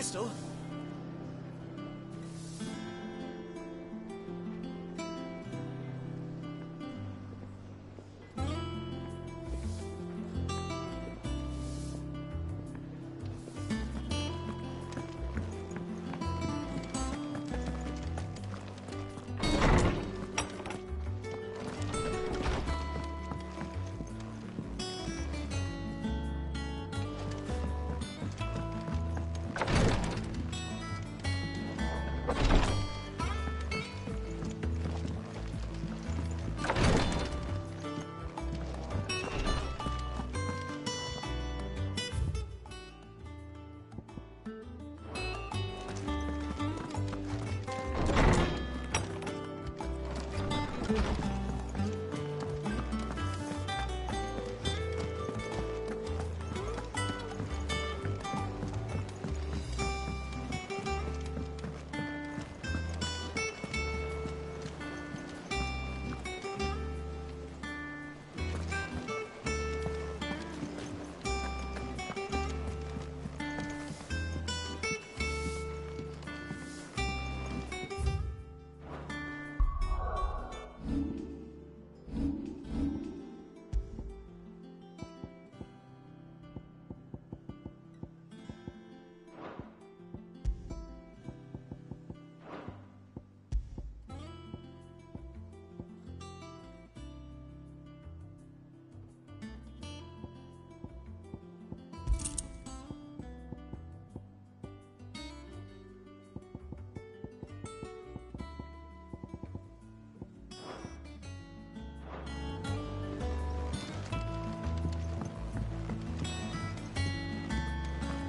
pistol.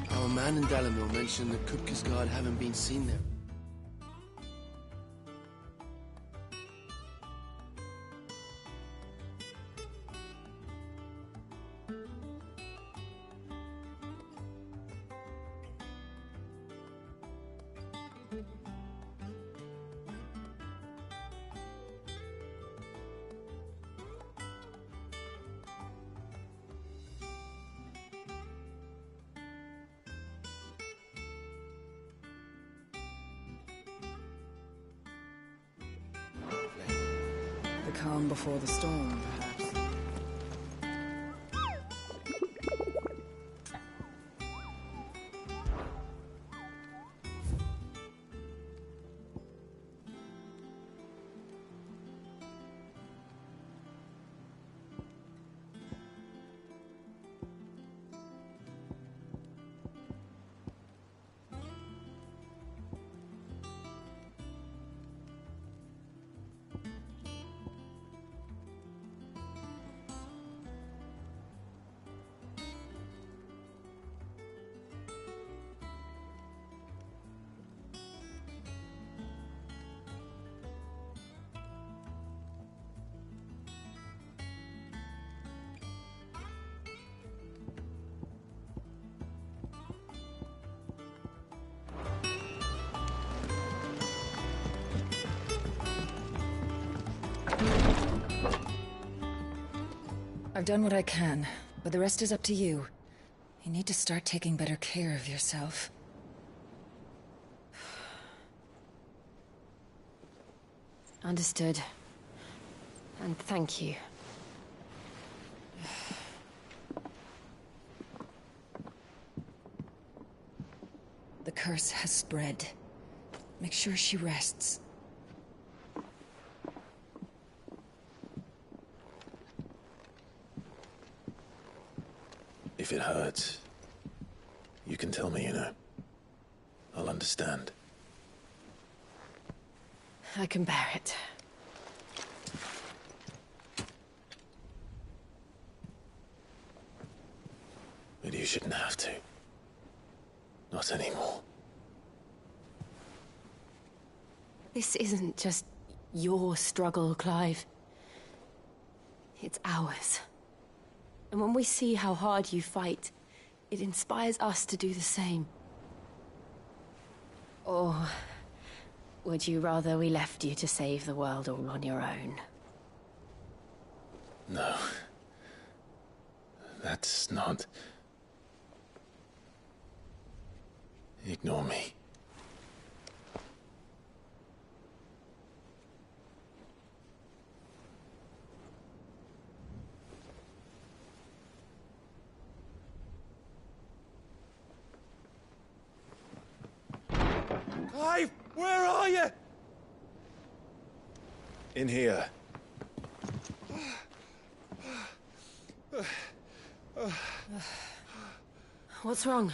Our man in Dalamil mentioned that Kupka's guard haven't been seen there. The calm before the storm, perhaps. I've done what I can, but the rest is up to you. You need to start taking better care of yourself. Understood. And thank you. The curse has spread. Make sure she rests. If it hurts, you can tell me, you know. I'll understand. I can bear it. But you shouldn't have to. Not anymore. This isn't just your struggle, Clive. It's ours. And when we see how hard you fight, it inspires us to do the same. Or would you rather we left you to save the world all on your own? No. That's not... Ignore me. Clive, where are you? In here. What's wrong?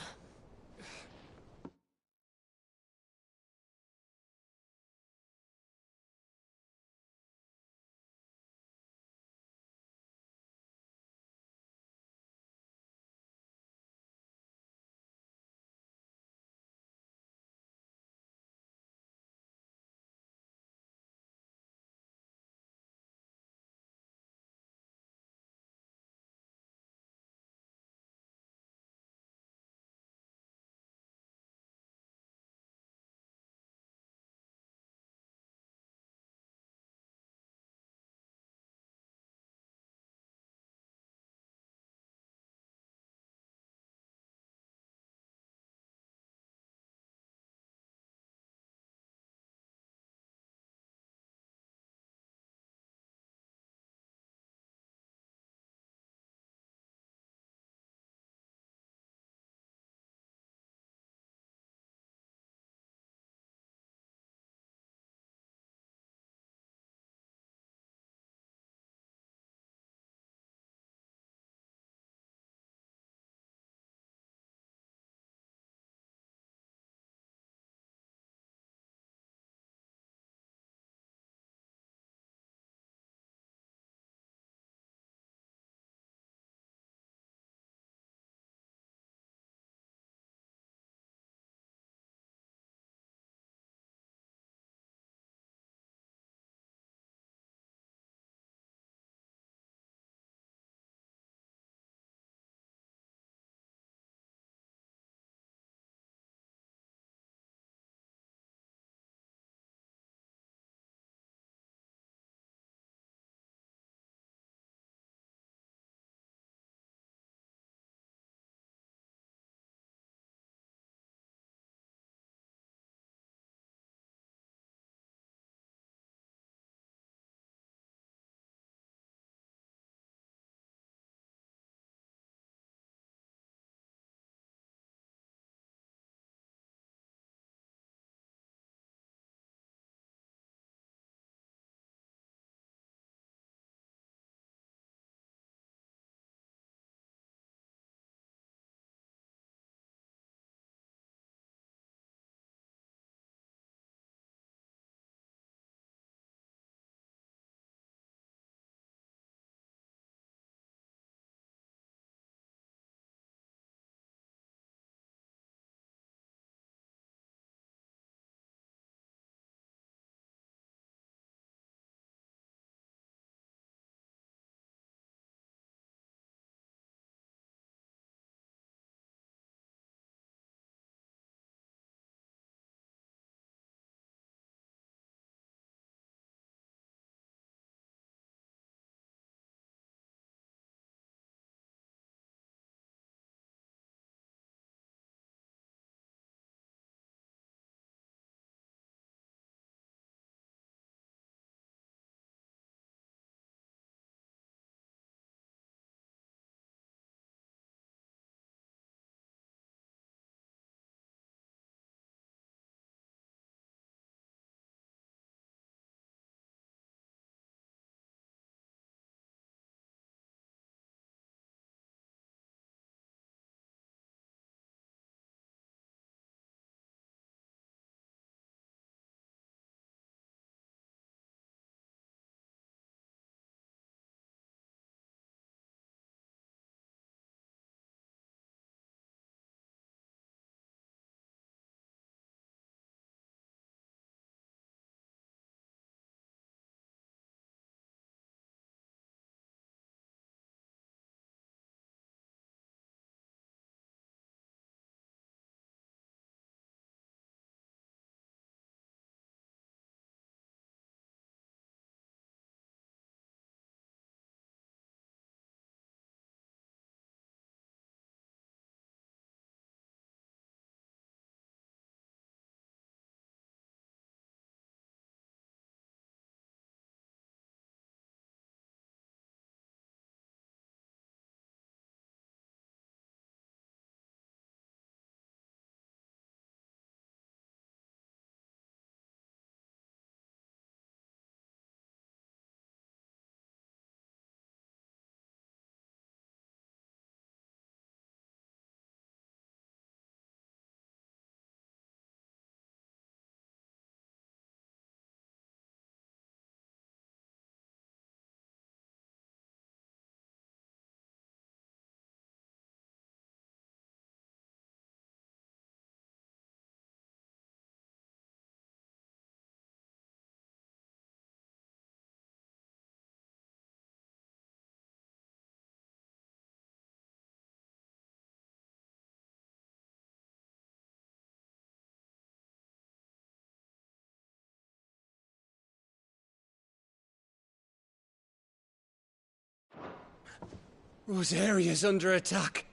Rosaria's under attack.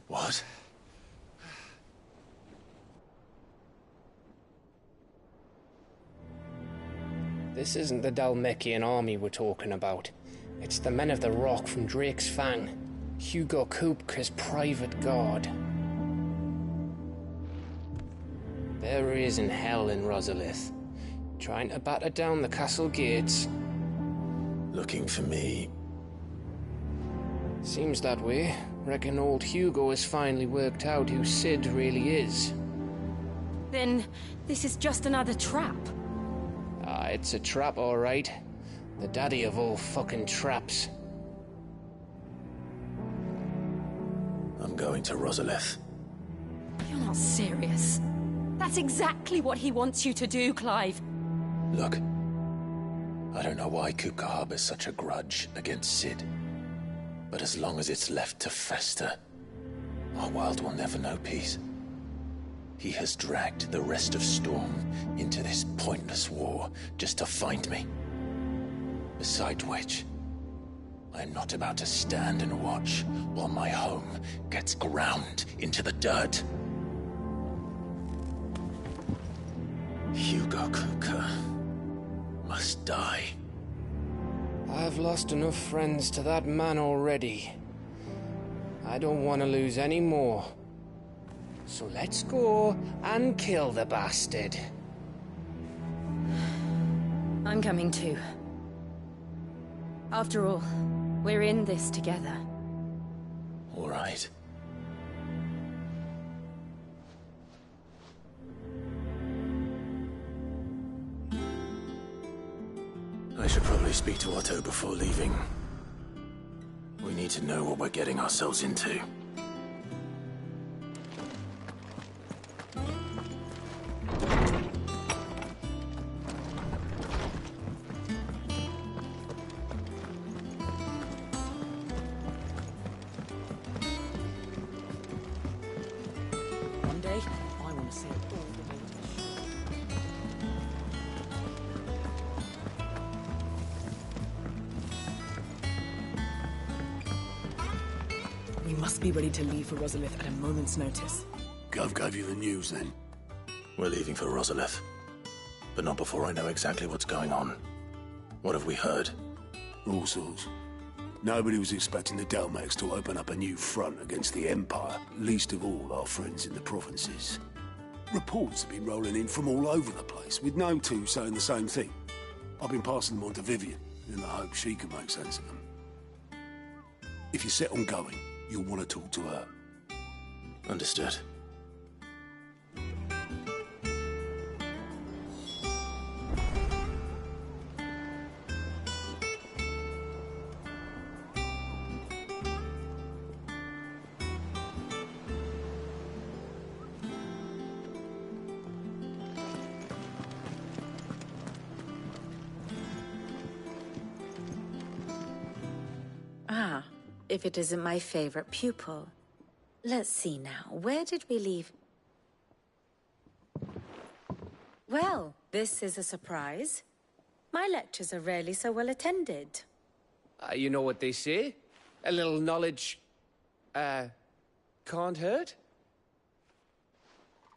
What? This isn't the Dalmekian army we're talking about. It's the men of the Rock from Drake's Fang. Hugo Kupka's private guard. There he is in hell in Rosalith, trying to batter down the castle gates. Looking for me? Seems that way. Reckon old Hugo has finally worked out who Sid really is. Then this is just another trap. Ah, it's a trap, all right. The daddy of all fucking traps. I'm going to Rosalith. You're not serious. That's exactly what he wants you to do, Clive. Look, I don't know why Kupka harbors such a grudge against Sid. But as long as it's left to fester, our world will never know peace. He has dragged the rest of Storm into this pointless war just to find me. Beside which, I am not about to stand and watch while my home gets ground into the dirt. Hugo Kupka must die. I've lost enough friends to that man already. I don't want to lose any more. So let's go and kill the bastard. I'm coming too. After all, we're in this together. All right. I should probably speak to Otto before leaving. We need to know what we're getting ourselves into. One day, I want to see it all the way to the shore. We must be ready to leave for Rosalith at a moment's notice. Gov gave you the news then. We're leaving for Rosalith. But not before I know exactly what's going on. What have we heard? All sorts. Nobody was expecting the Dalmeks to open up a new front against the Empire, least of all our friends in the provinces. Reports have been rolling in from all over the place, with no two saying the same thing. I've been passing them on to Vivian, in the hope she can make sense of them. If you're set on going, you'll want to talk to her. Understood. Ah, if it isn't my favorite pupil. Let's see now, where did we leave? Well, this is a surprise. My lectures are rarely so well attended. You know what they say? A little knowledge, can't hurt?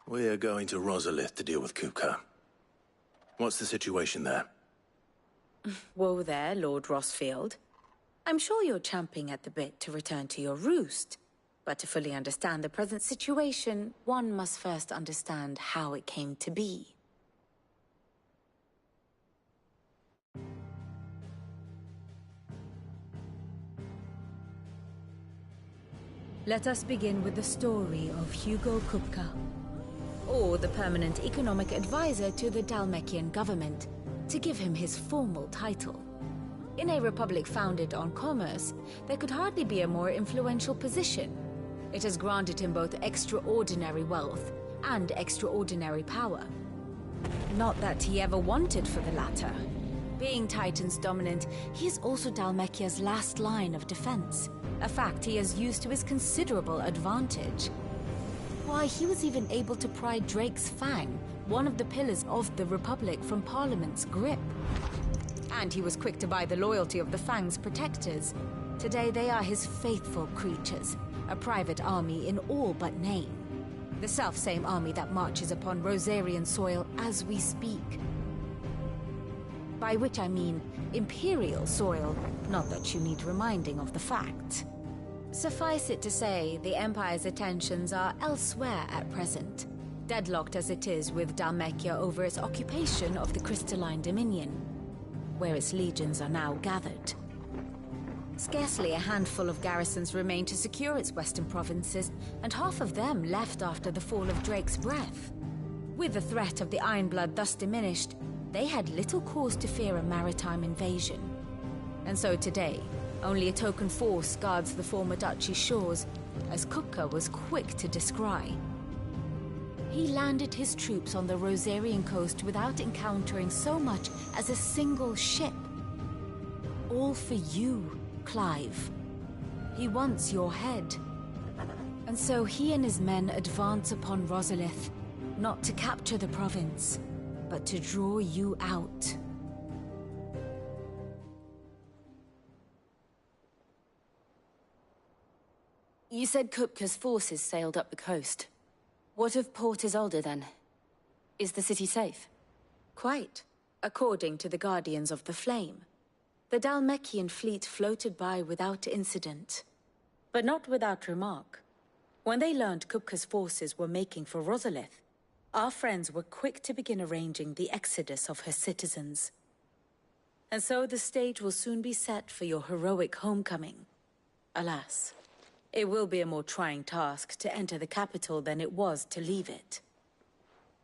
We're going to Rosalith to deal with Kupka. What's the situation there? Whoa there, Lord Rossfield. I'm sure you're champing at the bit to return to your roost. But to fully understand the present situation, one must first understand how it came to be. Let us begin with the story of Hugo Kupka, or the permanent economic advisor to the Dalmekian government, to give him his formal title. In a republic founded on commerce, there could hardly be a more influential position. It has granted him both extraordinary wealth and extraordinary power. Not that he ever wanted for the latter. Being Titan's dominant, he is also Dalmekia's last line of defense, a fact he has used to his considerable advantage. Why, he was even able to pry Drake's Fang, one of the pillars of the Republic, from Parliament's grip. And he was quick to buy the loyalty of the Fang's protectors. To Today they are his faithful creatures, a private army in all but name. The self-same army that marches upon Rosarian soil as we speak. By which I mean Imperial soil, not that you need reminding of the fact. Suffice it to say, the Empire's attentions are elsewhere at present, deadlocked as it is with Dhalmekia over its occupation of the Crystalline Dominion, where its legions are now gathered. Scarcely a handful of garrisons remain to secure its western provinces, and half of them left after the fall of Drake's Breath. With the threat of the Ironblood thus diminished, they had little cause to fear a maritime invasion. And so today, only a token force guards the former duchy's shores, as Kupka was quick to descry. He landed his troops on the Rosarian coast without encountering so much as a single ship. All for you, Clive. He wants your head. And so he and his men advance upon Rosalith, not to capture the province, but to draw you out. You said Kupka's forces sailed up the coast. What of Port Isolde, then? Is the city safe? Quite, according to the Guardians of the Flame. The Dhalmekian fleet floated by without incident. But not without remark. When they learned Kupka's forces were making for Rosalith, our friends were quick to begin arranging the exodus of her citizens. And so the stage will soon be set for your heroic homecoming. Alas, it will be a more trying task to enter the capital than it was to leave it.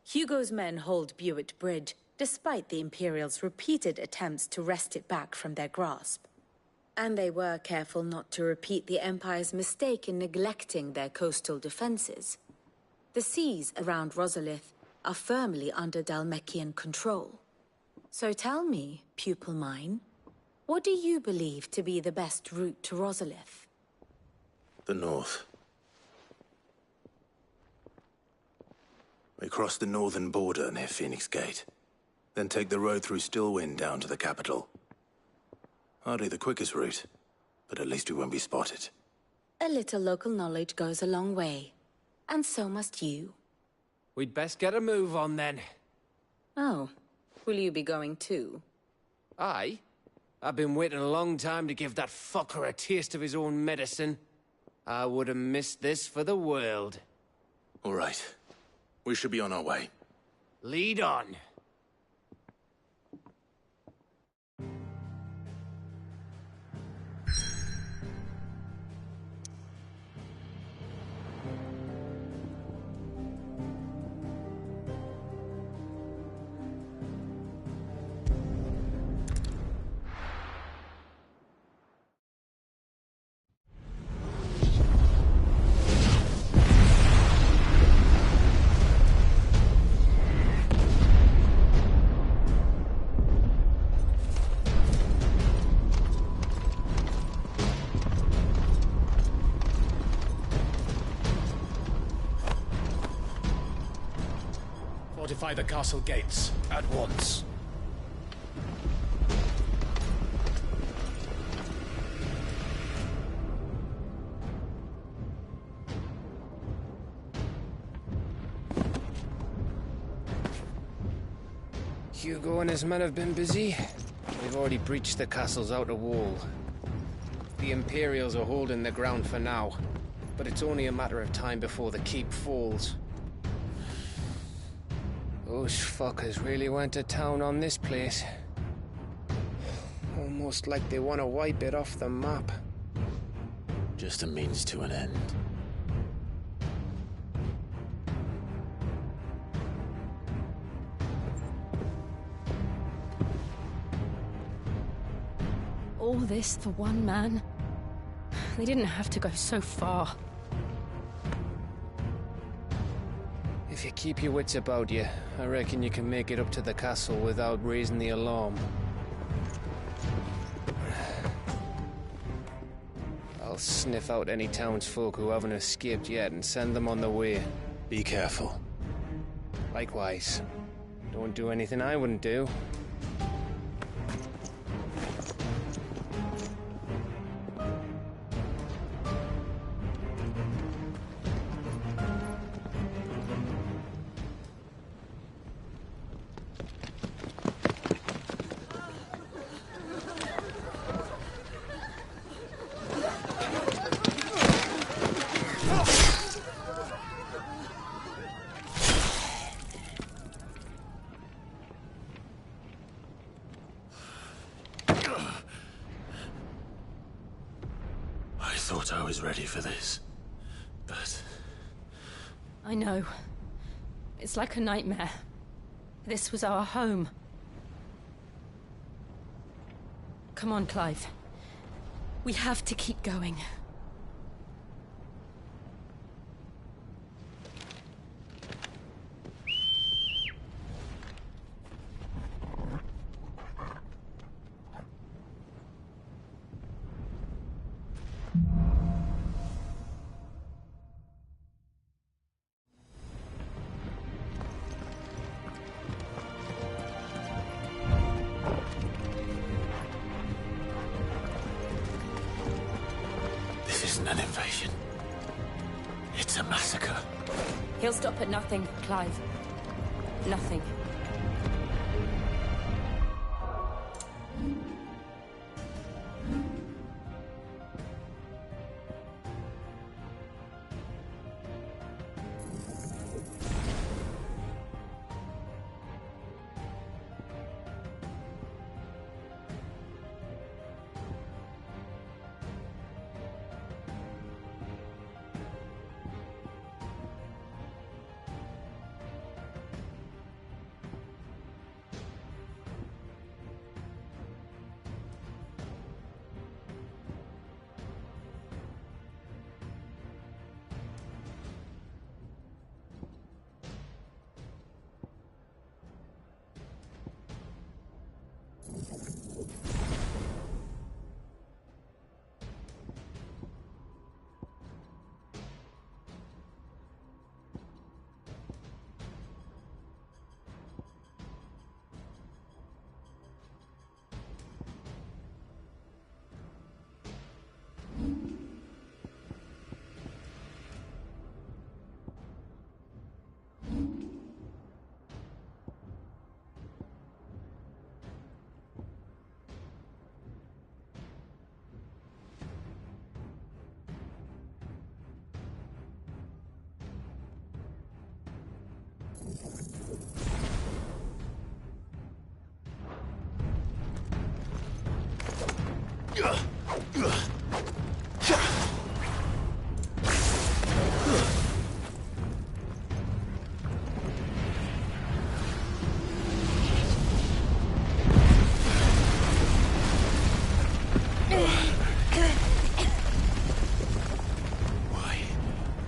Hugo's men hold Buett Bridge, despite the Imperials' repeated attempts to wrest it back from their grasp. And they were careful not to repeat the Empire's mistake in neglecting their coastal defenses. The seas around Rosalith are firmly under Dhalmekian control. So tell me, pupil mine, what do you believe to be the best route to Rosalith? The north. We cross the northern border near Phoenix Gate. Then take the road through Stillwind down to the capital. Hardly the quickest route, but at least we won't be spotted. A little local knowledge goes a long way. And so must you. We'd best get a move on then. Oh, will you be going too? Aye. I've been waiting a long time to give that fucker a taste of his own medicine. I would have missed this for the world. All right. We should be on our way. Lead on. Fortify the castle gates, at once. Hugo and his men have been busy. They've already breached the castle's outer wall. The Imperials are holding the ground for now, but it's only a matter of time before the keep falls. Those fuckers really went to town on this place. Almost like they want to wipe it off the map. Just a means to an end. All this for one man? They didn't have to go so far. If you keep your wits about you, I reckon you can make it up to the castle without raising the alarm. I'll sniff out any townsfolk who haven't escaped yet and send them on their way. Be careful. Likewise. Don't do anything I wouldn't do. I was ready for this. But... I know. It's like a nightmare. This was our home. Come on, Clive. We have to keep going. This isn't an invasion. It's a massacre. He'll stop at nothing, Clive. Nothing.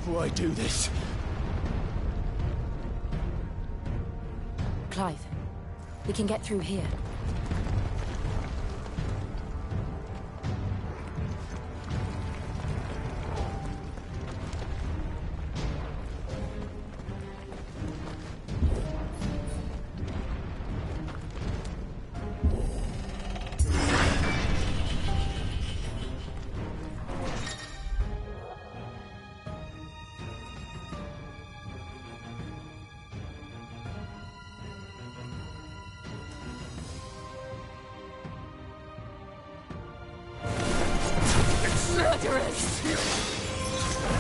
Why do this? Clive, we can get through here. Murderers!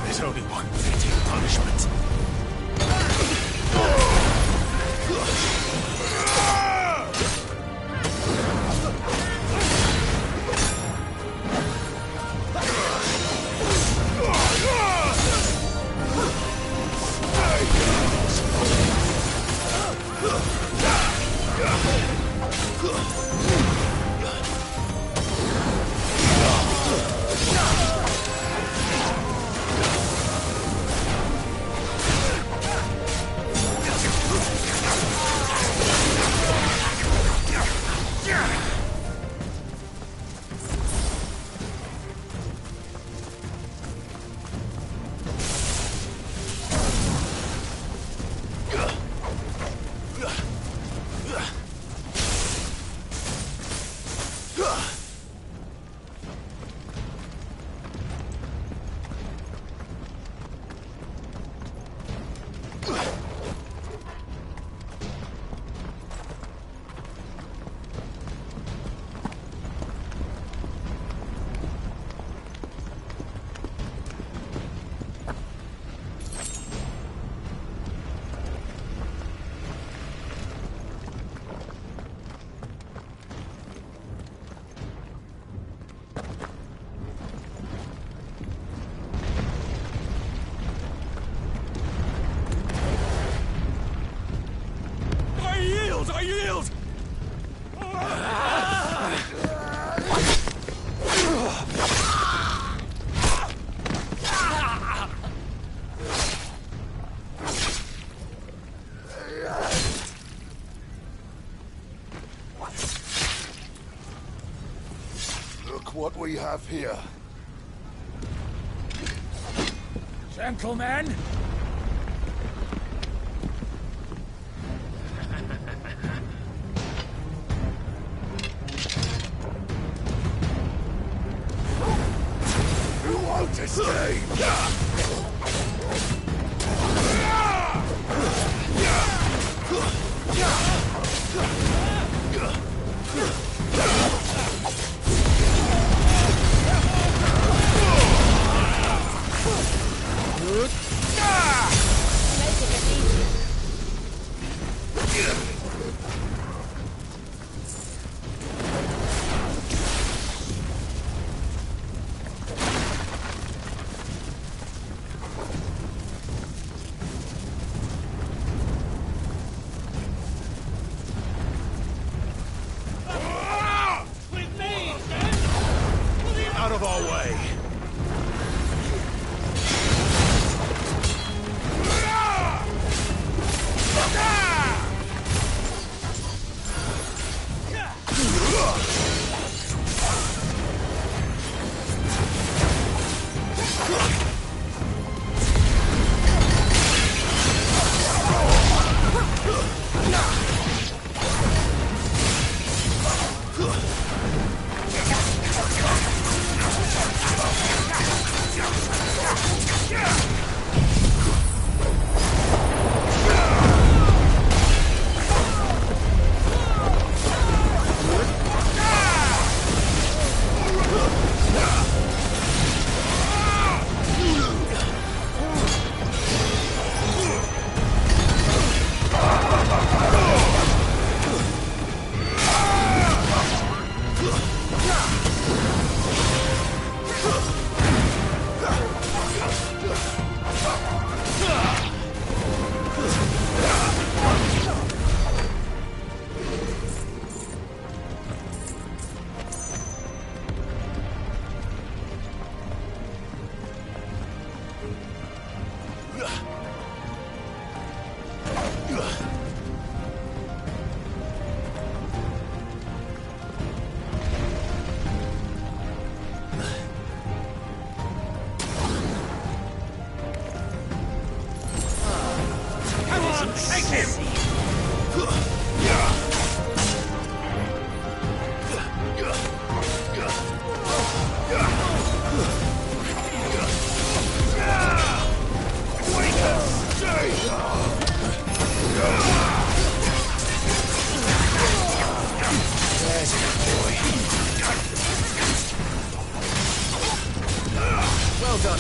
There's only one fitting punishment. what we have here. Gentlemen! You won't escape! Out of our way! Well done.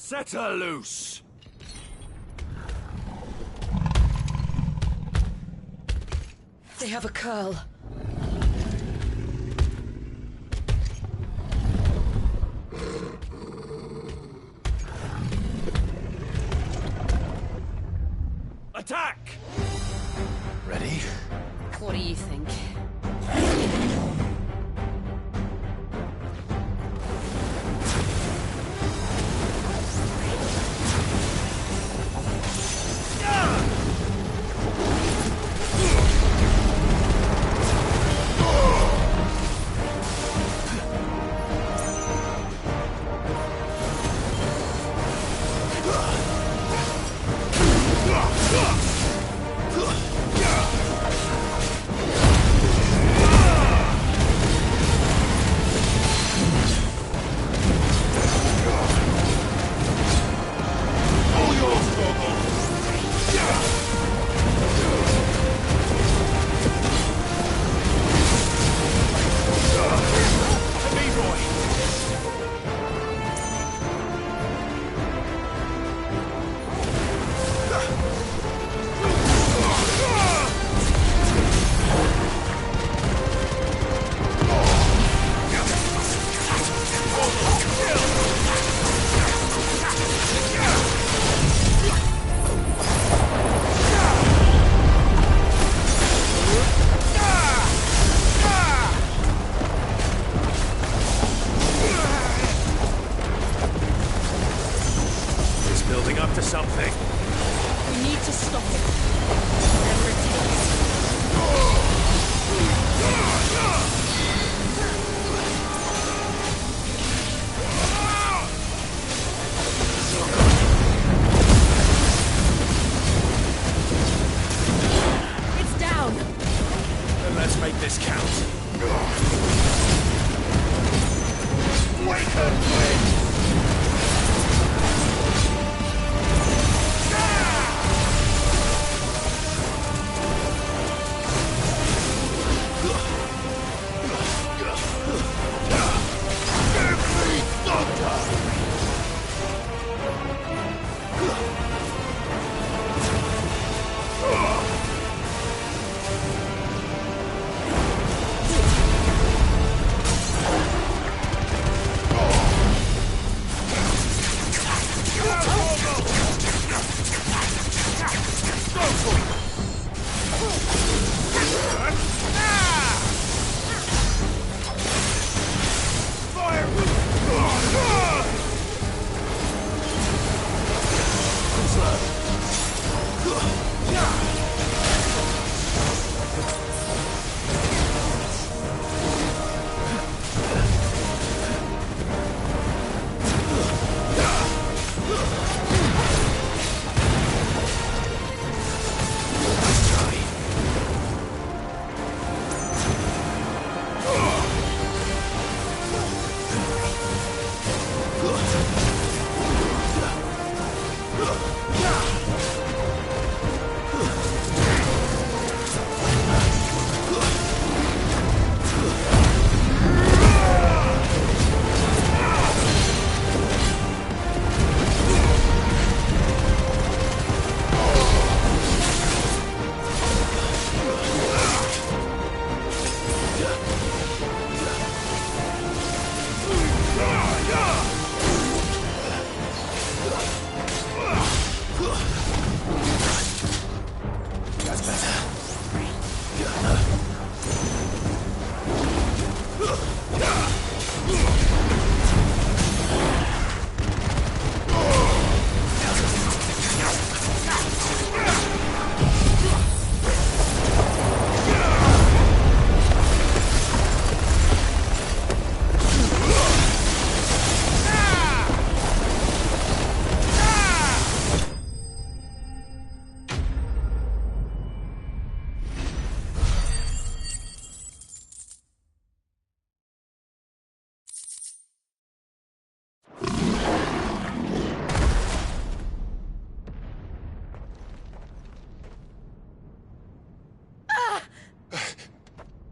Set her loose! They have a curl. Attack! Ready? What do you think? Building up to something. We need to stop it. Whatever it takes. It's down. Then let's make this count. Wake her,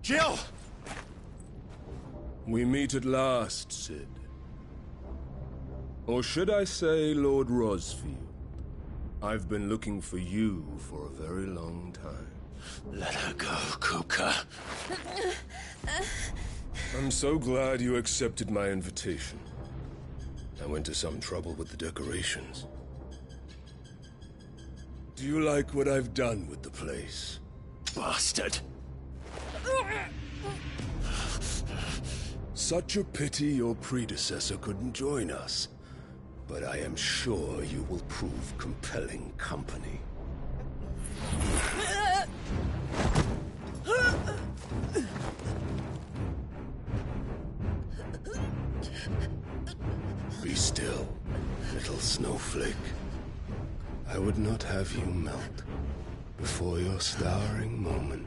Jill! We meet at last, Sid. Or should I say Lord Rosfield? I've been looking for you for a very long time. Let her go, Kupka. I'm so glad you accepted my invitation. I went to some trouble with the decorations. Do you like what I've done with the place? Bastard! Such a pity your predecessor couldn't join us. But I am sure you will prove compelling company. Be still, little snowflake. I would not have you melt before your starring moment.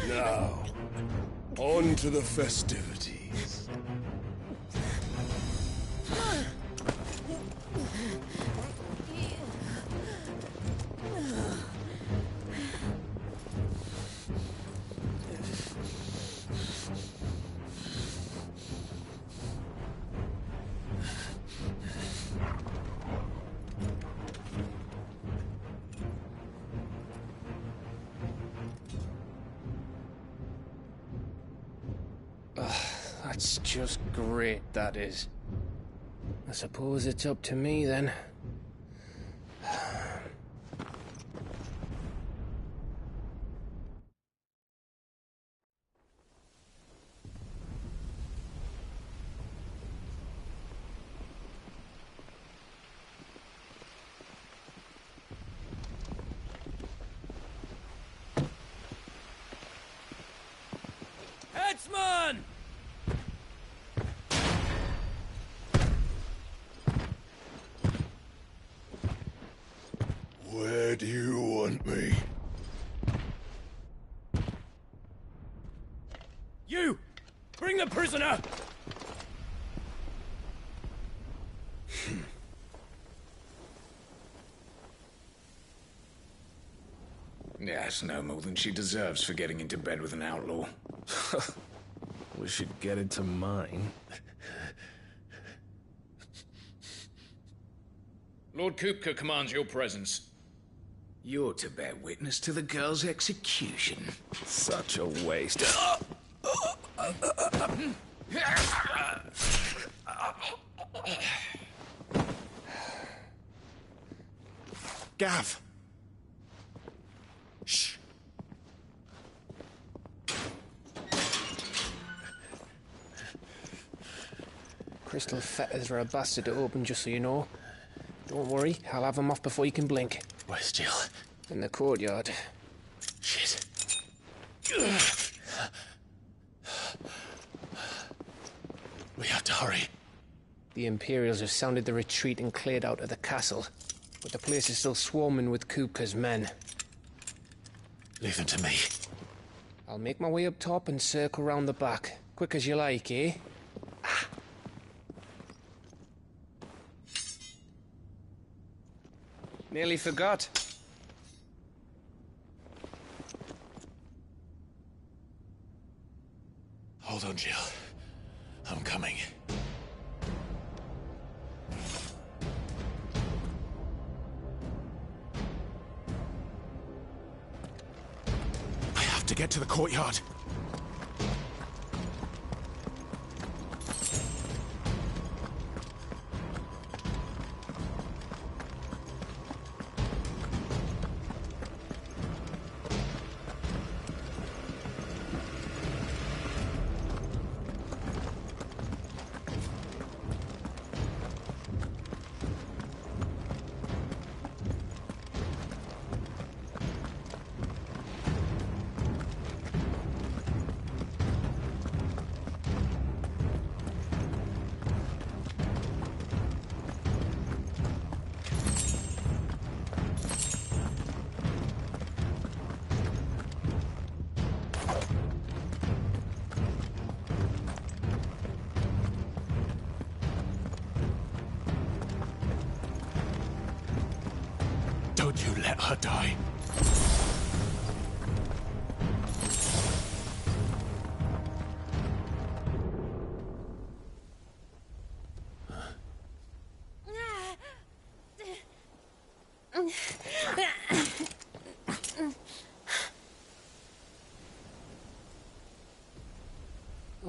Now, on to the festivities. That's just great, that is. I suppose it's up to me, then. Headsman! Where do you want me? You! Bring the prisoner! Yes, no more than she deserves for getting into bed with an outlaw. We should get into mine. Lord Kupka commands your presence. You're to bear witness to the girl's execution. Such a waste. Gav! Shh! Crystal fetters are a bastard to open, just so you know. Don't worry, I'll have them off before you can blink. Where's Jill? In the courtyard. Shit. We have to hurry. The Imperials have sounded the retreat and cleared out of the castle, but the place is still swarming with Kupka's men. Leave them to me. I'll make my way up top and circle round the back. Quick as you like, eh? Nearly forgot. Hold on, Jill. I'm coming. I have to get to the courtyard. You let her die.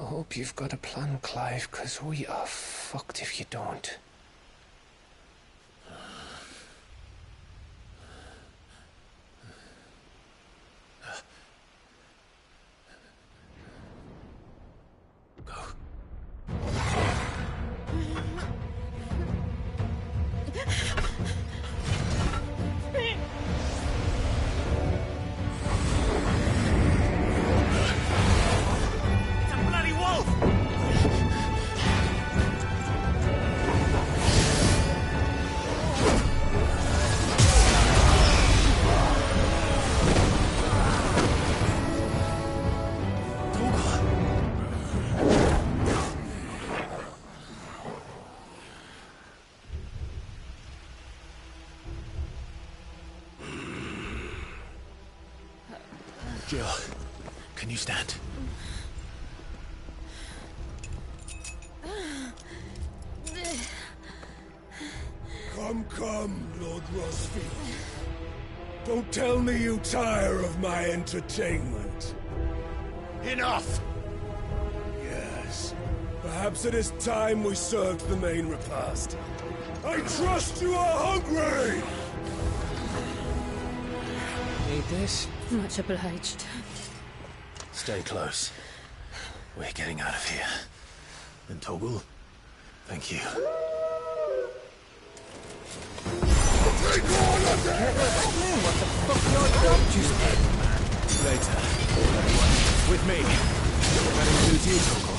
I hope you've got a plan, Clive, because we are fucked if you don't. Jill, can you stand? Come, Lord Rosfield. Don't tell me you tire of my entertainment. Enough! Yes. Perhaps it is time we served the main repast. I trust you are hungry! Need this? Much obliged. Stay close. We're getting out of here. And Toggle, thank you. Take one of them! What the fuck you're up to? Later. Everyone, with me. That includes you, Toggle.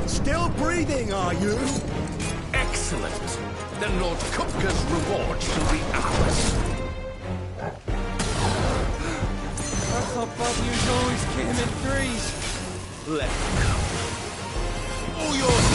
Still breathing, are you? Excellent. Then Lord Kupka's reward shall be ours. I thought Bob News always came in threes. Let them come. All yours.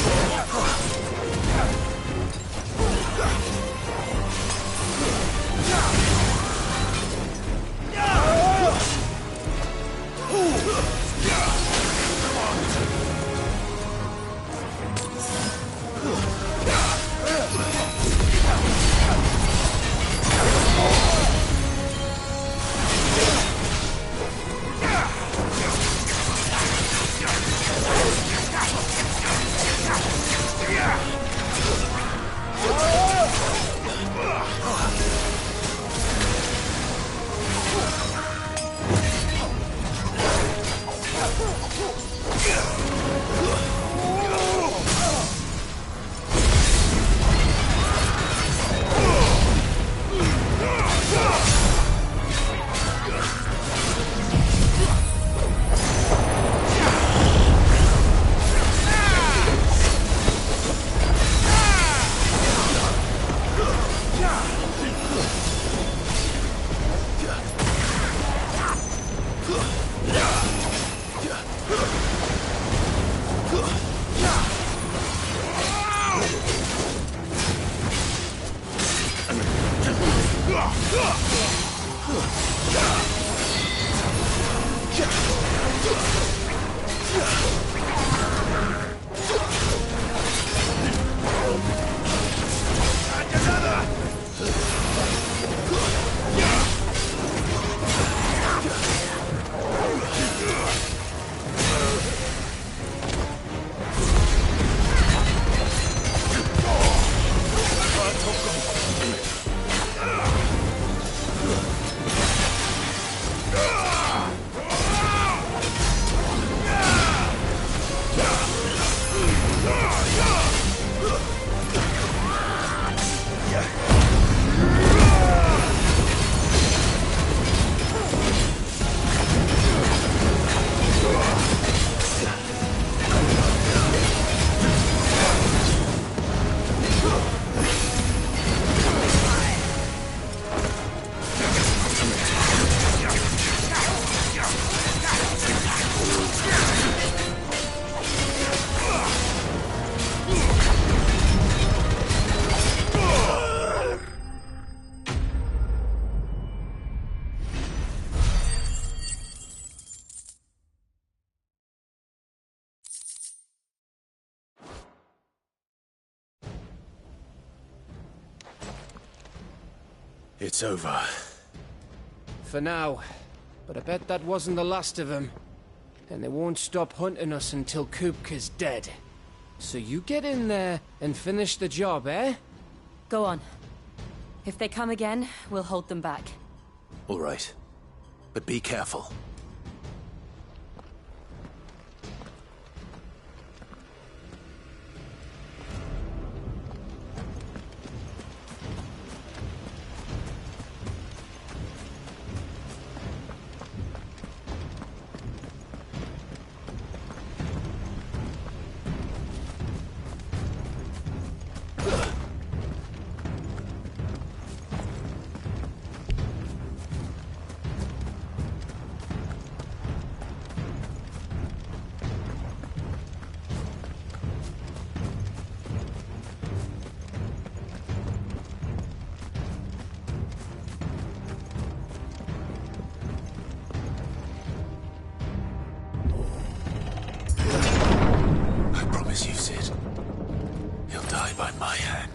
It's over. For now. But I bet that wasn't the last of them. And they won't stop hunting us until Kupka's dead. So you get in there and finish the job, eh? Go on. If they come again, we'll hold them back. All right. But be careful. You, Sid. He'll die by my hand.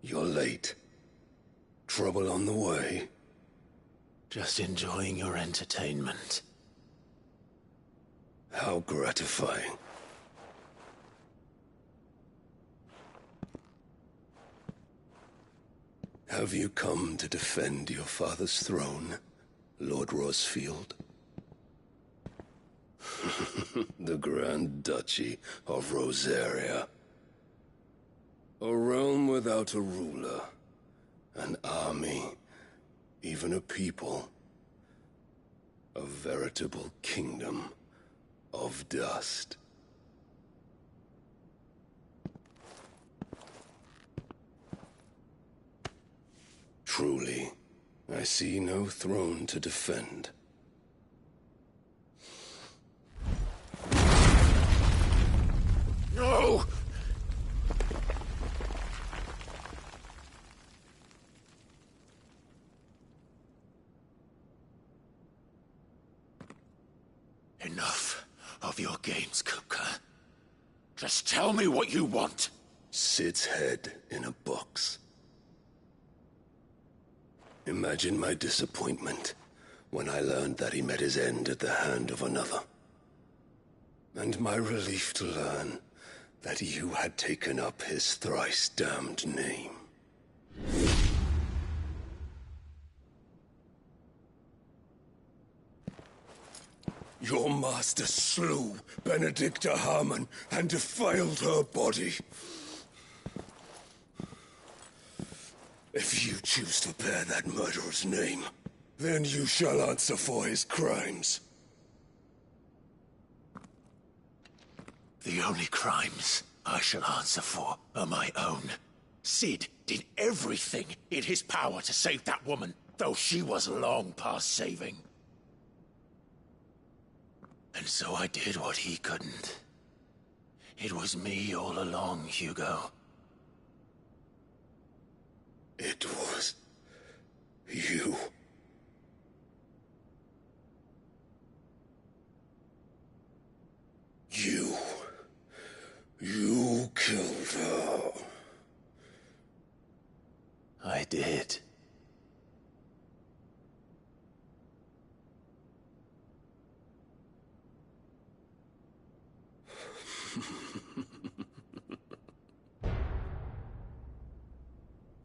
You're late. Trouble on the way? Just enjoying your entertainment. How gratifying. Have you come to defend your father's throne, Lord Rosfield? The Grand Duchy of Rosaria. A realm without a ruler, an army, even a people. A veritable kingdom of dust. Truly, I see no throne to defend. No! of your games, Kupka. Just tell me what you want. Sid's head in a box. Imagine my disappointment when I learned that he met his end at the hand of another. And my relief to learn that you had taken up his thrice-damned name. Your master slew Benedicta Harmon and defiled her body. If you choose to bear that murderer's name, then you shall answer for his crimes. The only crimes I shall answer for are my own. Sid did everything in his power to save that woman, though she was long past saving. And so I did what he couldn't. It was me all along, Hugo. It was you. You killed her. I did.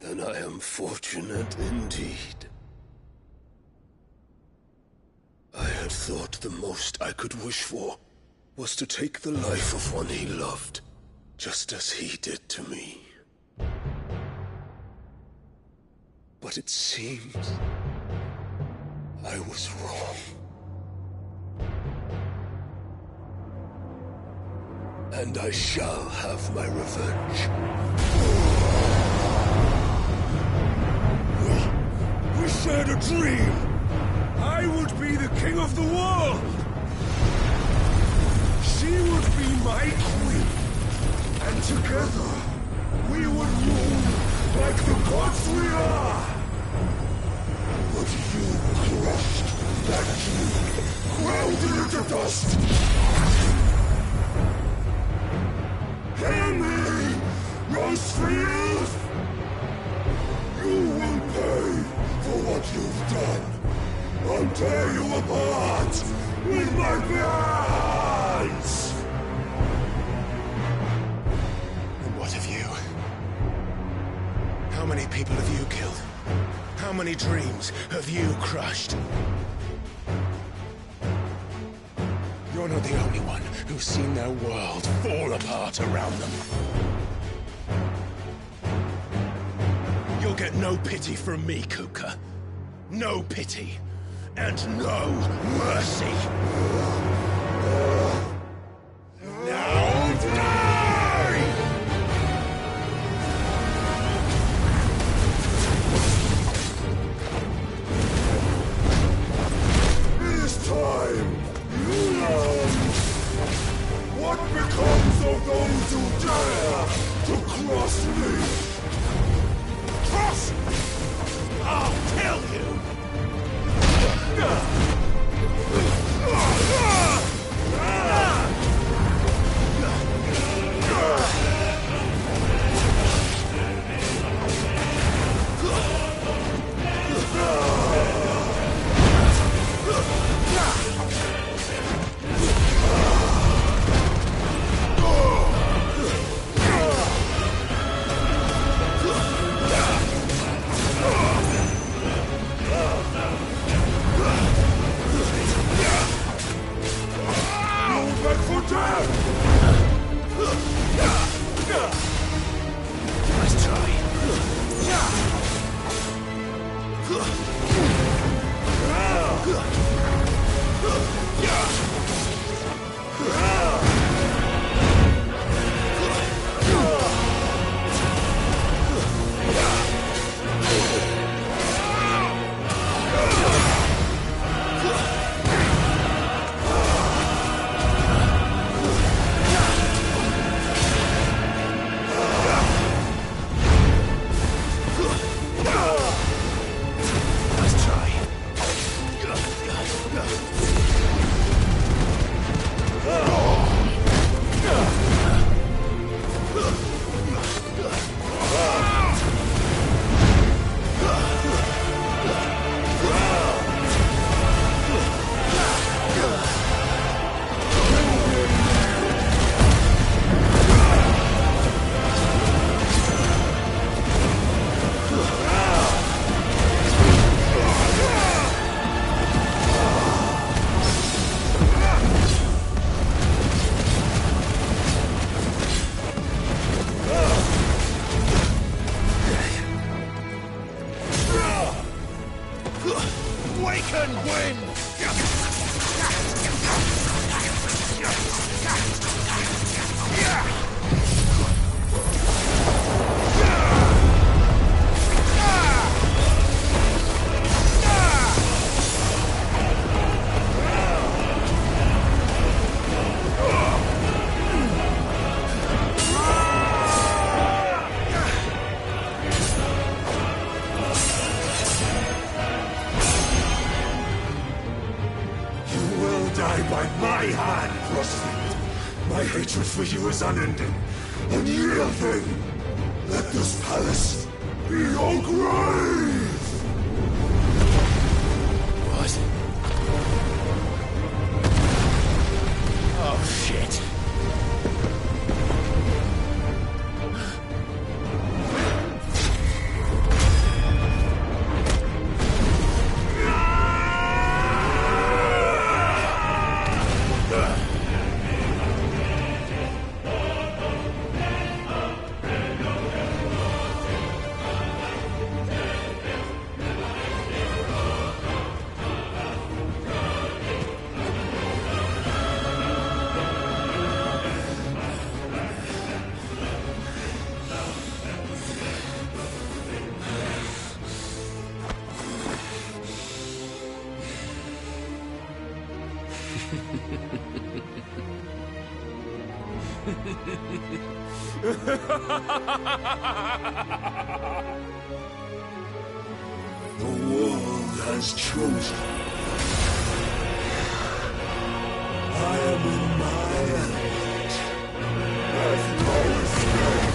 Then I am fortunate indeed. I had thought the most I could wish for was to take the life of one he loved, just as he did to me. But it seems I was wrong. And I shall have my revenge. We shared a dream! I would be the king of the world! She would be my queen! And together, we would rule like the gods we are! But you crushed that dream, ground it into dust! Hear me, Rosefield! You will pay for what you've done. I'll tear you apart with my hands! And what of you? How many people have you killed? How many dreams have you crushed? You're not the only one who's seen their world fall apart around them. You'll get no pity from me, Kupka. No pity. And no mercy. Now die! It is time! You learn! What becomes of those who dare to cross me? Cross! I'll kill you! is unending, unyielding. Let this palace be your grave! What? Oh, shit. The world has chosen. I am in my element. There's no escape.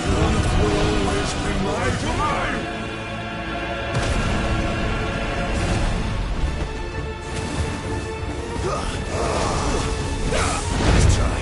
Truth will always be my domain. Let's try.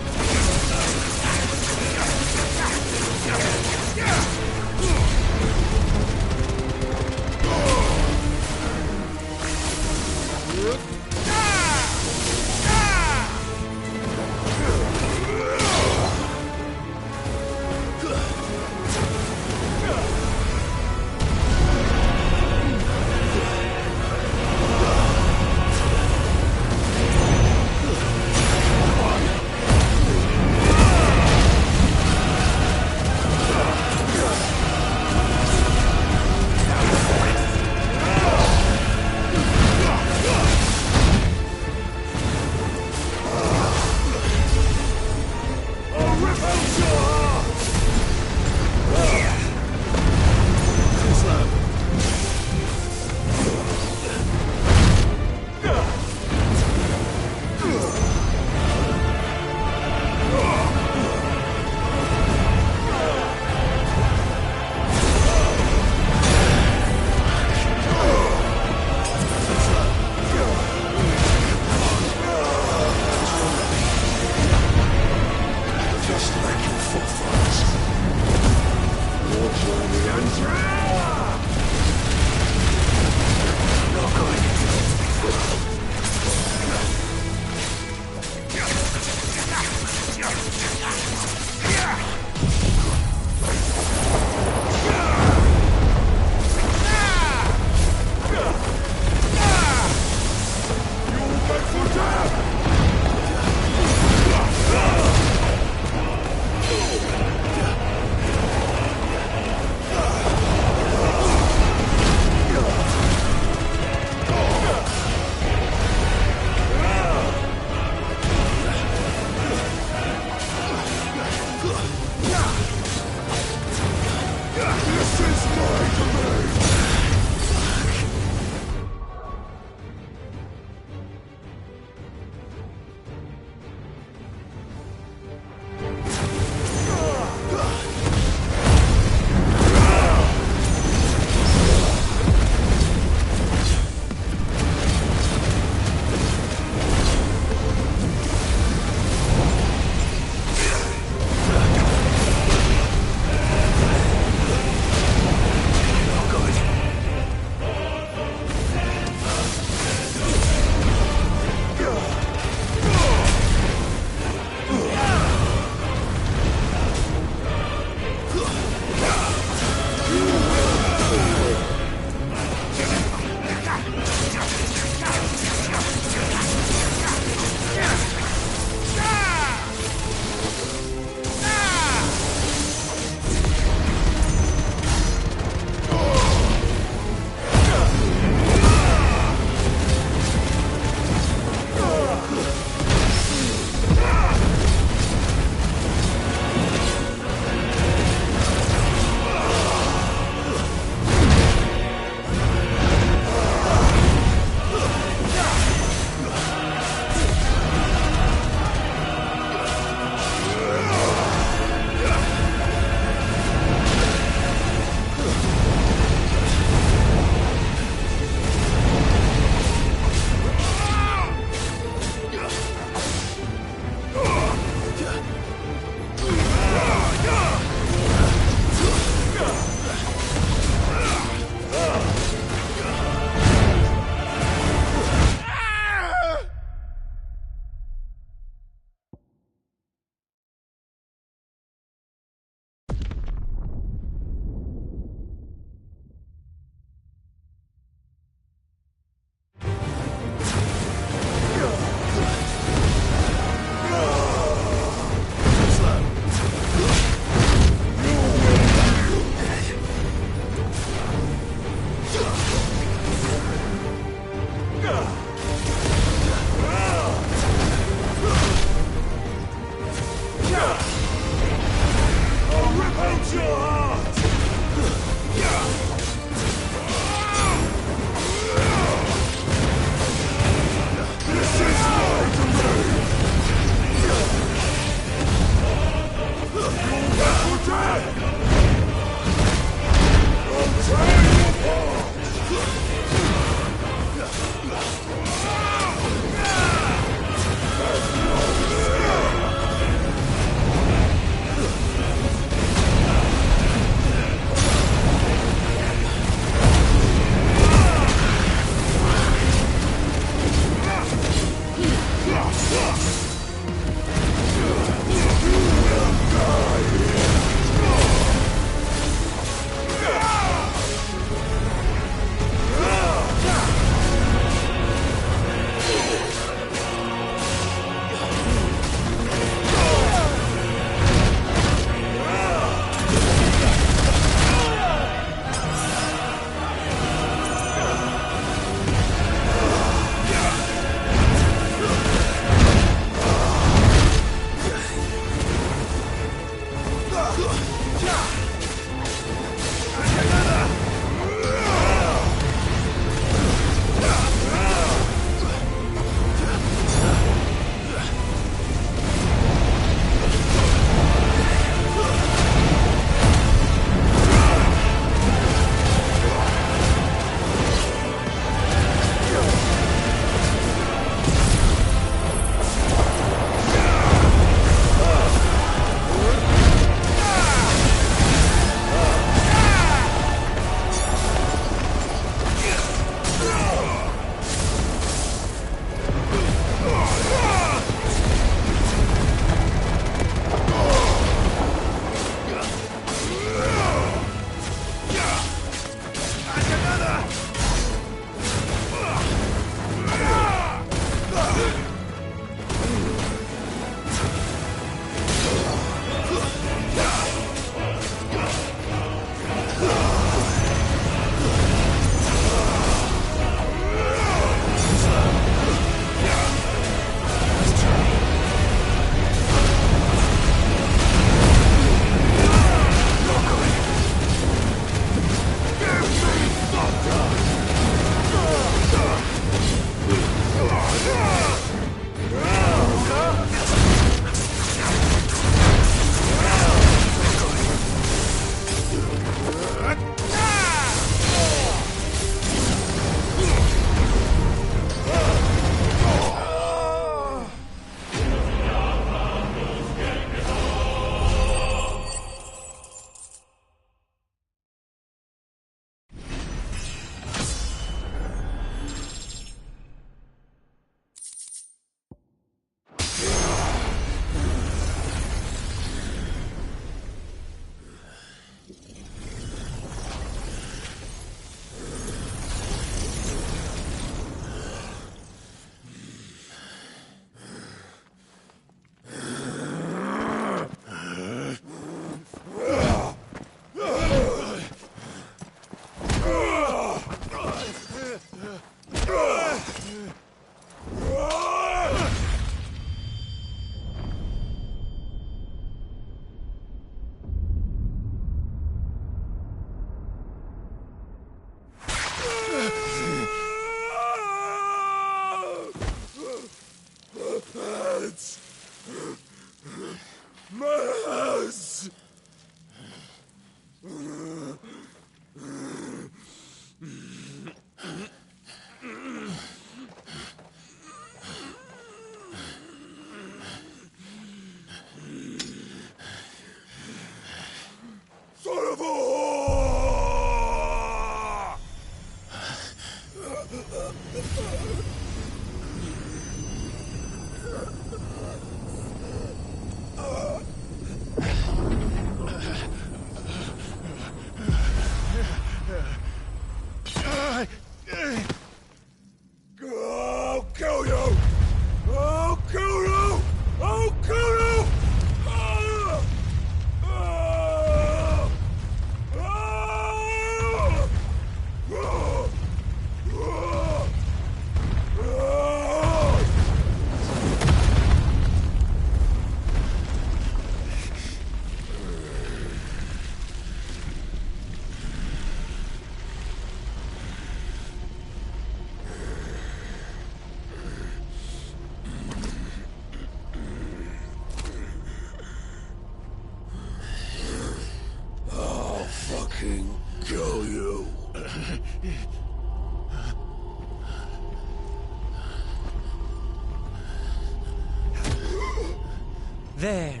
There.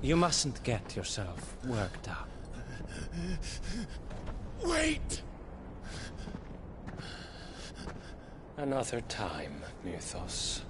You mustn't get yourself worked up. Wait! Another time, Mythos.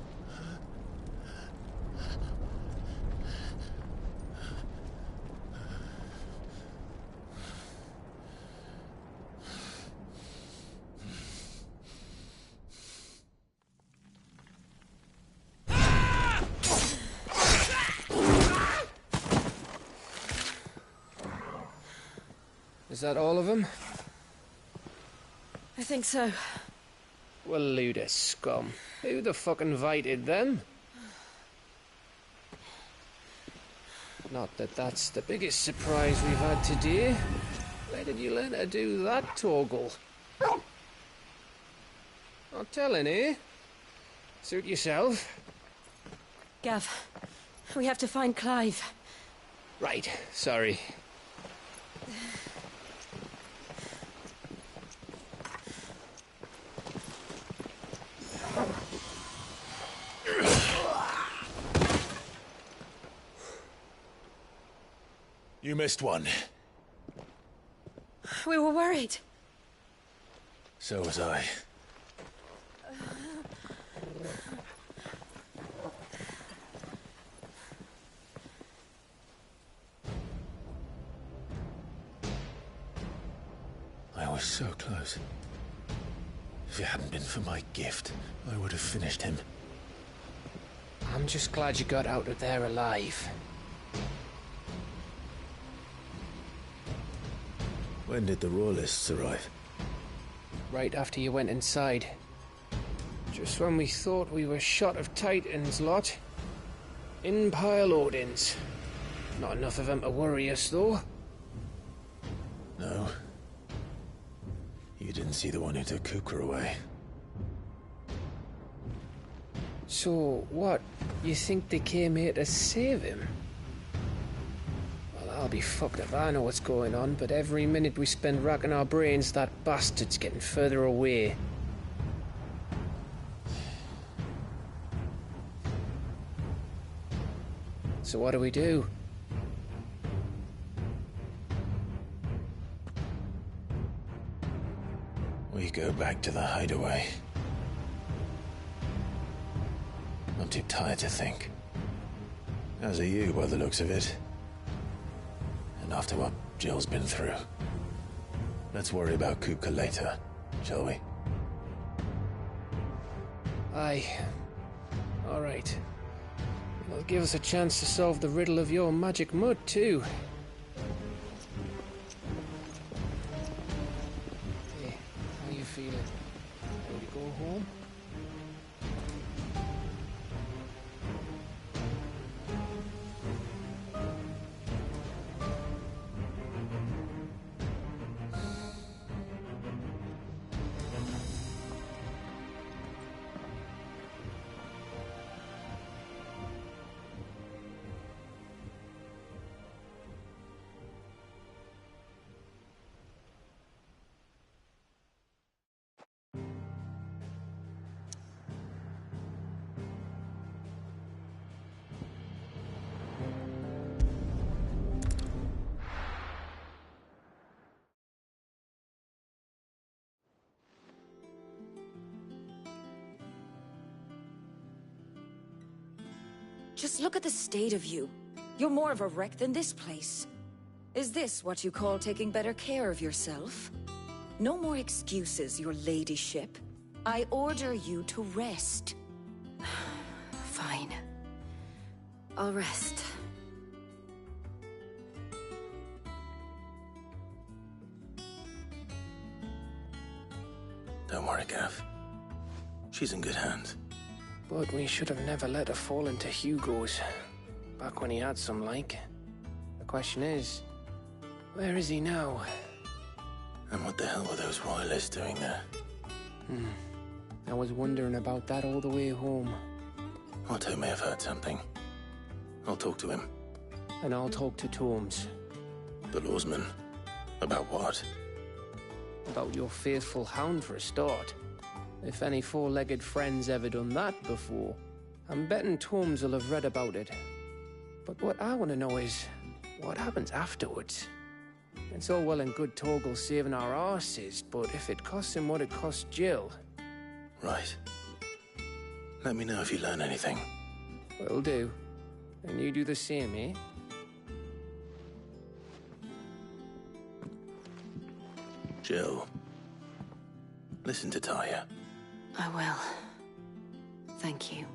Is that all of them? I think so. Well, load of scum. Who the fuck invited them? Not that that's the biggest surprise we've had today. Where did you learn to do that, Torgal? Not telling, eh? Suit yourself. Gav, we have to find Clive. Right, sorry. You missed one. We were worried. So was I. I was so close. If it hadn't been for my gift, I would have finished him. I'm just glad you got out of there alive. When did the Royalists arrive? Right after you went inside. Just when we thought we were shot of Titans, lot. In pile Odins. Not enough of them to worry us, though. No. You didn't see the one who took Kupka away. So, what? You think they came here to save him? Well, I'll be fucked if I know what's going on, but every minute we spend racking our brains, that bastard's getting further away. So what do? We go back to the hideaway. I'm too tired to think. As are you, by the looks of it. And after what Jill's been through. Let's worry about Kupka later, shall we? Aye. All right. It'll give us a chance to solve the riddle of your magic mud, too. Hey, how you feeling? Ready to go home? Just look at the state of you. You're more of a wreck than this place. Is this what you call taking better care of yourself? No more excuses, your ladyship. I order you to rest. Fine. I'll rest. Don't worry, Gav. She's in good hands. But we should have never let her fall into Hugo's. Back when he had some like. The question is, where is he now? And what the hell were those royalists doing there? I was wondering about that all the way home. Otto may have heard something. I'll talk to him. And I'll talk to Tomes. The lawsman. About what? About your faithful hound for a start. If any four-legged friend's ever done that before, I'm betting Torms will have read about it. But what I want to know is, what happens afterwards? It's all well and good Torgal saving our arses, but if it costs him what it cost Jill... Right. Let me know if you learn anything. Will do. And you do the same, eh? Jill, listen to Taya. I will. Thank you.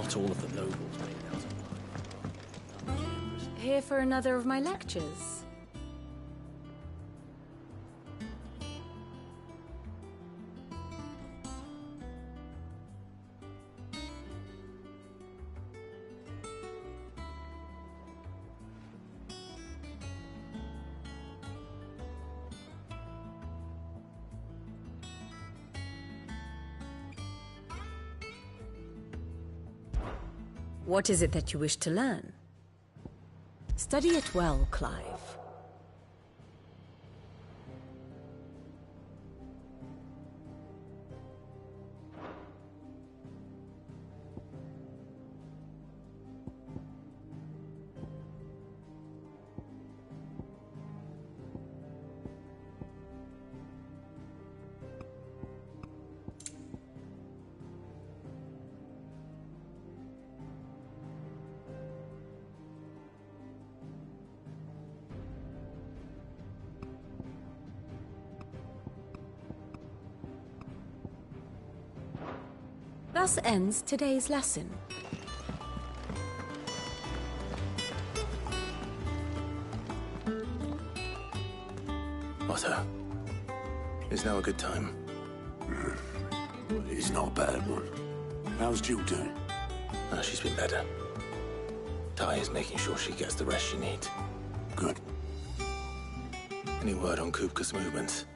Not all of the nobles made it out alive. Here for another of my lectures? What is it that you wish to learn? Study it well, Clive. Thus ends today's lesson. Otto, is now a good time? It's not a bad one. How's Jill doing? Oh, she's been better. Ty is making sure she gets the rest she needs. Good. Any word on Kupka's movements?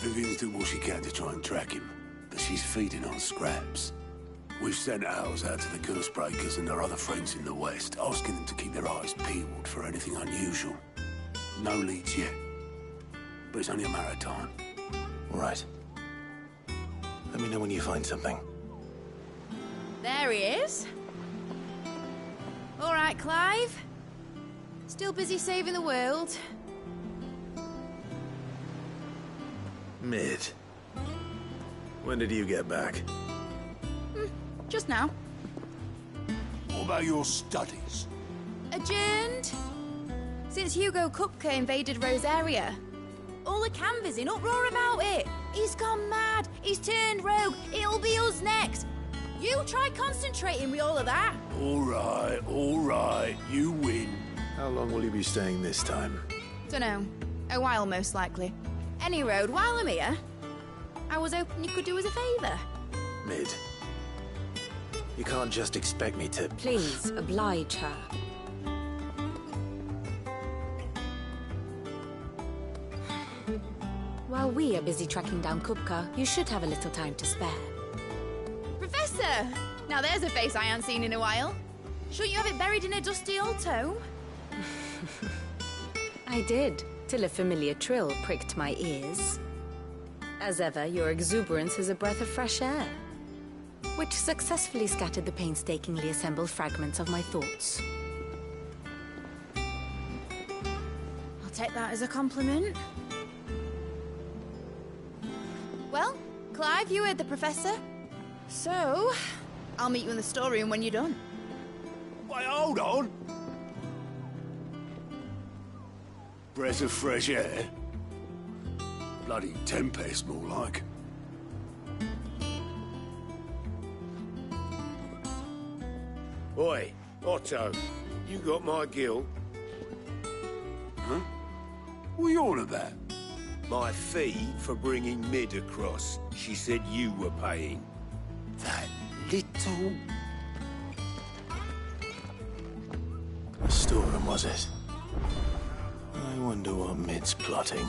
Vivian's doing what she can to try and track him, but she's feeding on scraps. We've sent ours out to the Cursebreakers and their other friends in the West, asking them to keep their eyes peeled for anything unusual. No leads yet, but it's only a matter of time. All right. Let me know when you find something. There he is. All right, Clive. Still busy saving the world. Mid. When did you get back? Just now. What about your studies? Adjourned. Since Hugo Kupka invaded Rosaria. All the canvass in uproar about it. He's gone mad. He's turned rogue. It'll be us next. You try concentrating with all of that. All right. You win. How long will you be staying this time? Dunno. A while, most likely. Any road, while I'm here, I was hoping you could do us a favour. Mid. You can't just expect me to... Please, oblige her. While we are busy tracking down Kupka, you should have a little time to spare. Professor! Now there's a face I haven't seen in a while. Shouldn't you have it buried in a dusty old tome? I did, till a familiar trill pricked my ears. As ever, your exuberance is a breath of fresh air, which successfully scattered the painstakingly assembled fragments of my thoughts. I'll take that as a compliment. Well, Clive, you heard the professor. So, I'll meet you in the storeroom when you're done. Wait, hold on. Breath of fresh air? Bloody tempest, more like. Oi, Otto, you got my gill? Huh? What are you on about? My fee for bringing Mid across. She said you were paying. That little... A storeroom, was it? I wonder what Mid's plotting.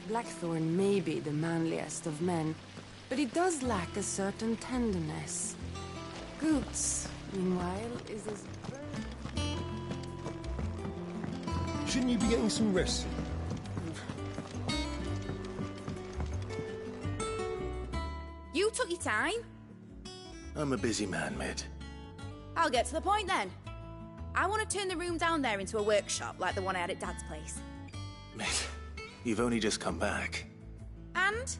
Blackthorn may be the manliest of men, but he does lack a certain tenderness. Goots, meanwhile, is as... Shouldn't you be getting some rest? You took your time. I'm a busy man, Mid. I'll get to the point then. I want to turn the room down there into a workshop like the one I had at Dad's place. Mid, you've only just come back. And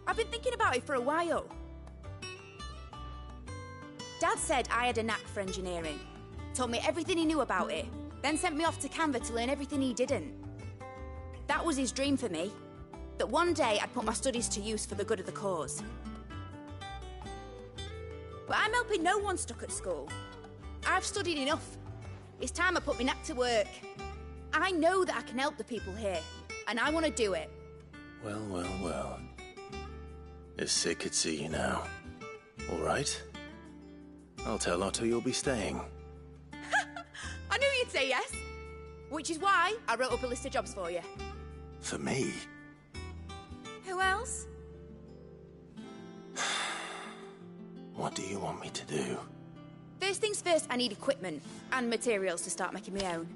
I've been thinking about it for a while. Dad said I had a knack for engineering. Told me everything he knew about it, then sent me off to Canva to learn everything he didn't. That was his dream for me. That one day I'd put my studies to use for the good of the cause. But I'm helping no one stuck at school. I've studied enough. It's time I put my knack to work. I know that I can help the people here, and I want to do it. Well, well, well. If Sid could see you now. All right. I'll tell Otto you'll be staying. I knew you'd say yes. Which is why I wrote up a list of jobs for you. For me? Who else? What do you want me to do? First things first, I need equipment and materials to start making my own.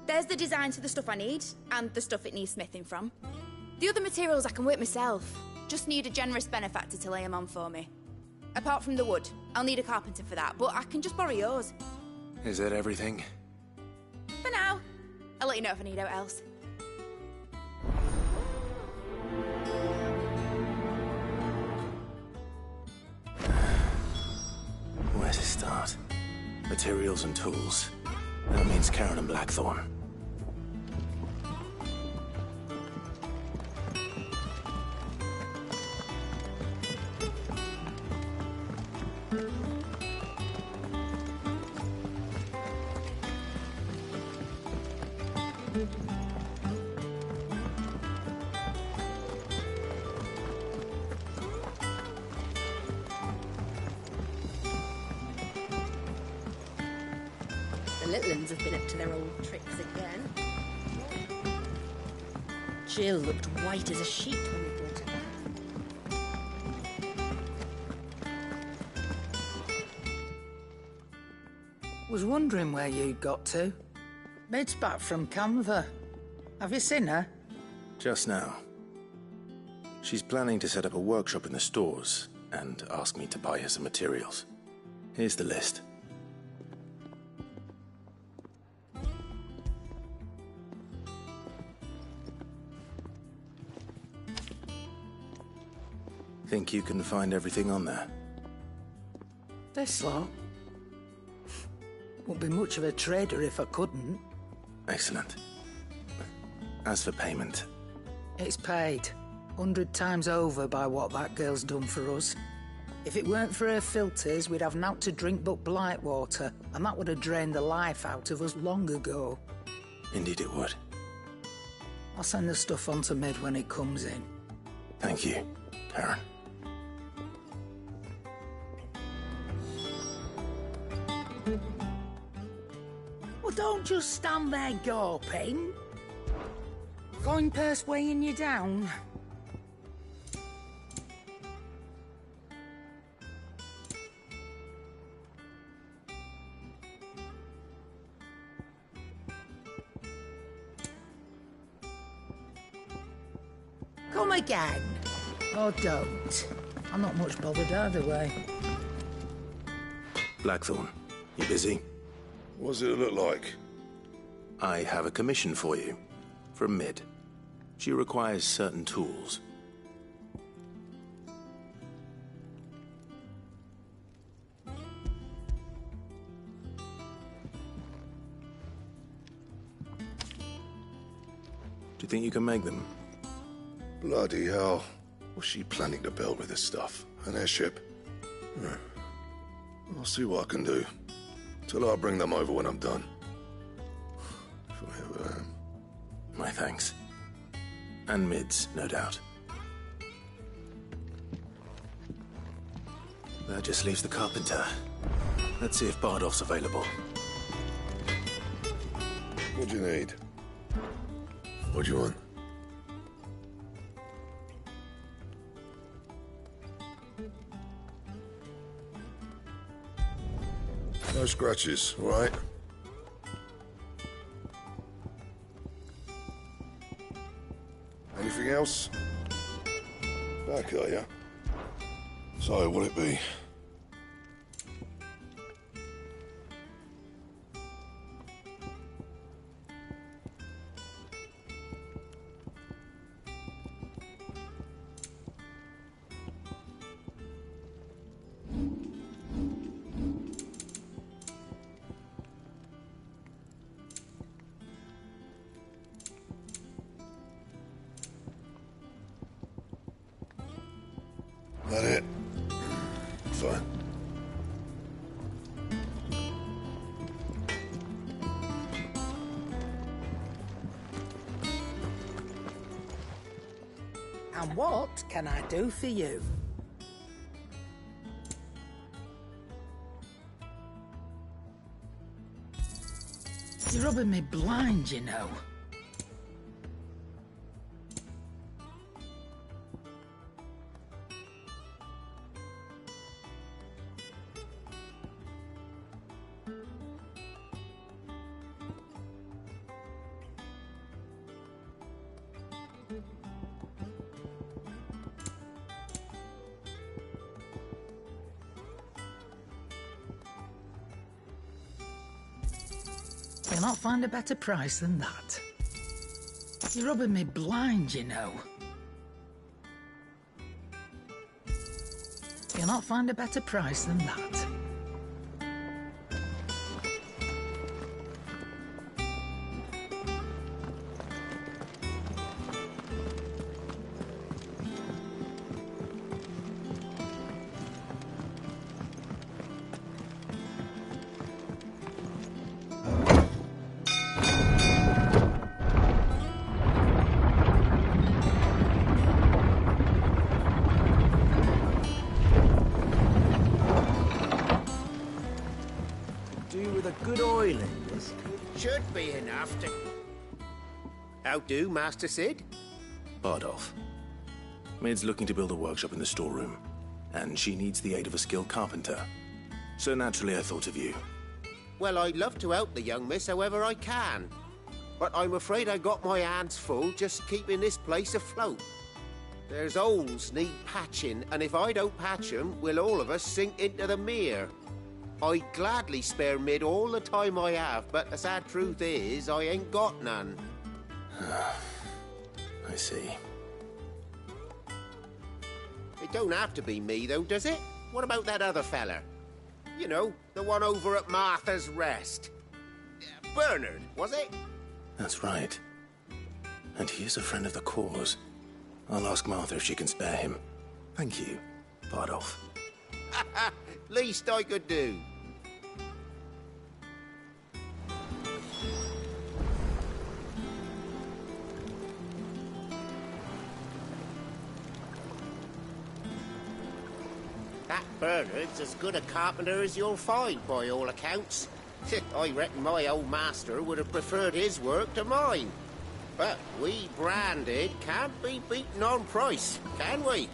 There's the designs for the stuff I need, and the stuff it needs smithing from. The other materials I can work myself. Just need a generous benefactor to lay them on for me. Apart from the wood, I'll need a carpenter for that, but I can just borrow yours. Is that everything? For now. I'll let you know if I need out else. Where to start? Materials and tools. That means Karen and Blackthorn. The little uns have been up to their old tricks again. Jill looked white as a sheet when we brought her back. Was wondering where you'd got to. Mid's back from Canva. Have you seen her? Just now. She's planning to set up a workshop in the stores and ask me to buy her some materials. Here's the list. Think you can find everything on there? This lot? Won't be much of a trader if I couldn't. Excellent. As for payment... It's paid. 100 times over by what that girl's done for us. If it weren't for her filters, we'd have naught to drink but blight water, and that would have drained the life out of us long ago. Indeed it would. I'll send the stuff on to Mid when it comes in. Thank you, Karen. Well, don't just stand there gawping. Coin purse weighing you down. Come again. Or don't. I'm not much bothered either way. Blackthorn, you busy? What does it look like? I have a commission for you. From Mid. She requires certain tools. Do you think you can make them? Bloody hell. What's she planning to build with this stuff? An airship? I'll see what I can do. Till I'll bring them over when I'm done. If I ever am. My thanks. And Mid's, no doubt. That just leaves the carpenter. Let's see if Bardolph's available. What do you need? What do you want? No scratches, all right? Anything else? Back, are ya? So, what'll it be? That it? Fine. And what can I do for you? You're rubbing me blind, you know. You'll not find a better price than that. You're rubbing me blind, you know. You'll not find a better price than that. Good oil in this. Should be enough to... How do, Master Sid? Bardolph. Maid's looking to build a workshop in the storeroom, and she needs the aid of a skilled carpenter. So naturally I thought of you. Well, I'd love to help the young miss however I can. But I'm afraid I got my hands full just keeping this place afloat. There's holes need patching, and if I don't patch them, will all of us sink into the mere. I'd gladly spare Mid all the time I have, but the sad truth is, I ain't got none. I see. It don't have to be me, though, does it? What about that other fella? You know, the one over at Martha's Rest. Bernard, was it? That's right. And he is a friend of the cause. I'll ask Martha if she can spare him. Thank you, Bardolph. Least I could do. That Bernard's as good a carpenter as you'll find, by all accounts. I reckon my old master would have preferred his work to mine. But we branded can't be beaten on price, can we?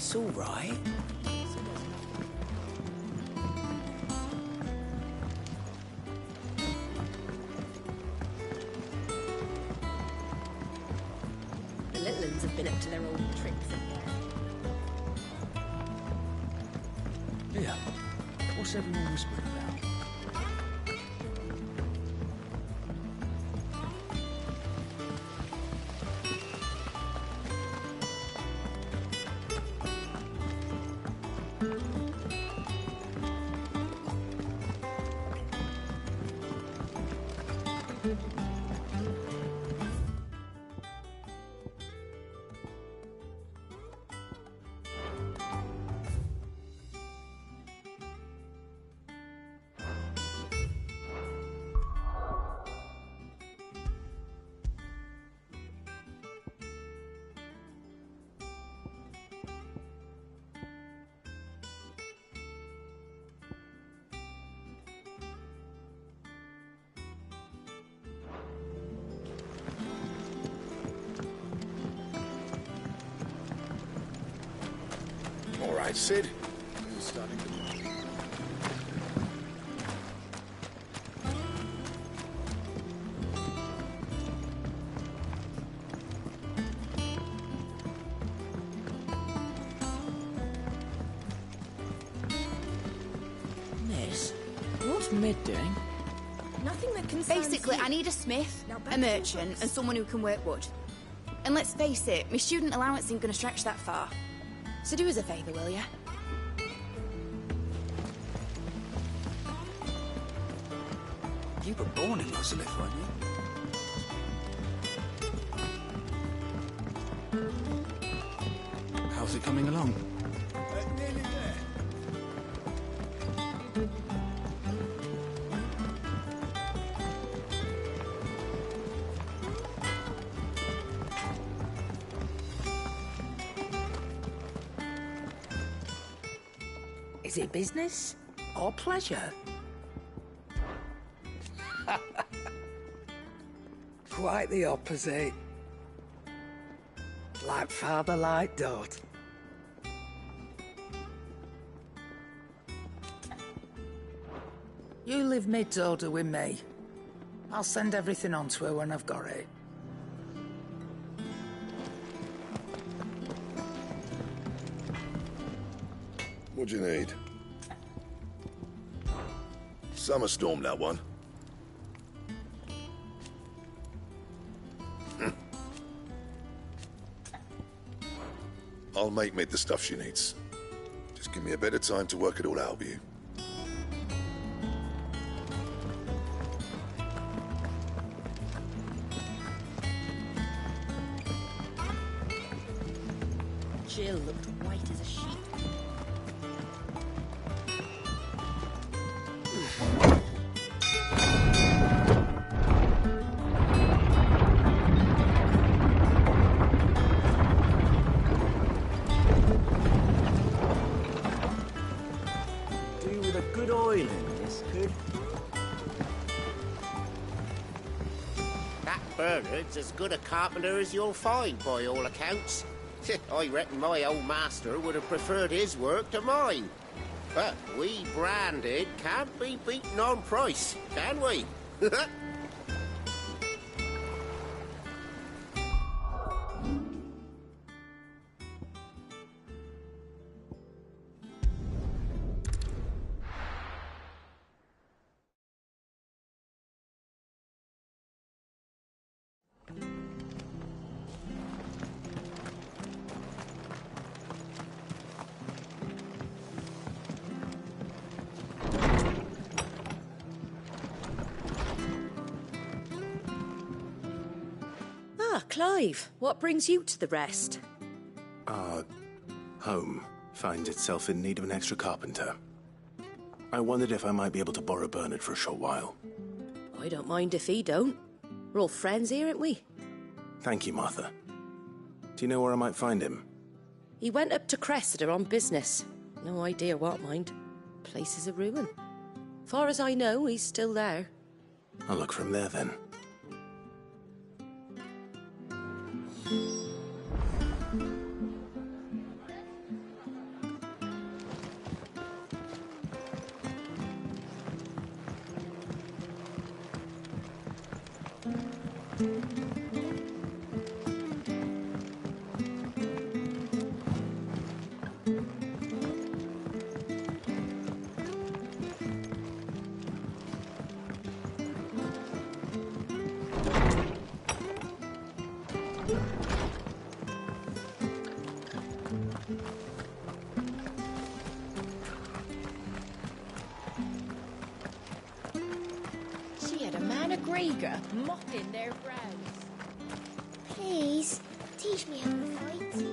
It's all right. The little ones have been up to their old tricks again. Yeah. What's everyone whispering about? All right, Sid. You're starting to... Miss, what's Mid doing? Nothing that concerns Basically, I need a smith, a merchant, and someone who can work wood. And let's face it, my student allowance ain't gonna stretch that far. So do us a favour, will ya? You were born in Rosalith, weren't you? How's it coming along? Nearly there. Is it business or pleasure? Quite the opposite. Like father, like daughter. You leave Mid's order with me. I'll send everything on to her when I've got it. What do you need? Summer storm, that one. I'll make Mid the stuff she needs. Just give me a bit of time to work it all out with you. Jill looked white as a sheet. Do with a good oil in this, kid. That Bernard's as good a carpenter as you'll find, by all accounts. I reckon my old master would have preferred his work to mine. But we branded can't be beaten on price, can we? Clive, what brings you to the rest? Home finds itself in need of an extra carpenter. I wondered if I might be able to borrow Bernard for a short while. I don't mind if he don't. We're all friends here, aren't we? Thank you, Martha. Do you know where I might find him? He went up to Cressida on business. No idea what, mind. Place is a ruin. Far as I know, he's still there. I'll look for him there, then. Gregor mopping their brows. Please, teach me how to fight.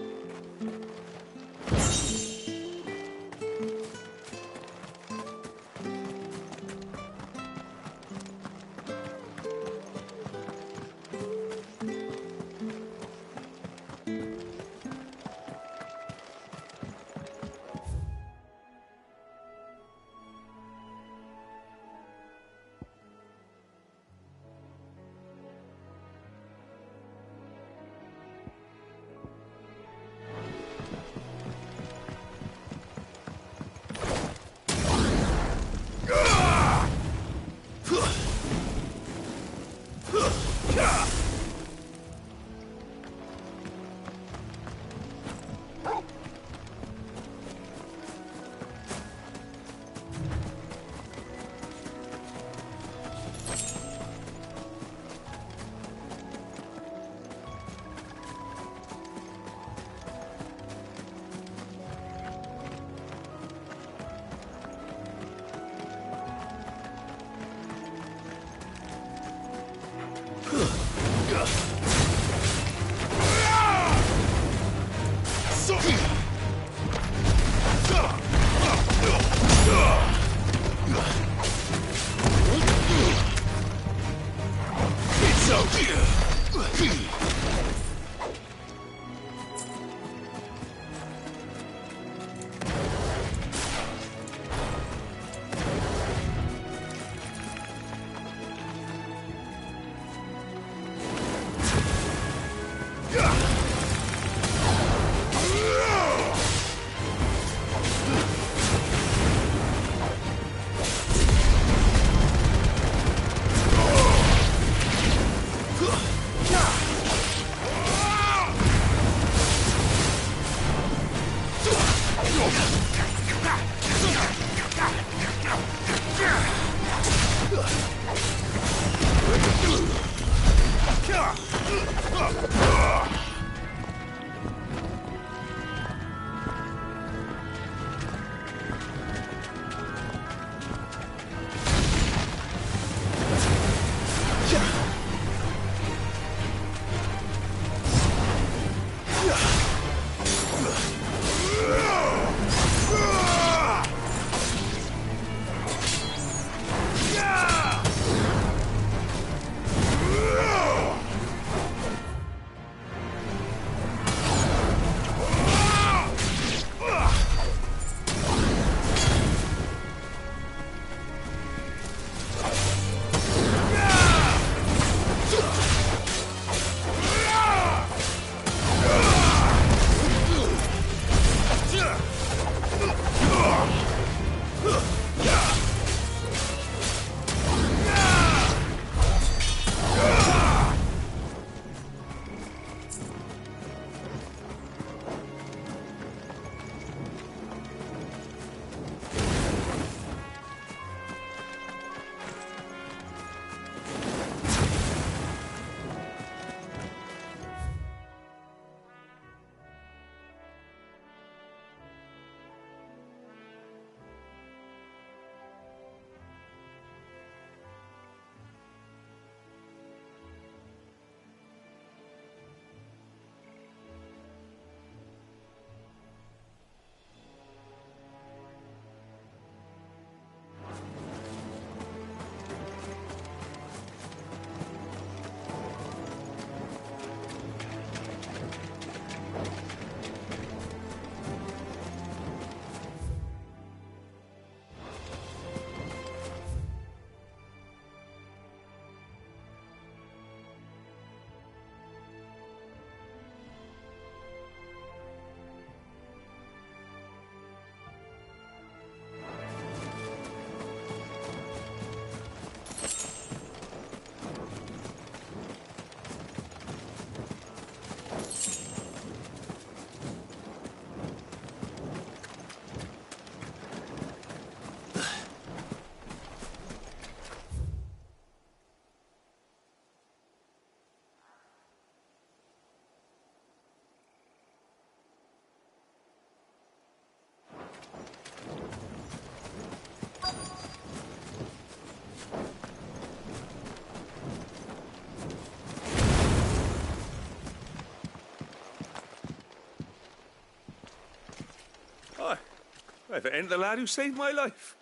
If it ain't the lad who saved my life.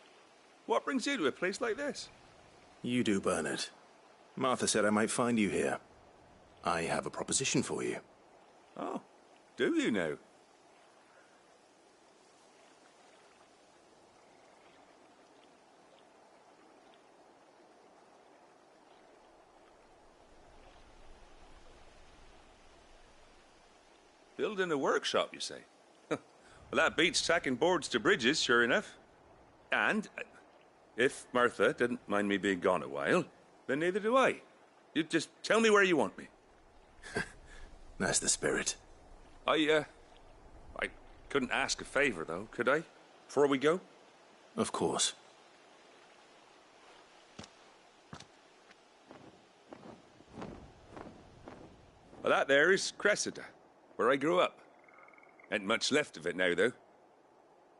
What brings you to a place like this? You do, Bernard. Martha said I might find you here. I have a proposition for you. Oh, do you now? Building a workshop, you say? Well, that beats tacking boards to bridges, sure enough. And if Martha didn't mind me being gone a while, then neither do I. You just tell me where you want me. That's the spirit. I couldn't ask a favor, though, could I? Before we go? Of course. Well, that there is Cressida, where I grew up. Ain't much left of it now, though.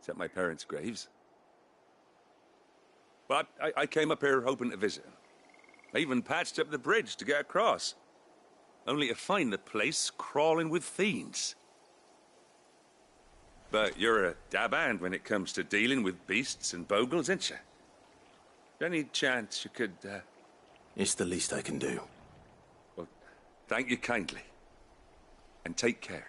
Except my parents' graves. But I came up here hoping to visit them. I even patched up the bridge to get across. Only to find the place crawling with fiends. But you're a dab hand when it comes to dealing with beasts and bogles, ain't you? Any chance you could, It's the least I can do. Well, thank you kindly. And take care.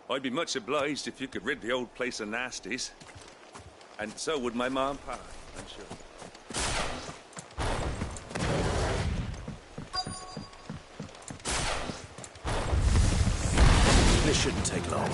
I'd be much obliged if you could rid the old place of nasties. And so would my ma and pa, I'm sure. This shouldn't take long.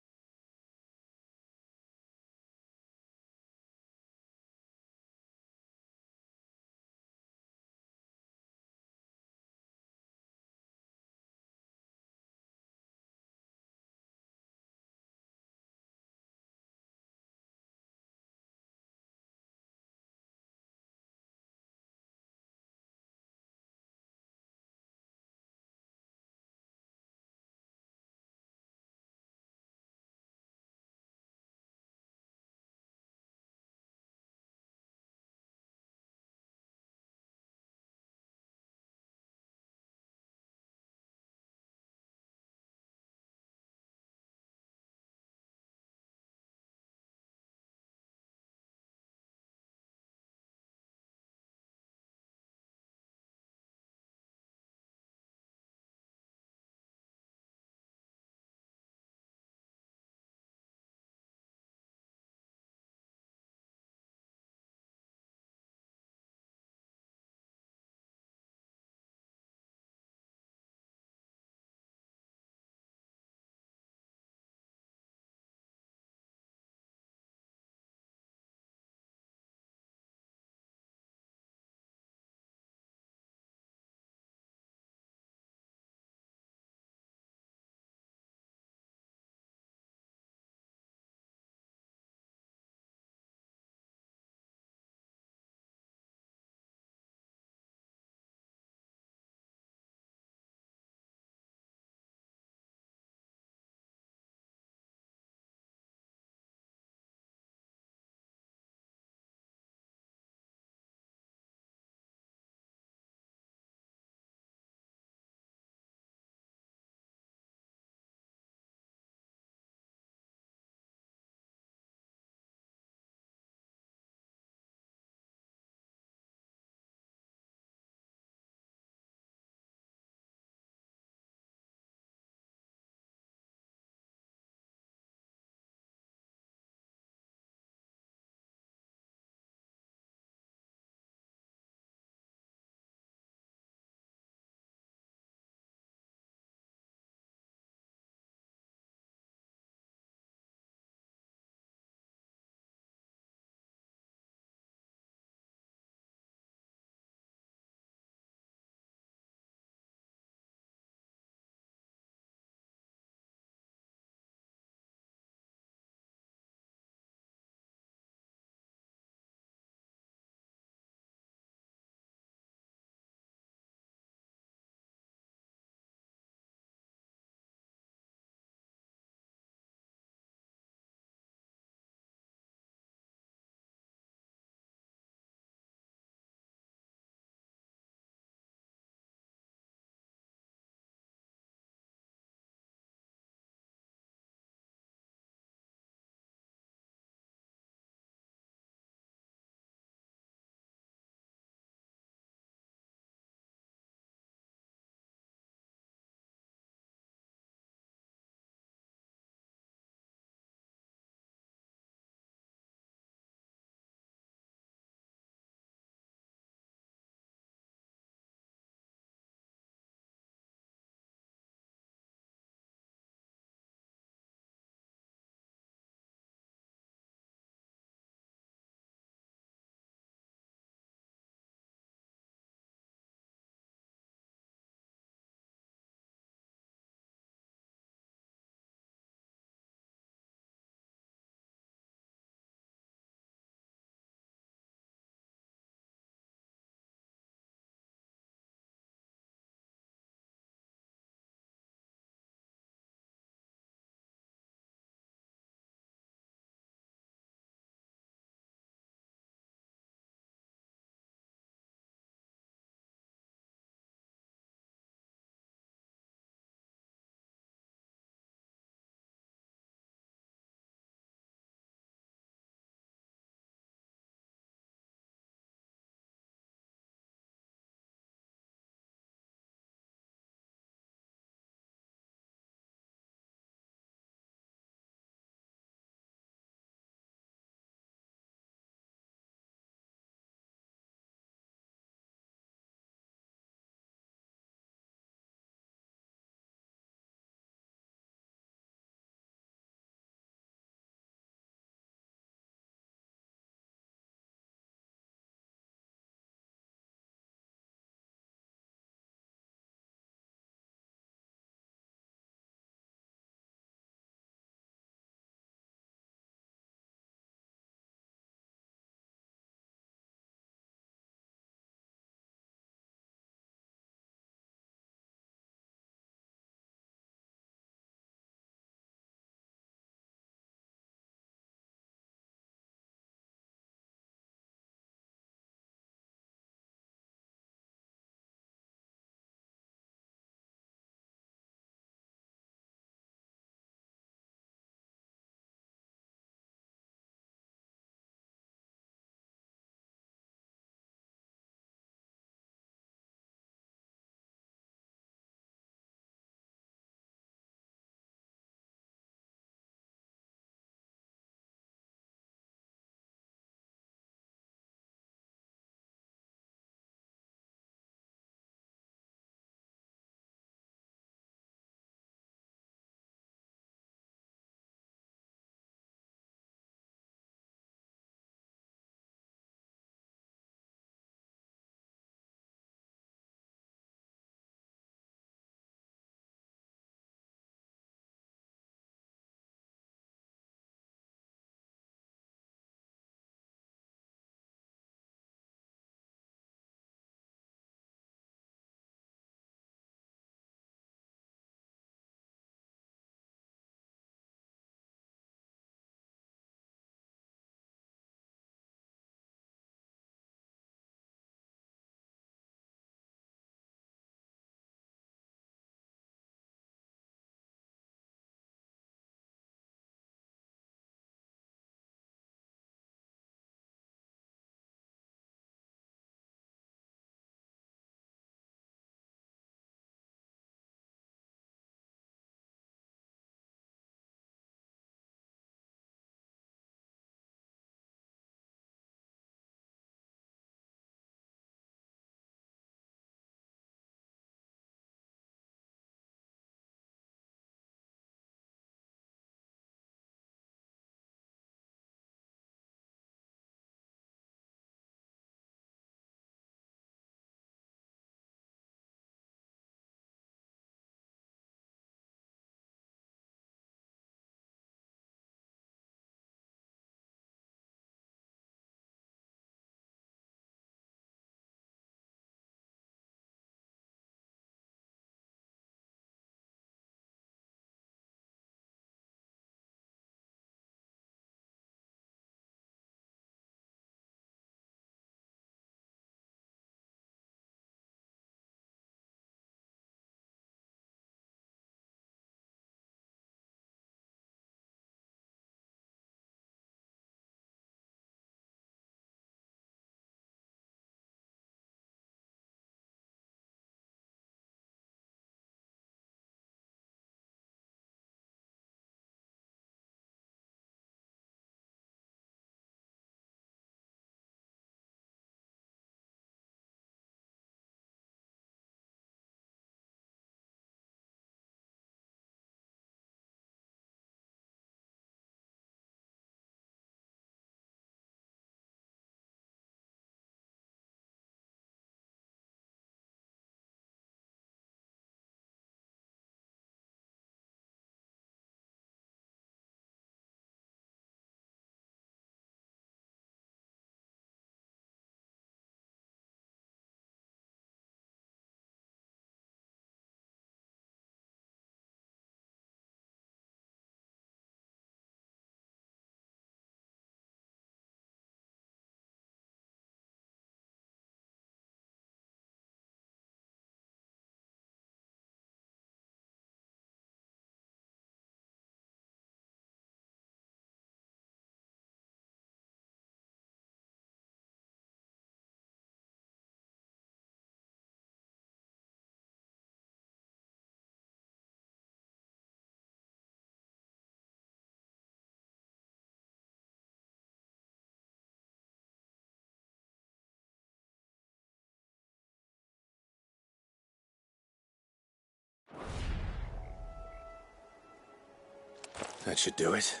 That should do it.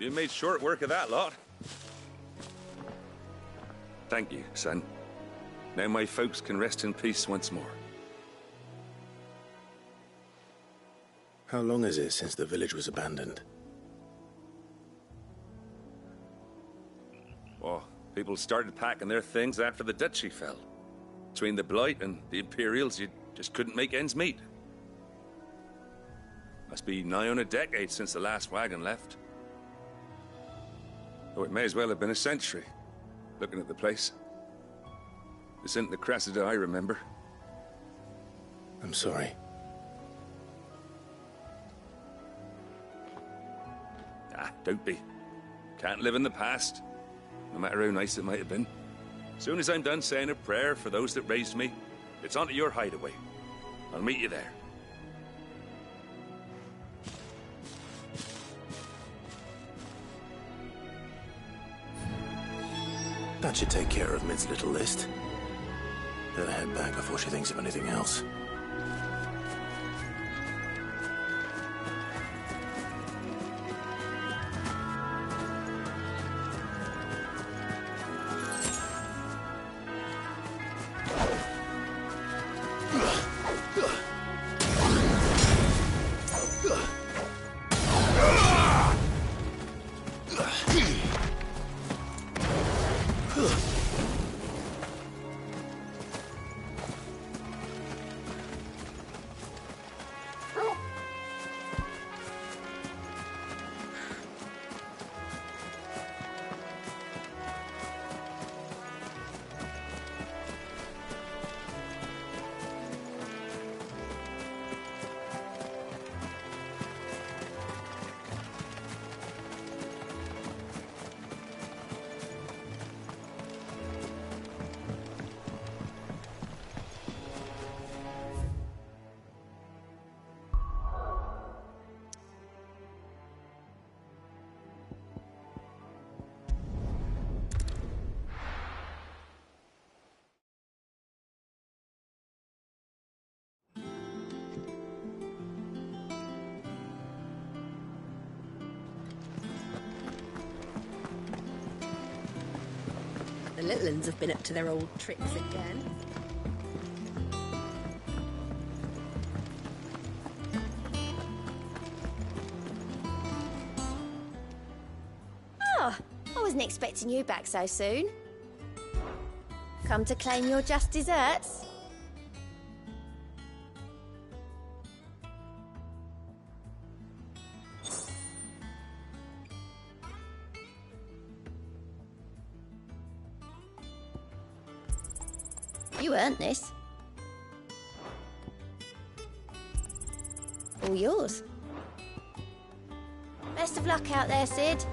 You made short work of that lot. Thank you, son. Now my folks can rest in peace once more. How long is it since the village was abandoned? Oh, people started packing their things after the duchy fell. Between the Blight and the Imperials, you just couldn't make ends meet. Must be nigh on a decade since the last wagon left. Oh, it may as well have been a century, looking at the place. This isn't the Cressida I remember. I'm sorry. Ah, don't be. Can't live in the past, no matter how nice it might have been. As soon as I'm done saying a prayer for those that raised me, it's on to your hideaway. I'll meet you there. That should take care of Mid's little list. Better head back before she thinks of anything else. The little uns have been up to their old tricks again. Oh, I wasn't expecting you back so soon. Come to claim your just desserts? You earned this. All yours. Best of luck out there, Sid.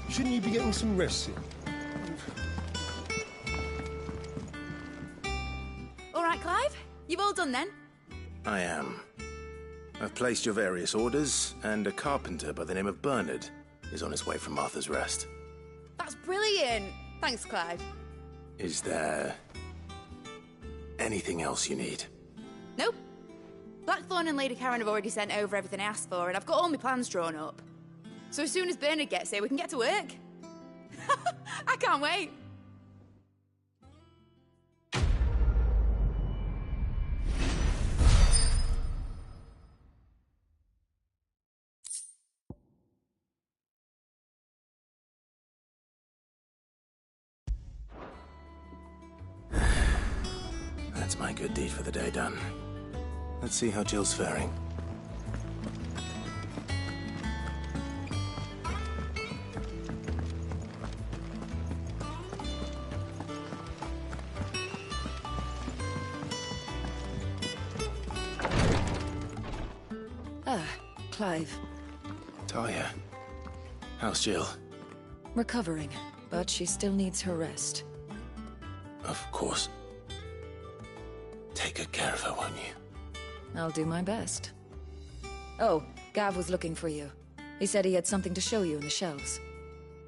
Shouldn't you be getting some rest, Sid? All right, Clive. You've all done then? I am. I've placed your various orders, and a carpenter by the name of Bernard is on his way from Martha's Rest. That's brilliant. Thanks, Clive. Is there anything else you need? Nope. Blackthorn and Lady Karen have already sent over everything I asked for, and I've got all my plans drawn up. So as soon as Bernard gets here, we can get to work. I can't wait. That's my good deed for the day done. Let's see how Jill's faring. Ah, Clive. Talia, how's Jill? Recovering, but she still needs her rest. Of course. Take good care of her, won't you? I'll do my best. Oh, Gav was looking for you. He said he had something to show you in the shelves.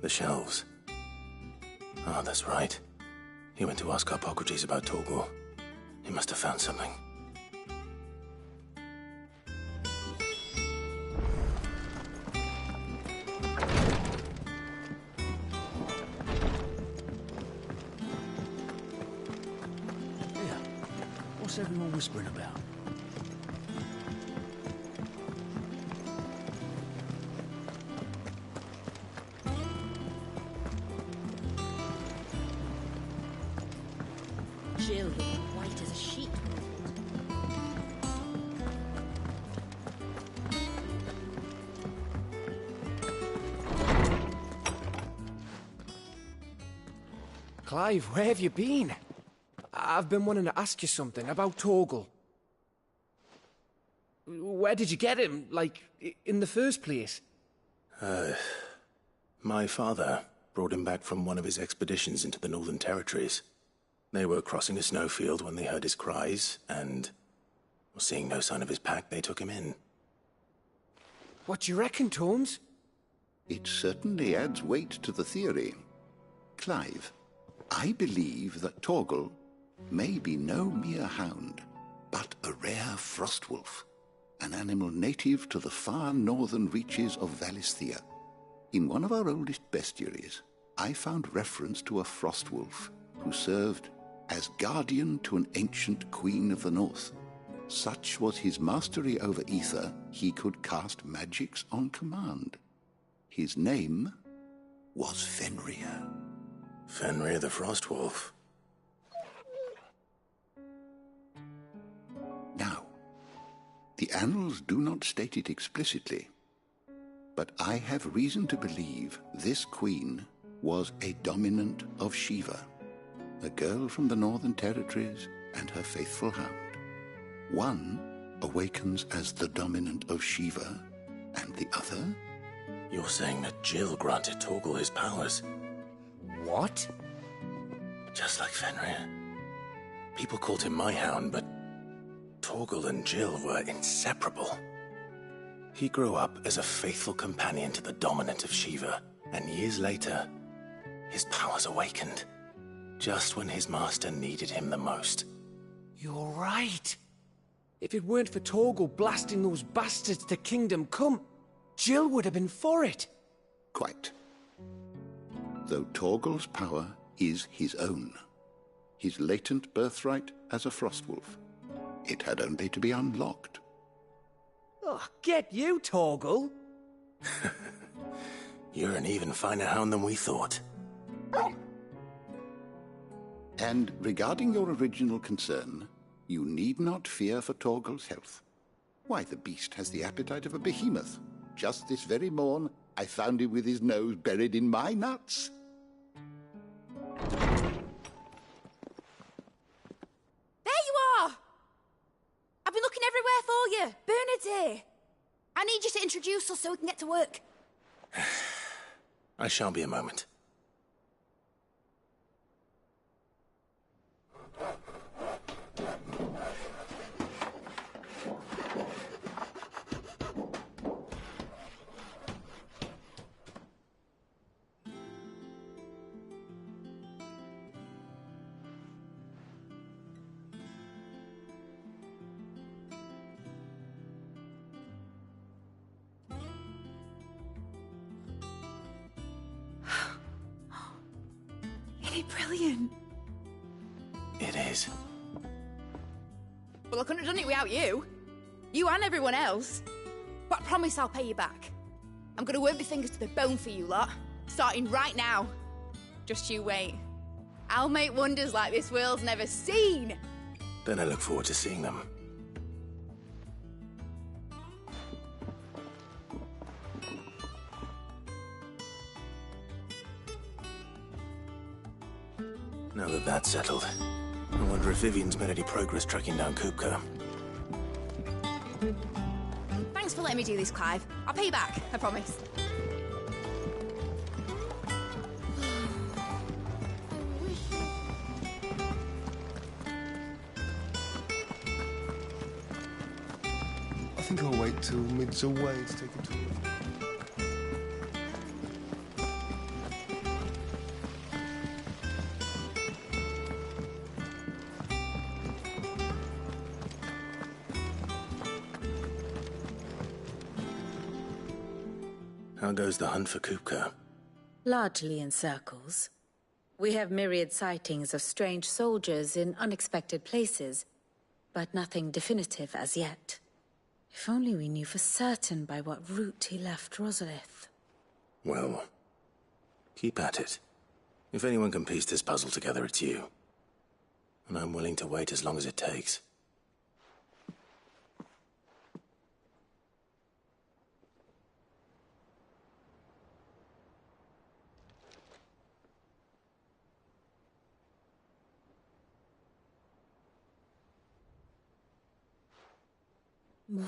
The shelves? Oh, that's right. He went to ask Harpocrates about Torgal. He must have found something. What's everyone whispering about? Jill looking white as a sheet. Clive, where have you been? I've been wanting to ask you something about Torgal. Where did you get him, like, in the first place? My father brought him back from one of his expeditions into the Northern Territories. They were crossing a snowfield when they heard his cries, and, seeing no sign of his pack, they took him in. What do you reckon, Torms? It certainly adds weight to the theory. Clive, I believe that Torgal may be no mere hound, but a rare frostwolf, an animal native to the far northern reaches of Valisthea. In one of our oldest bestiaries, I found reference to a frostwolf who served as guardian to an ancient queen of the north. Such was his mastery over ether, he could cast magics on command. His name was Fenrir. Fenrir the Frostwolf. Now, the annals do not state it explicitly, but I have reason to believe this queen was a dominant of Shiva, a girl from the Northern Territories and her faithful hound. One awakens as the dominant of Shiva, and the other? You're saying that Jill granted Torgal his powers? What? Just like Fenrir. People called him my hound, but Torgal and Jill were inseparable. He grew up as a faithful companion to the dominant of Shiva, and years later, his powers awakened, just when his master needed him the most. You're right. If it weren't for Torgal blasting those bastards to Kingdom Come, Jill would have been for it. Quite. Though Torgal's power is his own, his latent birthright as a frostwolf, it had only to be unlocked. Oh, get you, Torgal! You're an even finer hound than we thought. And regarding your original concern, you need not fear for Torgal's health. Why, the beast has the appetite of a behemoth. Just this very morn, I found him with his nose buried in my nuts. There you are! I've been looking everywhere for you. Bernard's here. I need you to introduce us so we can get to work. I shan't be a moment. Isn't it brilliant? It is. Well, I couldn't have done it without you. You and everyone else. But I promise I'll pay you back. I'm gonna work my fingers to the bone for you lot. Starting right now. Just you wait. I'll make wonders like this world's never seen. Then I look forward to seeing them. Now that that's settled, I wonder if Vivian's made any progress tracking down Kupka. Thanks for letting me do this, Clive. I'll pay you back, I promise. I think I'll wait till Mid's away to take him to How goes the hunt for Kupka? Largely in circles. We have myriad sightings of strange soldiers in unexpected places, but nothing definitive as yet. If only we knew for certain by what route he left Rosalith. Well, keep at it. If anyone can piece this puzzle together, it's you. And I'm willing to wait as long as it takes.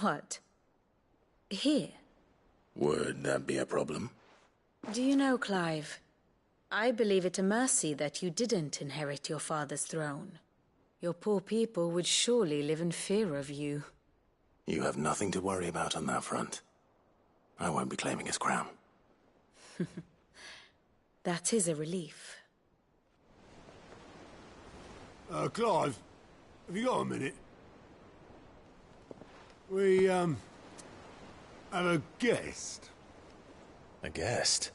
What? Here? Would that be a problem? Do you know, Clive? I believe it a mercy that you didn't inherit your father's throne. Your poor people would surely live in fear of you. You have nothing to worry about on that front. I won't be claiming his crown. That is a relief. Clive, have you got a minute? We, have a guest. A guest?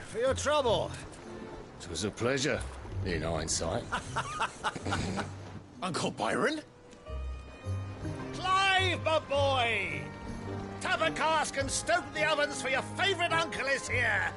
For your trouble. It was a pleasure, in hindsight. Uncle Byron? Clive, my boy! Tap a cask and stoke the ovens for your favourite uncle is here!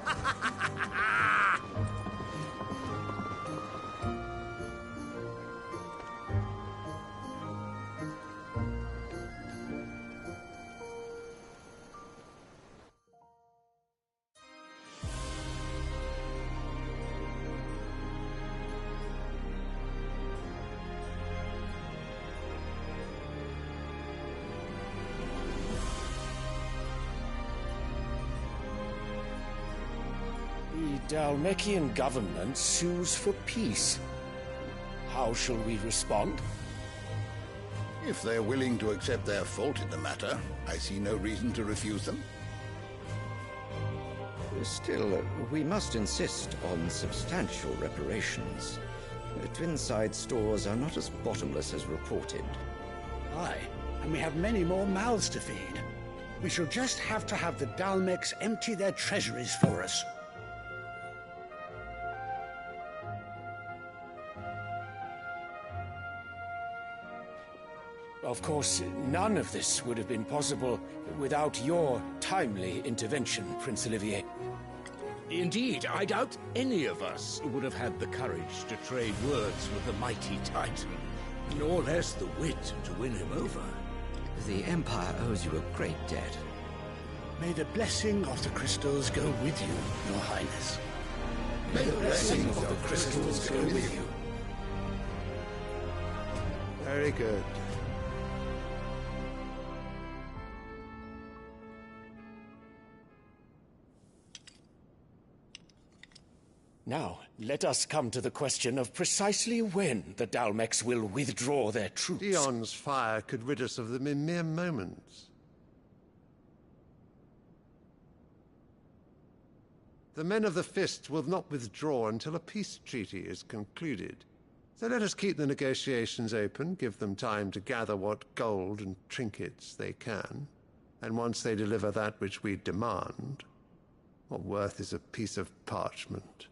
The Dalmekian government sues for peace. How shall we respond? If they're willing to accept their fault in the matter, I see no reason to refuse them. Still, we must insist on substantial reparations. Twinside stores are not as bottomless as reported. Aye, and we have many more mouths to feed. We shall just have to have the Dalmecs empty their treasuries for us. Of course, none of this would have been possible without your timely intervention, Prince Olivier. Indeed, I doubt any of us would have had the courage to trade words with the mighty Titan, nor less the wit to win him over. The Empire owes you a great debt. May the blessing of the crystals go with you, Your Highness. May the blessing of the crystals go with you. Very good. Now, let us come to the question of precisely when the Dalmecs will withdraw their troops. Dion's fire could rid us of them in mere moments. The men of the Fist will not withdraw until a peace treaty is concluded. So let us keep the negotiations open, give them time to gather what gold and trinkets they can, and once they deliver that which we demand, what worth is a piece of parchment?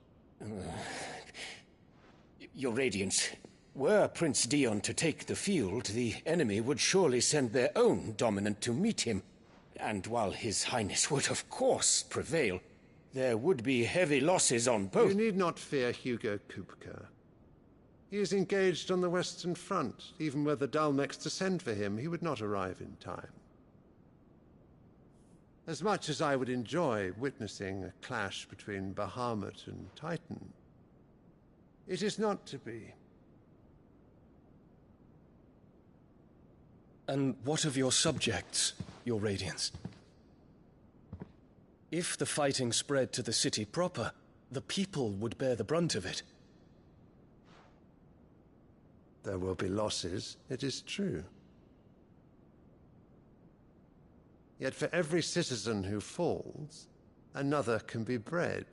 Your Radiance, were Prince Dion to take the field, the enemy would surely send their own dominant to meet him. And while His Highness would of course prevail, there would be heavy losses on both. You need not fear Hugo Kupka. He is engaged on the Western Front. Even were the Dalmecs to send for him, he would not arrive in time. As much as I would enjoy witnessing a clash between Bahamut and Titan, it is not to be. And what of your subjects, Your Radiance? If the fighting spread to the city proper, the people would bear the brunt of it. There will be losses, it is true. Yet for every citizen who falls, another can be bred.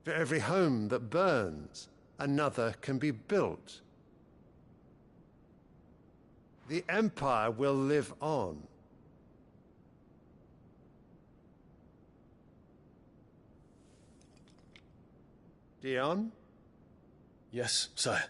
For every home that burns, another can be built. The Empire will live on. Dion? Yes, sire.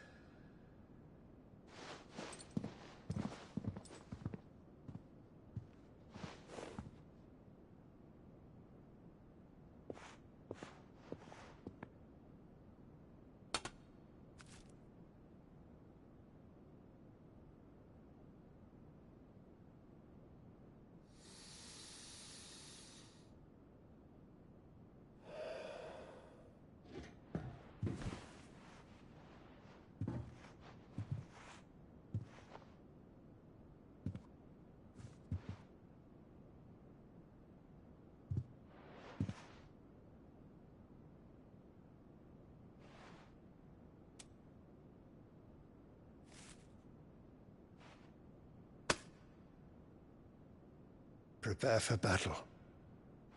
Prepare for battle.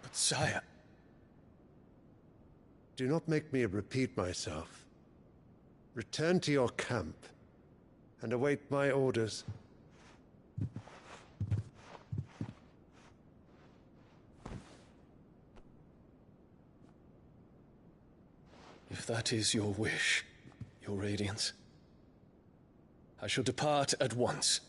But sire... Do not make me repeat myself. Return to your camp and await my orders. If that is your wish, your Radiance, I shall depart at once.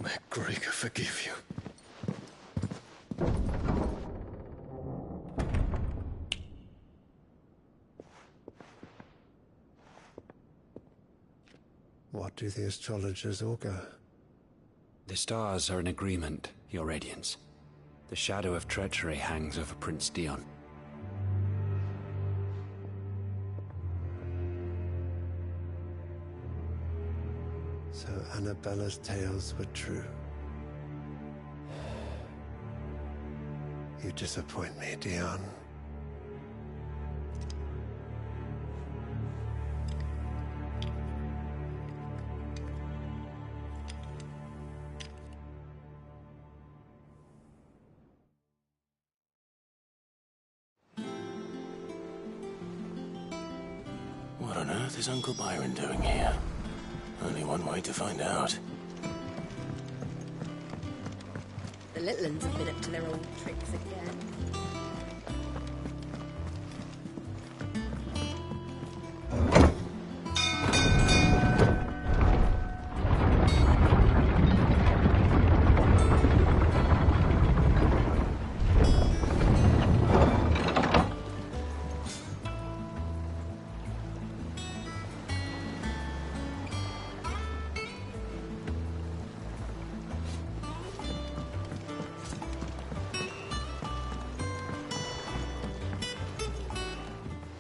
May Gregor forgive you. What do the astrologers augur? The stars are in agreement, Your Radiance. The shadow of treachery hangs over Prince Dion. So Annabella's tales were true. You disappoint me, Dion. What on earth is Uncle Byron doing here? Only one way to find out. The little ones have been up to their old tricks again.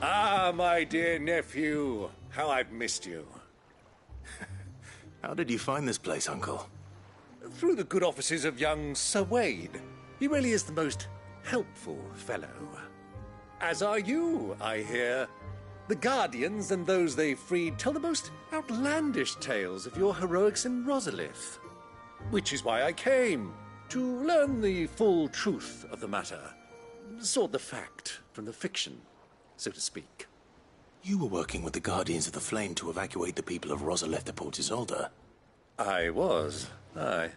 Ah, my dear nephew, how I've missed you. How did you find this place, Uncle? Through the good offices of young Sir Wade. He really is the most helpful fellow. As are you, I hear. The Guardians and those they freed tell the most outlandish tales of your heroics in Rosalith. Which is why I came, to learn the full truth of the matter. Sort the fact from the fiction, so to speak. You were working with the Guardians of the Flame to evacuate the people of Rosalith to Port Isolde. I was, aye.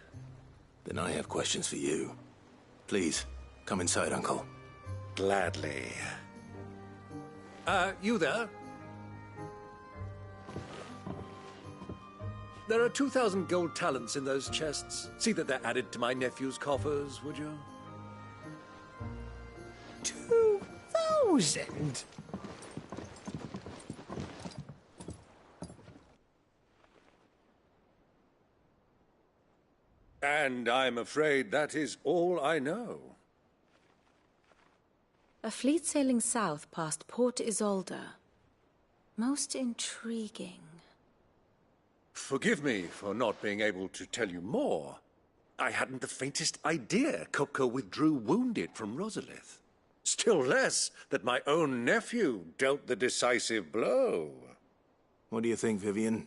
Then I have questions for you. Please, come inside, Uncle. Gladly. You there? There are 2,000 gold talents in those chests. See that they're added to my nephew's coffers, would you? 2,000? And I'm afraid that is all I know. A fleet sailing south past Port Isolde. Most intriguing. Forgive me for not being able to tell you more. I hadn't the faintest idea Kupka withdrew wounded from Rosalith. Still less that my own nephew dealt the decisive blow. What do you think, Vivian?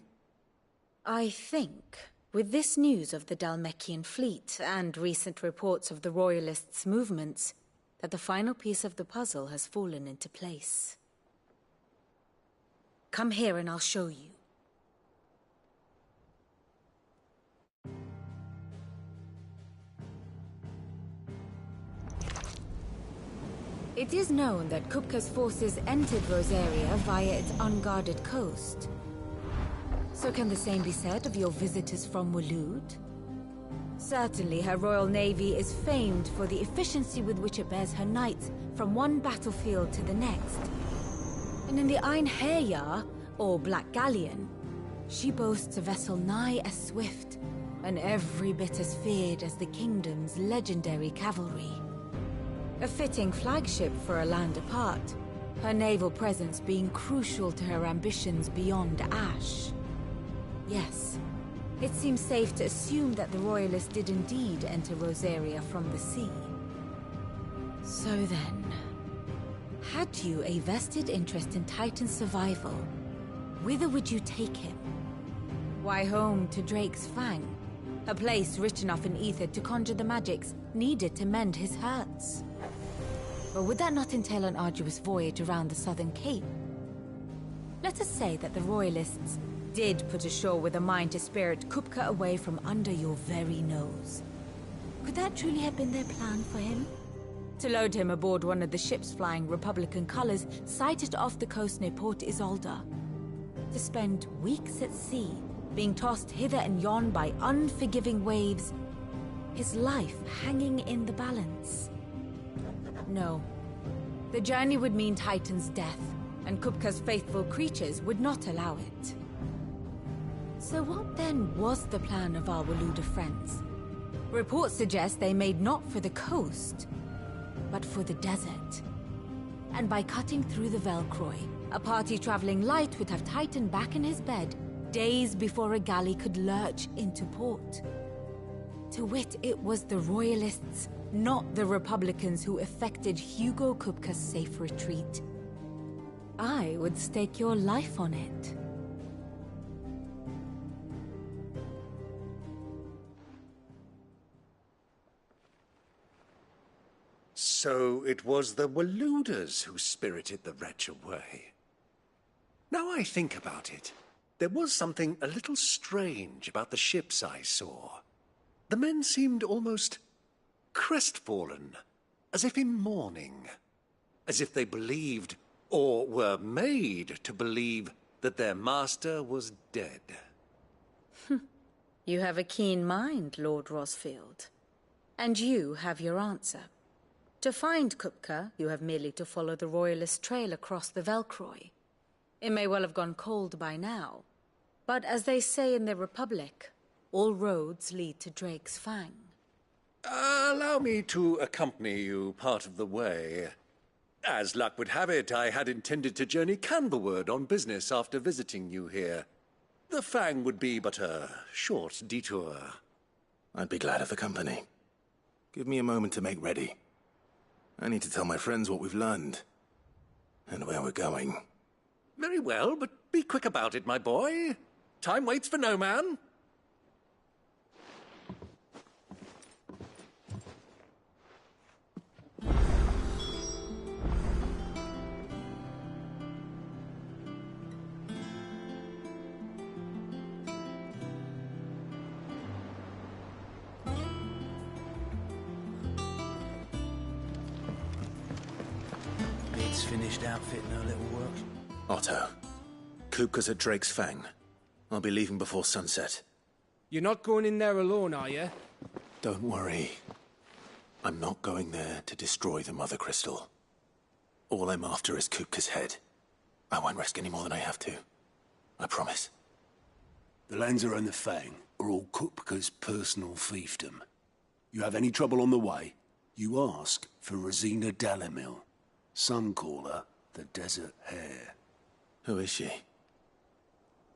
I think, with this news of the Dhalmekian fleet and recent reports of the Royalists' movements, that the final piece of the puzzle has fallen into place. Come here and I'll show you. It is known that Kupka's forces entered Rosaria via its unguarded coast. So can the same be said of your visitors from Waloed? Certainly her royal navy is famed for the efficiency with which it bears her knights from one battlefield to the next. And in the Einherjar, or Black Galleon, she boasts a vessel nigh as swift, and every bit as feared as the kingdom's legendary cavalry. A fitting flagship for a land apart, her naval presence being crucial to her ambitions beyond Ash. Yes, it seems safe to assume that the Royalists did indeed enter Rosaria from the sea. So then, had you a vested interest in Titan's survival, whither would you take him? Why, home to Drake's Fang, a place rich enough in ether to conjure the magics needed to mend his hurts. But would that not entail an arduous voyage around the southern cape? Let us say that the Royalists did put ashore with a mind to spirit Kupka away from under your very nose. Could that truly have been their plan for him? To load him aboard one of the ships flying Republican colors sighted off the coast near Port Isolde? To spend weeks at sea, being tossed hither and yon by unforgiving waves, his life hanging in the balance? No. The journey would mean Titan's death, and Kupka's faithful creatures would not allow it. So what then was the plan of our Waluda friends? Reports suggest they made not for the coast, but for the desert. And by cutting through the Velcroy, a party traveling light would have Titan back in his bed days before a galley could lurch into port. To wit, it was the Royalists, not the Republicans, who effected Hugo Kupka's safe retreat. I would stake your life on it. So it was the Waludas who spirited the wretch away. Now I think about it, there was something a little strange about the ships I saw. The men seemed almost crestfallen, as if in mourning, as if they believed, or were made to believe, that their master was dead. You have a keen mind, Lord Rosfield. And you have your answer. To find Kupka, you have merely to follow the Royalist trail across the Velcroy. It may well have gone cold by now, but as they say in the Republic, all roads lead to Drake's Fang. Allow me to accompany you part of the way. As luck would have it, I had intended to journey Canberward on business after visiting you here. The Fang would be but a short detour. I'd be glad of the company. Give me a moment to make ready. I need to tell my friends what we've learned, and where we're going. Very well, but be quick about it, my boy. Time waits for no man. It's finished outfitting her little work. Otto, Kupka's at Drake's Fang. I'll be leaving before sunset. You're not going in there alone, are you? Don't worry. I'm not going there to destroy the Mother Crystal. All I'm after is Kupka's head. I won't risk any more than I have to. I promise. The Lanza and the Fang are all Kupka's personal fiefdom. You have any trouble on the way, you ask for Rosina Dalimil. Some call her the Desert Hare. Who is she?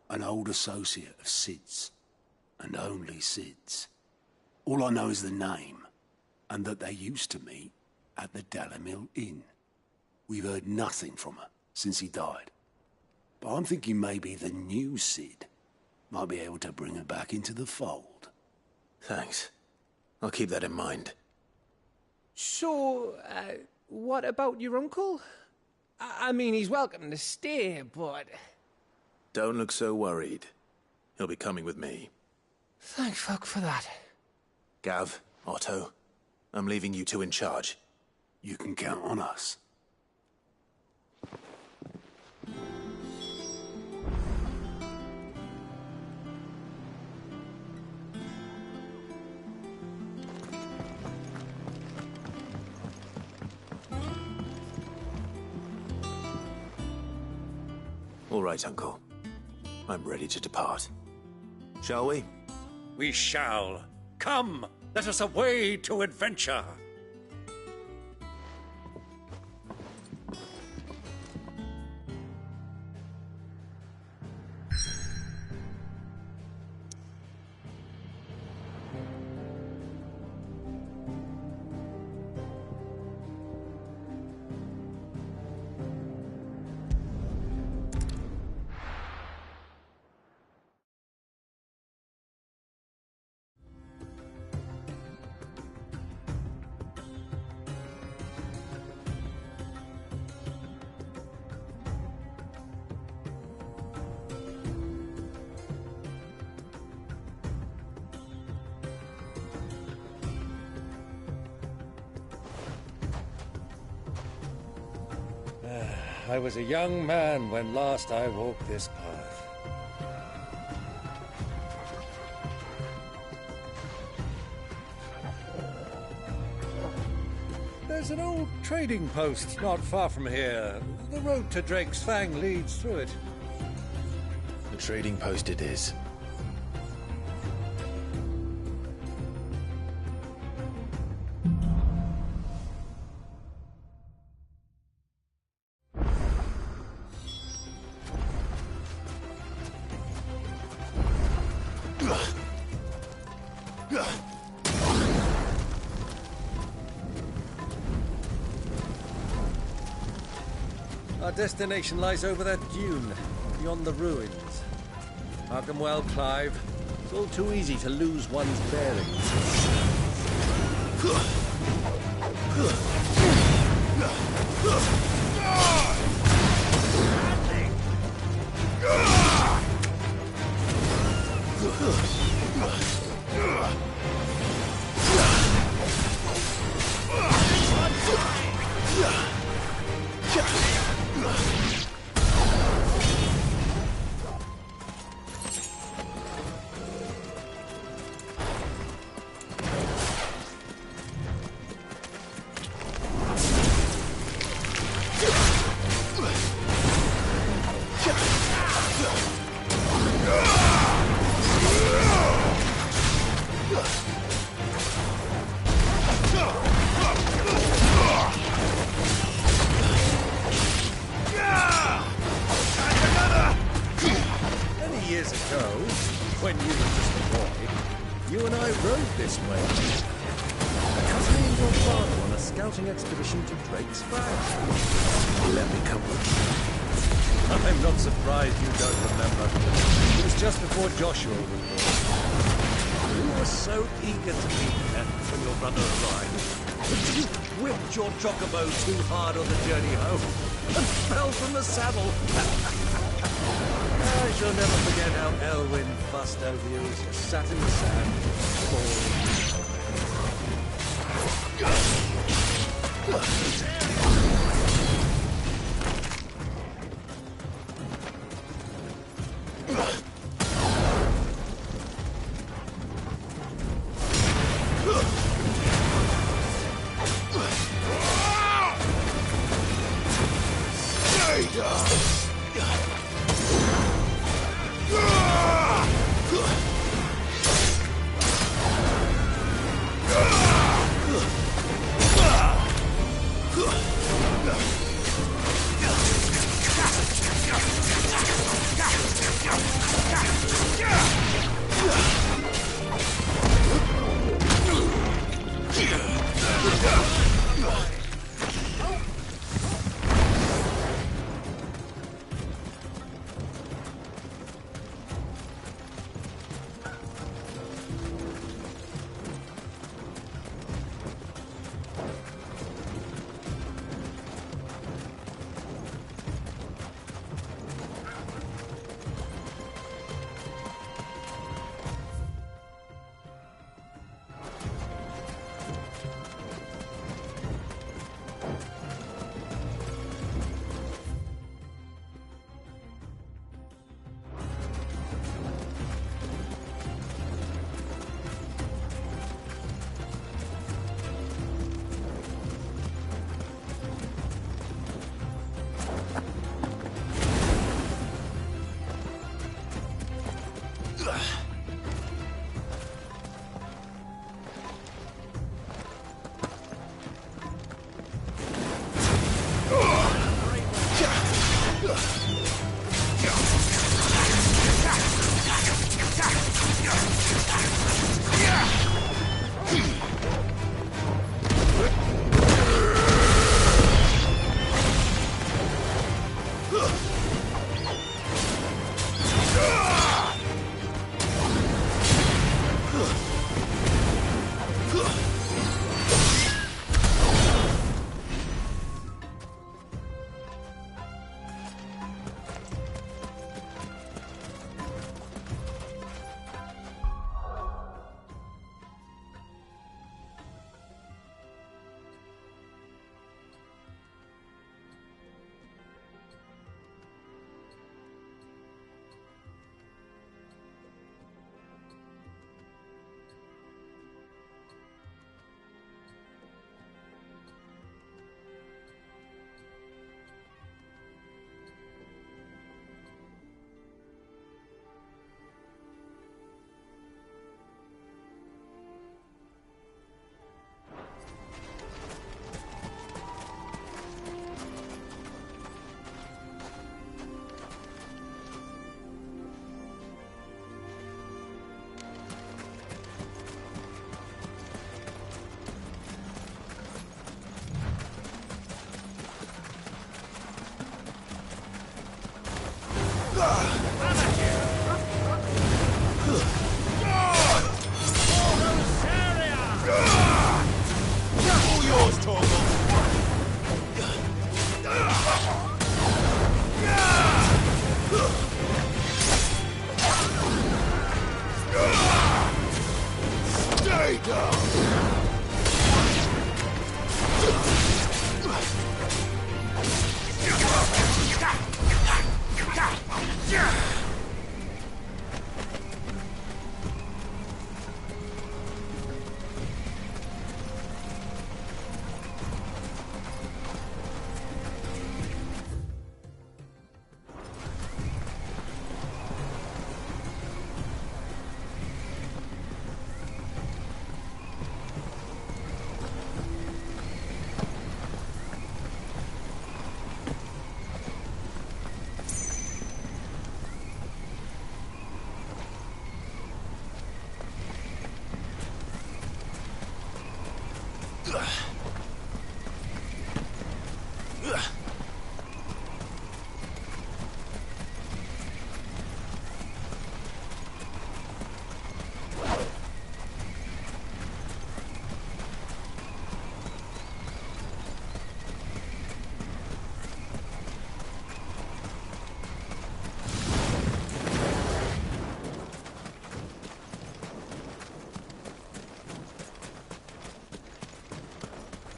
An old associate of Sid's. And only Sid's. All I know is the name, and that they used to meet at the Dalamil Inn. We've heard nothing from her since he died. But I'm thinking maybe the new Sid might be able to bring her back into the fold. Thanks. I'll keep that in mind. So, what about your uncle? I mean, he's welcome to stay, but... Don't look so worried. He'll be coming with me. Thank fuck for that. Gav, Otto, I'm leaving you two in charge. You can count on us. All right, Uncle. I'm ready to depart. Shall we? We shall. Come, let us away to adventure. I was a young man when last I walked this path. There's an old trading post not far from here. The road to Drake's Fang leads through it. The trading post it is. Our destination lies over that dune, beyond the ruins. Mark 'em well, Clive. It's all too easy to lose one's bearings. Years ago, when you were just a boy, you and I rode this way, accompanying your father on a scouting expedition to Drake's Fang. Let me come with you. I'm not surprised you don't remember. It was just before Joshua was born. You were so eager to be there when your brother arrived that you whipped your chocobo too hard on the journey home and fell from the saddle. I shall never forget how Elwyn fussed over you as you sat in the sand,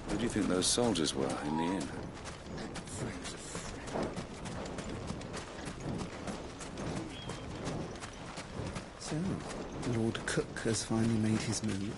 Who do you think those soldiers were in the inn? So, Lord Cook has finally made his move.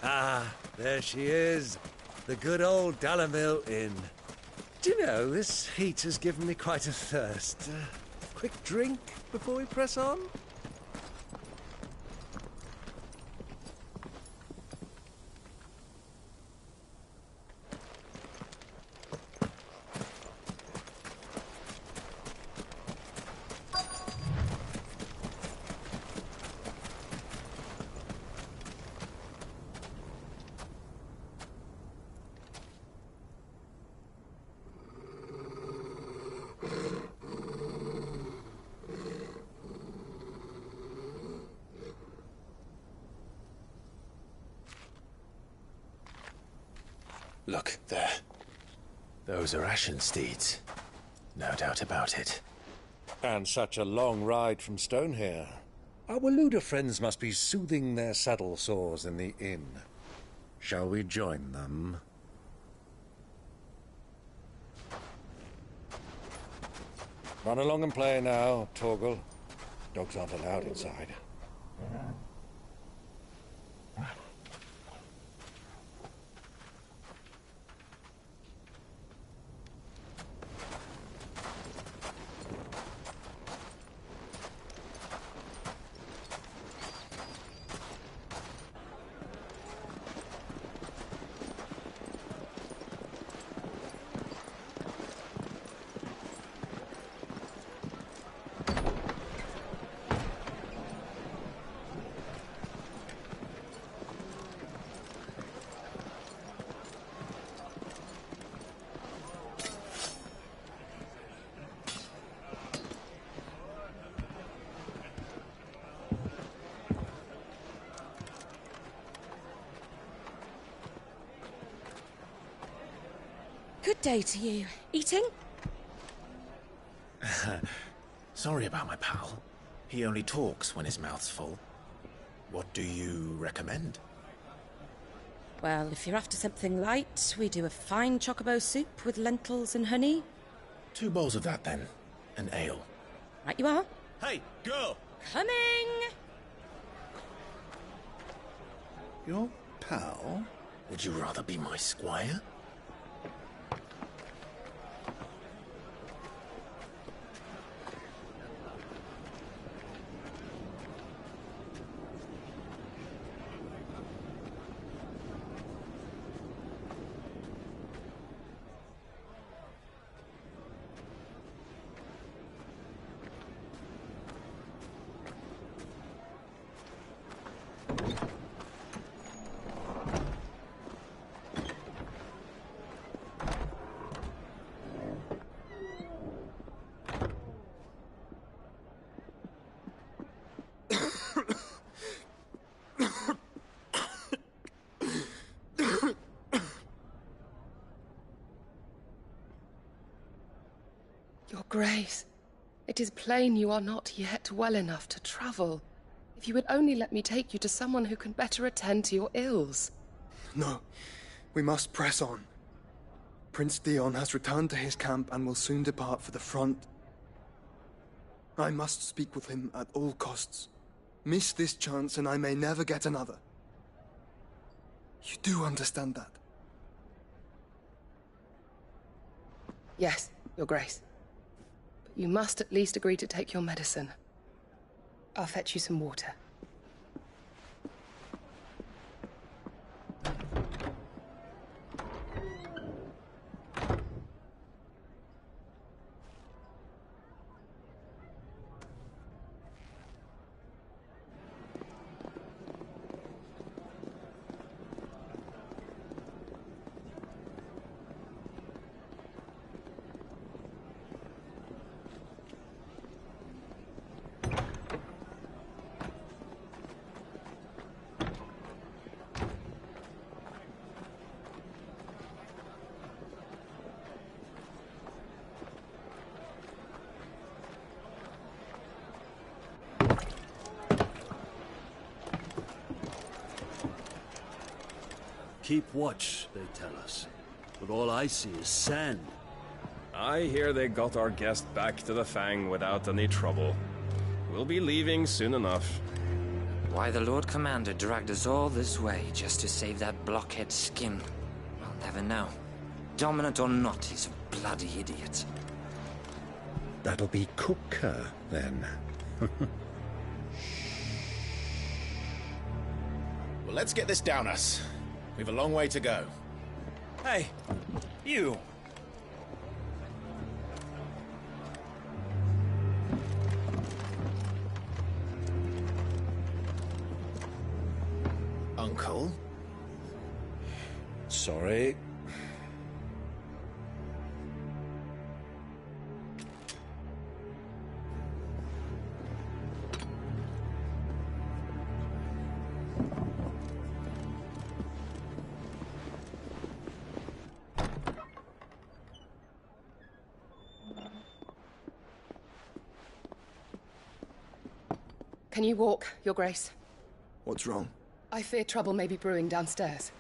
Ah, there she is. The good old Dalamil Inn. Do you know, this heat has given me quite a thirst. Quick drink before we press on? Look, there. Those are Ashen steeds. No doubt about it. And such a long ride from Stonehere. Our Waluda friends must be soothing their saddle sores in the inn. Shall we join them? Run along and play now, Torgal. Dogs aren't allowed inside. Good day to you. Eating? Sorry about my pal. He only talks when his mouth's full. What do you recommend? Well, if you're after something light, we do a fine chocobo soup with lentils and honey. 2 bowls of that, then. An ale. Right you are. Hey, girl! Coming! Your pal? Would you rather be my squire? Your Grace, it is plain you are not yet well enough to travel. If you would only let me take you to someone who can better attend to your ills. No, we must press on. Prince Dion has returned to his camp and will soon depart for the front. I must speak with him at all costs. Miss this chance and I may never get another. You do understand that? Yes, Your Grace. But you must at least agree to take your medicine. I'll fetch you some water. Keep watch, they tell us. But all I see is sand. I hear they got our guest back to the Fang without any trouble. We'll be leaving soon enough. Why the Lord Commander dragged us all this way just to save that blockhead's skin, I'll never know. Dominant or not, he's a bloody idiot. That'll be Kupka, then. Well, let's get this down us. We've a long way to go. Hey, you! Uncle? Sorry. Can you walk, Your Grace? What's wrong? I fear trouble may be brewing downstairs.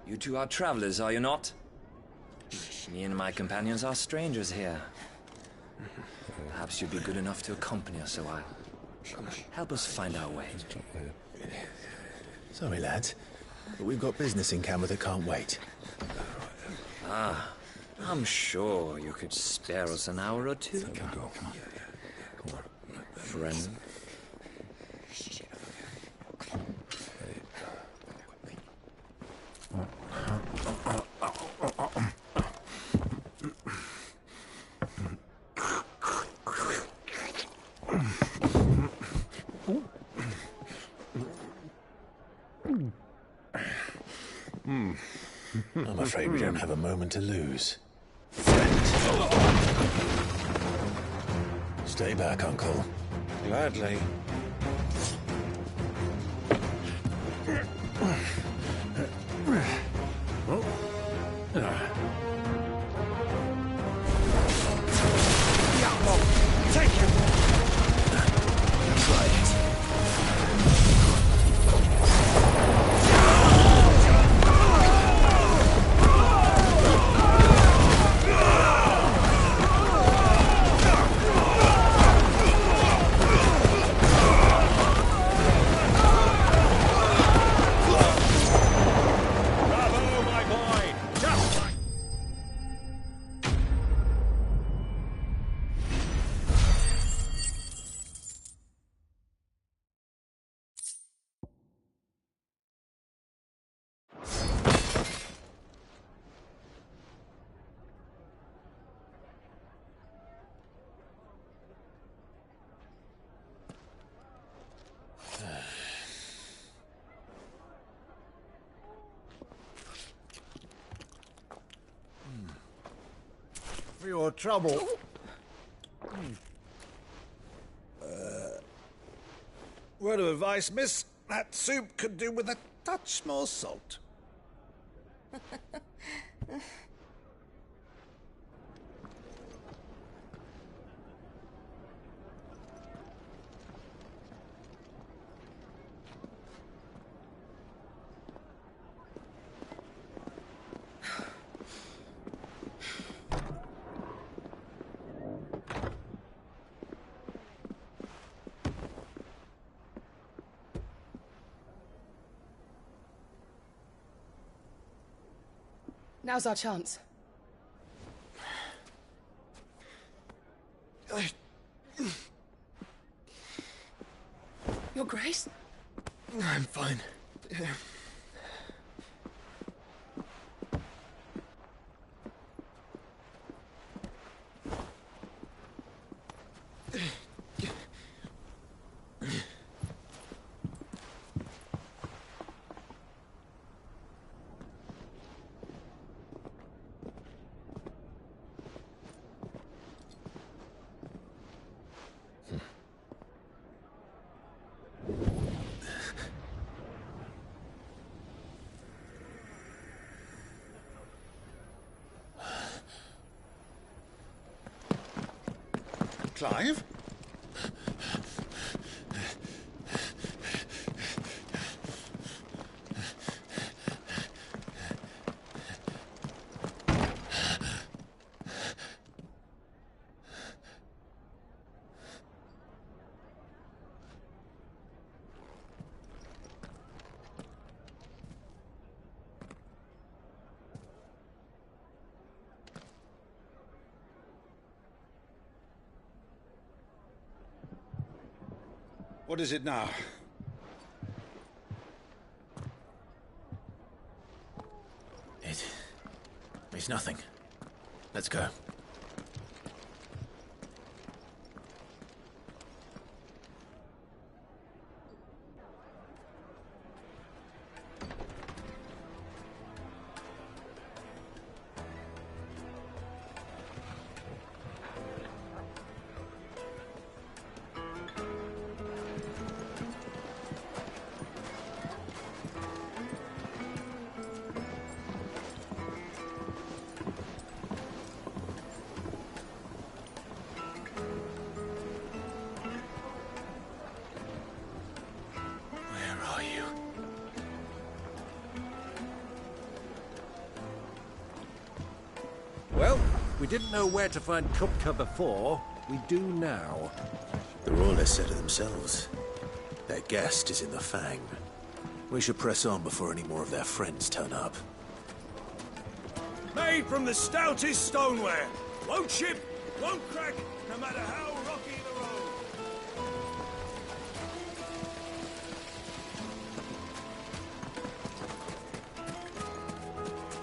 You two are travelers, are you not? Me and my companions are strangers here. Perhaps you'd be good enough to accompany us a while. Help us find our way. Sorry, lads, but we've got business in camera that can't wait. Ah, I'm sure you could spare us an hour or two. Friend. I'm afraid we don't have a moment to lose. Stay back, Uncle. Gladly. Take him! Try it. For your trouble. Word of advice, miss. That soup could do with a touch more salt. Now's our chance. Your Grace? I'm fine. Clive? What is it now? It's nothing. Let's go. Well, we didn't know where to find Kupka before. We do now. The Royalists said it themselves. Their guest is in the Fang. We should press on before any more of their friends turn up. Made from the stoutest stoneware. Won't chip, won't crack, no matter how rocky the road.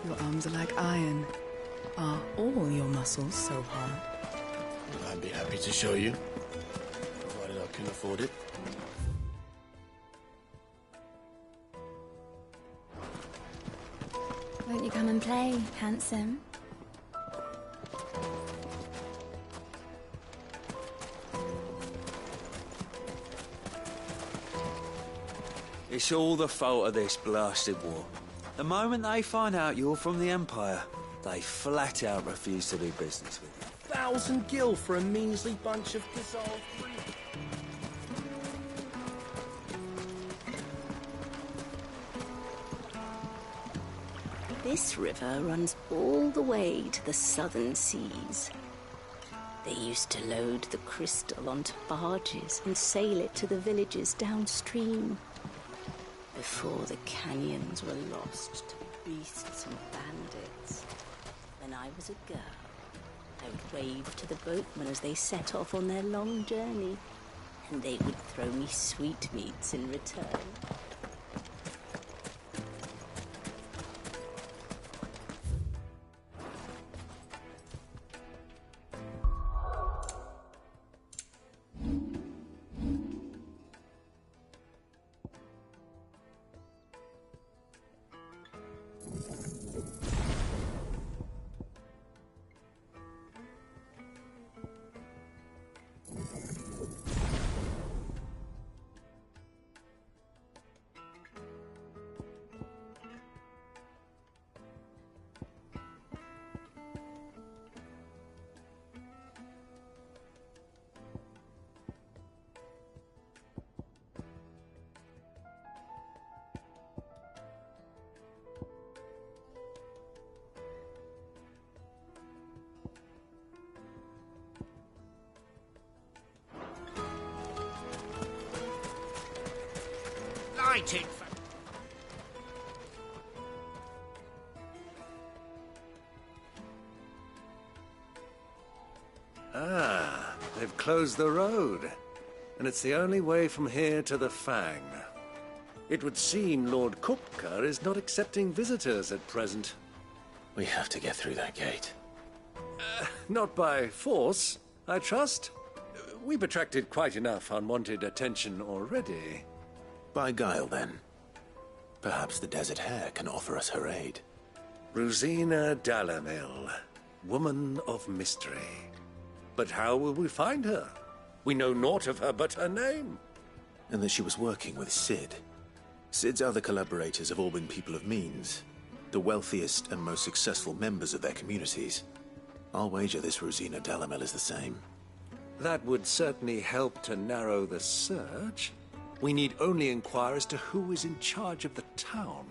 Your arms are like iron. Are all your muscles so hard? I'd be happy to show you, provided I can afford it. Won't you come and play, handsome? It's all the fault of this blasted war. The moment they find out you're from the Empire, they flat out refuse to do business with you. 1,000 gil for a measly bunch of dissolved fruit. This river runs all the way to the southern seas. They used to load the crystal onto barges and sail it to the villages downstream. Before the canyons were lost to beasts and bandits. When I was a girl, I would wave to the boatmen as they set off on their long journey, and they would throw me sweetmeats in return. Lighted. closed the road, and it's the only way from here to the Fang. It would seem Lord Kupka is not accepting visitors at present. We have to get through that gate. Not by force, I trust. We've attracted quite enough unwanted attention already. By guile, then. Perhaps the Desert Hare can offer us her aid. Rosina Dalamil, woman of mystery. But how will we find her? We know naught of her but her name. And that she was working with Sid. Sid's other collaborators have all been people of means, the wealthiest and most successful members of their communities. I'll wager this Rosina Dalamil is the same. That would certainly help to narrow the search. We need only inquire as to who is in charge of the town.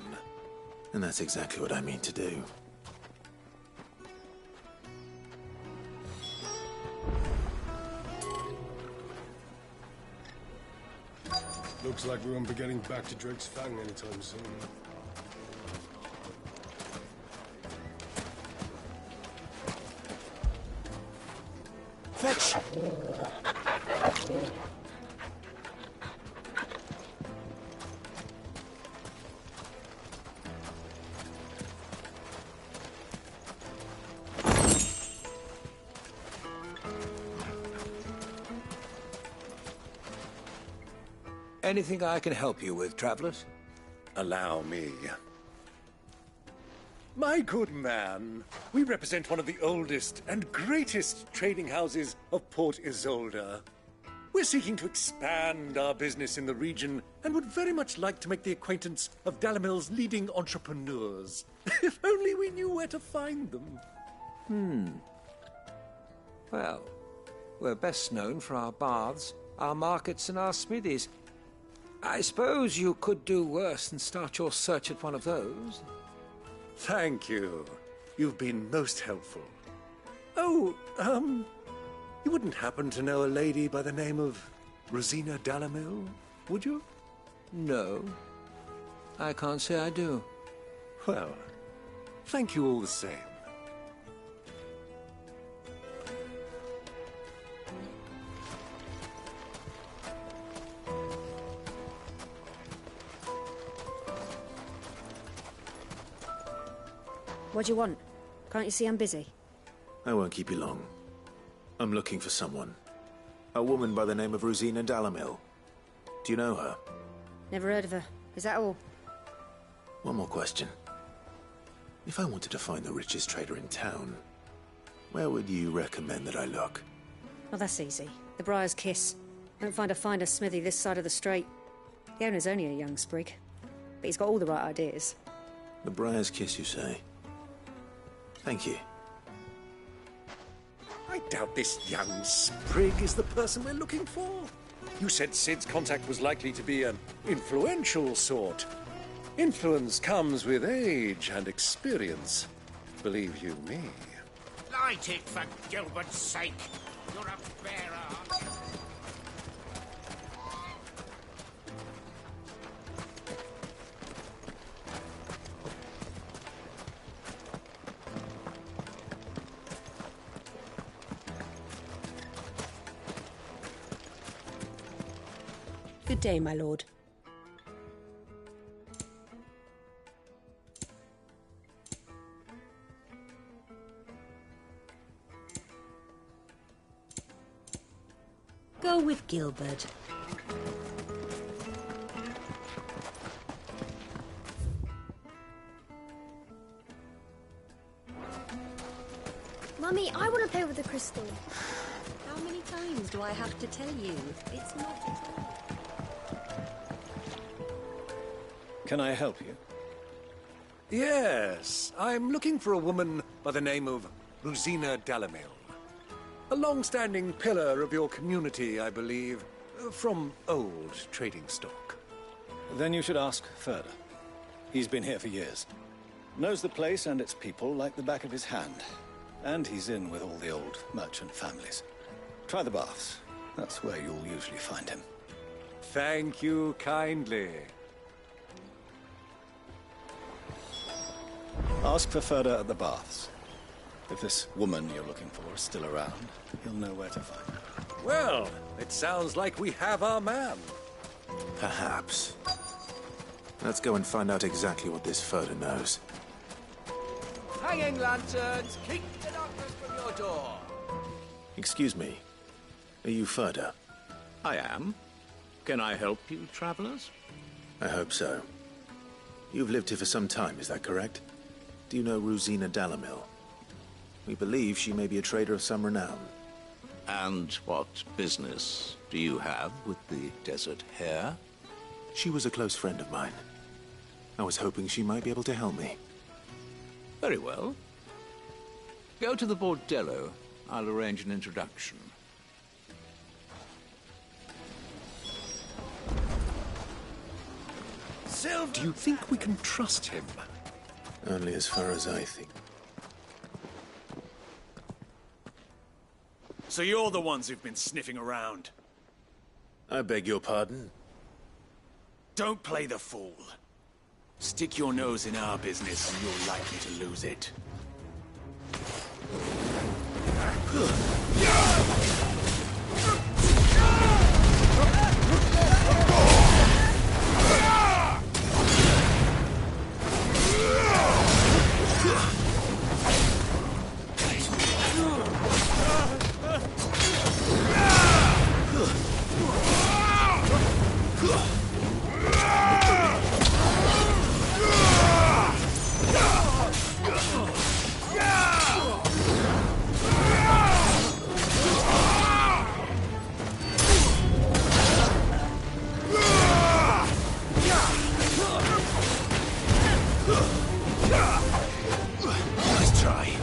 And that's exactly what I mean to do. Looks like we won't be getting back to Drake's Fang anytime soon. Fetch! Anything I can help you with, travelers? Allow me. My good man, we represent one of the oldest and greatest trading houses of Port Isolde. We're seeking to expand our business in the region and would very much like to make the acquaintance of Dalamil's leading entrepreneurs. If only we knew where to find them. Well, we're best known for our baths, our markets, and our smithies. I suppose you could do worse than start your search at one of those. Thank you. You've been most helpful. Oh, you wouldn't happen to know a lady by the name of Rosina Dalamil, would you? No. I can't say I do. Well, thank you all the same. What do you want? Can't you see I'm busy? I won't keep you long. I'm looking for someone. A woman by the name of Rosina Dalamil. Do you know her? Never heard of her. Is that all? One more question. If I wanted to find the richest trader in town, where would you recommend that I look? Oh, that's easy. The Briar's Kiss. Won't find a finer smithy this side of the strait. The owner's only a young sprig, but he's got all the right ideas. The Briar's Kiss, you say? Thank you. I doubt this young sprig is the person we're looking for. You said Sid's contact was likely to be an influential sort. Influence comes with age and experience. Believe you me. Light it, for Gilbert's sake. You're a bearer. Good day, my lord. Go with Gilbert. Mummy, I want to play with the crystal. How many times do I have to tell you? It's not a toy. Can I help you? Yes, I'm looking for a woman by the name of Rosina Dalamil. A long-standing pillar of your community, I believe, from old trading stock. Then you should ask Ferda. He's been here for years. Knows the place and its people like the back of his hand. And he's in with all the old merchant families. Try the baths. That's where you'll usually find him. Thank you kindly. Ask for Ferda at the baths. If this woman you're looking for is still around, he'll know where to find her. Well, it sounds like we have our man. Perhaps. Let's go and find out exactly what this Furter knows. Hanging lanterns, keep the darkness from your door. Excuse me. Are you Furter? I am. Can I help you, travelers? I hope so. You've lived here for some time, is that correct? Do you know Rosina Dalamil? We believe she may be a trader of some renown. And what business do you have with the Desert Hare? She was a close friend of mine. I was hoping she might be able to help me. Very well. Go to the Bordello. I'll arrange an introduction. Sylv, do you think we can trust him? Only as far as I think. So you're the ones who've been sniffing around? I beg your pardon? Don't play the fool. Stick your nose in our business and you're likely to lose it. Nice try.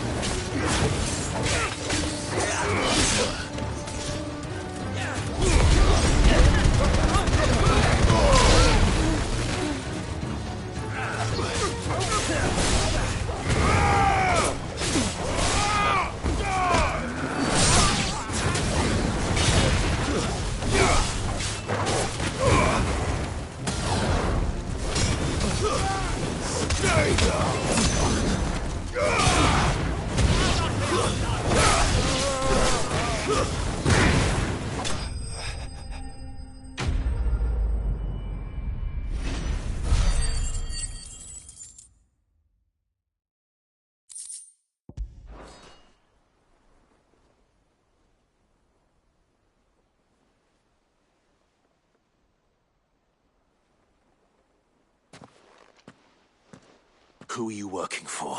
Who are you working for?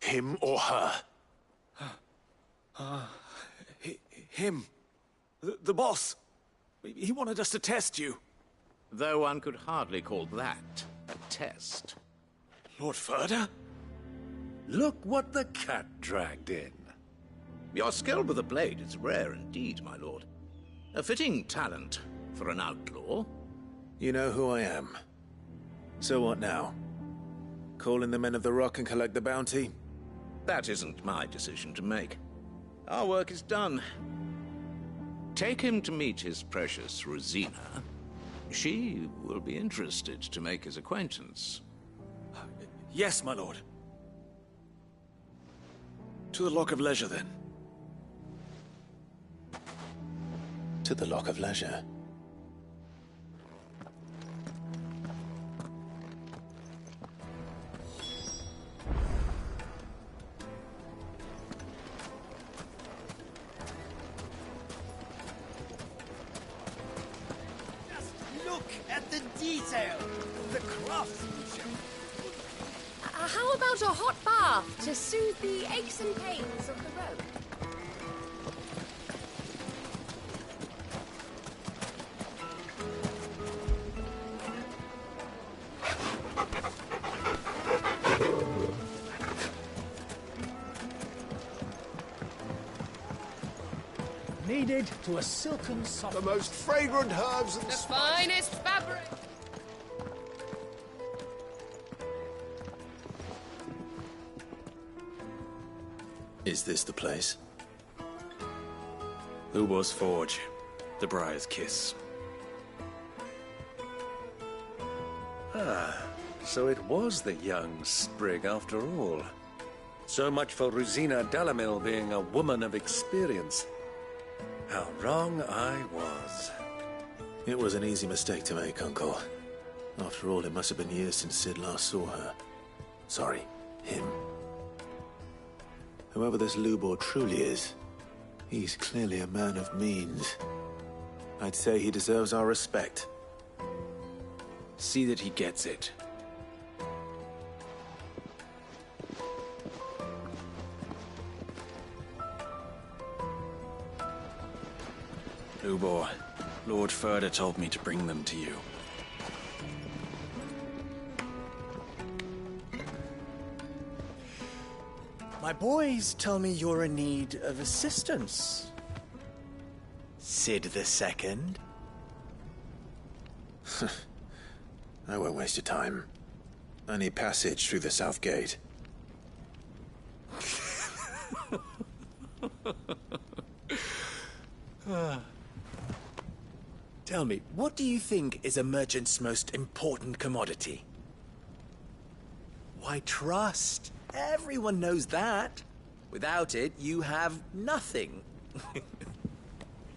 Him or her? Him. The boss. He wanted us to test you. Though one could hardly call that a test. Lord Furder? Look what the cat dragged in. Your skill with the blade is rare indeed, my lord. A fitting talent for an outlaw. You know who I am. So what now? Call in the Men of the Rock and collect the bounty? That isn't my decision to make. Our work is done. Take him to meet his precious Rosina. She will be interested to make his acquaintance. Yes, my lord. To the Lock of Leisure, then. To the Lock of Leisure. Look at the detail, the craftsmanship. How about a hot bath to soothe the aches and pains of the road? Kneaded to a silken soft. The most fragrant herbs and The finest fabric. Is this the place? Ubor's Forge. The Briar's Kiss. Ah, so it was the young sprig after all. So much for Rosina Dalamil being a woman of experience. How wrong I was. It was an easy mistake to make, Uncle. After all, it must have been years since Sid last saw her. Sorry, him. Whoever this Lubor truly is, he's clearly a man of means. I'd say he deserves our respect. See that he gets it. Lubor, Lord Furder told me to bring them to you. My boys tell me you're in need of assistance. Sid the Second? I won't waste your time. I need passage through the south gate. Tell me, what do you think is a merchant's most important commodity? Why, trust. Everyone knows that. Without it, you have nothing.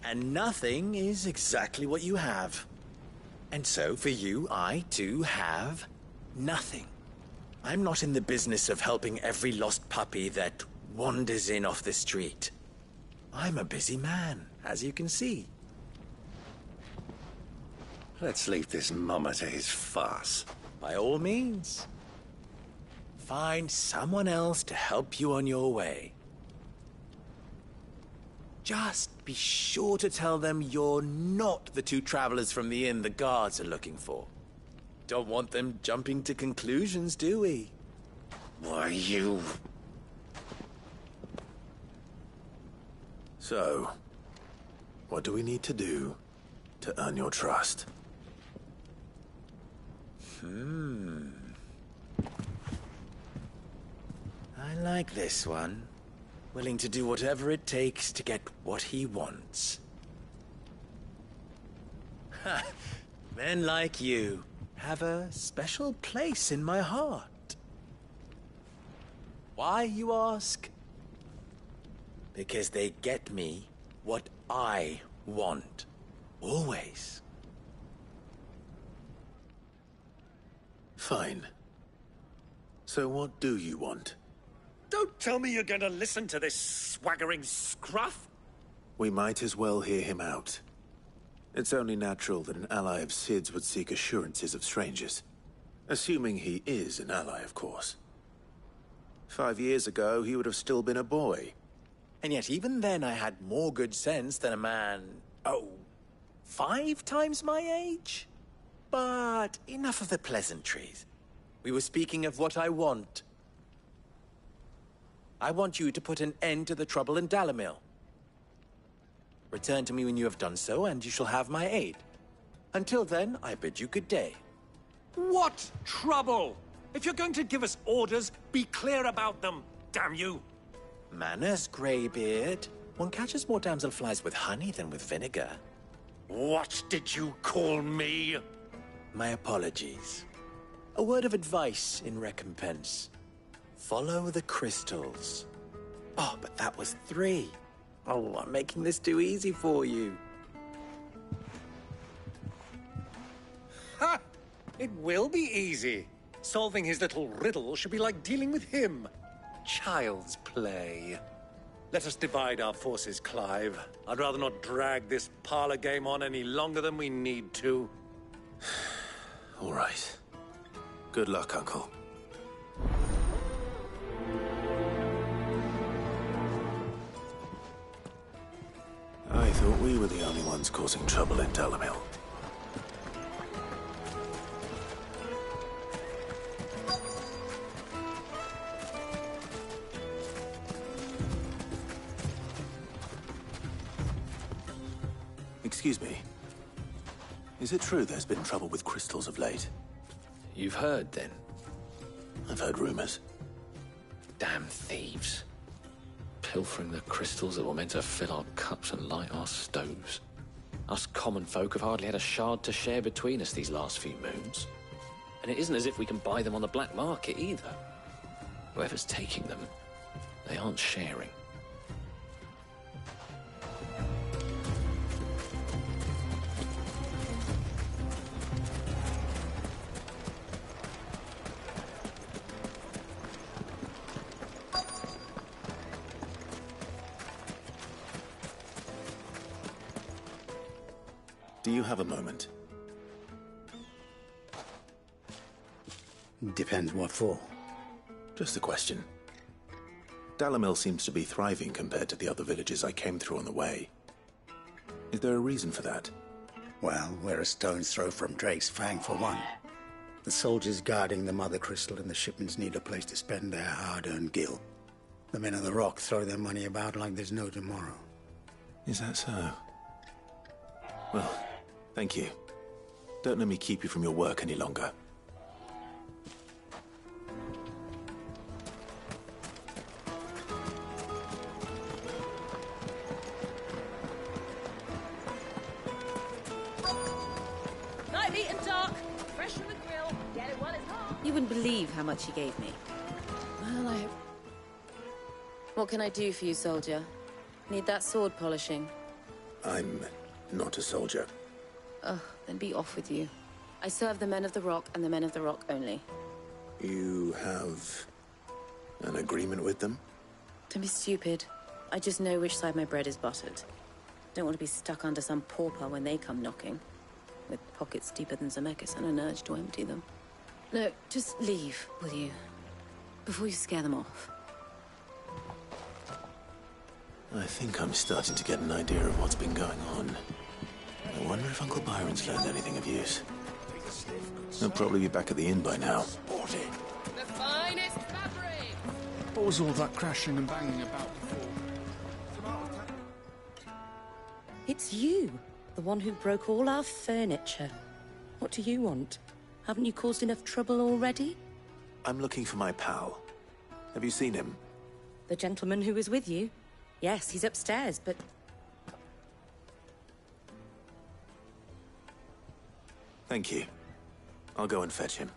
And nothing is exactly what you have. And so, for you, I, too, have nothing. I'm not in the business of helping every lost puppy that wanders in off the street. I'm a busy man, as you can see. Let's leave this mummer to his farce. By all means. Find someone else to help you on your way. Just be sure to tell them you're not the two travelers from the inn the guards are looking for. Don't want them jumping to conclusions, do we? Why, you... So, what do we need to do to earn your trust? I like this one. Willing to do whatever it takes to get what he wants. Ha! Men like you have a special place in my heart. Why, you ask? Because they get me what I want. Always. Fine. So what do you want? Don't tell me you're going to listen to this swaggering scruff! We might as well hear him out. It's only natural that an ally of Sid's would seek assurances of strangers. Assuming he is an ally, of course. 5 years ago, he would have still been a boy. And yet even then I had more good sense than a man... 5 times my age? But enough of the pleasantries. We were speaking of what I want. I want you to put an end to the trouble in Dalamil. Return to me when you have done so, and you shall have my aid. Until then, I bid you good day. What trouble? If you're going to give us orders, be clear about them, damn you! Manners, Greybeard. One catches more damselflies with honey than with vinegar. What did you call me? My apologies. A word of advice in recompense. Follow the crystals. Oh, but that was 3. Oh, I'm making this too easy for you. Ha! It will be easy. Solving his little riddle should be like dealing with him. Child's play. Let us divide our forces, Clive. I'd rather not drag this parlor game on any longer than we need to. All right. Good luck, Uncle. I thought we were the only ones causing trouble in Dalamil. Excuse me. Is it true there's been trouble with crystals of late? You've heard, then? I've heard rumors. Damn thieves. Pilfering the crystals that were meant to fill our cups and light our stoves. Us common folk have hardly had a shard to share between us these last few moons. And it isn't as if we can buy them on the black market either. Whoever's taking them, they aren't sharing. Do you have a moment? Depends what for. Just a question. Dalamil seems to be thriving compared to the other villages I came through on the way. Is there a reason for that? Well, we're a stone's throw from Drake's Fang, for one. The soldiers guarding the Mother Crystal and the shipments need a place to spend their hard-earned gil. The men of the Rock throw their money about like there's no tomorrow. Is that so? Well, thank you. Don't let me keep you from your work any longer. Night eat and dark. Fresh from the grill. Get it while it's hot. You wouldn't believe how much he gave me. Well, What can I do for you, soldier? Need that sword polishing? I'm not a soldier. Oh, then be off with you. I serve the men of the Rock and the men of the Rock only. You have an agreement with them? Don't be stupid. I just know which side my bread is buttered. Don't want to be stuck under some pauper when they come knocking. With pockets deeper than Zemeckis and an urge to empty them. No, just leave, will you? Before you scare them off. I think I'm starting to get an idea of what's been going on. I wonder if Uncle Byron's learned anything of use. He'll probably be back at the inn by now. The finest fabric! What was all that crashing and banging about before? It's you, the one who broke all our furniture. What do you want? Haven't you caused enough trouble already? I'm looking for my pal. Have you seen him? The gentleman who was with you? Yes, he's upstairs, but... Thank you. I'll go and fetch him.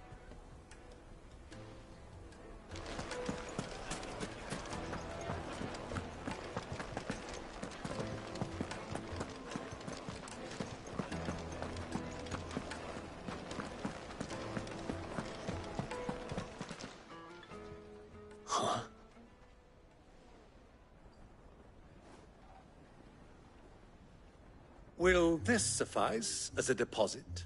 Huh? Will this suffice as a deposit?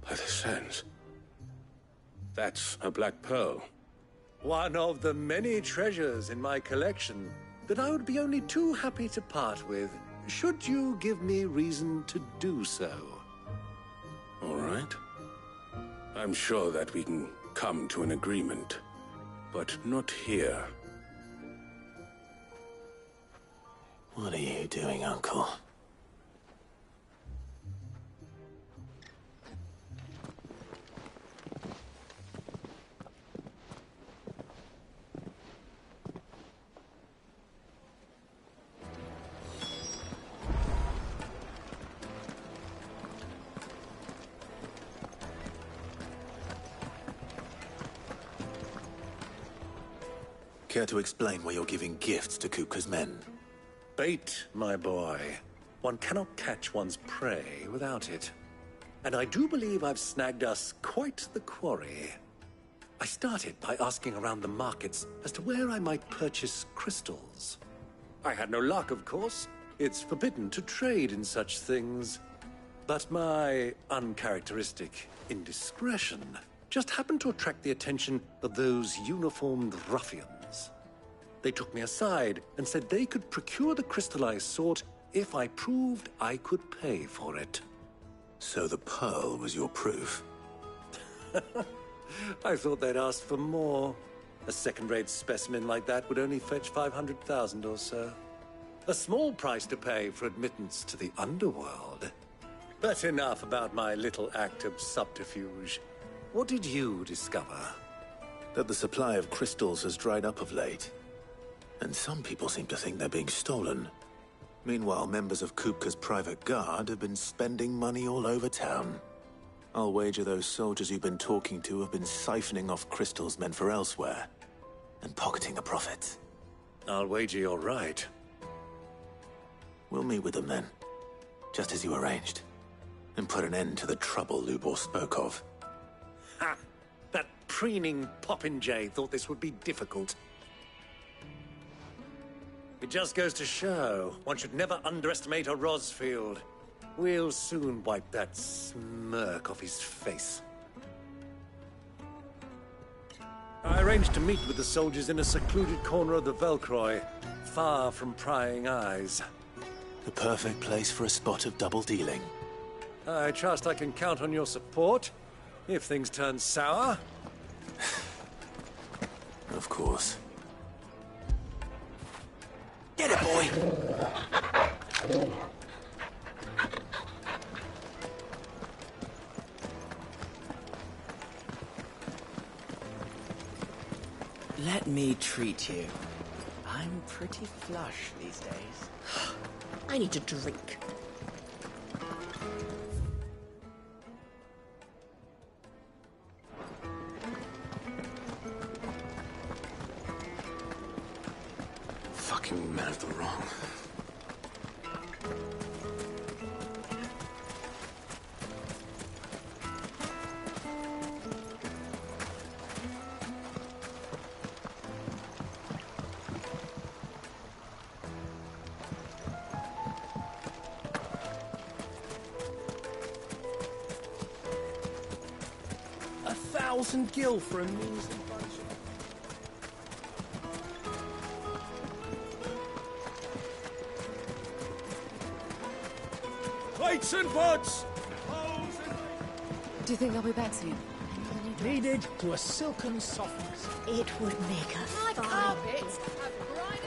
By the sands. That's a black pearl. One of the many treasures in my collection that I would be only too happy to part with, should you give me reason to do so. All right. I'm sure that we can come to an agreement, but not here. What are you doing, Uncle? Care to explain why you're giving gifts to Kupka's men? Bait, my boy. One cannot catch one's prey without it. And I do believe I've snagged us quite the quarry. I started by asking around the markets as to where I might purchase crystals. I had no luck, of course. It's forbidden to trade in such things. But my uncharacteristic indiscretion just happened to attract the attention of those uniformed ruffians. They took me aside and said they could procure the crystal I sought if I proved I could pay for it. So the pearl was your proof? I thought they'd asked for more. A second-rate specimen like that would only fetch 500,000 or so. A small price to pay for admittance to the underworld. But enough about my little act of subterfuge. What did you discover? That the supply of crystals has dried up of late. And some people seem to think they're being stolen. Meanwhile, members of Kupka's private guard have been spending money all over town. I'll wager those soldiers you've been talking to have been siphoning off crystals meant for elsewhere, and pocketing the profits. I'll wager you're right. We'll meet with them then, just as you arranged, and put an end to the trouble Lubor spoke of. Ha! That preening popinjay thought this would be difficult. It just goes to show, one should never underestimate a Rosfield. We'll soon wipe that smirk off his face. I arranged to meet with the soldiers in a secluded corner of the Velcroy, far from prying eyes. The perfect place for a spot of double dealing. I trust I can count on your support, if things turn sour. Of course. Get it, boy! Let me treat you. I'm pretty flush these days. I need a drink. Fucking men of the wrong. $1,000 for a measly bunch of... Plates and pots! Do you think they'll be back soon? Kneaded to a silken softness. It would make a My fine carpets have bright...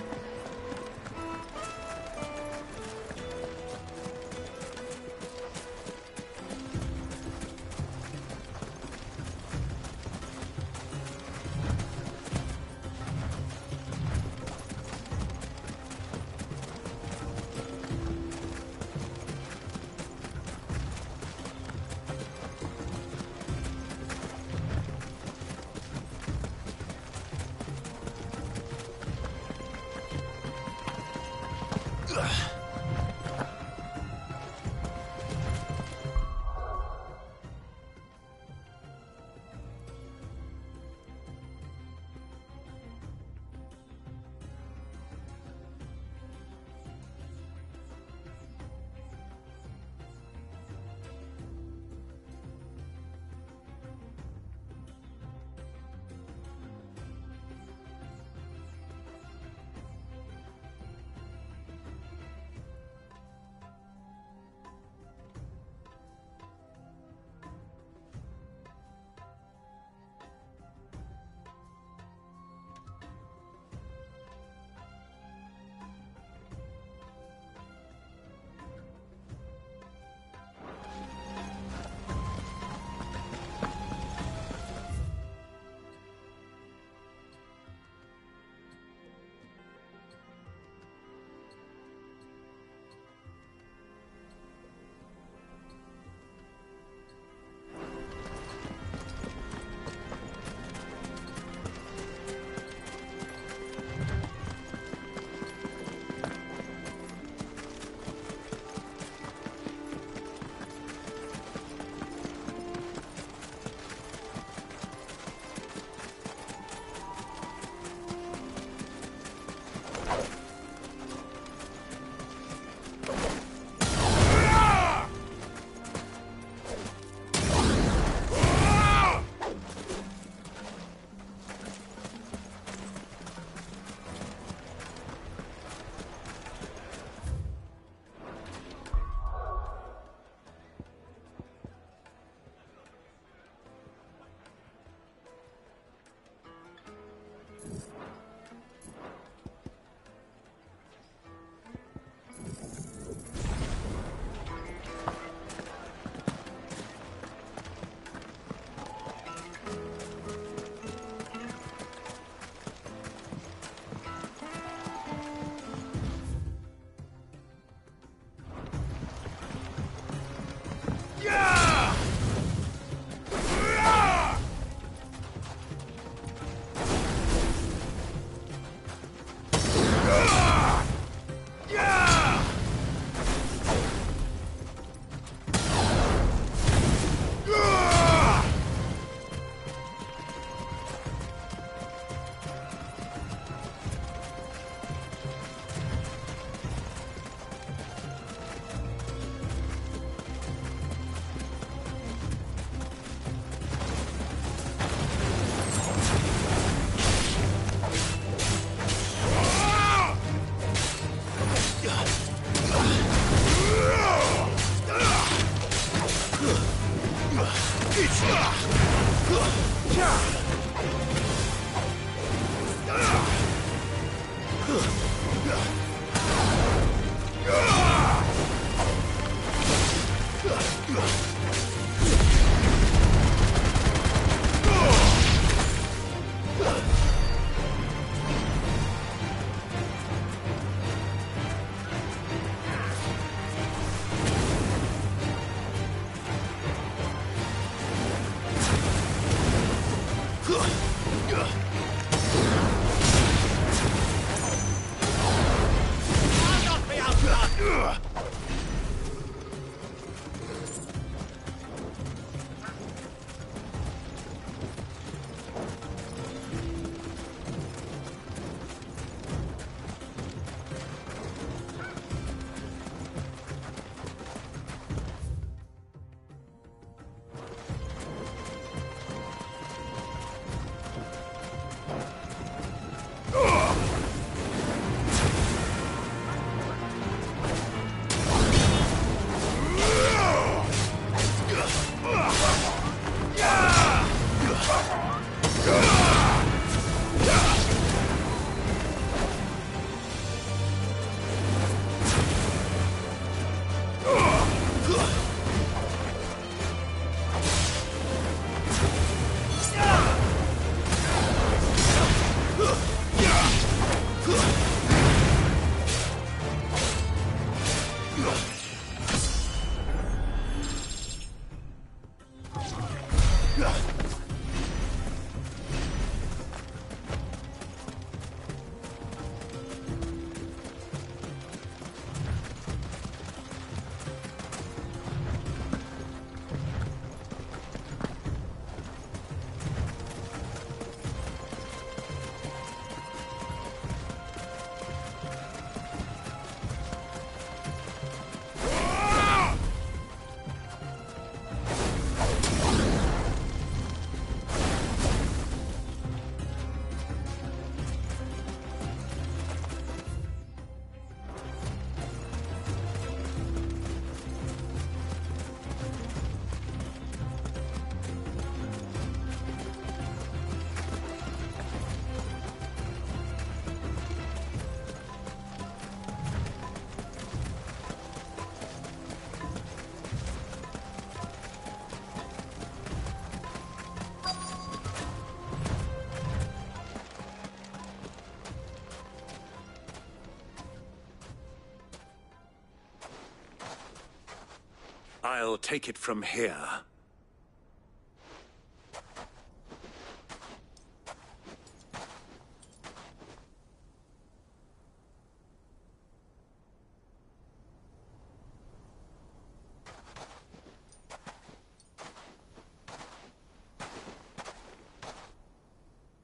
I'll take it from here.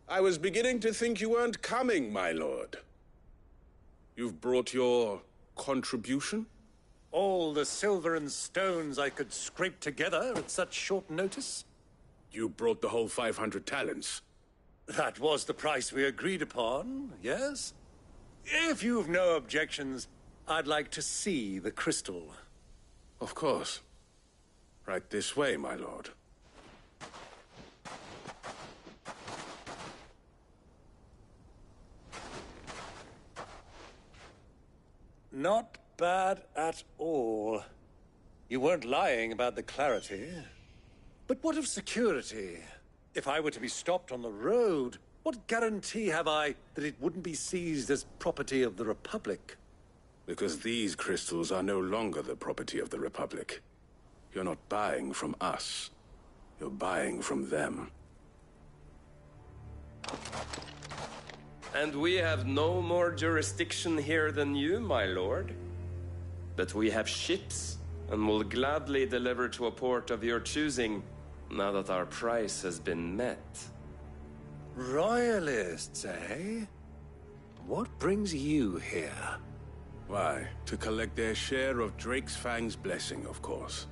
I was beginning to think you weren't coming, my lord. You've brought your contribution? All the silver and stones I could scrape together at such short notice? You brought the whole 500 talents. That was the price we agreed upon, yes? If you've no objections, I'd like to see the crystal. Of course. Right this way, my lord. Not bad at all. You weren't lying about the clarity. But what of security? If I were to be stopped on the road, what guarantee have I that it wouldn't be seized as property of the Republic? Because these crystals are no longer the property of the Republic. You're not buying from us. You're buying from them. And we have no more jurisdiction here than you, my lord. But we have ships, and will gladly deliver to a port of your choosing, now that our price has been met. Royalists, eh? What brings you here? Why, to collect their share of Drake's Fang's blessing, of course.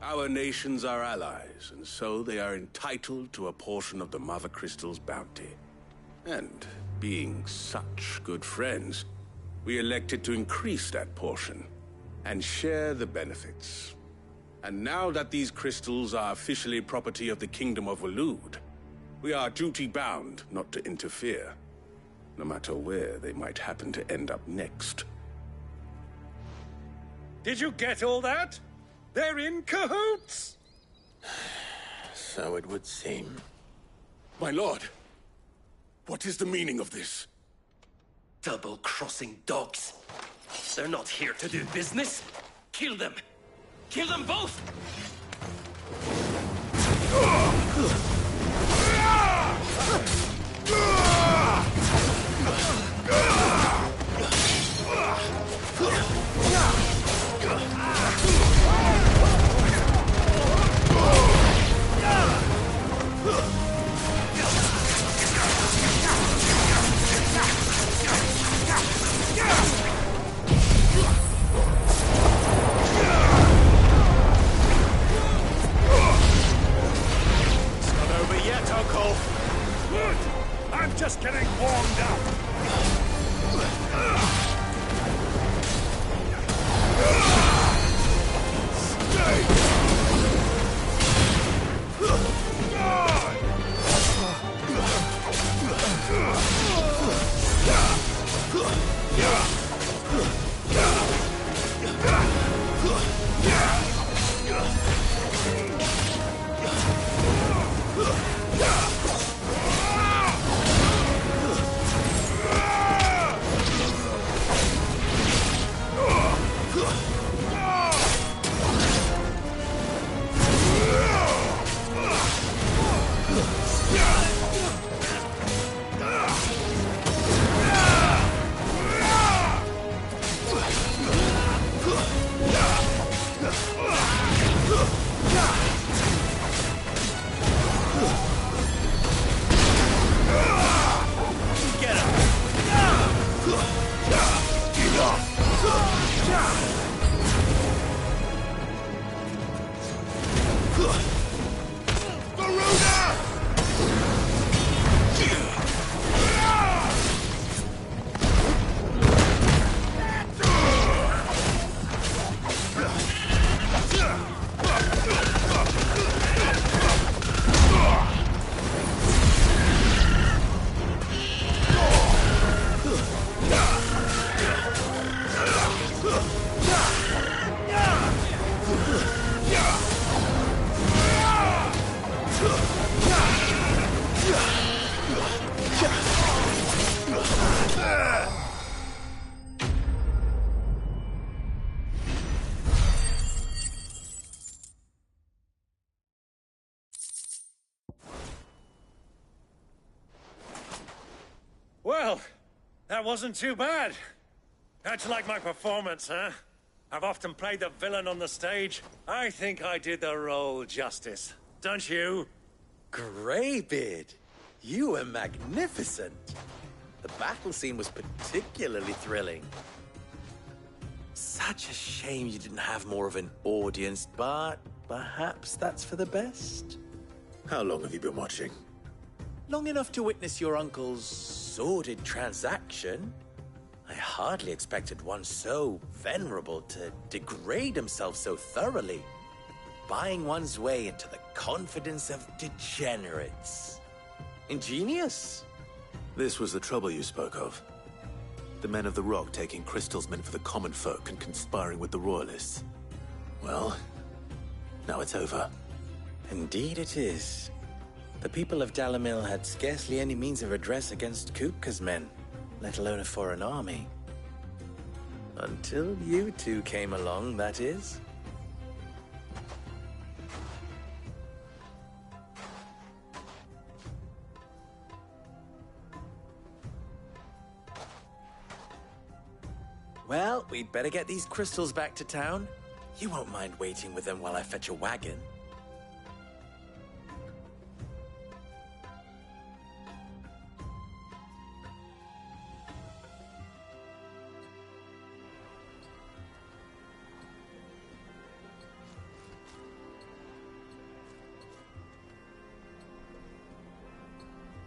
Our nations are allies, and so they are entitled to a portion of the Mother Crystal's bounty. And being such good friends, we elected to increase that portion and share the benefits. And now that these crystals are officially property of the Kingdom of Waloed, We are duty-bound not to interfere, no matter where they might happen to end up next. Did you get all that? They're in cahoots! So it would seem. My lord, what is the meaning of this? Double-crossing dogs. They're not here to do business. Kill them. Kill them both! Good! I'm just getting warmed up. Well, that wasn't too bad. How'd you like my performance, huh? I've often played the villain on the stage. I think I did the role justice. Don't you? Greybeard, you were magnificent. The battle scene was particularly thrilling. Such a shame you didn't have more of an audience, but perhaps that's for the best. How long have you been watching? Long enough to witness your uncle's sordid transaction. I hardly expected one so venerable to degrade himself so thoroughly, buying one's way into the confidence of degenerates. Ingenious. This was the trouble you spoke of. The men of the Rock taking crystals meant for the common folk and conspiring with the Royalists. Well, now it's over. Indeed it is. The people of Dalamil had scarcely any means of redress against Kupka's men, let alone a foreign army. Until you two came along, that is. Well, we'd better get these crystals back to town. You won't mind waiting with them while I fetch a wagon.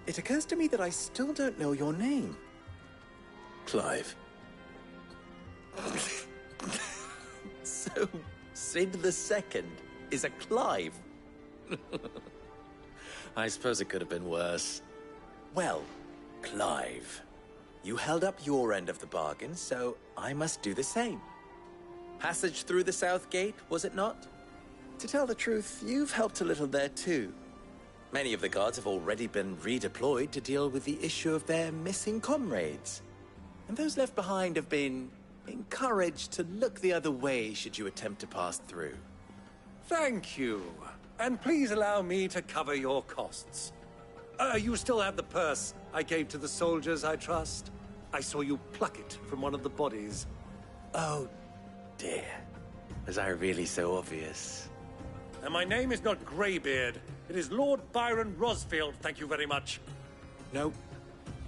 It occurs to me that I still don't know your name. Clive. So, Sid the Second is a Clive? I suppose it could have been worse. Well, Clive, you held up your end of the bargain, so I must do the same. Passage through the South Gate, was it not? To tell the truth, you've helped a little there too. Many of the guards have already been redeployed to deal with the issue of their missing comrades. And those left behind have been encouraged to look the other way should you attempt to pass through. Thank you. And please allow me to cover your costs. You still have the purse I gave to the soldiers, I trust? I saw you pluck it from one of the bodies. Oh, dear. Was I really so obvious? And my name is not Greybeard. It is Lord Byron Rosfield, thank you very much. No,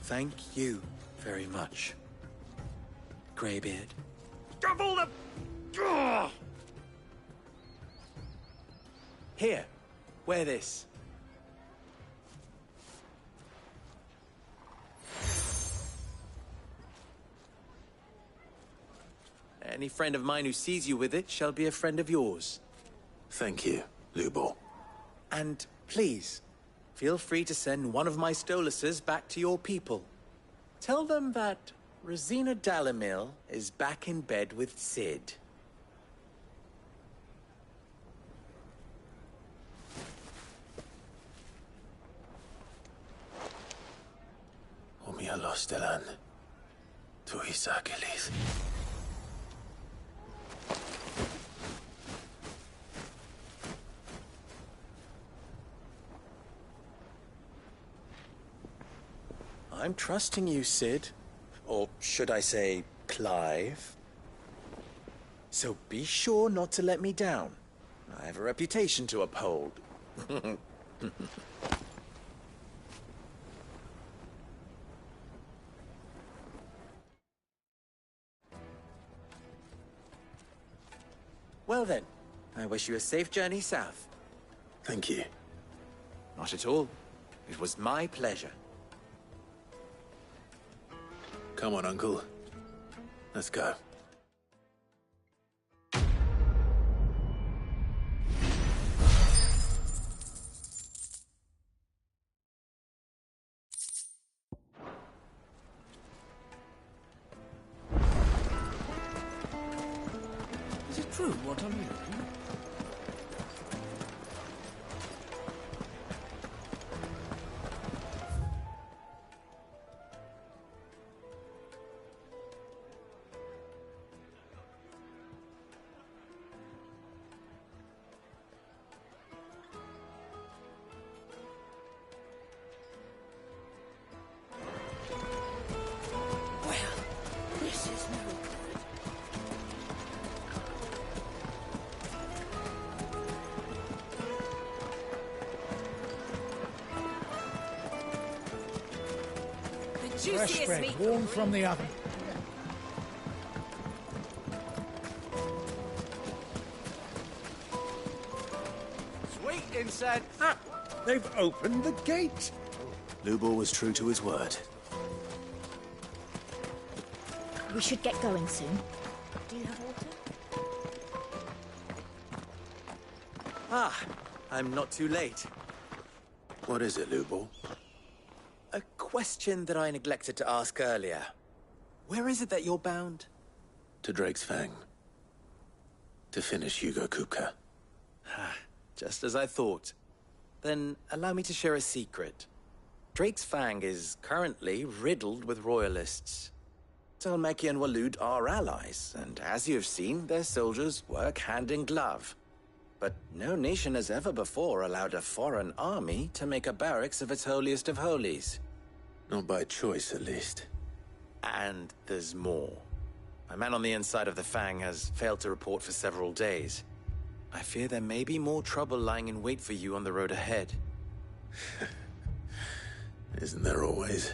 thank you very much, Greybeard. Of all the... Ugh! Here, wear this. Any friend of mine who sees you with it shall be a friend of yours. Thank you, Lubor. And please, feel free to send one of my Stoluses back to your people. Tell them that Rosina Dalamil is back in bed with Sid. Omia Lostelan. Tuisa Achilles. I'm trusting you, Sid. Or should I say, Clive? So be sure not to let me down. I have a reputation to uphold. Well then, I wish you a safe journey south. Thank you. Not at all. It was my pleasure. Come on, Uncle. Let's go. Is it true what I'm hearing? This is no good. The Fresh juiciest bread, meat. warm from the oven. Sweet inside. Ah, they've opened the gate. Lubor was true to his word. We should get going soon. Do you have water? Ah, I'm not too late. What is it, Lubor? A question that I neglected to ask earlier. Where is it that you're bound? To Drake's Fang. To finish Hugo Kupka. Just as I thought. Then allow me to share a secret. Drake's Fang is currently riddled with royalists. Talmeki and Walud are allies, and as you have seen, their soldiers work hand in glove. But no nation has ever before allowed a foreign army to make a barracks of its holiest of holies. Not by choice, at least. And there's more. A man on the inside of the Fang has failed to report for several days. I fear there may be more trouble lying in wait for you on the road ahead. Isn't there always?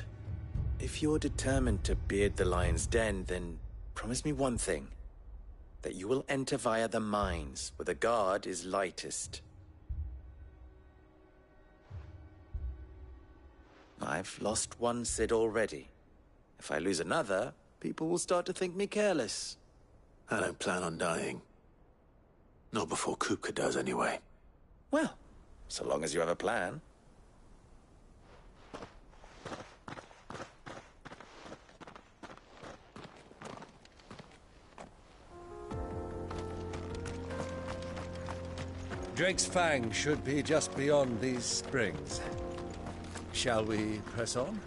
If you're determined to beard the lion's den, then promise me one thing. That you will enter via the mines, where the guard is lightest. I've lost one Sid already. If I lose another, people will start to think me careless. I don't plan on dying. Not before Kupka does, anyway. Well, so long as you have a plan. Drake's Fang should be just beyond these springs. Shall we press on?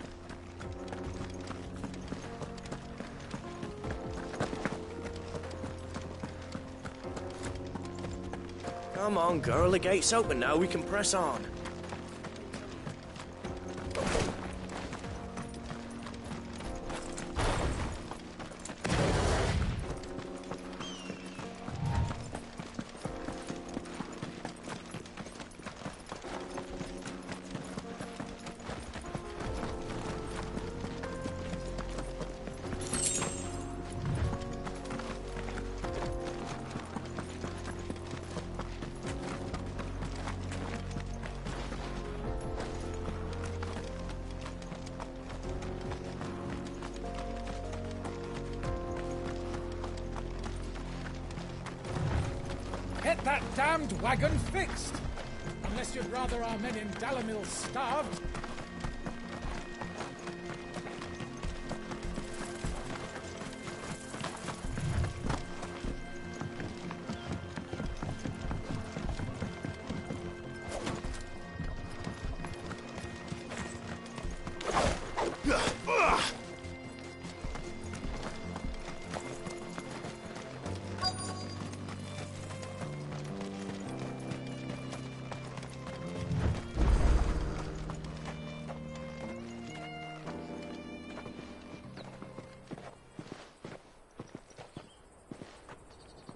Come on, girl, the gate's open now, we can press on. Get that damned wagon fixed! Unless you'd rather our men in Dalamil starved.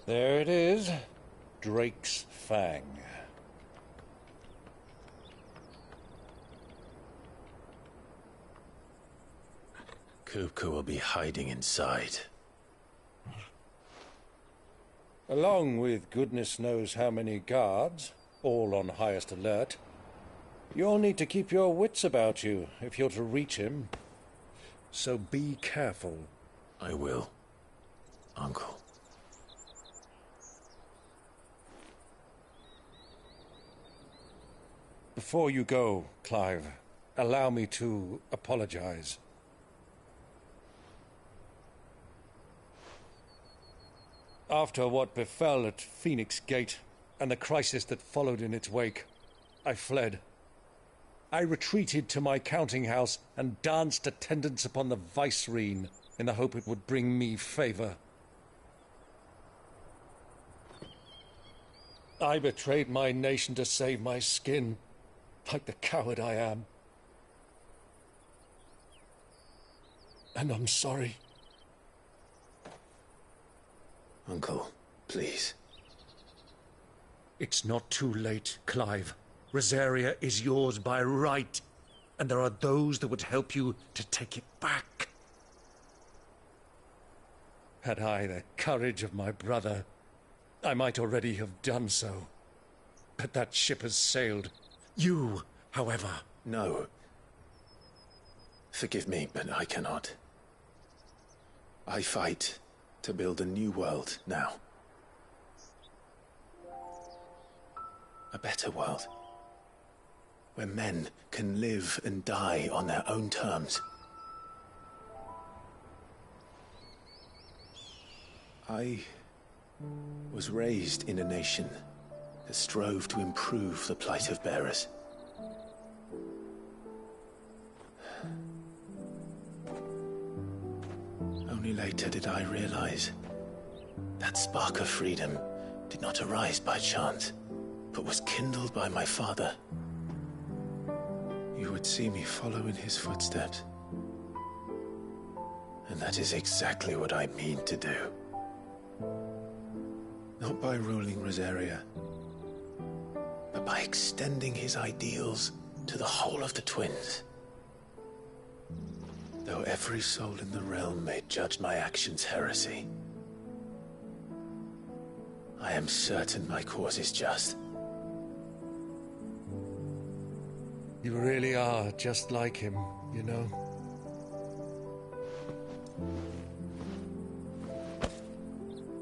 There it is. Drake's Fang. Kupka will be hiding inside. Along with goodness knows how many guards, all on highest alert. You'll need to keep your wits about you if you're to reach him. So be careful. I will, Uncle. Before you go, Clive, allow me to apologize. After what befell at Phoenix Gate and the crisis that followed in its wake, I fled. I retreated to my counting house and danced attendance upon the vicereine in the hope it would bring me favor. I betrayed my nation to save my skin, like the coward I am. And I'm sorry. Uncle, please. It's not too late, Clive. Rosaria is yours by right, and there are those that would help you to take it back. Had I the courage of my brother, I might already have done so. But that ship has sailed. You, however... No. Forgive me, but I cannot. I fight to build a new world now. A better world. Where men can live and die on their own terms. I was raised in a nation that strove to improve the plight of bearers. Only later did I realize that spark of freedom did not arise by chance, but was kindled by my father. You would see me follow in his footsteps. And that is exactly what I mean to do. Not by ruling Rosaria, but by extending his ideals to the whole of the twins. Though every soul in the realm may judge my actions heresy, I am certain my cause is just. You really are just like him, you know.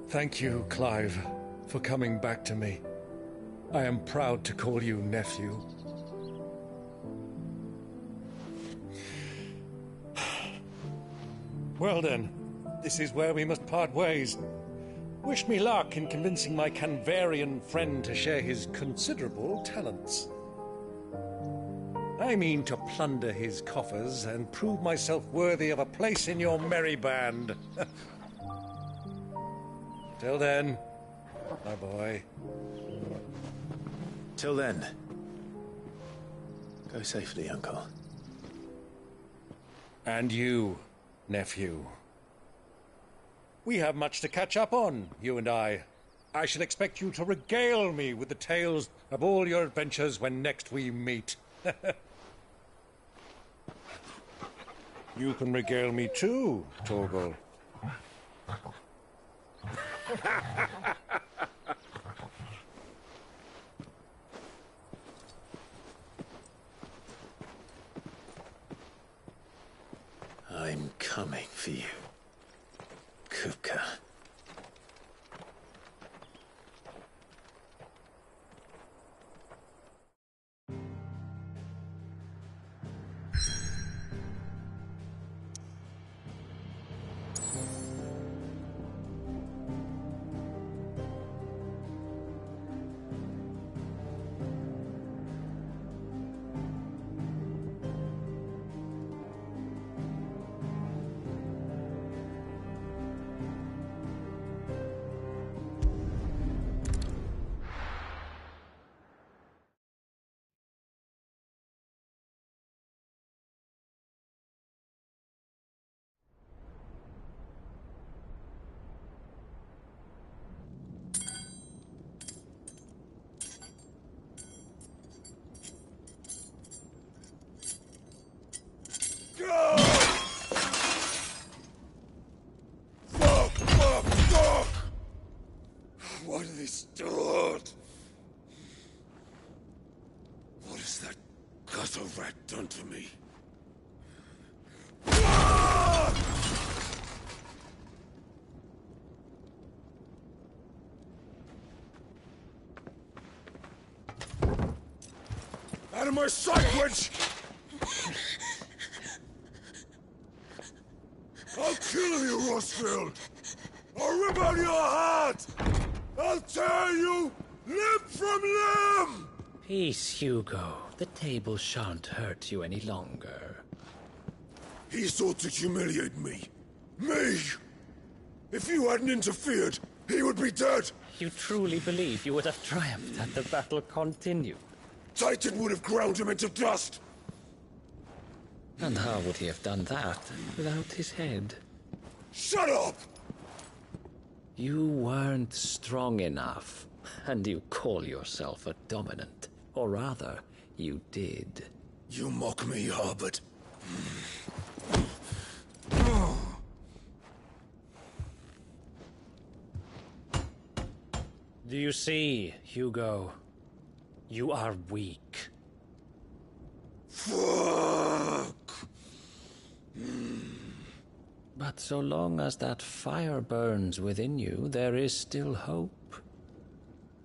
Thank you, Clive, for coming back to me. I am proud to call you nephew. Well then, this is where we must part ways. Wish me luck in convincing my Canvarian friend to share his considerable talents. I mean to plunder his coffers and prove myself worthy of a place in your merry band. Till then, my boy. Till then, go safely, Uncle. And you, nephew. We have much to catch up on, you and I. I shall expect you to regale me with the tales of all your adventures when next we meet. You can regale me too, Torgal. I'm coming for you, Kupka. Why do they start? What has that gutter rat done to me? Out of my sight, witch! I'll kill you, Rossfield! I'll rip out your heart! I'll tear you limb from limb! Peace, Hugo. The table shan't hurt you any longer. He sought to humiliate me. Me! If you hadn't interfered, he would be dead! You truly believe you would have triumphed had the battle continued? Titan would have ground him into dust! And how would he have done that without his head? Shut up! You weren't strong enough, and you call yourself a dominant. Or rather, you did. You mock me, Harbert. Do you see, Hugo? You are weak. Fuck! But so long as that fire burns within you, there is still hope.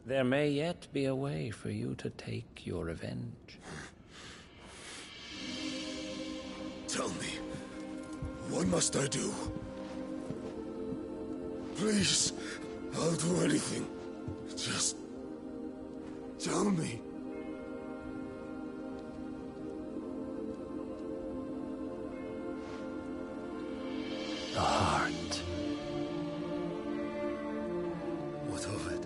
There may yet be a way for you to take your revenge. Tell me, what must I do? Please, I'll do anything. Just tell me. The heart. What of it?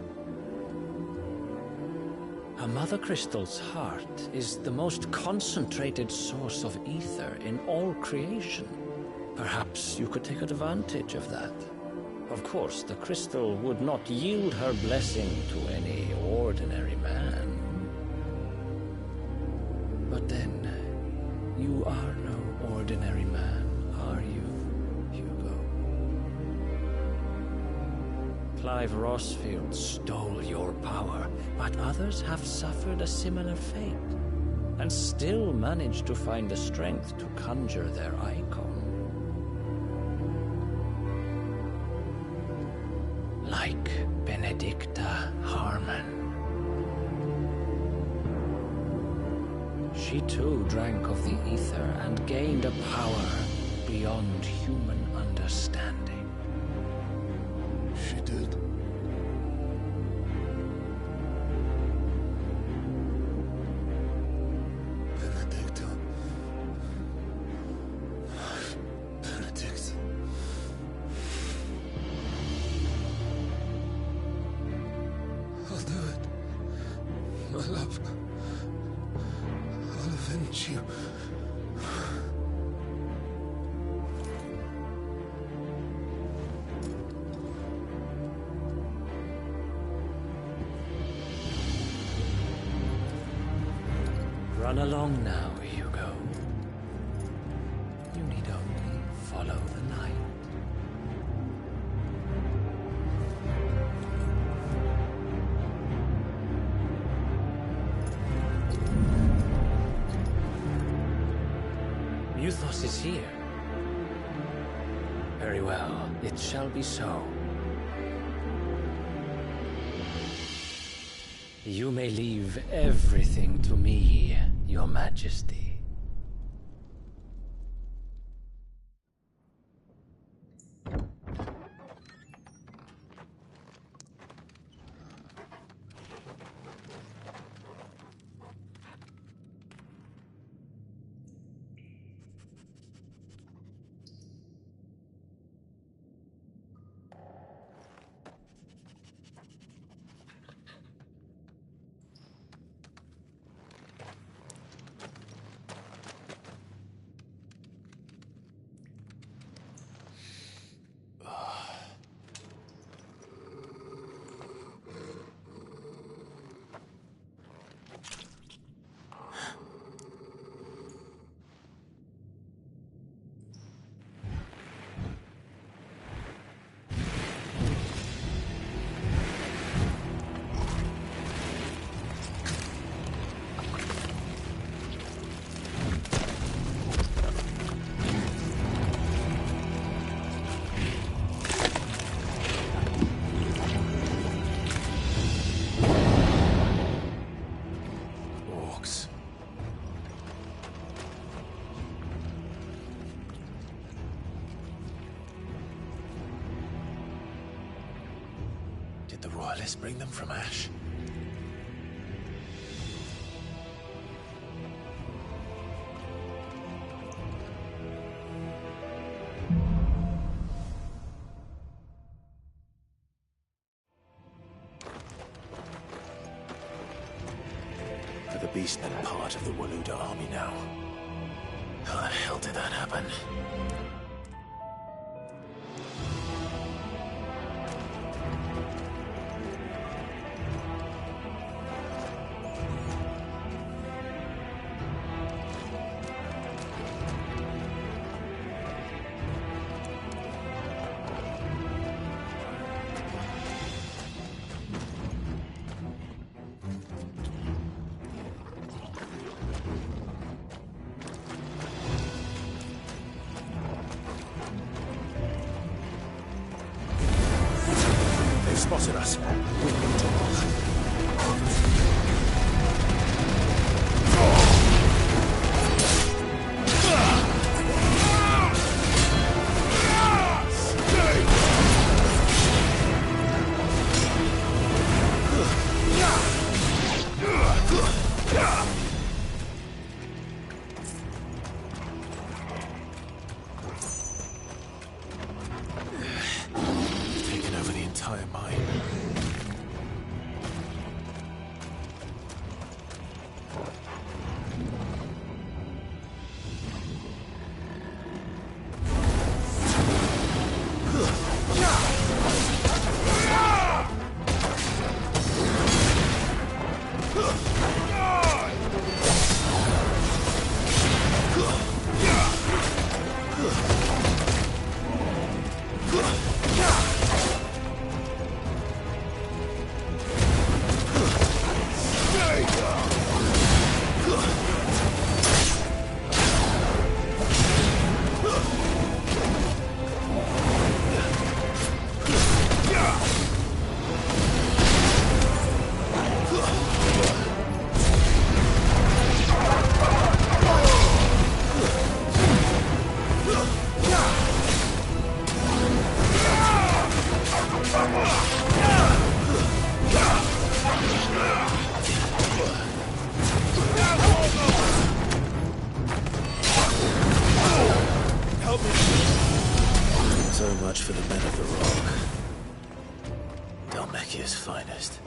A Mother Crystal's heart is the most concentrated source of ether in all creation. Perhaps you could take advantage of that. Of course, the crystal would not yield her blessing to any ordinary man. But then, you are no ordinary man, are you, Hugo? Clive Rossfield stole your power, but others have suffered a similar fate, and still managed to find the strength to conjure their icon. Like Benedicta Harmon. She too drank of the ether and gained a power beyond human understanding. She did? My love, I'll avenge you. Run along now, Hugo. You need only follow the light. Muthos is here. Very well, it shall be so. You may leave everything to me, Your Majesty. Did the Royalists bring them from Ash? Are the Beastmen part of the Waluda army now? How the hell did that happen? Spotted us. We need to taken over the entire mine. So much for the men of the Rock. Dalmekia's finest.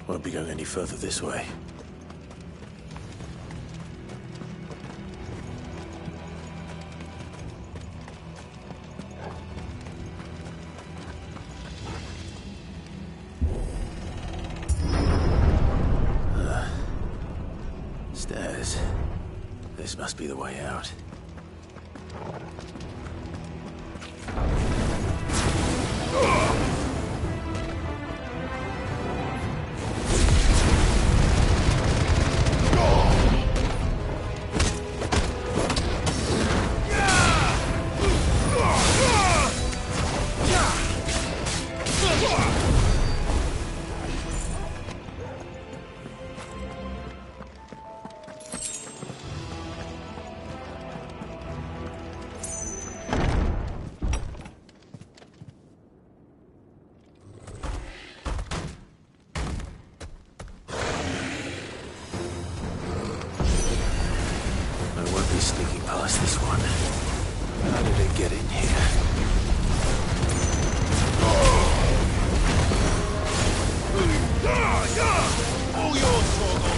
Won't be going any further this way. Stairs. This must be the way out. Sneaking past this one. How did it get in here? All yours, Torgal!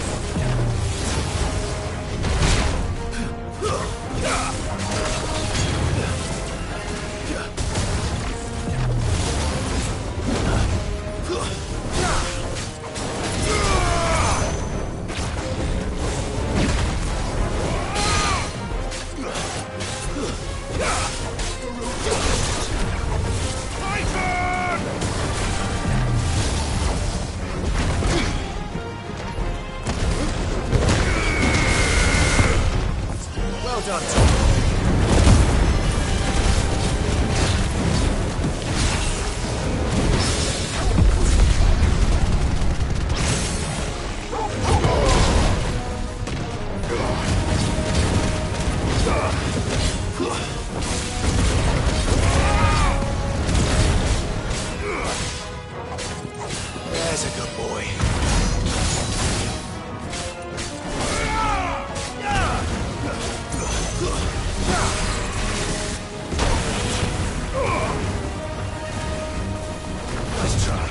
Well done, Tom. There's a good boy. Let's try.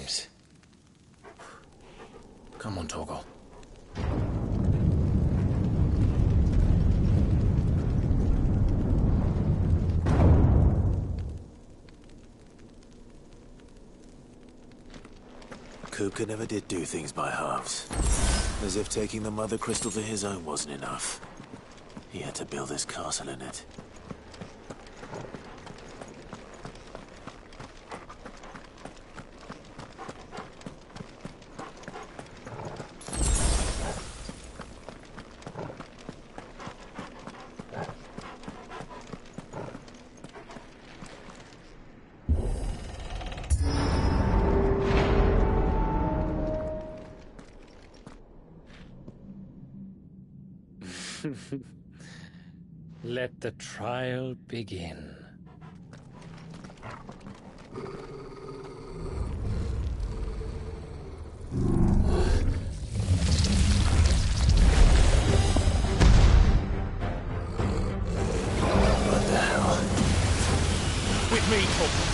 games. Come on, Torgal. Kupka never did do things by halves. As if taking the Mother Crystal to his own wasn't enough. He had to build his castle in it. Let the trial begin. What the hell? With me, Torgal.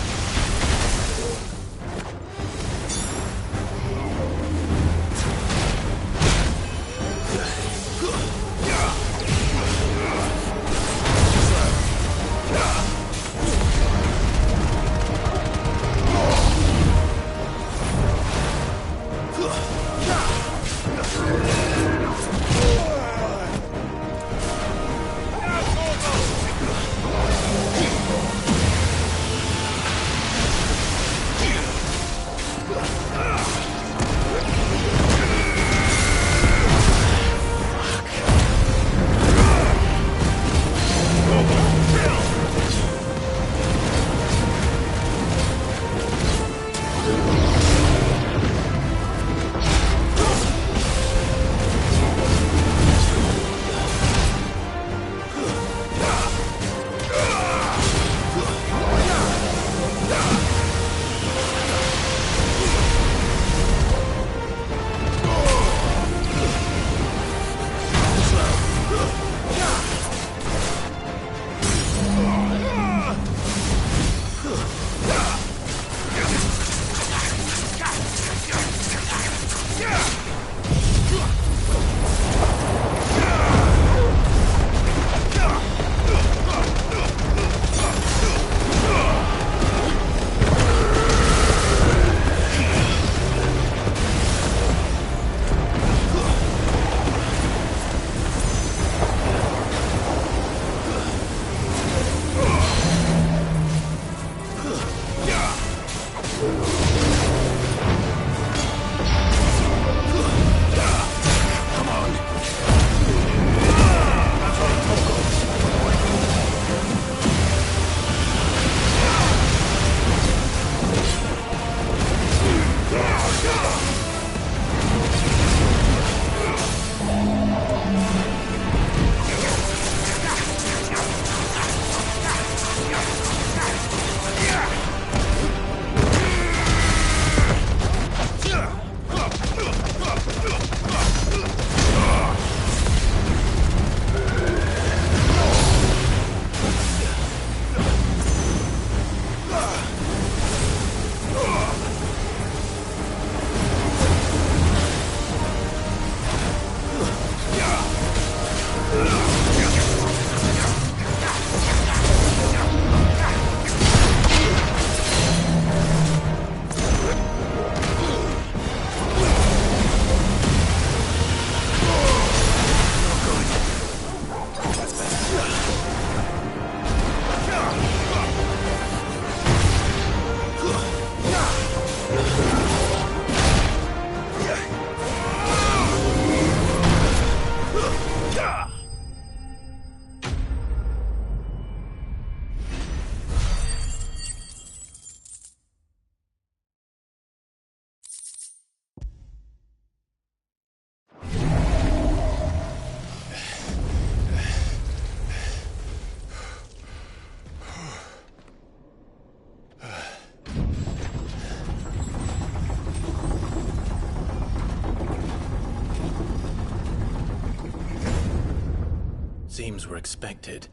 Seems we're expected.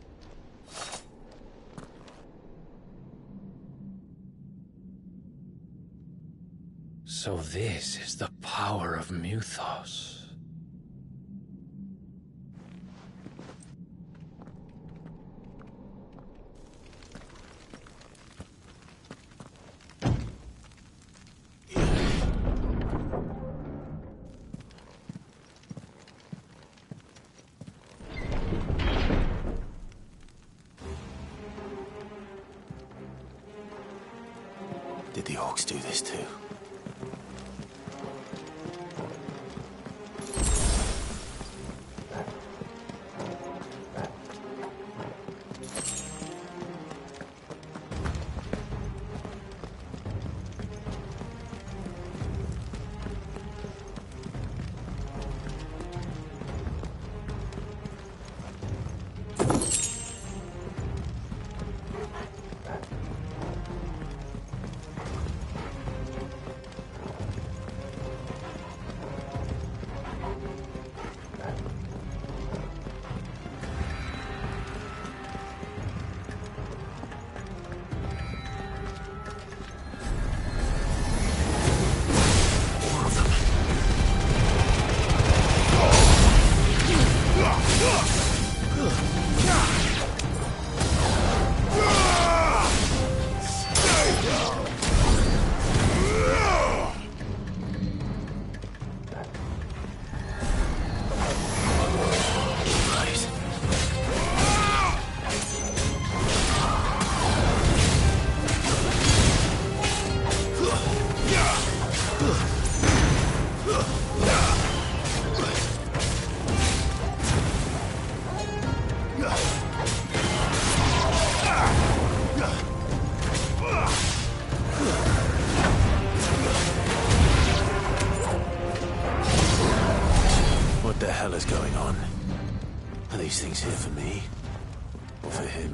So this is the power of Muthos. Did the orcs do this too? What the hell is going on? Are these things here for me? Or for him?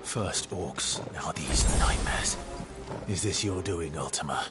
First orcs, now these nightmares. Is this your doing, Ultima?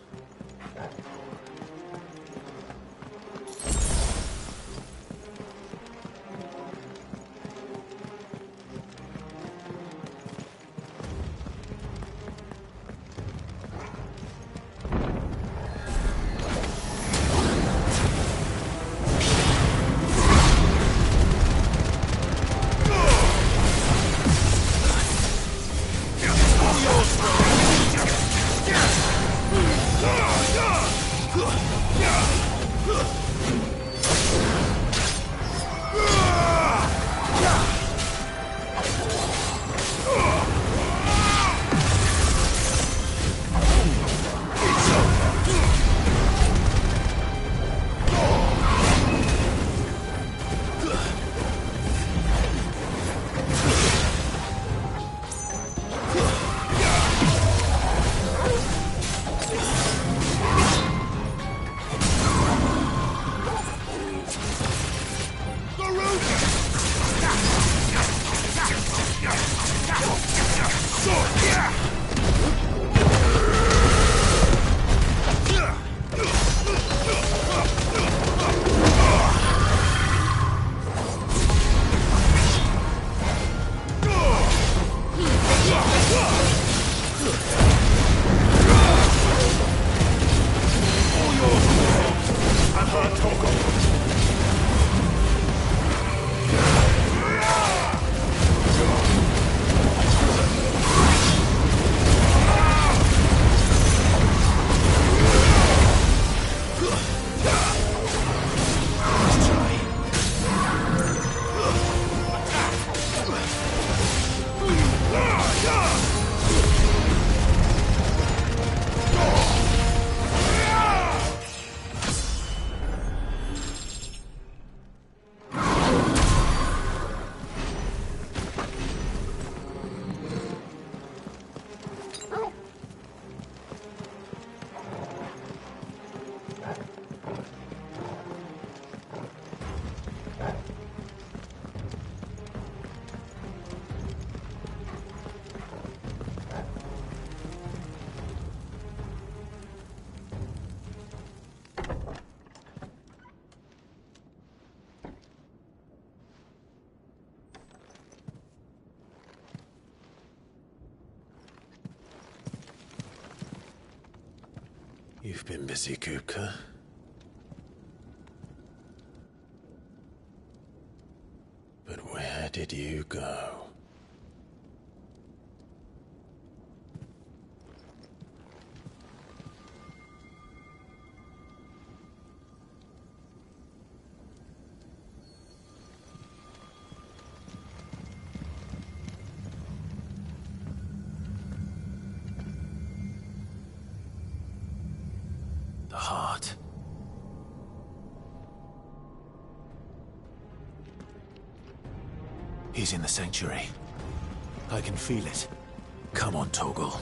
You've been busy, Kupka. But where did you go? The heart. He's in the sanctuary. I can feel it. Come on, Torgal.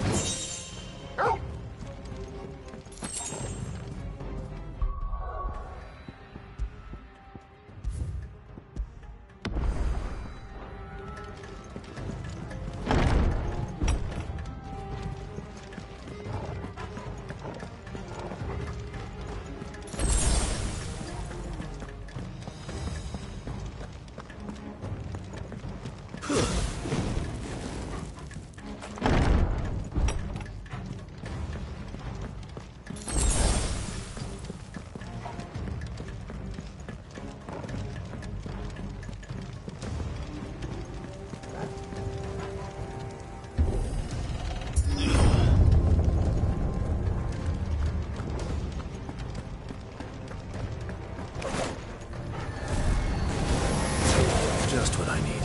Just what I needed.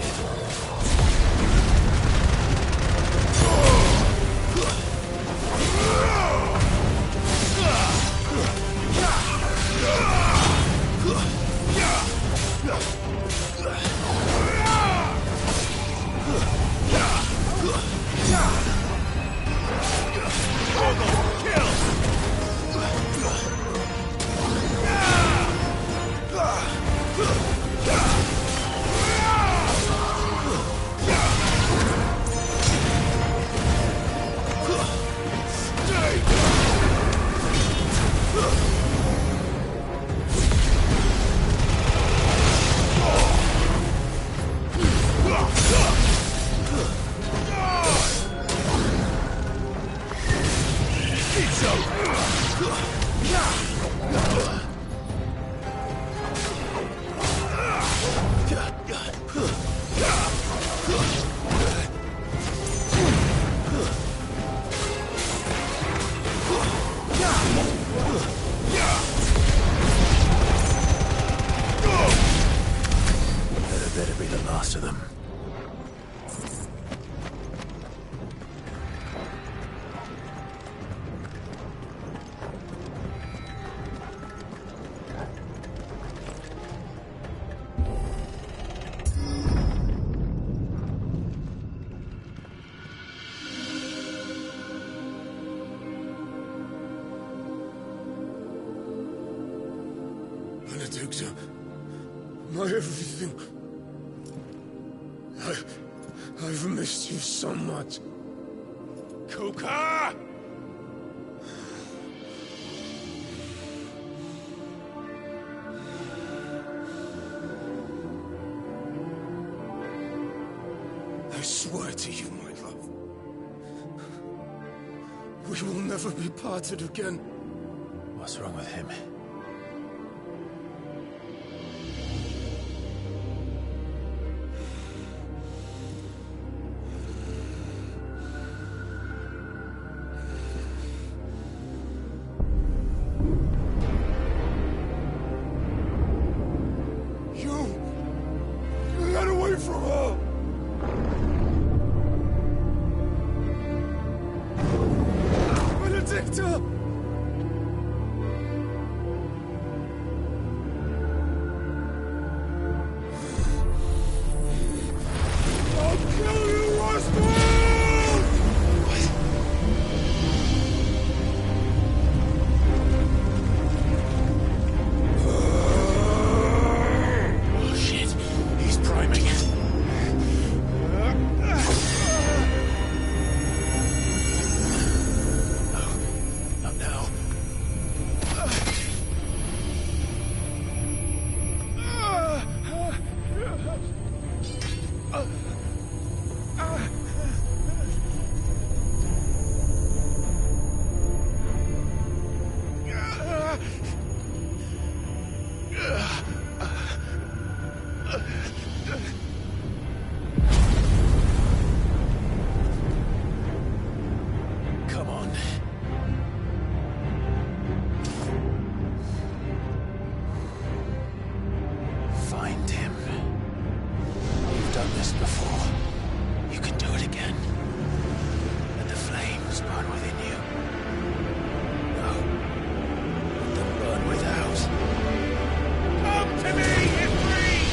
Better be the last of them. My everything. I've missed you so much. Kuka! I swear to you, my love. We will never be parted again. What's wrong with him? You got away from her! Benedicta! I'll kill you, Roswell! Oh shit, he's priming. Not now. Come on. Find him. You've done this before. You can do it again. Let the flames burn within you. No. Let them burn without. Come to me, Ifrit!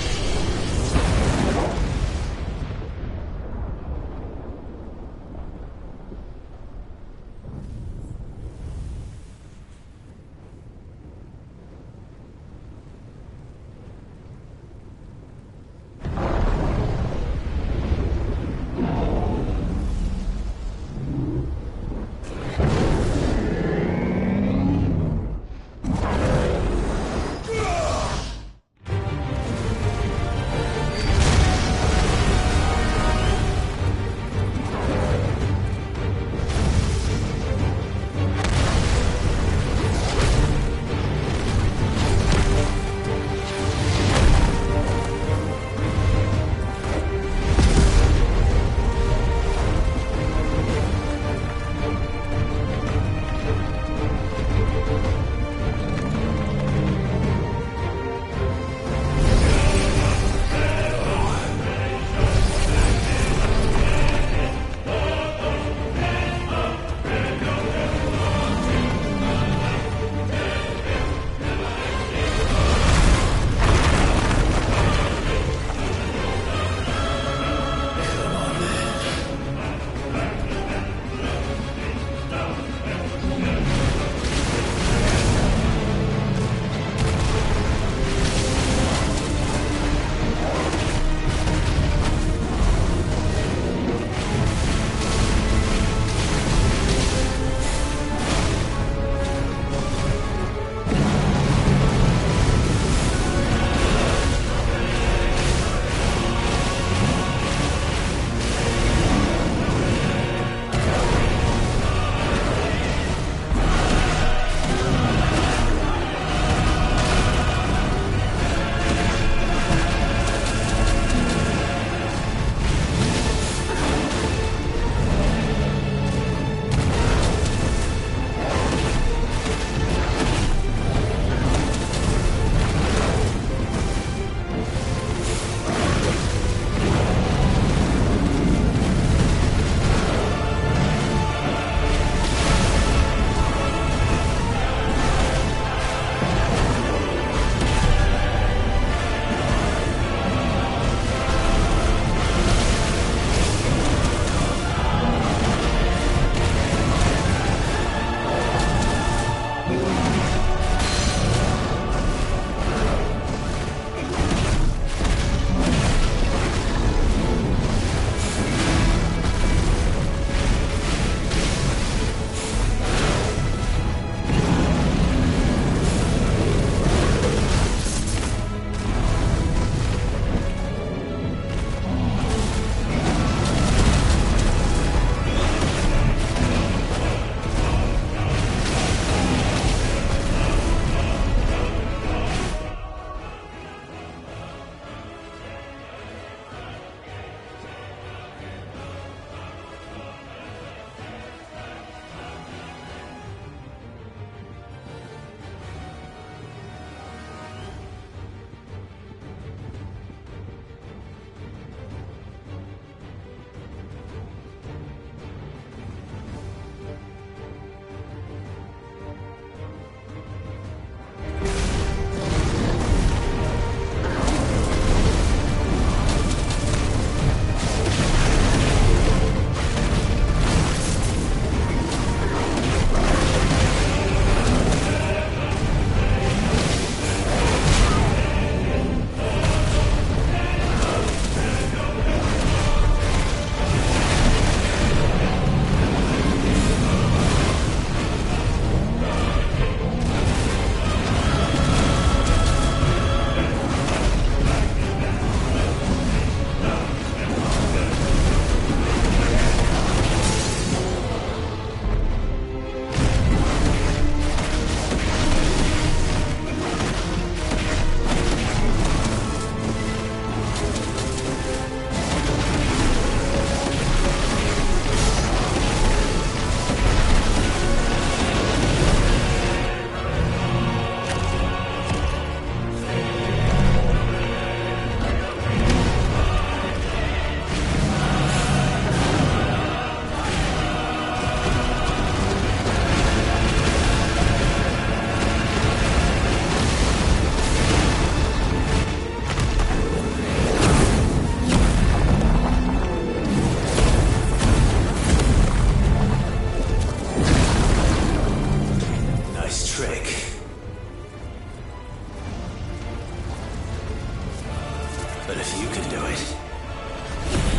But if you can do it,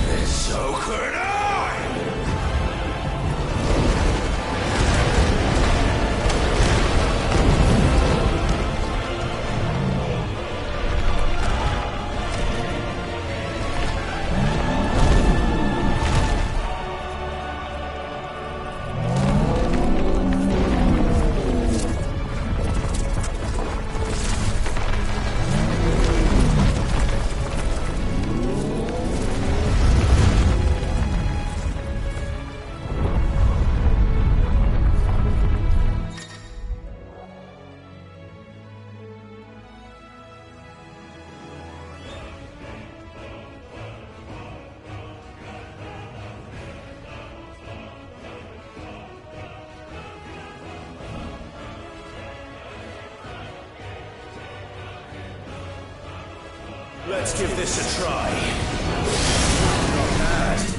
then so could I! Let's give this a try. Not bad.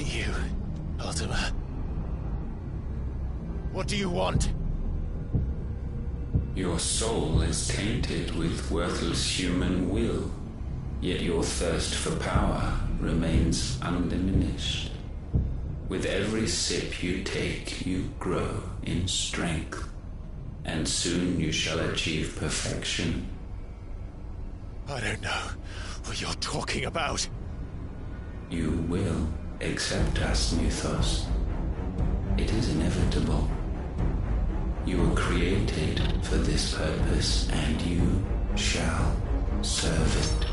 fight you, Ultima. What do you want? Your soul is tainted with worthless human will, yet your thirst for power remains undiminished. With every sip you take, you grow in strength, and soon you shall achieve perfection. I don't know what you're talking about. You will accept us, Mythos. It is inevitable. You were created for this purpose, and you shall serve it.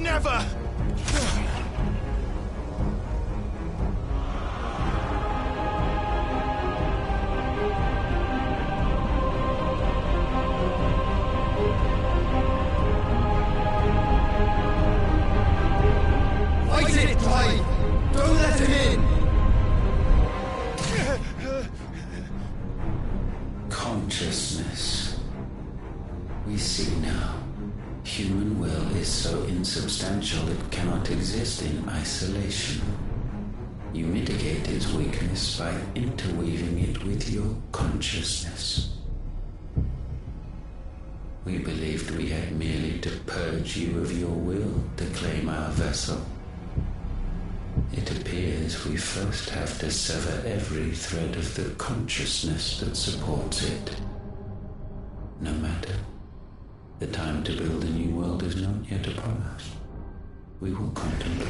Never! Fight it, Clive! Don't let him in! Consciousness. We see now. Human will is so insubstantial it cannot exist in isolation. You mitigate its weakness by interweaving it with your consciousness. We believed we had merely to purge you of your will to claim our vessel. It appears we first have to sever every thread of the consciousness that supports it. No matter. The time to build a new world is not yet upon us. We will contemplate.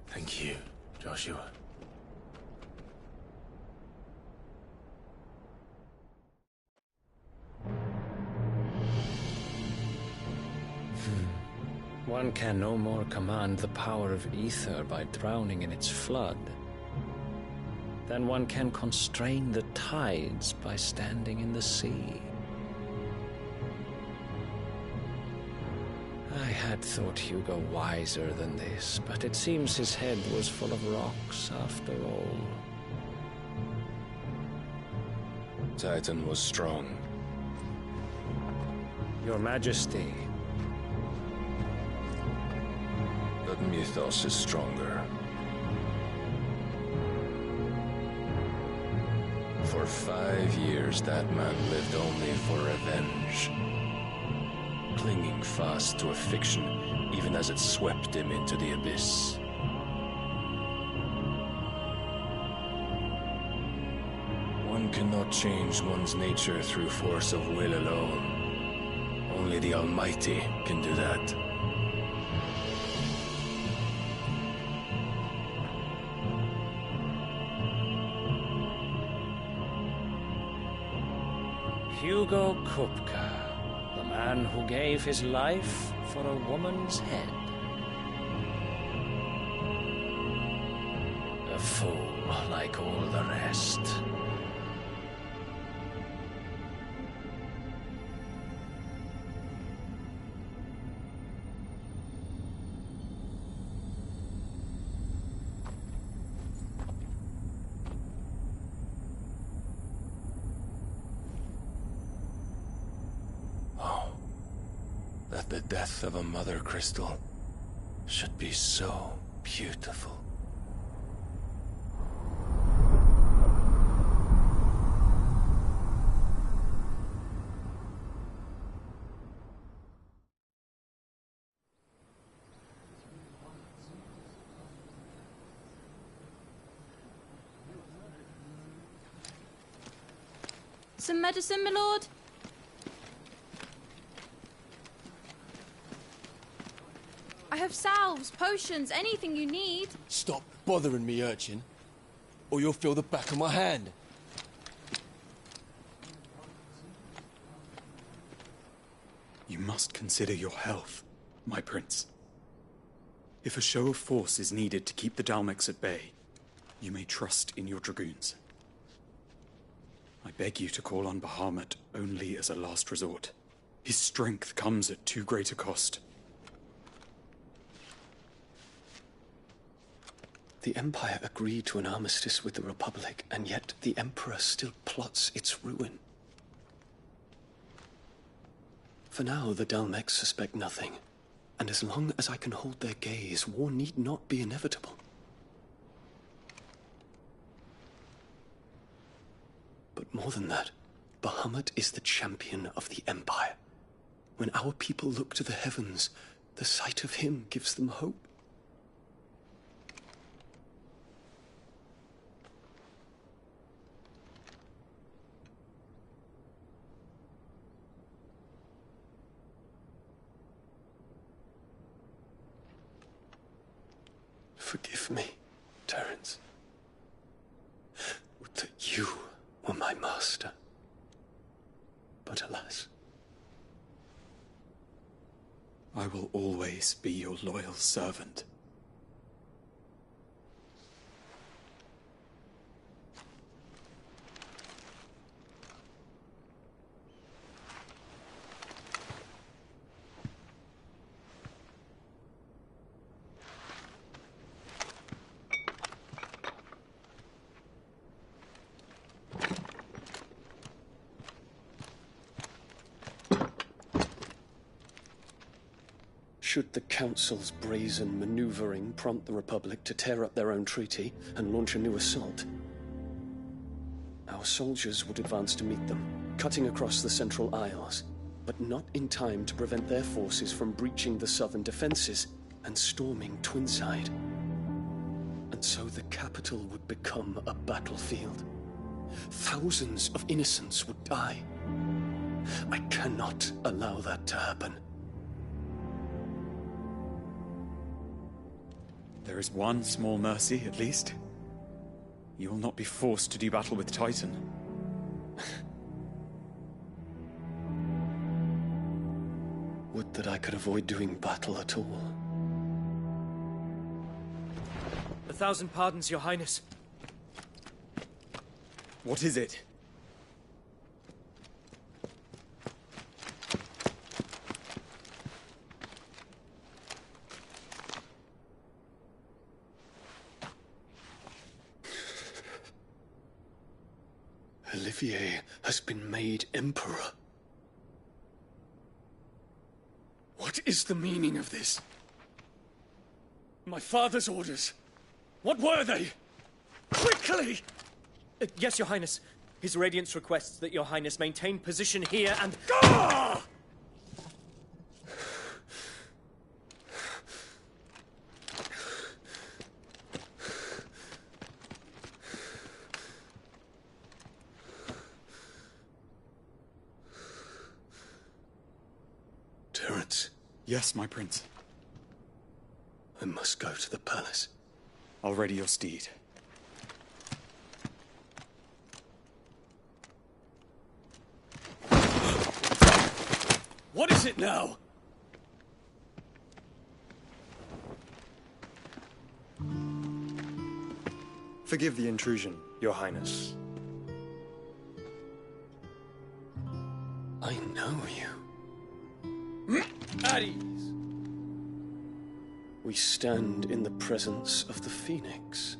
Thank you, Joshua. One can no more command the power of ether by drowning in its flood than one can constrain the tides by standing in the sea. I had thought Hugo wiser than this, but it seems his head was full of rocks after all. Titan was strong. Your Majesty. But Mythos is stronger. For 5 years, that man lived only for revenge. Clinging fast to a fiction, even as it swept him into the abyss. One cannot change one's nature through force of will alone. Only the Almighty can do that. Hugo Kupka, the man who gave his life for a woman's head. A fool like all the rest. That the death of a mother crystal should be so beautiful. Some medicine, my lord? I have salves, potions, anything you need. Stop bothering me, urchin, or you'll feel the back of my hand. You must consider your health, my prince. If a show of force is needed to keep the Dalmex at bay, you may trust in your dragoons. I beg you to call on Bahamut only as a last resort. His strength comes at too great a cost. The Empire agreed to an armistice with the Republic, and yet the Emperor still plots its ruin. For now, the Dalmex suspect nothing, and as long as I can hold their gaze, war need not be inevitable. But more than that, Bahamut is the champion of the Empire. When our people look to the heavens, the sight of him gives them hope. Forgive me, Terence. Would that you were my master. But alas. I will always be your loyal servant. Should the Council's brazen maneuvering prompt the Republic to tear up their own treaty and launch a new assault, our soldiers would advance to meet them, cutting across the Central Isles, but not in time to prevent their forces from breaching the southern defenses and storming Twinside. And so the capital would become a battlefield. Thousands of innocents would die. I cannot allow that to happen. There is one small mercy, at least. You will not be forced to do battle with Titan. Would that I could avoid doing battle at all. 1,000 pardons, Your Highness. What is it? Olivier has been made Emperor. What is the meaning of this? My father's orders. What were they? Quickly! Yes, Your Highness. His Radiance requests that Your Highness maintain position here and... Ah! Terence. Yes, my prince. I must go to the palace. I'll ready your steed. What is it now? Forgive the intrusion, Your Highness. I know you. At ease. We stand in the presence of the Phoenix.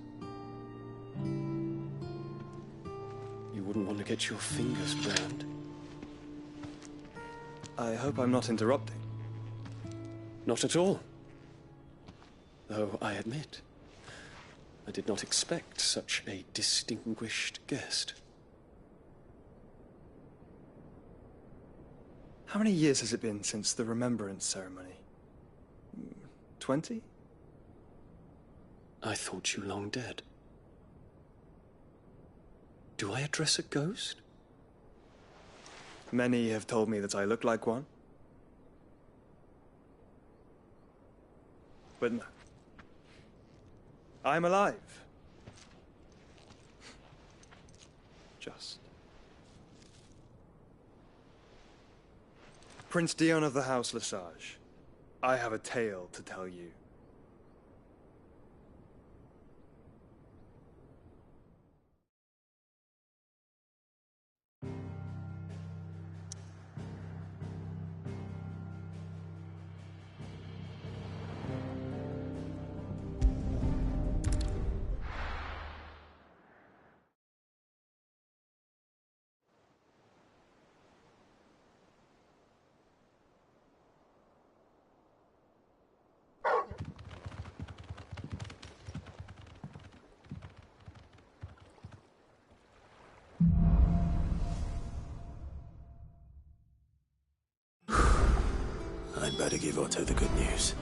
You wouldn't want to get your fingers burned. I hope I'm not interrupting. Not at all. Though I admit, I did not expect such a distinguished guest. How many years has it been since the Remembrance ceremony? 20? I thought you long dead. Do I address a ghost? Many have told me that I look like one. But no. I'm alive. Just. Prince Dion of the House Lesage, I have a tale to tell you. Better give Otto the good news.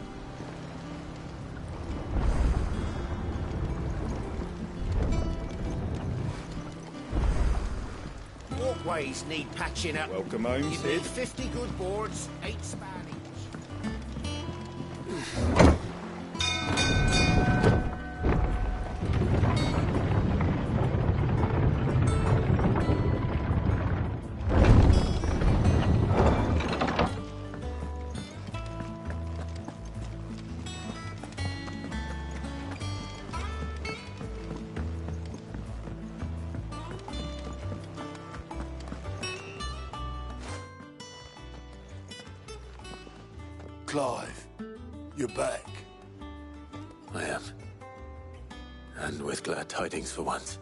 Walkways need patching up. Welcome home, You Sid. need 50 good boards, 8 Spanish. Clive, you're back. I am. And with glad tidings for once.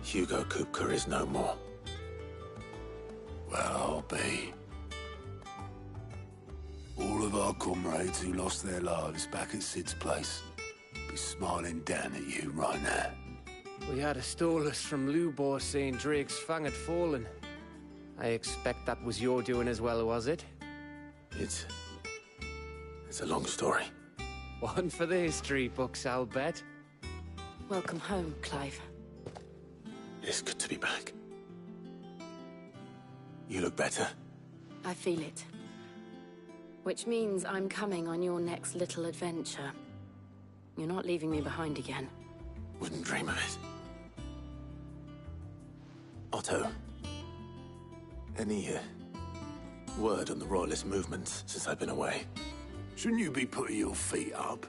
Hugo Kupka is no more. Well, I'll be. All of our comrades who lost their lives back at Sid's place be smiling down at you right now. We had a stolus from Lubor saying Drake's fang had fallen. I expect that was your doing as well, was it? It's a long story. One for the history books, I'll bet. Welcome home, Clive. It's good to be back. You look better. I feel it. Which means I'm coming on your next little adventure. You're not leaving me behind again. Wouldn't dream of it. Otto. Any word on the Royalist movements since I've been away? Shouldn't you be putting your feet up?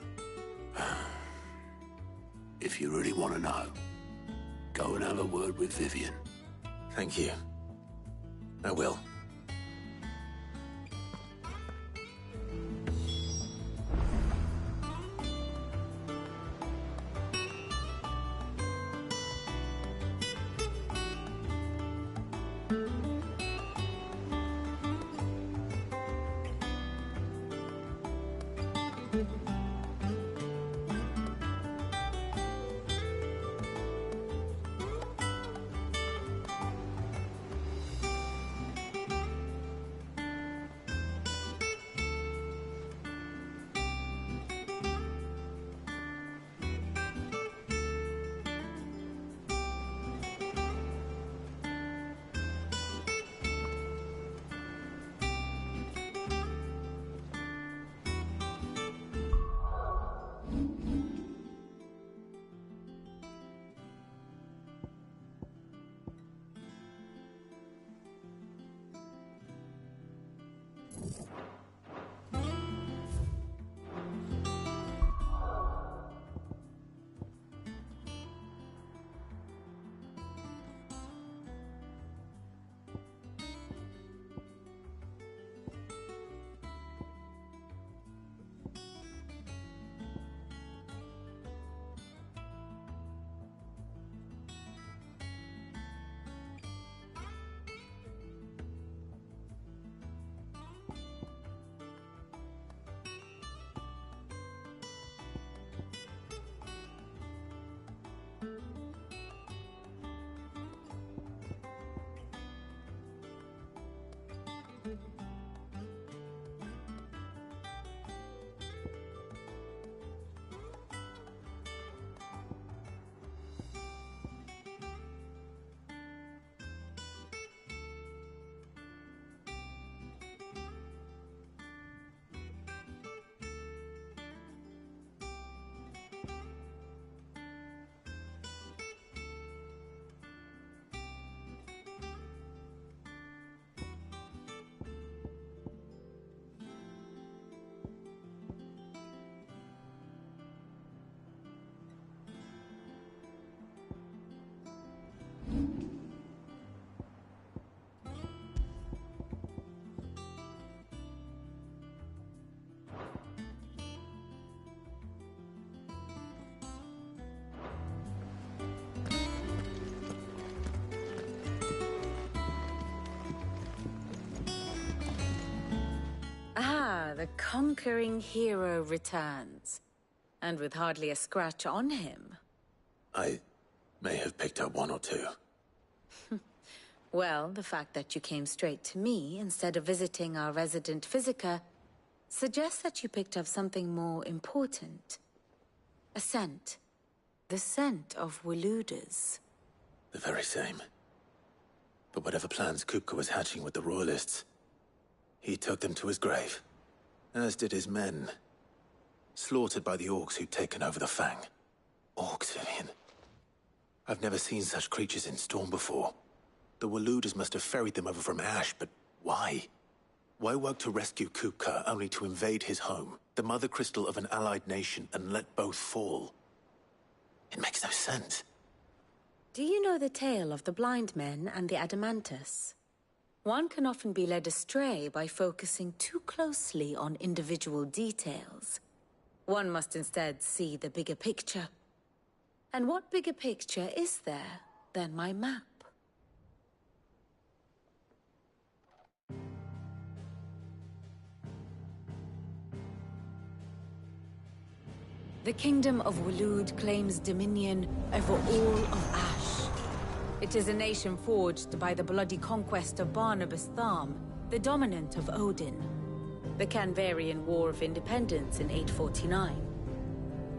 If you really want to know, go and have a word with Vivian. Thank you. I will. The conquering hero returns. And with hardly a scratch on him. I may have picked up one or two. Well, the fact that you came straight to me instead of visiting our resident Physica suggests that you picked up something more important. A scent. The scent of Waludas. The very same. But whatever plans Kupka was hatching with the Royalists, he took them to his grave. As did his men. Slaughtered by the orcs who'd taken over the Fang. Orcs, Vivian. I've never seen such creatures in Storm before. The Waludas must have ferried them over from Ash, but why? Why work to rescue Kupka only to invade his home, the mother crystal of an allied nation, and let both fall? It makes no sense. Do you know the tale of the blind men and the Adamantus? One can often be led astray by focusing too closely on individual details. One must instead see the bigger picture. And what bigger picture is there than my map? The Kingdom of Waloed claims dominion over all of Ash. It is a nation forged by the bloody conquest of Barnabas Tharm, the dominant of Odin. The Canvarian War of Independence in 849.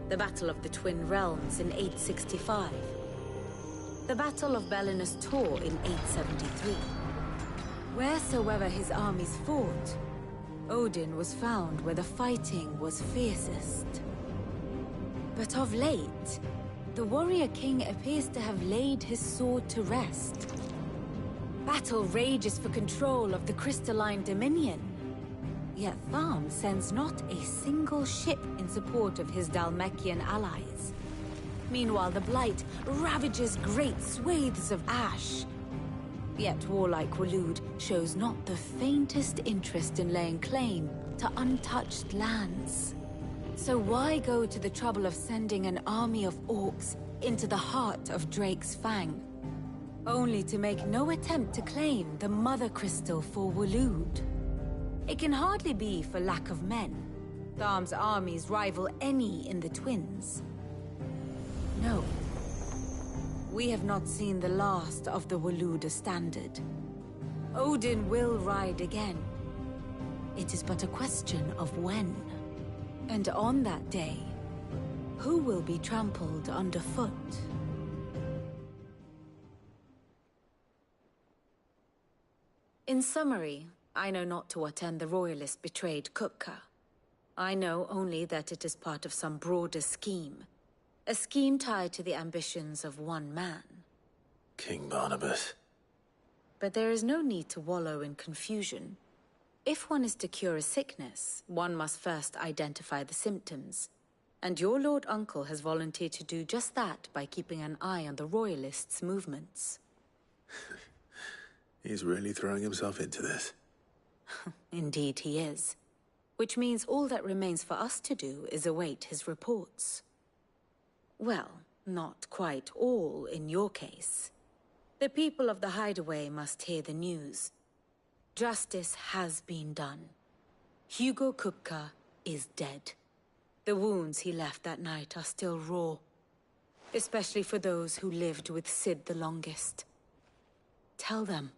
The Battle of the Twin Realms in 865. The Battle of Belinus Tor in 873. Wheresoever his armies fought, Odin was found where the fighting was fiercest. But of late, the warrior king appears to have laid his sword to rest. Battle rages for control of the crystalline dominion. Yet Tharm sends not a single ship in support of his Dhalmekian allies. Meanwhile, the Blight ravages great swathes of Ash. Yet warlike Waloed shows not the faintest interest in laying claim to untouched lands. So why go to the trouble of sending an army of orcs into the heart of Drake's Fang, only to make no attempt to claim the Mother Crystal for Waloed? It can hardly be for lack of men. Tharm's armies rival any in the Twins. No. We have not seen the last of the Waluda standard. Odin will ride again. It is but a question of when. And on that day, who will be trampled underfoot? In summary, I know not to what end the Royalists betrayed Kupka. I know only that it is part of some broader scheme. A scheme tied to the ambitions of one man. King Barnabas. But there is no need to wallow in confusion. If one is to cure a sickness, one must first identify the symptoms. And your Lord Uncle has volunteered to do just that by keeping an eye on the Royalists' movements. He's really throwing himself into this. Indeed he is. Which means all that remains for us to do is await his reports. Well, not quite all in your case. The people of the Hideaway must hear the news. Justice has been done. Hugo Kupka is dead. The wounds he left that night are still raw, especially for those who lived with Sid the longest. Tell them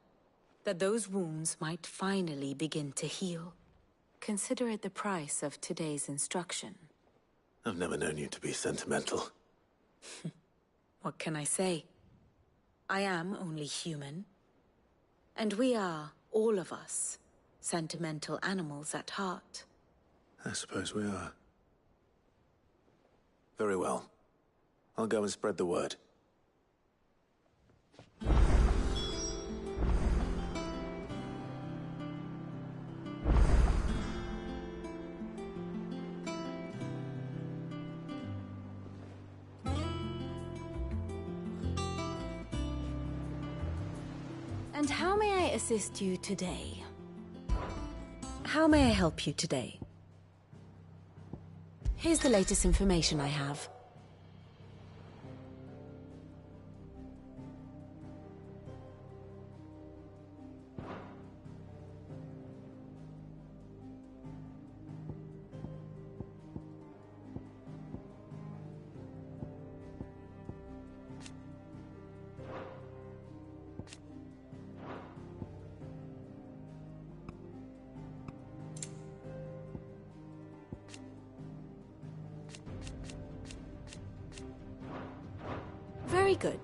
that those wounds might finally begin to heal. Consider it the price of today's instruction. I've never known you to be sentimental. What can I say? I am only human. And we are, all of us, sentimental animals at heart. I suppose we are. Very well. I'll go and spread the word. And how may I assist you today? How may I help you today? Here's the latest information I have. good.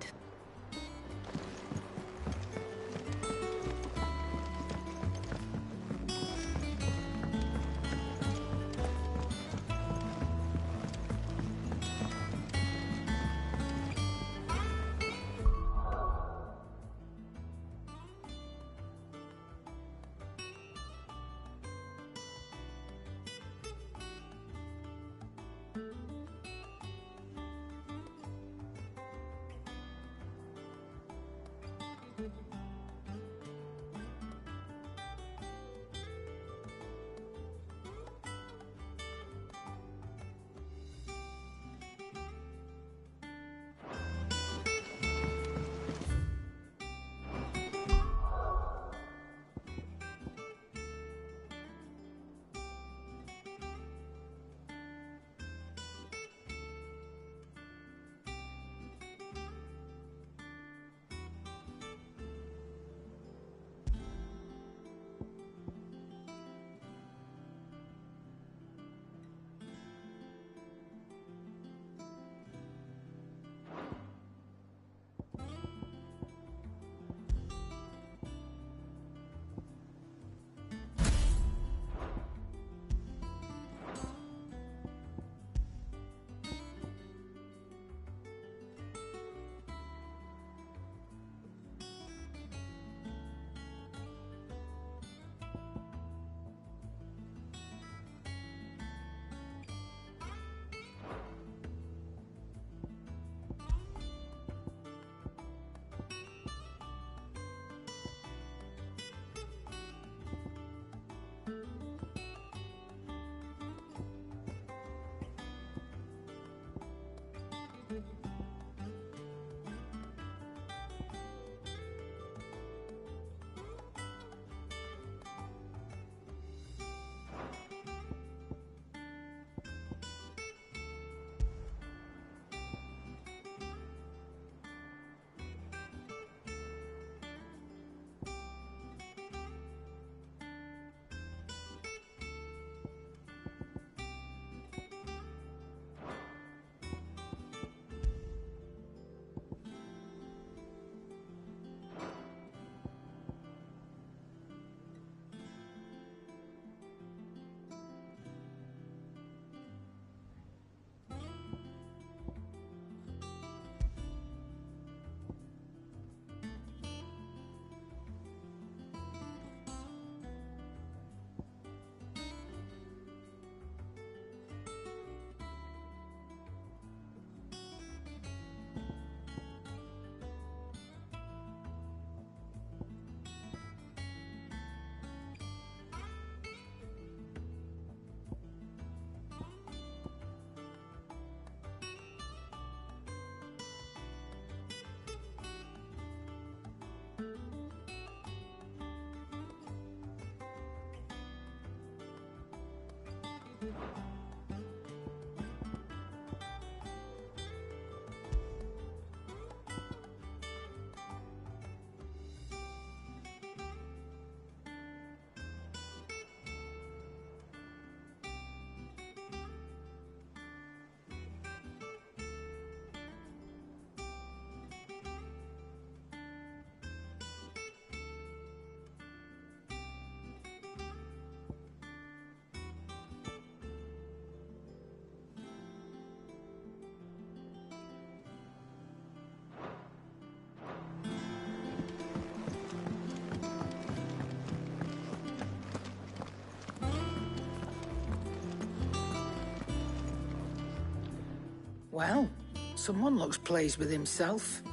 Well, someone looks pleased with himself.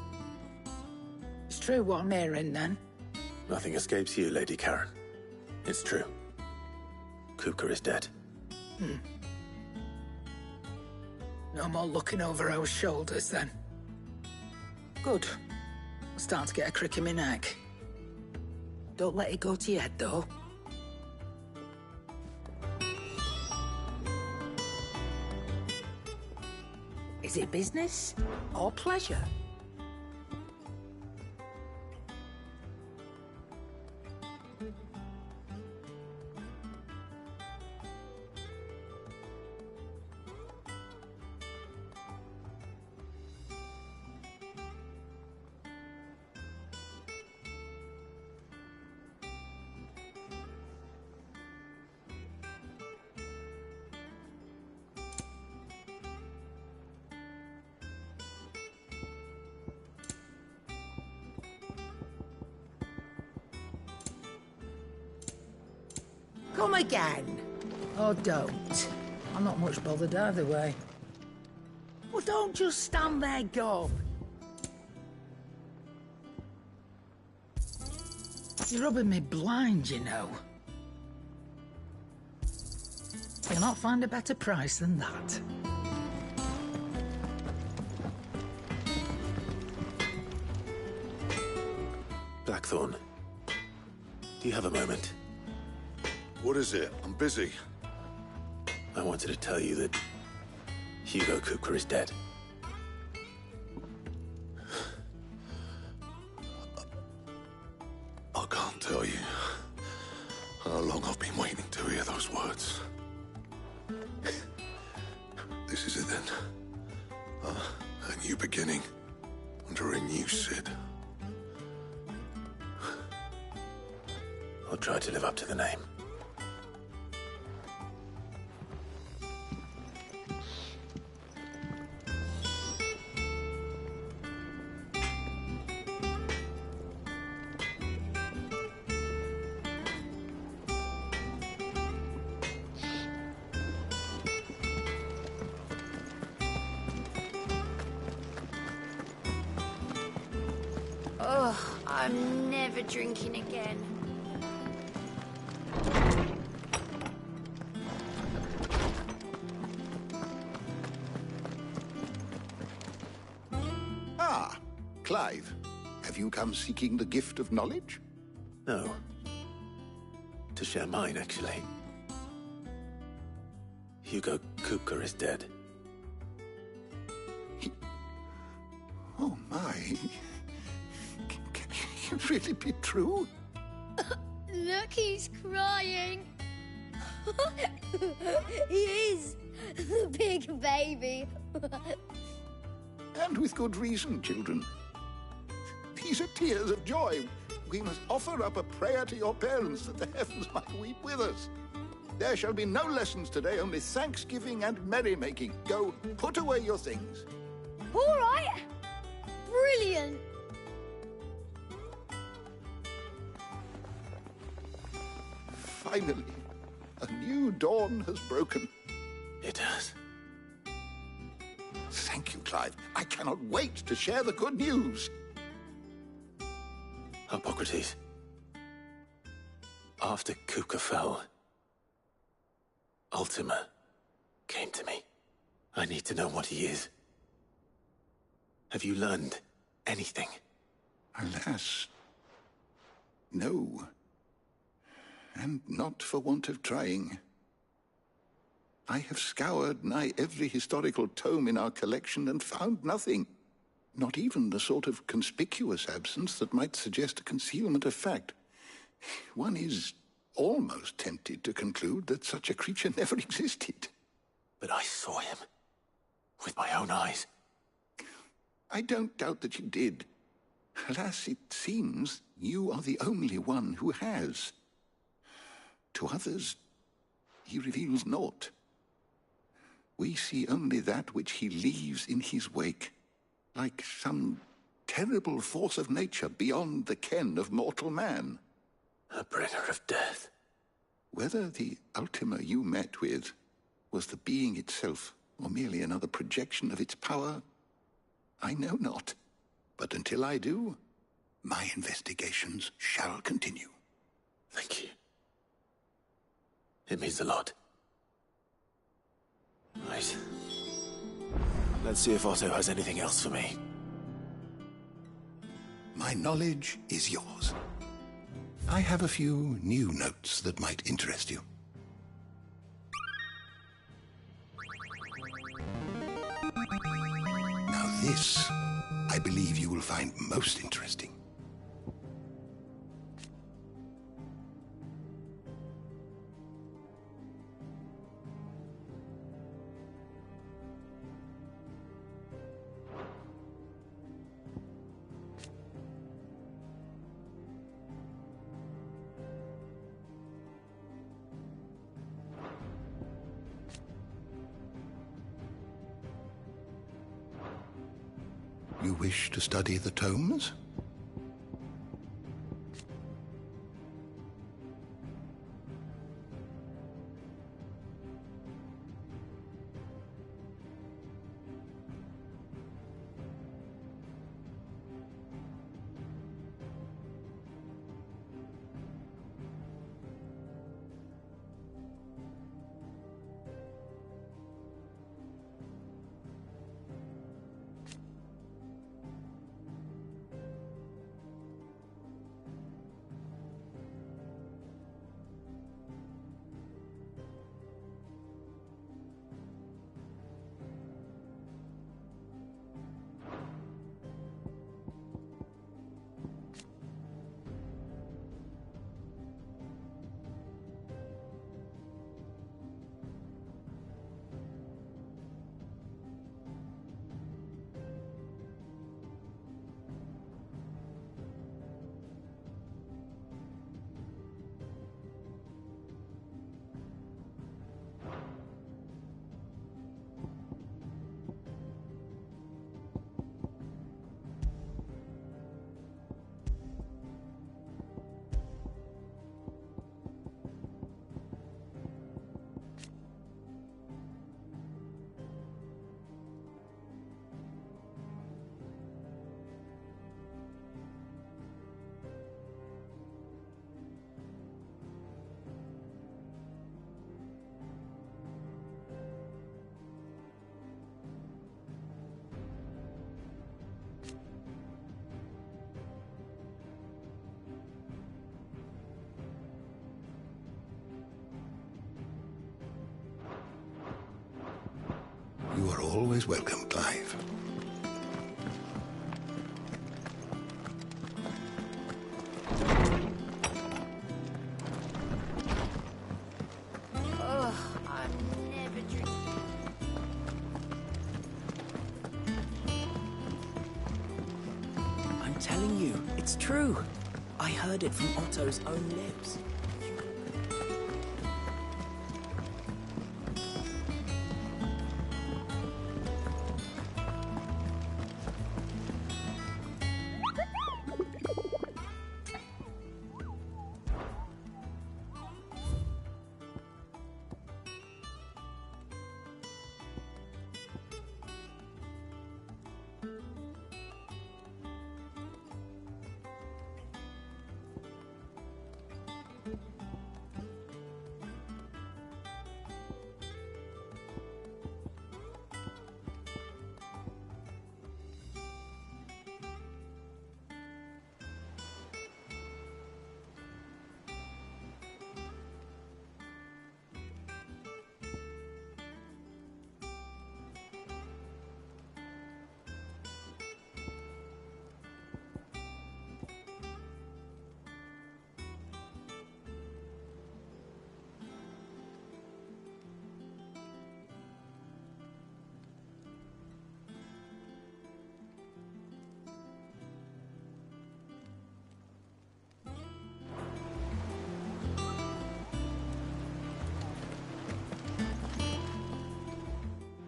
It's true what I'm hearing, then. Nothing escapes you, Lady Karen. It's true. Kupka is dead. No more looking over our shoulders, then. Good. I'm starting to get a crick in my neck. Don't let it go to your head, though. Is it business or pleasure? Come again. Or don't. I'm not much bothered either way. Well, don't just stand there, gob. You're rubbing me blind, you know. You'll not find a better price than that. Blackthorn, do you have a moment? What is it? I'm busy. I wanted to tell you that Hugo Kupka is dead. I can't tell you how long I've been waiting to hear those words. This is it then. A new beginning under a new Sid. I'll try to live up to the name. Ugh, I'm never drinking again. Ah, Clive. Have you come seeking the gift of knowledge? No. To share mine, actually. Hugo Kupka is dead. Oh, my. Can it really be true? Look, he's crying. He is. The big baby. And with good reason, children. These are tears of joy. We must offer up a prayer to your parents that the heavens might weep with us. There shall be no lessons today, only thanksgiving and merrymaking. Go, put away your things. All right. Brilliant. Finally, a new dawn has broken. It has. Thank you, Clive. I cannot wait to share the good news. Hippocrates. After Kupka fell, Ultima came to me. I need to know what he is. Have you learned anything? Alas, no. And not for want of trying. I have scoured nigh every historical tome in our collection and found nothing. Not even the sort of conspicuous absence that might suggest a concealment of fact. One is almost tempted to conclude that such a creature never existed. But I saw him. With my own eyes. I don't doubt that you did. Alas, it seems you are the only one who has. To others, he reveals naught. We see only that which he leaves in his wake, like some terrible force of nature beyond the ken of mortal man. A bringer of death. Whether the Ultima you met with was the being itself, or merely another projection of its power, I know not. But until I do, my investigations shall continue. Thank you. It means a lot. Right. Let's see if Otto has anything else for me. My knowledge is yours. I have a few new notes that might interest you. Now this, I believe you will find most interesting. You wish to study the tomes? always welcome, Clive. Ugh, I'm never drinking. I'm telling you, it's true. I heard it from Otto's own lips.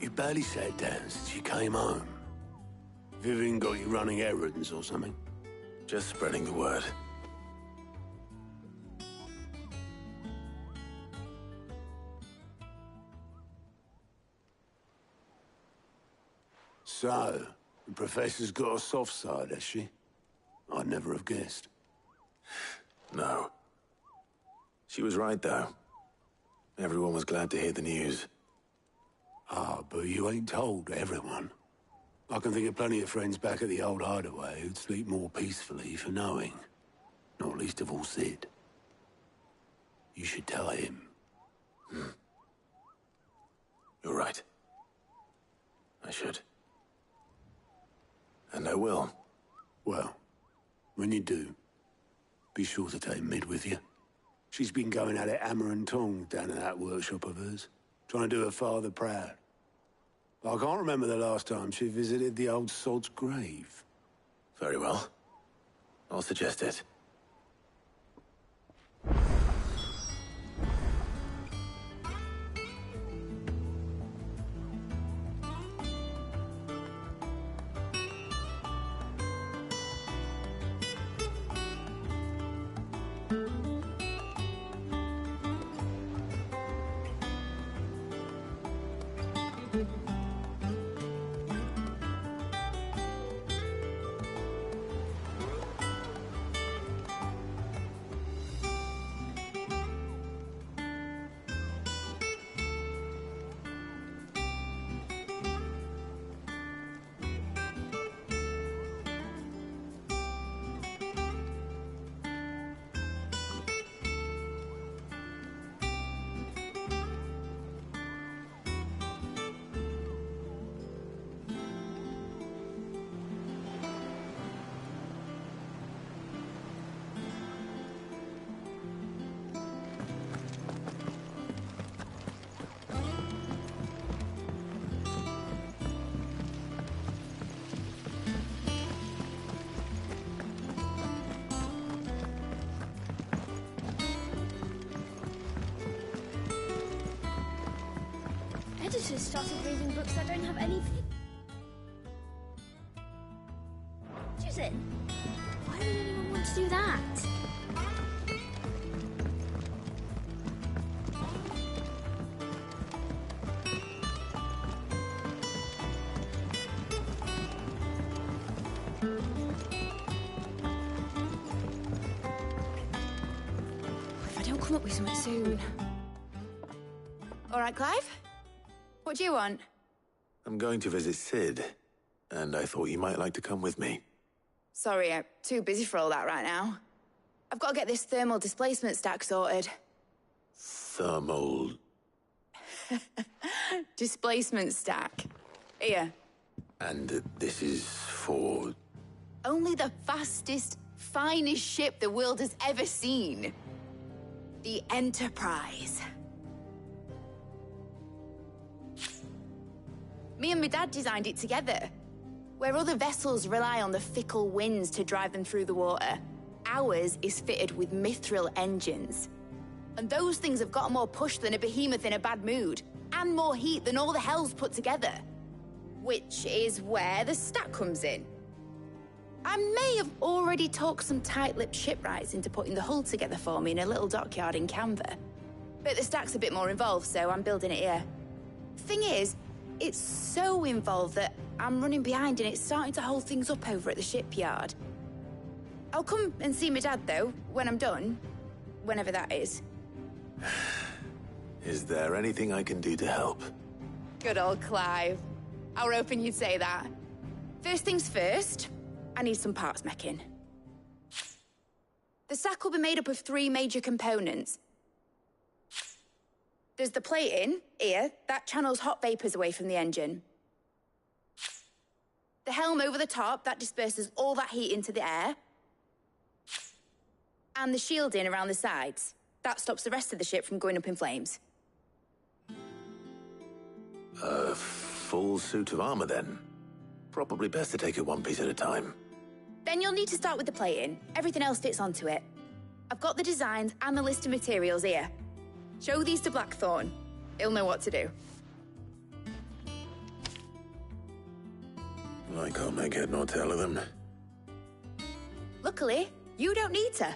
You barely sat down since you came home. Vivian got you running errands or something? Just spreading the word. So, the Professor's got a soft side, has she? I'd never have guessed. No. She was right, though. Everyone was glad to hear the news. Ah, but you ain't told everyone. I can think of plenty of friends back at the old hideaway who'd sleep more peacefully for knowing. Not least of all Sid. You should tell him. You're right. I should. And I will. Well, when you do, be sure to take Mid with you. She's been going at it hammer and tongs down in that workshop of hers, trying to do her father proud. I can't remember the last time she visited the old sod's grave. Very well. I'll suggest it. Editors started reading books that don't have any pictures in. Why would anyone want to do that? If I don't come up with something soon. All right, Clive? What do you want? I'm going to visit Sid, and I thought you might like to come with me. Sorry, I'm too busy for all that right now. I've got to get this thermal displacement stack sorted. Thermal... Displacement stack. Here. And this is for... Only the fastest, finest ship the world has ever seen. The Enterprise. Me and my dad designed it together. Where other vessels rely on the fickle winds to drive them through the water, ours is fitted with mithril engines. And those things have got more push than a behemoth in a bad mood, and more heat than all the hells put together. Which is where the stack comes in. I may have already talked some tight-lipped shipwrights into putting the hull together for me in a little dockyard in Canva. But the stack's a bit more involved, so I'm building it here. Thing is, it's so involved that I'm running behind and it's starting to hold things up over at the shipyard. I'll come and see my dad, though, when I'm done. Whenever that is. Is there anything I can do to help? Good old Clive. I were hoping you'd say that. First things first, I need some parts meching. The stack will be made up of 3 major components. There's the plating, here, that channels hot vapors away from the engine. The helm over the top, that disperses all that heat into the air. And the shielding around the sides. That stops the rest of the ship from going up in flames. A full suit of armor, then. Probably best to take it one piece at a time. Then you'll need to start with the plating. Everything else fits onto it. I've got the designs and the list of materials here. Show these to Blackthorn. He'll know what to do. I can't make head nor tail of them. Luckily, you don't need to.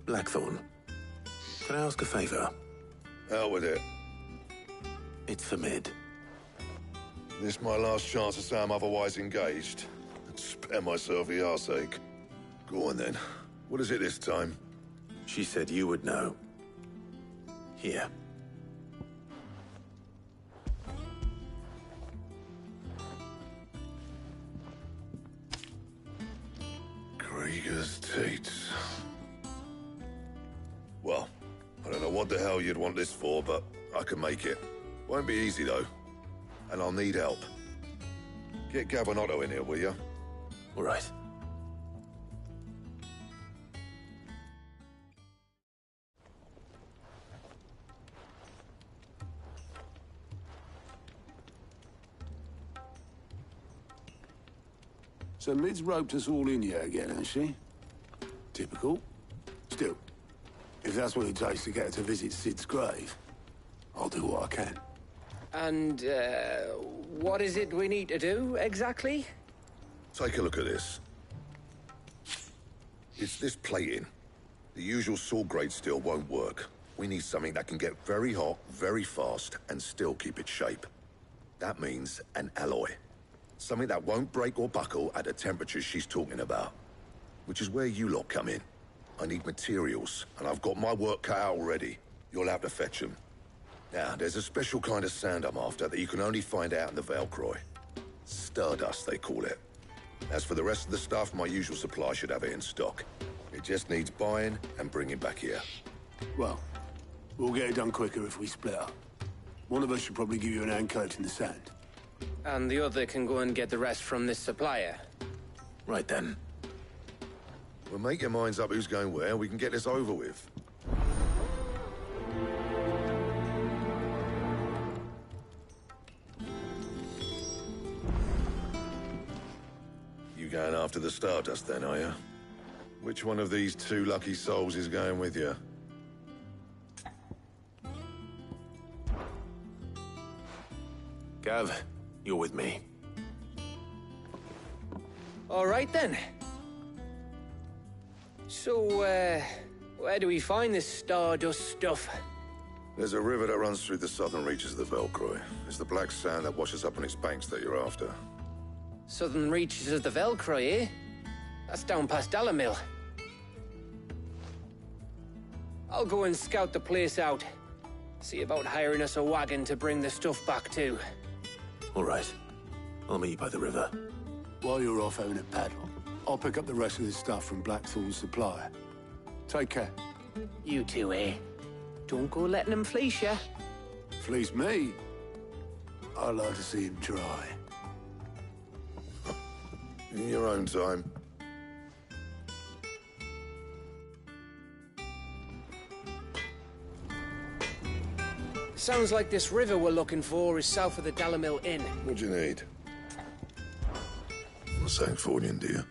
Blackthorn, can I ask a favor? Out with it. It's for Mid. This my last chance to say I'm otherwise engaged. Spare myself the arseache. Go on then. What is it this time? She said you would know. Here. Krieger's Tates. Well, I don't know what the hell you'd want this for, but I can make it. Won't be easy, though. And I'll need help. Get Gabonotto in here, will you? All right. So Mid's roped us all in here again, has she? Typical. Still, if that's what it takes to get her to visit Sid's grave, I'll do what I can. And, what is it we need to do, exactly? Take a look at this. It's this plating. The usual saw grade steel won't work. We need something that can get very hot, very fast, and still keep its shape. That means an alloy. Something that won't break or buckle at the temperatures she's talking about. Which is where you lot come in. I need materials, and I've got my work cut out already. You'll have to fetch them. Now, there's a special kind of sand I'm after that you can only find out in the Valcroy. Stardust, they call it. As for the rest of the stuff, my usual supply should have it in stock. It just needs buying and bringing back here. Well, we'll get it done quicker if we split up. One of us should probably give you an hand coat in the sand. And the other can go and get the rest from this supplier. Right then. Well, make your minds up who's going where, and we can get this over with. You going after the Stardust then, are you? Which one of these 2 lucky souls is going with you? Gav, you're with me. All right, then. So, where do we find this stardust stuff? There's a river that runs through the southern reaches of the Velcroy. It's the black sand that washes up on its banks that you're after. Southern reaches of the Velcroy, eh? That's down past Dalamil. I'll go and scout the place out. See about hiring us a wagon to bring the stuff back to. All right. I'll meet you by the river. While you're off having a paddle, I'll pick up the rest of the stuff from Blackthorn's supplier. Take care. You two, eh? Don't go letting him fleece ya. Fleece me? I'd like to see him try. In your own time. Sounds like this river we're looking for is south of the Dalamil Inn. What do you need? Not saying fortune, do you?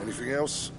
Anything else?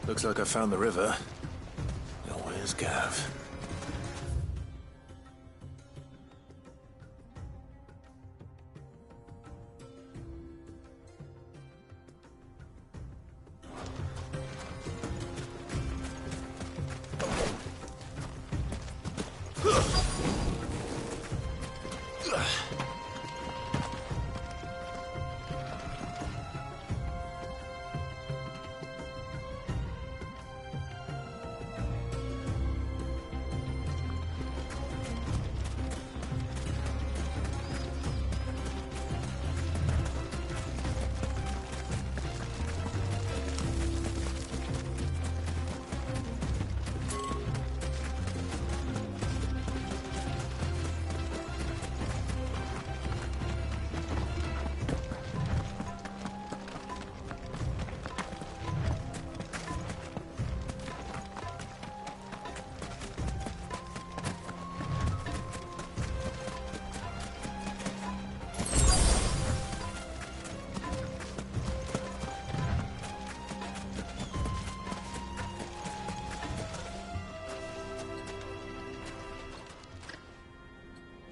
Looks like I found the river. Now where's Gav?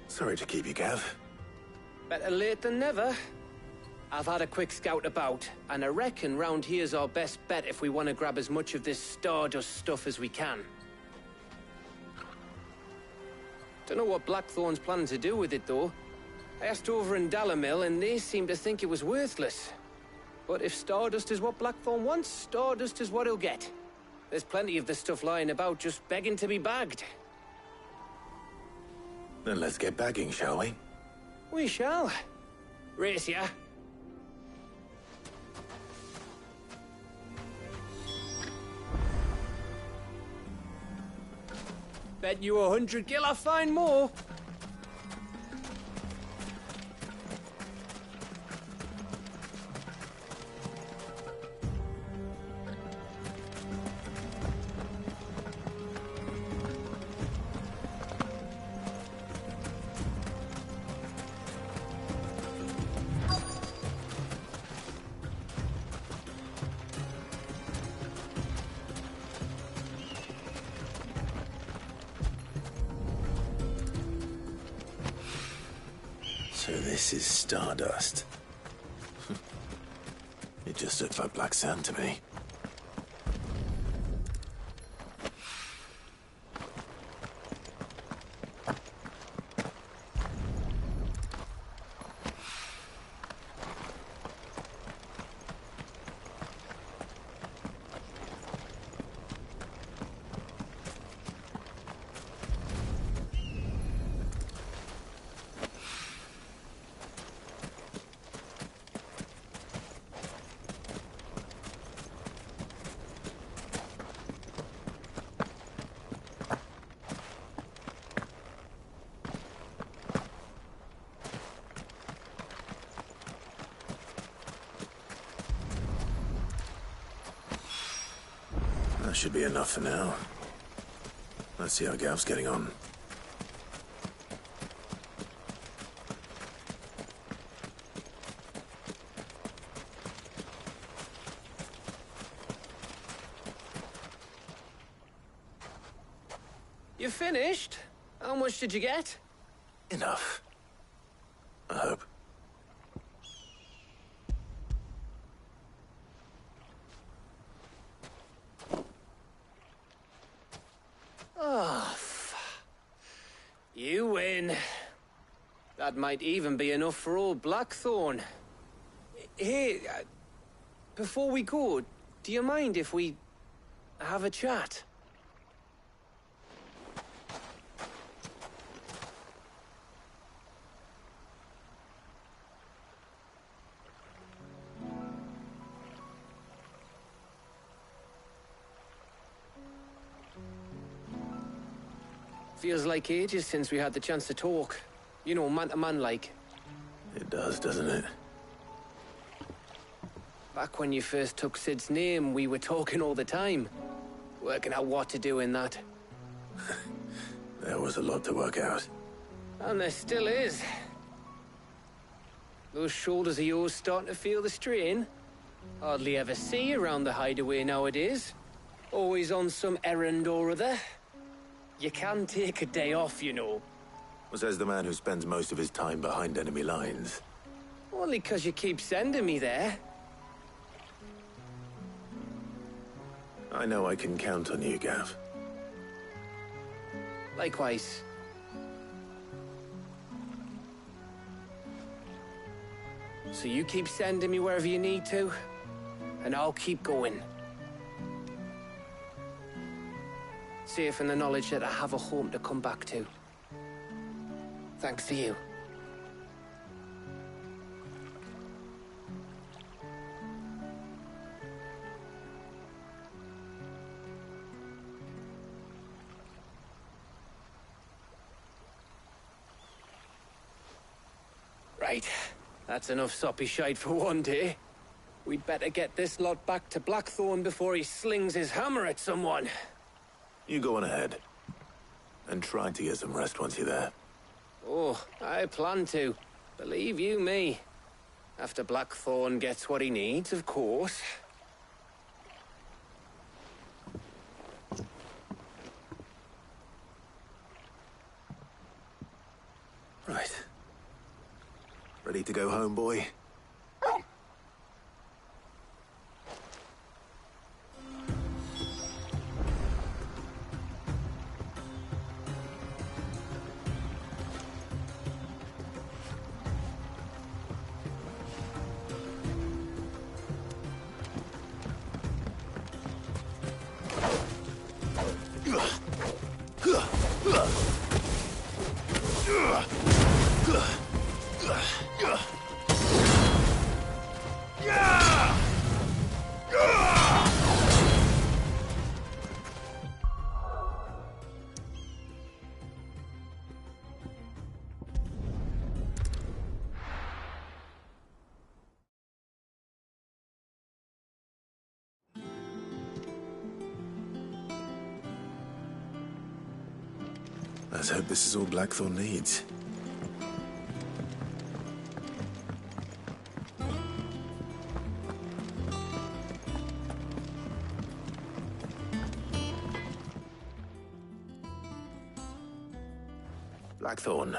Sorry to keep you, Gav. Better late than never. I've had a quick scout about, and I reckon round here's our best bet if we want to grab as much of this stardust stuff as we can. Don't know what Blackthorn's planning to do with it, though. I asked over in Dalamil, and they seem to think it was worthless. But if Stardust is what Blackthorn wants, Stardust is what he'll get. There's plenty of the stuff lying about, just begging to be bagged. Then let's get bagging, shall we? We shall. Race ya. Bet you 100 gil I find more. So this is Stardust. It just looks like black sand to me. That should be enough for now. Let's see how Gav's getting on. You finished? How much did you get? Enough. I hope. Oh, you win. That might even be enough for old Blackthorn. Hey, before we go, do you mind if we have a chat? Feels like ages since we had the chance to talk. You know, man to man like. It does, doesn't it? Back when you first took Sid's name, we were talking all the time. Working out what to do in that. There was a lot to work out. And there still is. Those shoulders of yours starting to feel the strain. Hardly ever see you around the hideaway nowadays. Always on some errand or other. You can take a day off, you know. Says the man who spends most of his time behind enemy lines. Only 'cause you keep sending me there. I know I can count on you, Gav. Likewise. So you keep sending me wherever you need to, and I'll keep going. Safe in the knowledge that I have a home to come back to. Thanks to you. Right. That's enough soppy shite for one day. We'd better get this lot back to Blackthorn before he slings his hammer at someone. You go on ahead. And try to get some rest once you're there. Oh, I plan to. Believe you me. After Blackthorn gets what he needs, of course. Right. Ready to go home, boy? Let's hope this is all Blackthorn needs. Blackthorn,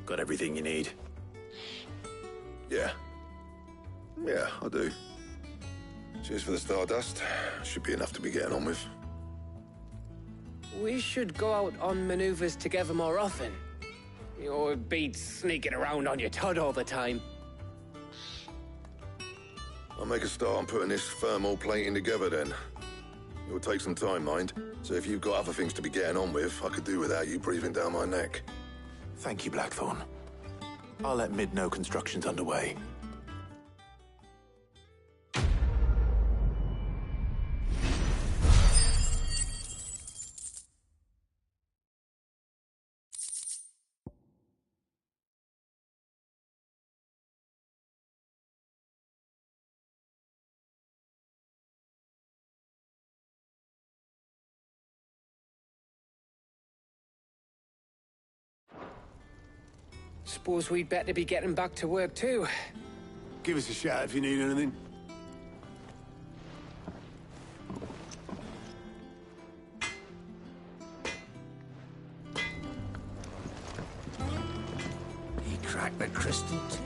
got everything you need? Yeah. Yeah, I do. Cheers for the Stardust. Should be enough to be getting on with. We should go out on maneuvers together more often. You'll be sneaking around on your Todd all the time. I'll make a start on putting this thermal plating together then. It'll take some time, mind. So if you've got other things to be getting on with, I could do without you breathing down my neck. Thank you, Blackthorn. I'll let Mid know construction's underway. Suppose we'd better be getting back to work too. Give us a shout if you need anything. He cracked the crystal too.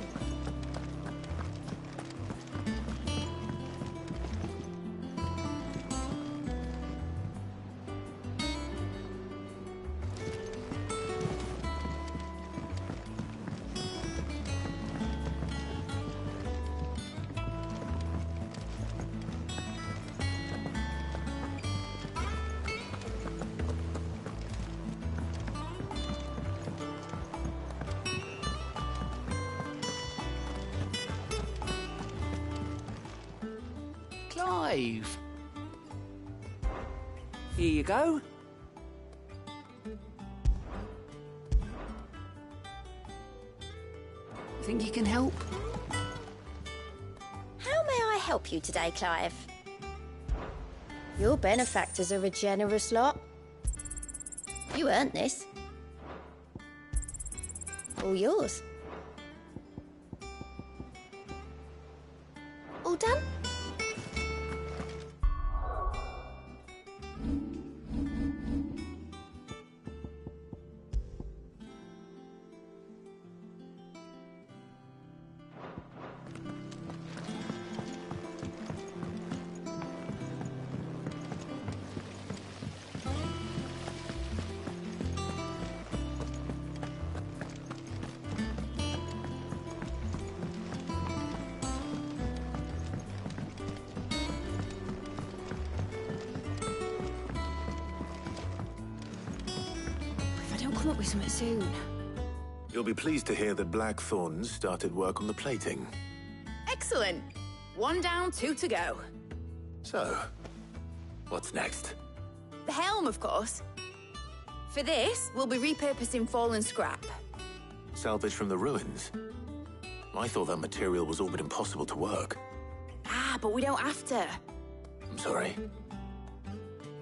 Clive. Here you go. Think you can help? How may I help you today, Clive? Your benefactors are a generous lot. You earned this. All yours. All done? Come up with something soon. You'll be pleased to hear that Blackthorn's started work on the plating. Excellent. 1 down, 2 to go. So, what's next? The helm, of course. For this, we'll be repurposing fallen scrap. Salvage from the ruins? I thought that material was all but impossible to work. Ah, but we don't have to. I'm sorry.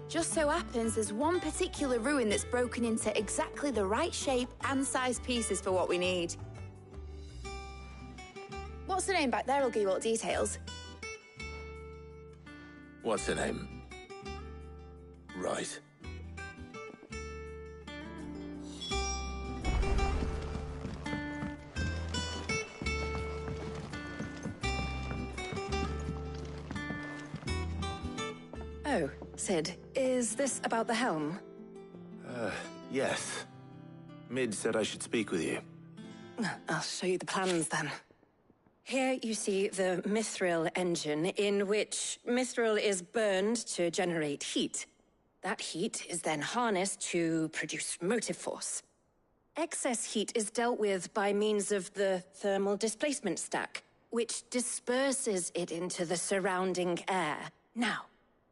Just so happens there's one particular ruin that's broken into exactly the right shape and size pieces for what we need. What's the name back there? I'll give you all the details. What's her name? Right. Oh, Sid, is this about the helm? Yes. Mid said I should speak with you. I'll show you the plans then. Here you see the mithril engine, in which mithril is burned to generate heat. That heat is then harnessed to produce motive force. Excess heat is dealt with by means of the thermal displacement stack, which disperses it into the surrounding air. Now,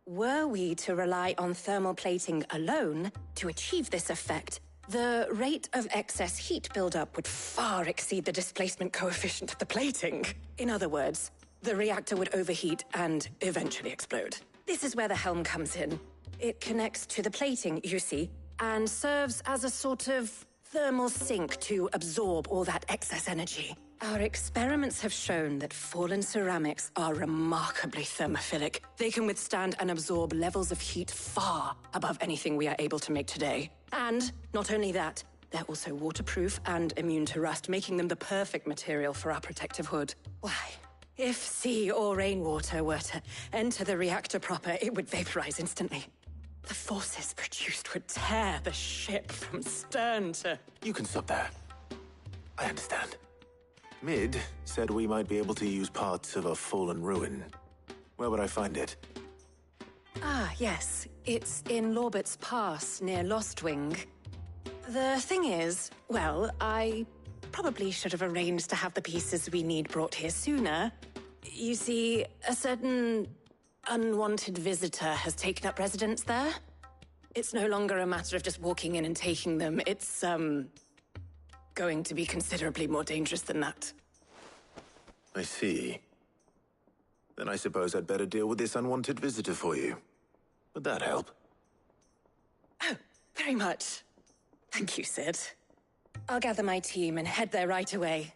were we to rely on thermal plating alone to achieve this effect, the rate of excess heat buildup would far exceed the displacement coefficient of the plating. In other words, the reactor would overheat and eventually explode. This is where the helm comes in. It connects to the plating, you see, and serves as a sort of thermal sink to absorb all that excess energy. Our experiments have shown that fallen ceramics are remarkably thermophilic. They can withstand and absorb levels of heat far above anything we are able to make today. And not only that, they're also waterproof and immune to rust, making them the perfect material for our protective hood. Why? If sea or rainwater were to enter the reactor proper, it would vaporize instantly. The forces produced would tear the ship from stern to... You can stop there. I understand. Mid said we might be able to use parts of a fallen ruin. Where would I find it? Ah, yes. It's in Lorbert's Pass, near Lostwing. The thing is, well, I probably should have arranged to have the pieces we need brought here sooner. You see, a certain unwanted visitor has taken up residence there. It's no longer a matter of just walking in and taking them. It's, going to be considerably more dangerous than that. I see. Then I suppose I'd better deal with this unwanted visitor for you. Would that help? Oh, very much. Thank you, Sid. I'll gather my team and head there right away.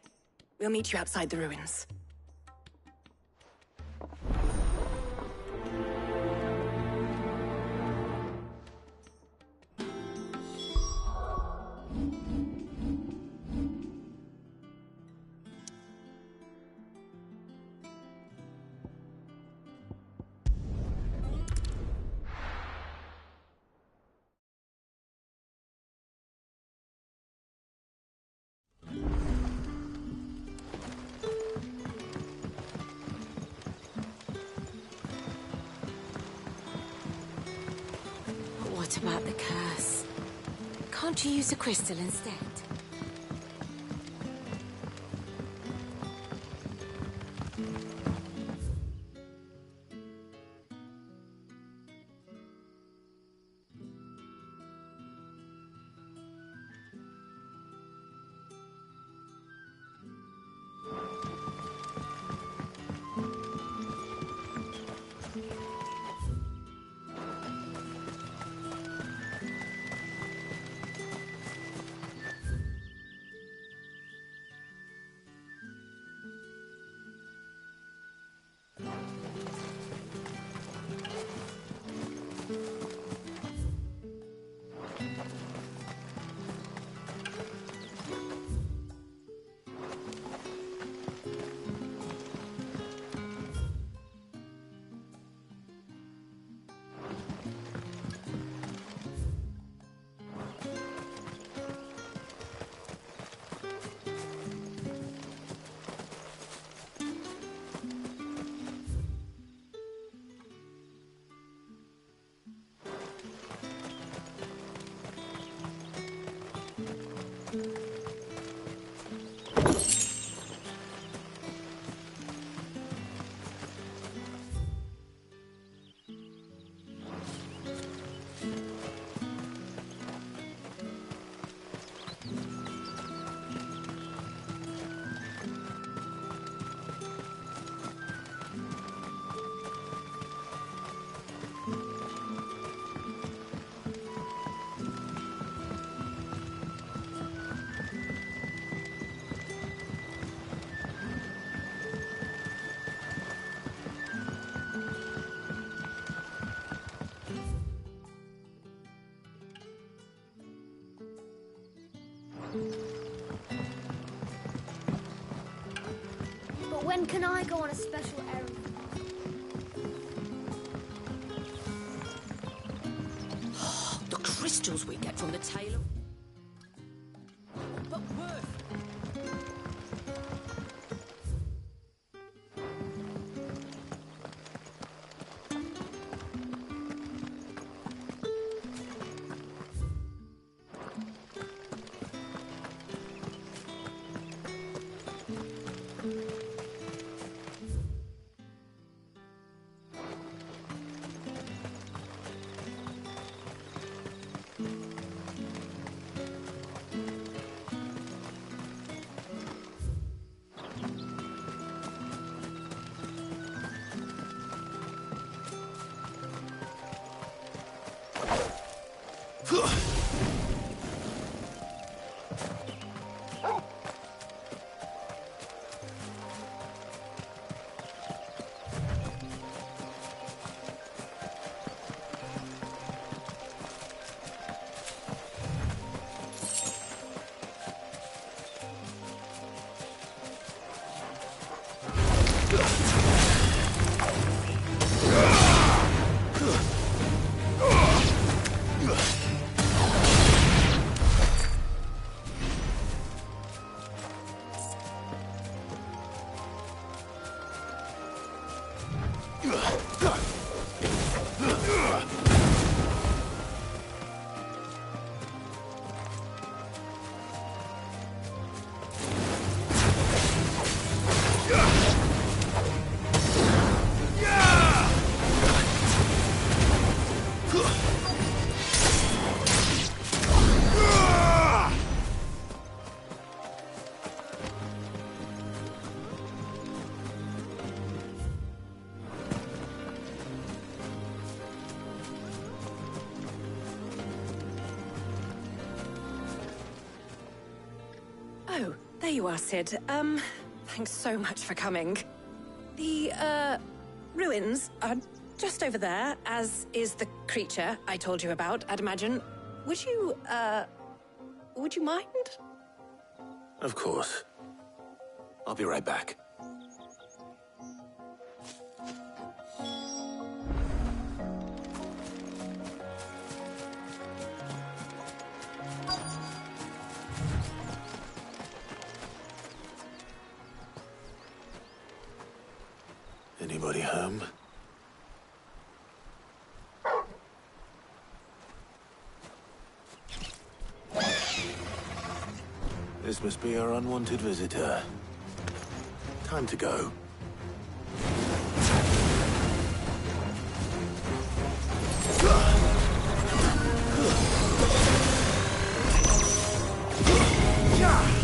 We'll meet you outside the ruins. What about the curse? Can't you use a crystal instead? But when can I go on a special errand? The crystals we get from the tailor. But worth. Oh, there you are, Sid. Thanks so much for coming. The, ruins are just over there, as is the creature I told you about, I'd imagine. Would you mind? Of course. I'll be right back. Anybody home? This must be our unwanted visitor. Time to go. Yeah!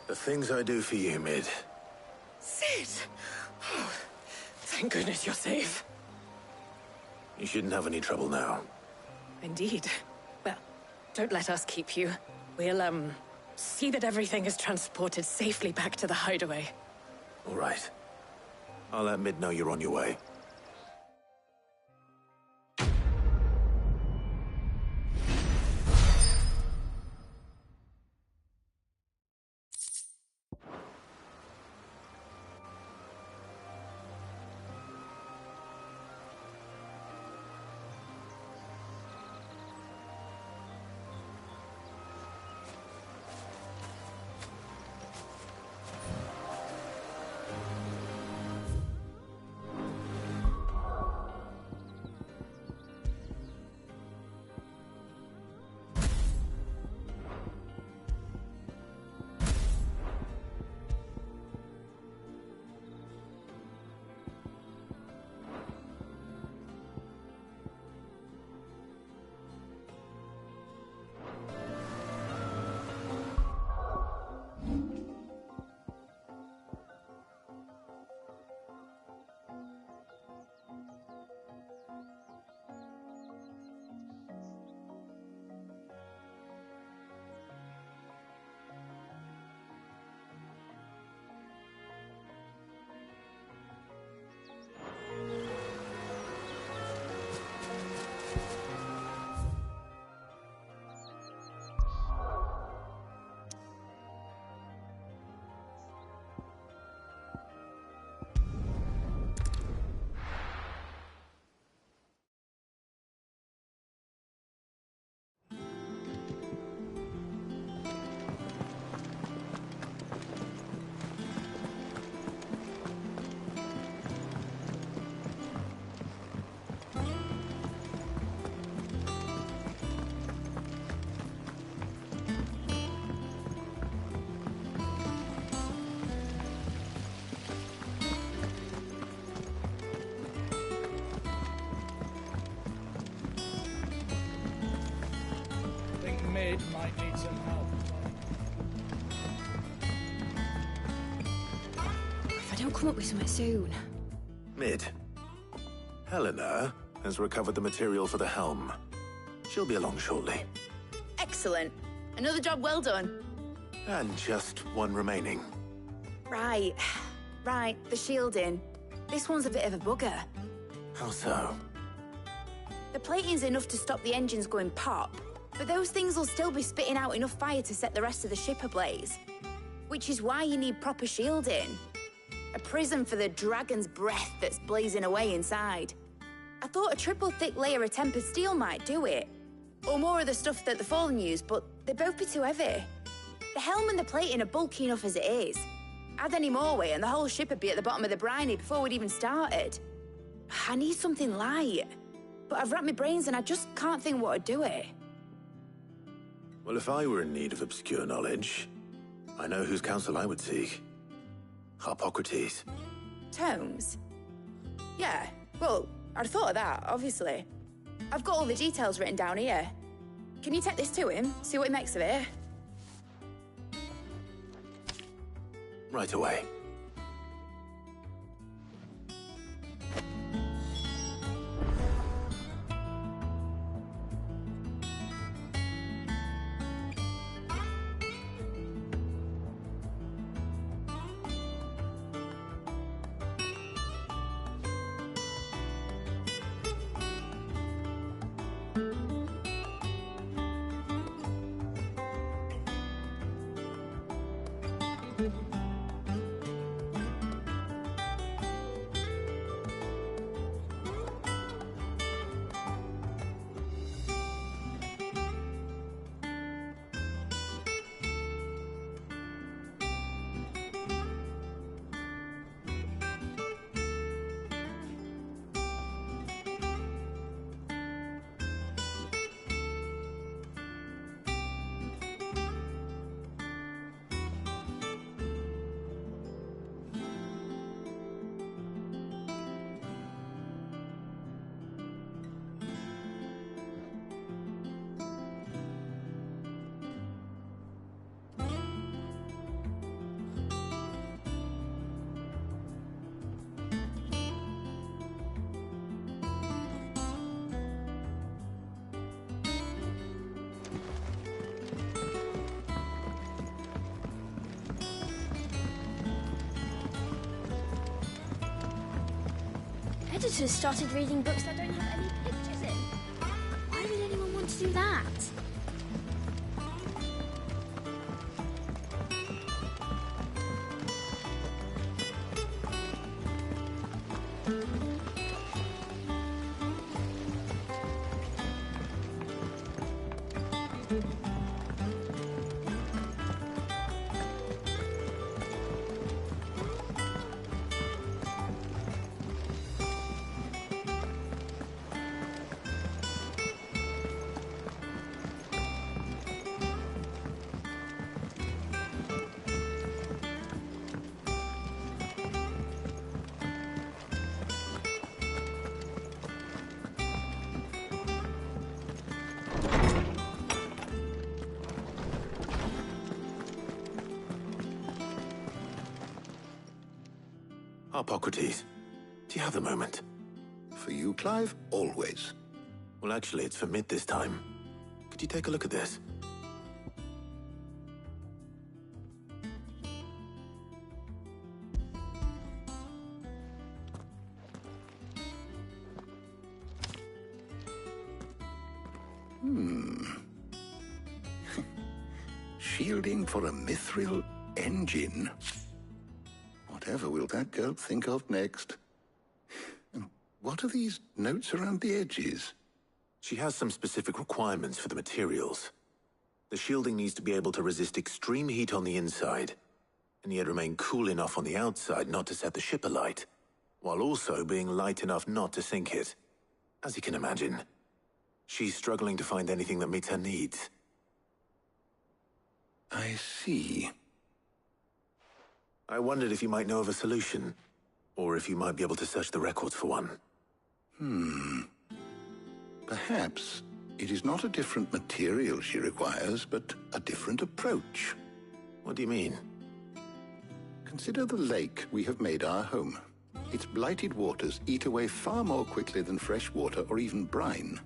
The things I do for you, Mid. Sid! Oh, thank goodness you're safe. You shouldn't have any trouble now. Indeed. Well, don't let us keep you. We'll, see that everything is transported safely back to the hideaway. All right. I'll let Mid know you're on your way. Mid might need some help. If I don't come up with something soon. Mid. Helena has recovered the material for the helm. She'll be along shortly. Excellent. Another job well done. And just one remaining. Right. Right, the shielding. This one's a bit of a bugger. How so? The plating's enough to stop the engines going pop, but those things will still be spitting out enough fire to set the rest of the ship ablaze. Which is why you need proper shielding. A prison for the dragon's breath that's blazing away inside. I thought a triple thick layer of tempered steel might do it. Or more of the stuff that the Fallen use, but they'd both be too heavy. The helm and the plating are bulky enough as it is. Add any more weight and the whole ship would be at the bottom of the briny before we'd even started. I need something light. But I've racked my brains and I just can't think what would do it. Well, if I were in need of obscure knowledge, I know whose counsel I would seek. Harpocrates. Tomes? Yeah, well, I'd thought of that, obviously. I've got all the details written down here. Can you take this to him, see what he makes of it? Right away. editors started reading books that don't have any pictures in. Why would anyone want to do that? Hippocrates, do you have a moment? For you, Clive, always. Well, actually, it's for Mid this time. Could you take a look at this? Shielding for a mithril engine. Whatever will that girl think of next? And what are these notes around the edges? She has some specific requirements for the materials. The shielding needs to be able to resist extreme heat on the inside, and yet remain cool enough on the outside not to set the ship alight, while also being light enough not to sink it. As you can imagine, she's struggling to find anything that meets her needs. I see. I wondered if you might know of a solution, or if you might be able to search the records for one. Perhaps it is not a different material she requires, but a different approach. What do you mean? Consider the lake we have made our home. Its blighted waters eat away far more quickly than fresh water or even brine,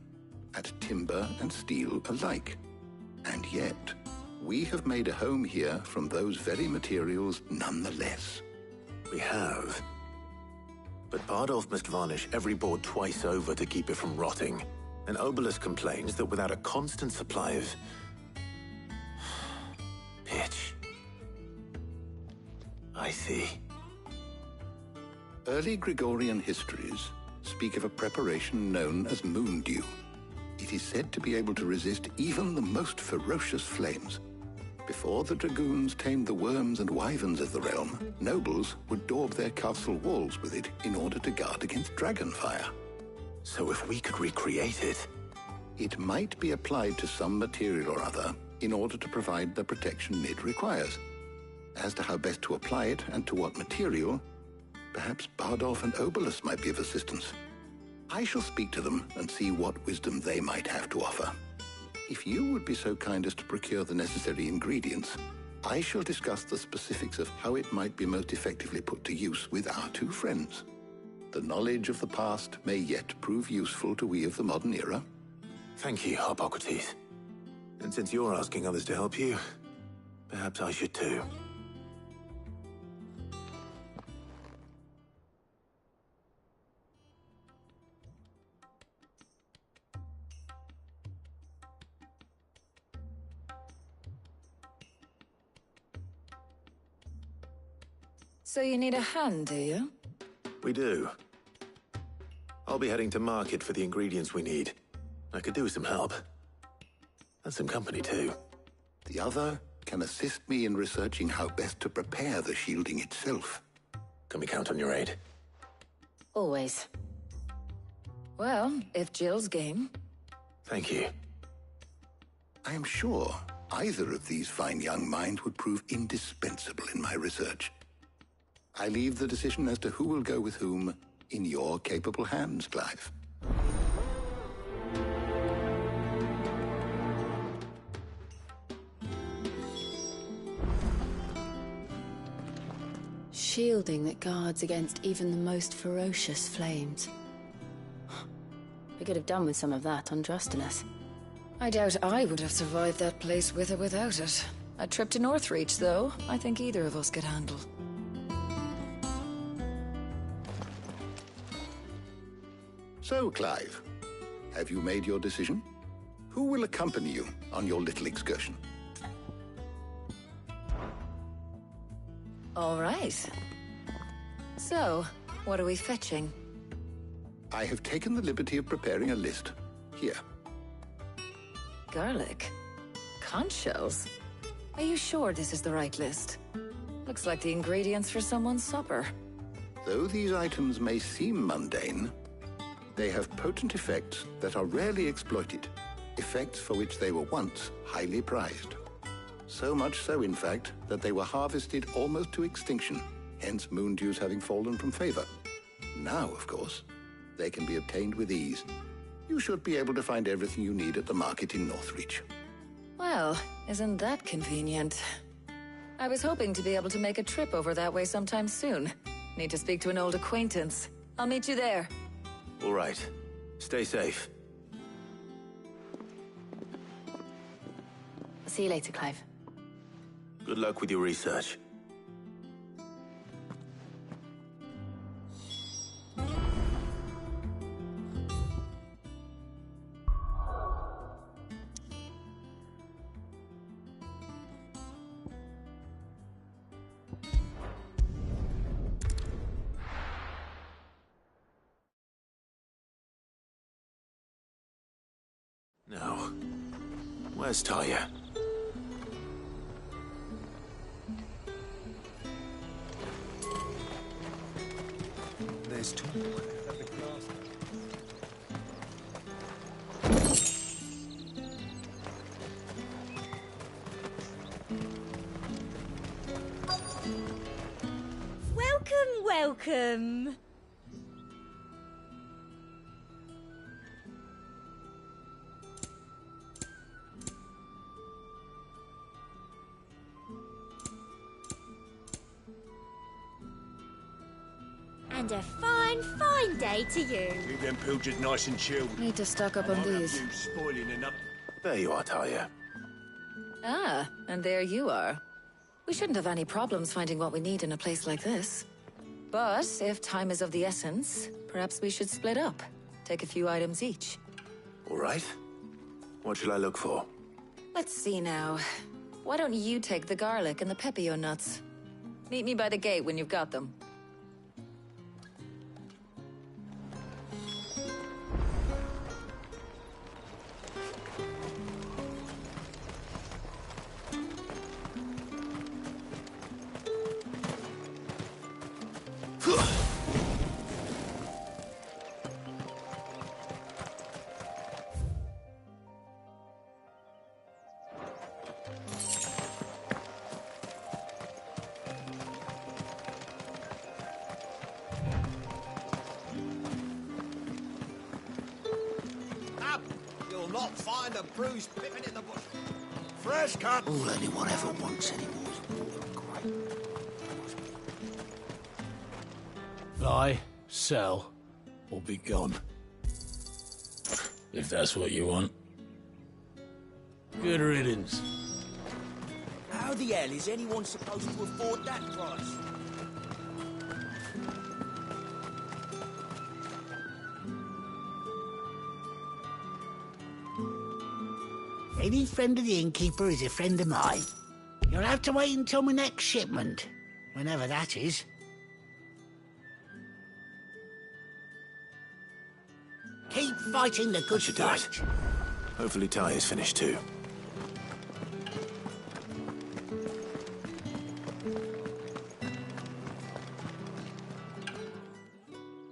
at timber and steel alike. And yet, we have made a home here from those very materials nonetheless. We have. But Bardolph must varnish every board twice over to keep it from rotting. And Obelus complains that without a constant supply of pitch. I see. Early Gregorian histories speak of a preparation known as moon dew. It is said to be able to resist even the most ferocious flames. Before the dragoons tamed the worms and wyverns of the realm, nobles would daub their castle walls with it in order to guard against dragon fire. So if we could recreate it... It might be applied to some material or other in order to provide the protection Mid requires. As to how best to apply it and to what material, perhaps Bardolph and Obelus might be of assistance. I shall speak to them and see what wisdom they might have to offer. If you would be so kind as to procure the necessary ingredients, I shall discuss the specifics of how it might be most effectively put to use with our two friends. The knowledge of the past may yet prove useful to we of the modern era. Thank you, Hippocrates. And since you're asking others to help you, perhaps I should too. So you need a hand, do you? We do. I'll be heading to market for the ingredients we need. I could do with some help. And some company, too. The other can assist me in researching how best to prepare the shielding itself. Can we count on your aid? Always. Well, if Jill's game. Thank you. I am sure either of these fine young minds would prove indispensable in my research. I leave the decision as to who will go with whom in your capable hands, Clive. Shielding that guards against even the most ferocious flames. We could have done with some of that on Drustinus. I doubt I would have survived that place with or without it. A trip to Northreach, though, I think either of us could handle. So, Clive, have you made your decision? Who will accompany you on your little excursion? All right. So, what are we fetching? I have taken the liberty of preparing a list. Here. Garlic? Conch shells? Are you sure this is the right list? Looks like the ingredients for someone's supper. Though these items may seem mundane, they have potent effects that are rarely exploited, effects for which they were once highly prized. So much so, in fact, that they were harvested almost to extinction, hence moon dews having fallen from favor. Now, of course, they can be obtained with ease. You should be able to find everything you need at the market in Northreach. Well, isn't that convenient? I was hoping to be able to make a trip over that way sometime soon. Need to speak to an old acquaintance. I'll meet you there. All right. Stay safe. See you later, Clive. Good luck with your research. No. Where's Talia? There's two. Welcome. And a fine, fine day to you. Keep them pilchards nice and chilled. Need to stock up on these. Spoiling enough. There you are, Talia. Ah, and there you are. We shouldn't have any problems finding what we need in a place like this. But if time is of the essence, perhaps we should split up. Take a few items each. All right. What shall I look for? Let's see now. Why don't you take the garlic and the pepio nuts? Meet me by the gate when you've got them. Up! You'll not find a bruised pippin in the bush. Fresh cut! All anyone ever wants anymore is great. Buy, sell, or be gone. If that's what you want. Good riddance. How the hell is anyone supposed to afford that price? Any friend of the innkeeper is a friend of mine. You'll have to wait until my next shipment, whenever that is. Keep fighting the good fight. Hopefully Talia's finished too.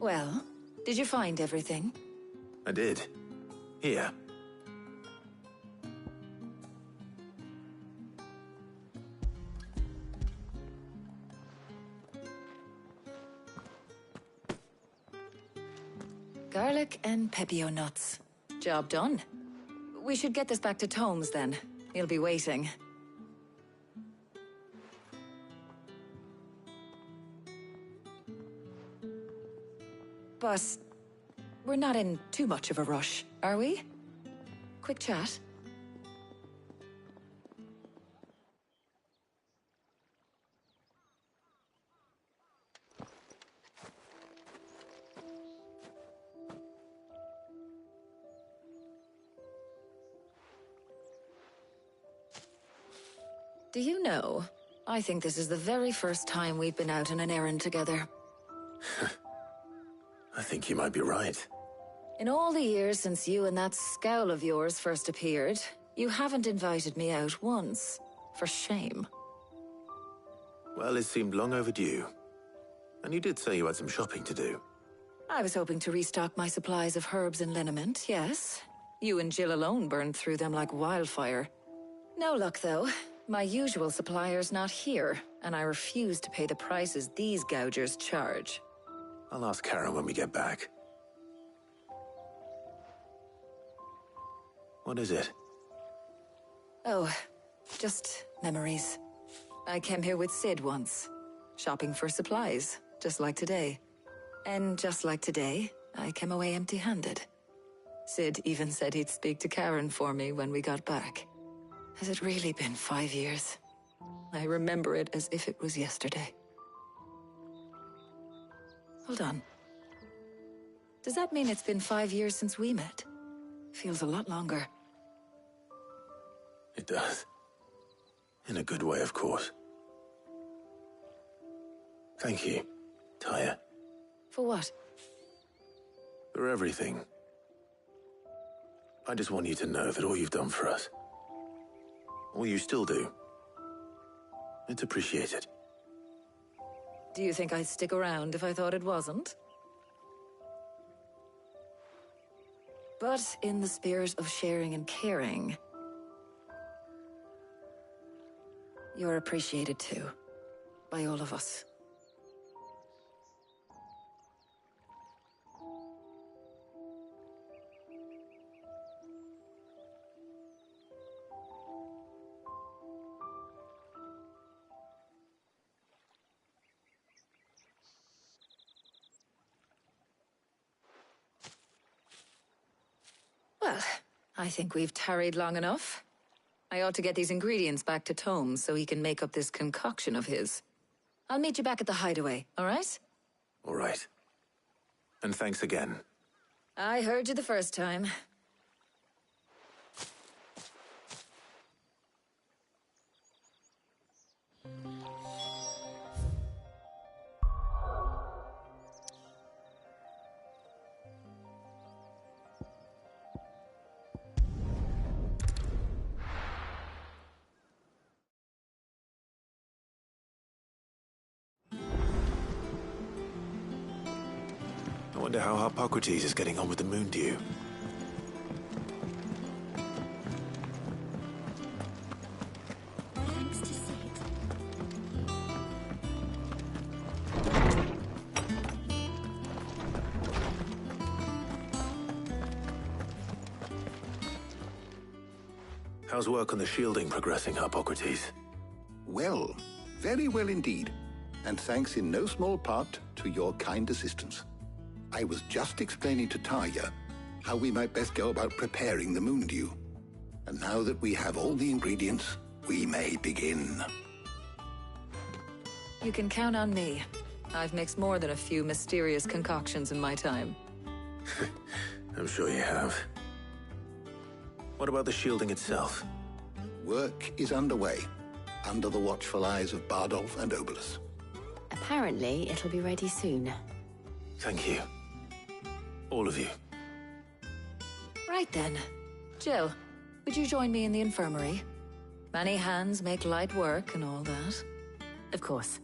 Well, did you find everything? I did. Here. Garlic and pepio nuts. Job done. We should get this back to Tomes then. He'll be waiting. But we're not in too much of a rush, are we? Quick chat. Do you know, I think this is the very first time we've been out on an errand together. I think you might be right. In all the years since you and that scowl of yours first appeared, you haven't invited me out once. For shame. Well, it seemed long overdue. And you did say you had some shopping to do. I was hoping to restock my supplies of herbs and liniment, yes. You and Jill alone burned through them like wildfire. No luck, though. My usual supplier's not here, and I refuse to pay the prices these gougers charge. I'll ask Karen when we get back. What is it? Oh, just memories. I came here with Sid once, shopping for supplies, just like today. And just like today, I came away empty-handed. Sid even said he'd speak to Karen for me when we got back. Has it really been 5 years? I remember it as if it was yesterday. Hold on. Does that mean it's been 5 years since we met? Feels a lot longer. It does. In a good way, of course. Thank you, Tyre. For what? For everything. I just want you to know that all you've done for us, all you still do, it's appreciated. Do you think I'd stick around if I thought it wasn't? But in the spirit of sharing and caring, you're appreciated too, by all of us. Well, I think we've tarried long enough. I ought to get these ingredients back to Tomes so he can make up this concoction of his. I'll meet you back at the hideaway, all right? All right. And thanks again. I heard you the first time. I wonder how Hippocrates is getting on with the moon dew. Thanks to Sid. How's work on the shielding progressing, Hippocrates? Well, very well indeed. And thanks in no small part to your kind assistance. I was just explaining to Tarja how we might best go about preparing the moon dew. And now that we have all the ingredients, we may begin. You can count on me. I've mixed more than a few mysterious concoctions in my time. I'm sure you have. What about the shielding itself? Work is underway, under the watchful eyes of Bardolph and Obolus. Apparently, it'll be ready soon. Thank you. All of you. Right then. Jill, would you join me in the infirmary? Many hands make light work and all that. Of course.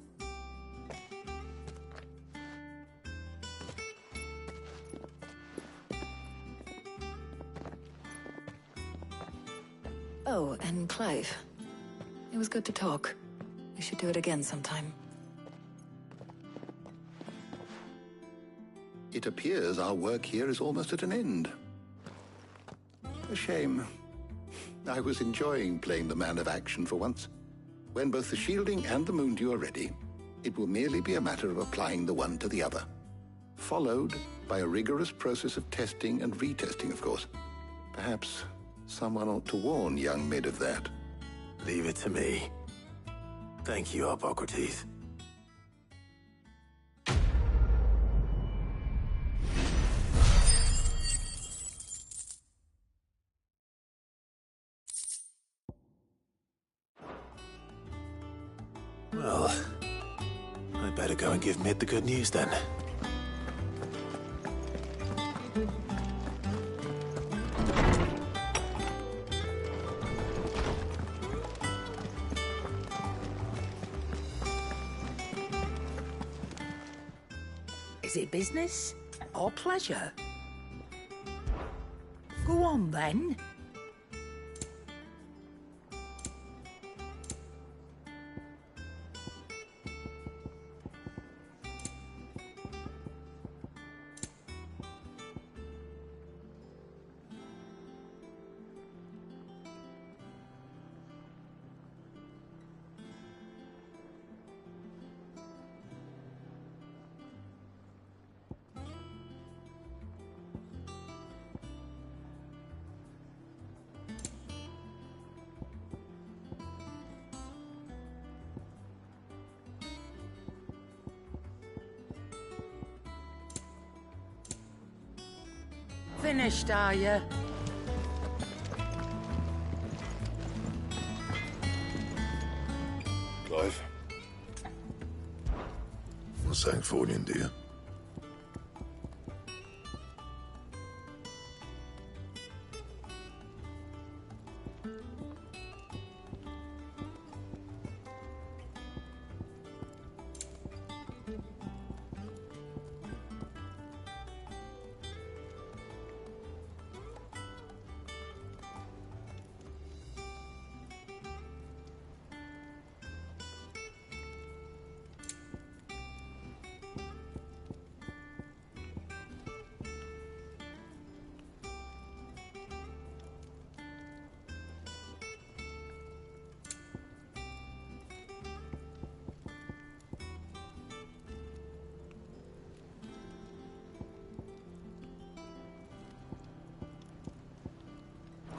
Oh, and Clive. It was good to talk. We should do it again sometime. It appears our work here is almost at an end. A shame. I was enjoying playing the man of action for once. When both the shielding and the moon dew are ready, it will merely be a matter of applying the one to the other. Followed by a rigorous process of testing and retesting, of course. Perhaps someone ought to warn young Mid of that. Leave it to me. Thank you, Hippocrates. Well, I better go and give Mid the good news then. Is it business or pleasure? Go on then. Finished, are you? Clive? Not Sancfordian, do you?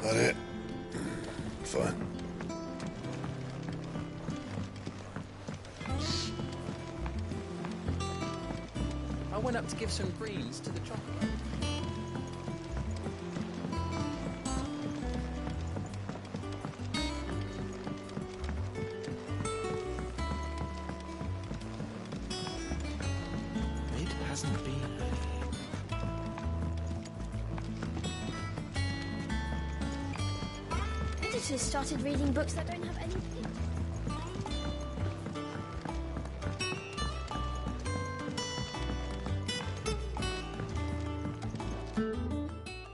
That it? Fine. I went up to give some greens to the chocolate. It hasn't been. Editors started reading books that don't have any pictures.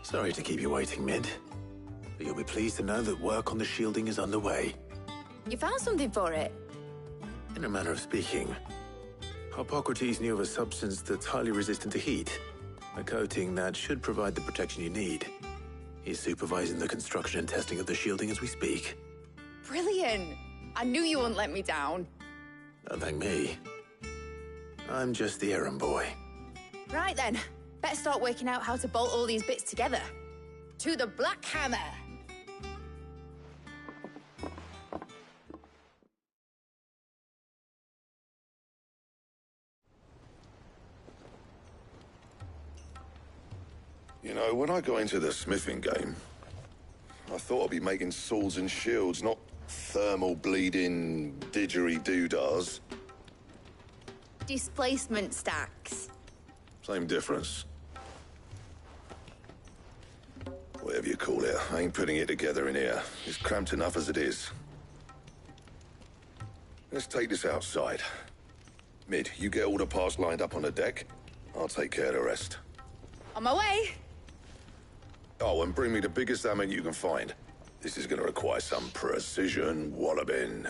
Sorry to keep you waiting, Mid. But you'll be pleased to know that work on the shielding is underway. You found something for it? In a manner of speaking, Hippocrates knew of a substance that's highly resistant to heat, a coating that should provide the protection you need. He's supervising the construction and testing of the shielding as we speak. Brilliant! I knew you wouldn't let me down. Don't thank me. I'm just the errand boy. Right then, better start working out how to bolt all these bits together. To the Black Hammer! You know, when I got into the smithing game, I thought I'd be making swords and shields, not thermal bleeding didgeridoo-dahs. Displacement stacks. Same difference. Whatever you call it, I ain't putting it together in here. It's cramped enough as it is. Let's take this outside. Mid, you get all the parts lined up on the deck. I'll take care of the rest. On my way! Oh, and bring me the biggest hammer you can find. This is gonna require some precision walloping.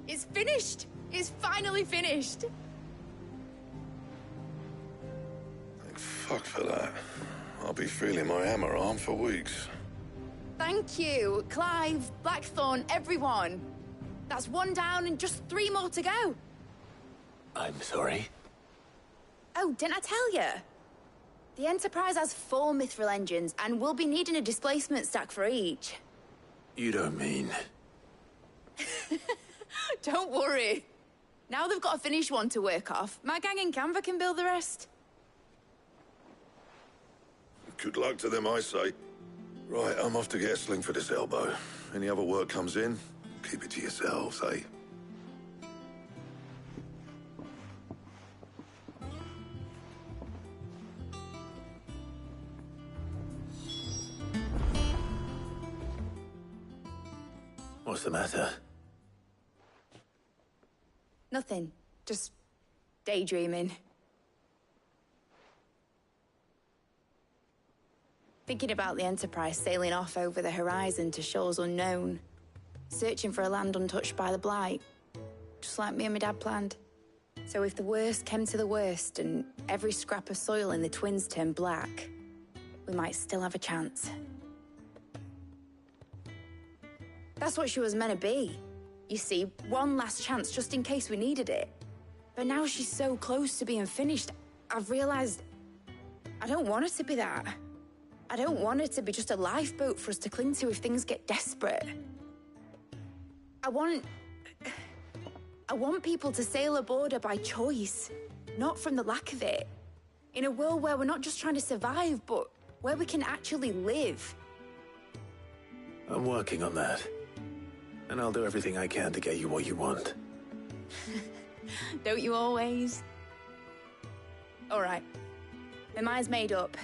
It's finished! It's finally finished! Thank Fuck for that. I'll be feeling my hammer arm for weeks. Thank you, Clive, Blackthorn, everyone. That's one down and just 3 more to go. I'm sorry. Oh, didn't I tell you? The Enterprise has 4 mithril engines, and we'll be needing a displacement stack for each. You don't mean... Don't worry. Now they've got a finished one to work off. My gang in Canva can build the rest. Good luck to them, I say. Right, I'm off to get a sling for this elbow. Any other work comes in, keep it to yourselves, eh? What's the matter? Nothing. Just daydreaming. Thinking about the Enterprise sailing off over the horizon to shores unknown. Searching for a land untouched by the Blight. Just like me and my dad planned. So if the worst came to the worst and every scrap of soil in the Twins turned black, we might still have a chance. That's what she was meant to be. You see, one last chance just in case we needed it. But now she's so close to being finished, I've realized I don't want her to be that. I don't want her to be just a lifeboat for us to cling to if things get desperate. I want people to sail aboard her by choice, not from the lack of it. In a world where we're not just trying to survive, but where we can actually live. I'm working on that. And I'll do everything I can to get you what you want. Don't you always? All right. My mind's made up.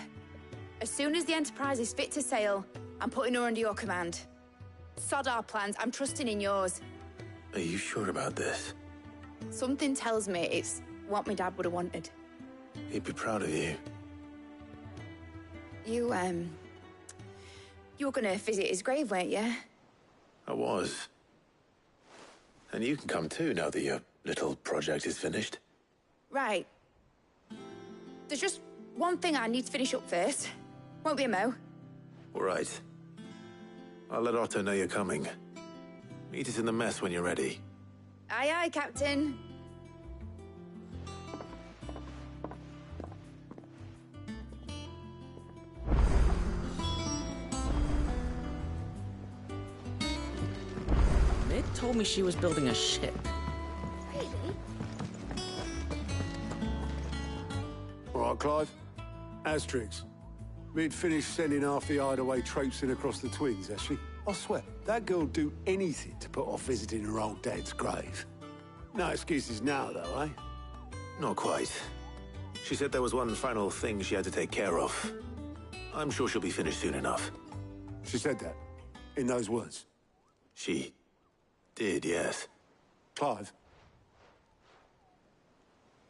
As soon as the Enterprise is fit to sail, I'm putting her under your command. Sod our plans, I'm trusting in yours. Are you sure about this? Something tells me it's what my dad would have wanted. He'd be proud of you. You were gonna visit his grave, weren't you? I was. And you can come too, now that your little project is finished. Right. There's just one thing I need to finish up first. Won't be a mo. All right. I'll let Otto know you're coming. Meet us in the mess when you're ready. Aye, aye, Captain. Mid told me she was building a ship. Really? All right, Clive. Asterix. We'd finished sending half the hideaway traipsing across the Twins, has she? I swear, that girl'd do anything to put off visiting her old dad's grave. No excuses now, though, eh? Not quite. She said there was one final thing she had to take care of. I'm sure she'll be finished soon enough. She said that? In those words? She did, yes. Clive?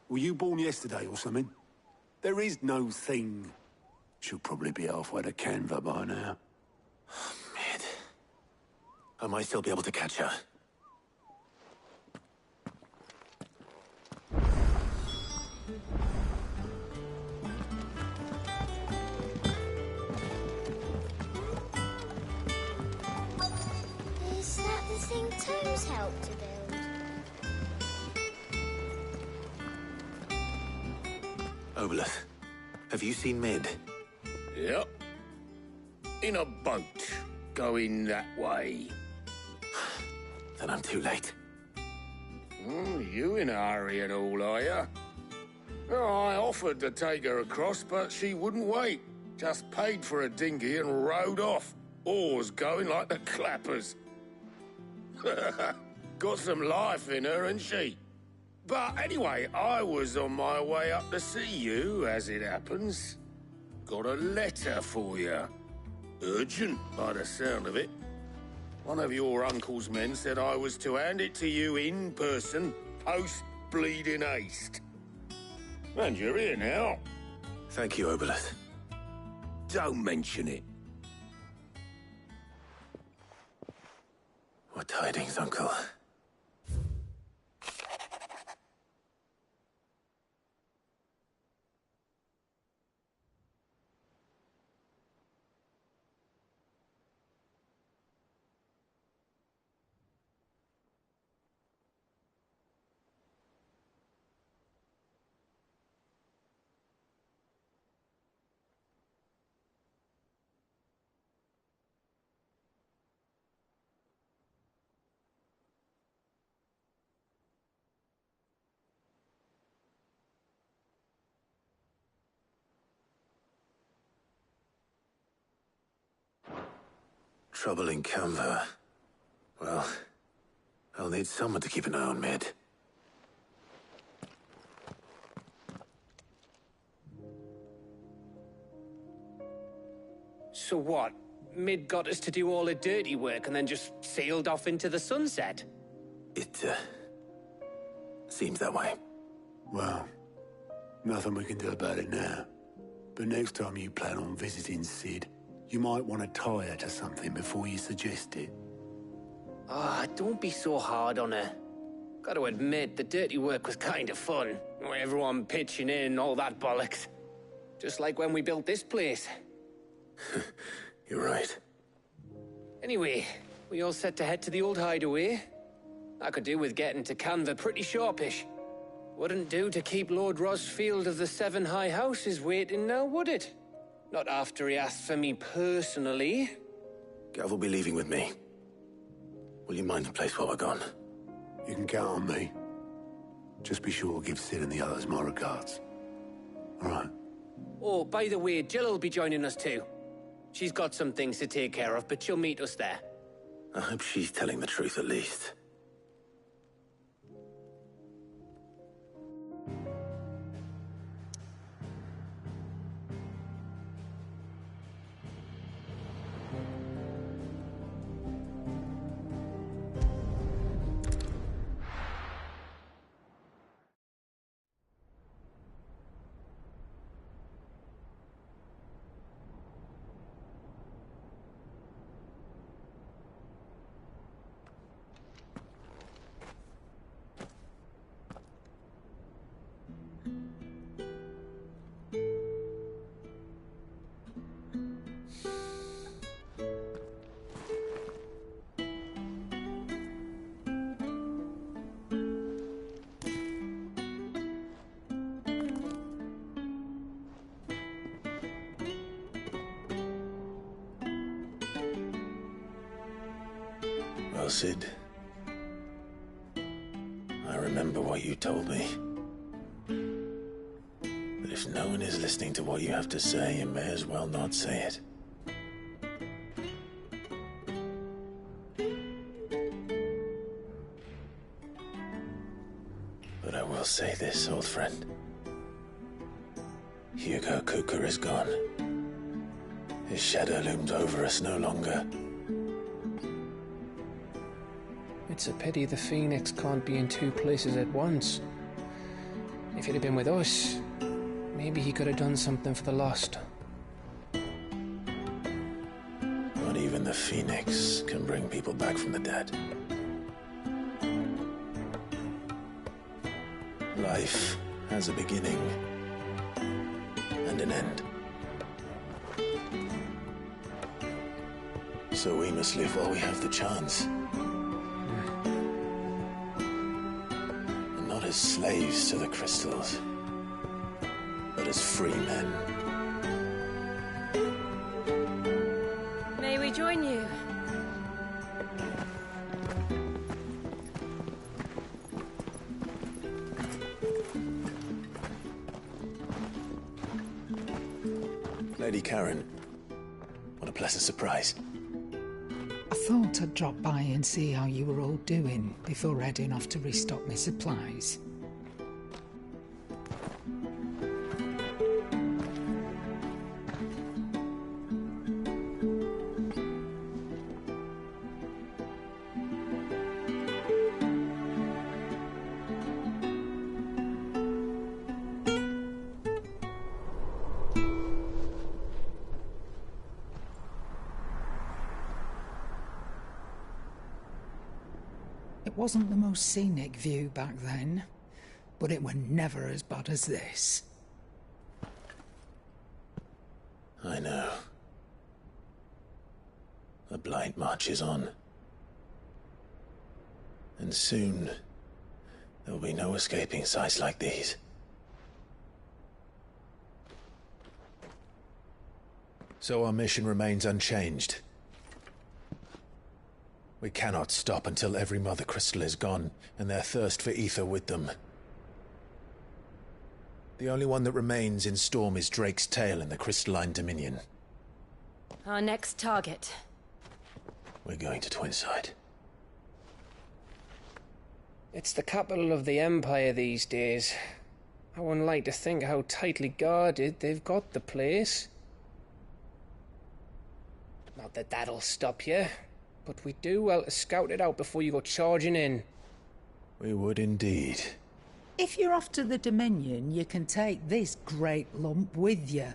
Were you born yesterday or something? There is no thing. She'll probably be halfway to Canva by now. Mid. I might still be able to catch her. Is that the thing Toes helped to build? Obolus, have you seen Mid? Yep. In a boat, going that way. Then I'm too late. You in a hurry and all, are you? Oh, I offered to take her across, but she wouldn't wait. Just paid for a dinghy and rowed off. Oars going like the clappers. Got some life in her, ain't she? But anyway, I was on my way up to see you, as it happens. Got a letter for you. Urgent, by the sound of it. One of your uncle's men said I was to hand it to you in person, post-bleeding haste. And you're here now. Thank you, Obolus. Don't mention it. What tidings, Uncle? Trouble in Canva. Well, I'll need someone to keep an eye on Mid. So what? Mid got us to do all the dirty work and then just sailed off into the sunset? It, seems that way. Well, nothing we can do about it now. But next time you plan on visiting Sid, you might want to tie her to something before you suggest it. Ah, don't be so hard on her. Gotta admit, the dirty work was kind of fun. Everyone pitching in, all that bollocks. Just like when we built this place. You're right. Anyway, we all set to head to the old hideaway. I could do with getting to Canva pretty sharpish. Wouldn't do to keep Lord Rosfield of the Seven High Houses waiting now, would it? Not after he asked for me personally. Gav will be leaving with me. Will you mind the place while we're gone? You can count on me. Just be sure to give Sid and the others my regards. All right. Oh, by the way, Jill will be joining us too. She's got some things to take care of, but she'll meet us there. I hope she's telling the truth at least. Well, Sid, I remember what you told me. But if no one is listening to what you have to say, you may as well not say it. But I will say this, old friend. Hugo Kuka is gone. His shadow looms over us no longer. It's a pity the Phoenix can't be in two places at once. If he'd have been with us, maybe he could have done something for the lost. Not even the Phoenix can bring people back from the dead. Life has a beginning and an end. So we must live while we have the chance. And not as slaves to the crystals, but as free men. May we join you? Lady Karen, what a pleasant surprise. I thought I'd drop by and see how you were all doing before heading off to restock my supplies. It wasn't the most scenic view back then, but it were never as bad as this. I know. The blight marches on. And soon, there will be no escaping sights like these. So our mission remains unchanged. We cannot stop until every Mother Crystal is gone, and their thirst for ether with them. The only one that remains in Storm is Drake's Tail in the Crystalline Dominion. Our next target. We're going to Twinside. It's the capital of the Empire these days. I wouldn't like to think how tightly guarded they've got the place. Not that that'll stop you, but we'd do well to scout it out before you go charging in. We would indeed. If you're off to the Dominion, you can take this great lump with you.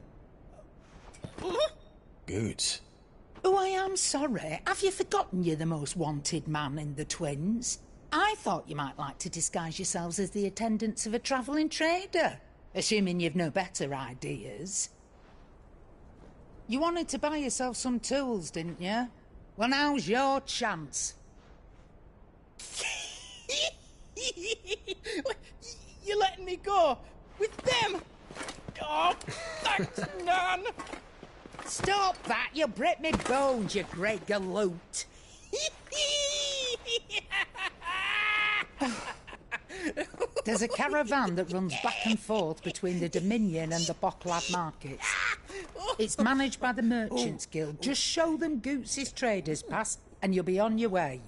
Goods. Oh, I am sorry. Have you forgotten you're the most wanted man in the Twins? I thought you might like to disguise yourselves as the attendants of a travelling trader, assuming you've no better ideas. You wanted to buy yourself some tools, didn't you? Well, now's your chance. You're letting me go with them? Oh, thanks, Nan. Stop that! You'll break me bones, you great galoot. There's a caravan that runs back and forth between the Dominion and the Bocklad markets. It's managed by the Merchants Guild. Just show them Goots' traders pass and you'll be on your way.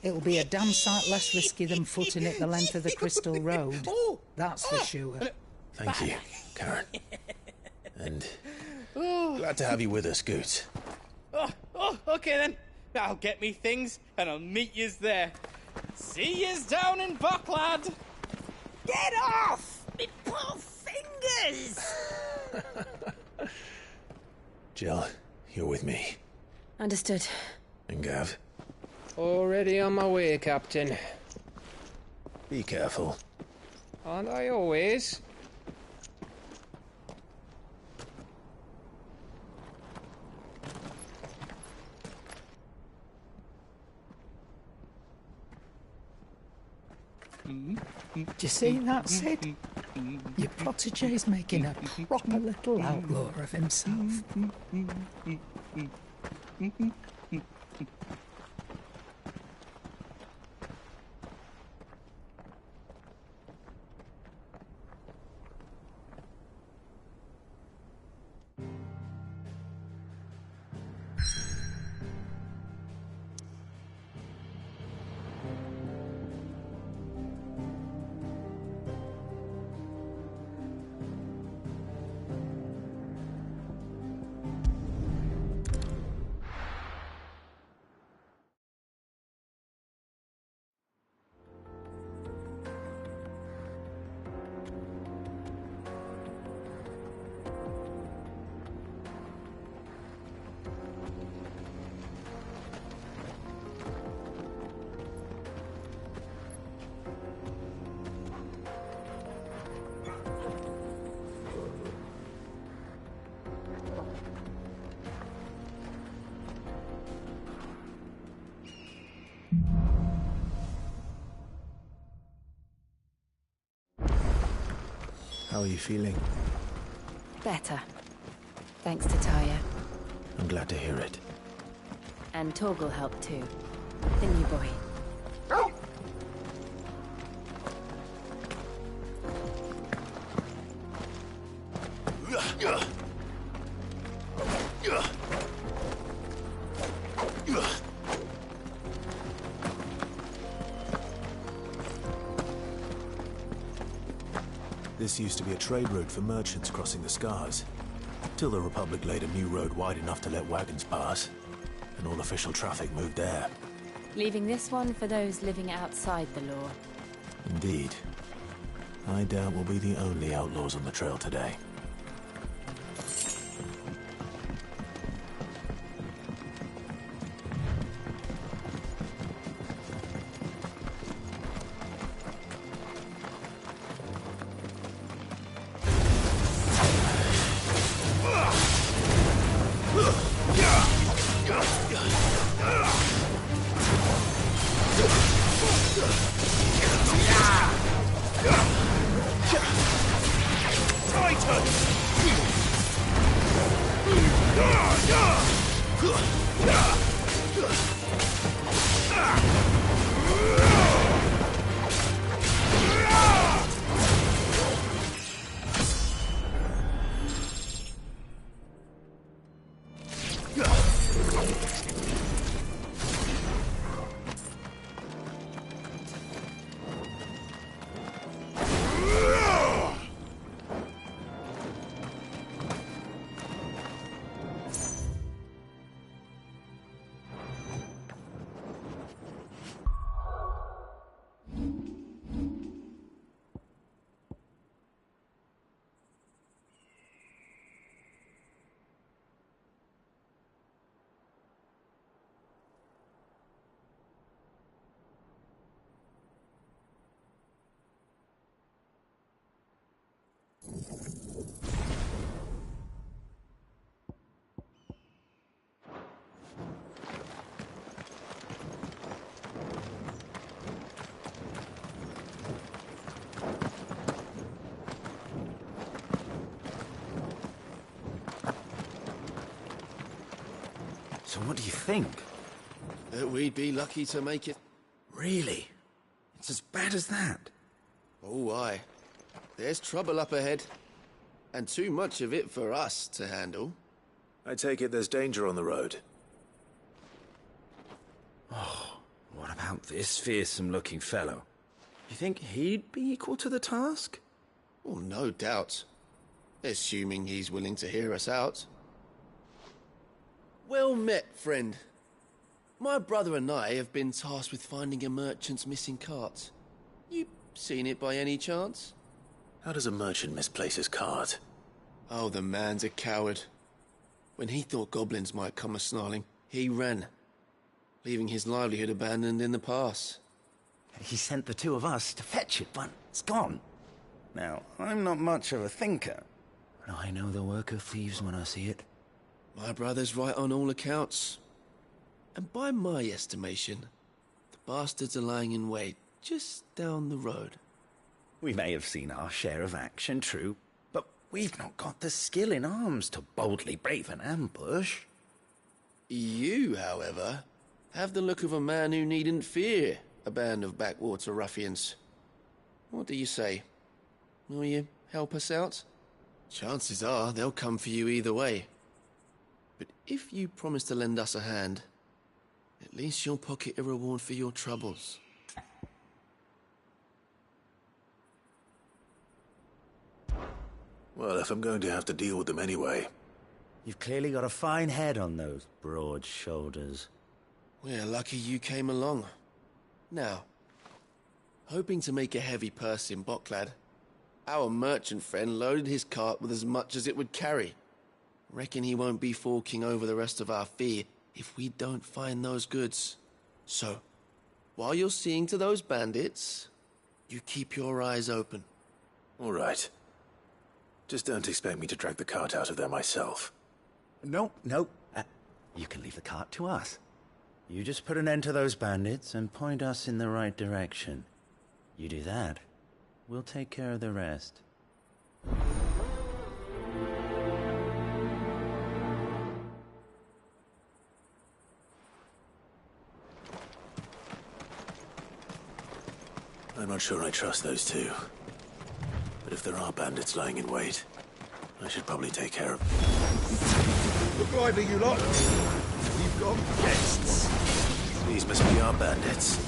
It'll be a damn sight less risky than footing it the length of the Crystal Road. That's for sure. Thank you, Karen. And glad to have you with us, Goots. Okay then. I'll get me things and I'll meet yous there. See yous down in Bocklad. Get off! Me poor fingers! Jill, you're with me. Understood. And Gav. Already on my way, Captain. Be careful. Aren't I always? Do you see that, Sid? Your protege's making a proper little outlaw of himself. How are you feeling? Better. Thanks to Taya. I'm glad to hear it. And Torgal helped too. Didn't you, boy? This used to be a trade route for merchants crossing the Scars, till the Republic laid a new road wide enough to let wagons pass, and all official traffic moved there. Leaving this one for those living outside the law. Indeed. I doubt we'll be the only outlaws on the trail today. So what do you think? That we'd be lucky to make it. Really? It's as bad as that? Oh, aye. There's trouble up ahead. And too much of it for us to handle. I take it there's danger on the road. Oh, what about this fearsome-looking fellow? You think he'd be equal to the task? Oh, no doubt. Assuming he's willing to hear us out. Well met, friend. My brother and I have been tasked with finding a merchant's missing cart. You seen it by any chance? How does a merchant misplace his cart? Oh, the man's a coward. When he thought goblins might come a-snarling, he ran, leaving his livelihood abandoned in the pass. He sent the two of us to fetch it, but it's gone. Now, I'm not much of a thinker, but I know the work of thieves when I see it. My brother's right on all accounts. And by my estimation, the bastards are lying in wait just down the road. We may have seen our share of action, true, but we've not got the skill in arms to boldly brave an ambush. You, however, have the look of a man who needn't fear a band of backwater ruffians. What do you say? Will you help us out? Chances are they'll come for you either way. But if you promise to lend us a hand, at least you'll pocket a reward for your troubles. Well, if I'm going to have to deal with them anyway. You've clearly got a fine head on those broad shoulders. We're lucky you came along. Now, hoping to make a heavy purse in Boklad, our merchant friend loaded his cart with as much as it would carry. Reckon he won't be forking over the rest of our fee if we don't find those goods. So, while you're seeing to those bandits, you keep your eyes open. All right. Just don't expect me to drag the cart out of there myself. Nope. You can leave the cart to us. You just put an end to those bandits and point us in the right direction. You do that, we'll take care of the rest. I'm not sure I trust those two. But if there are bandits lying in wait, I should probably take care of them. Look lively, you lot. We've got guests. These must be our bandits.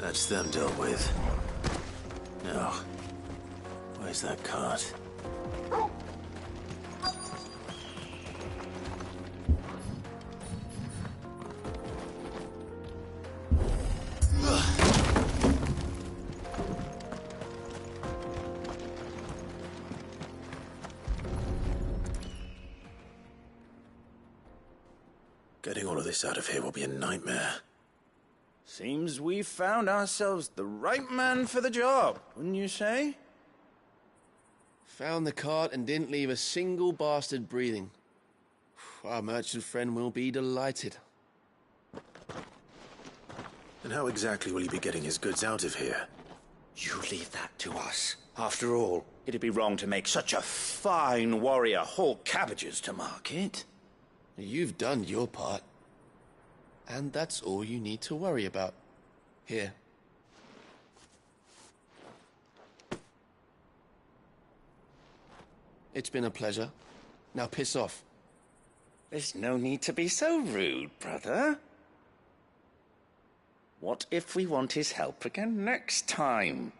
That's them dealt with. Now, where's that cart? Getting all of this out of here will be a nightmare. Seems we've found ourselves the right man for the job, wouldn't you say? Found the cart and didn't leave a single bastard breathing. Our merchant friend will be delighted. And how exactly will he be getting his goods out of here? You leave that to us. After all, it'd be wrong to make such a fine warrior haul cabbages to market. You've done your part. And that's all you need to worry about. Here. It's been a pleasure. Now piss off. There's no need to be so rude, brother. What if we want his help again next time?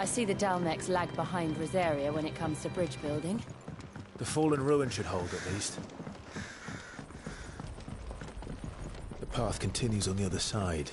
I see the Dalmex lag behind Rosaria when it comes to bridge building. The fallen ruin should hold, at least. The path continues on the other side.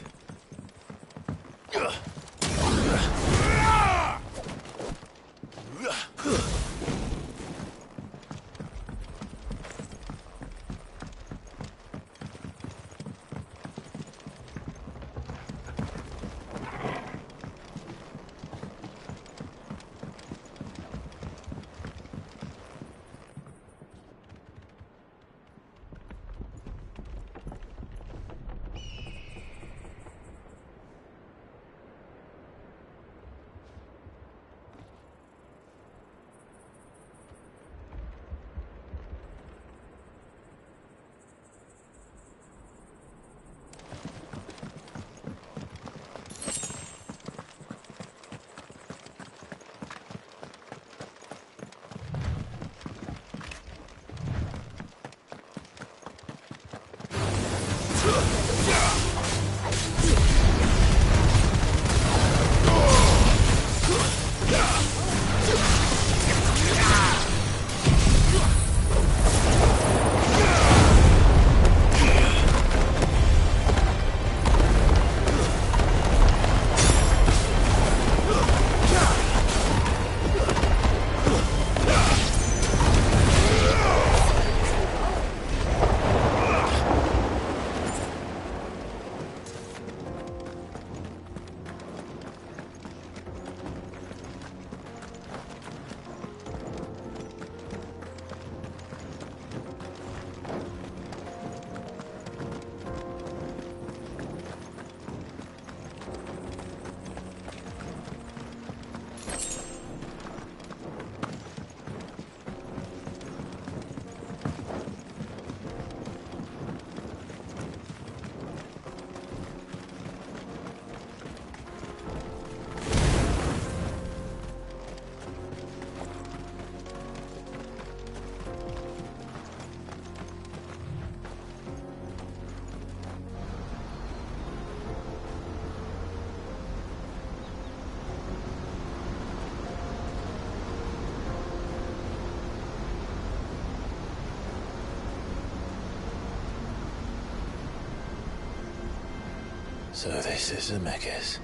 So this is Zemeckis.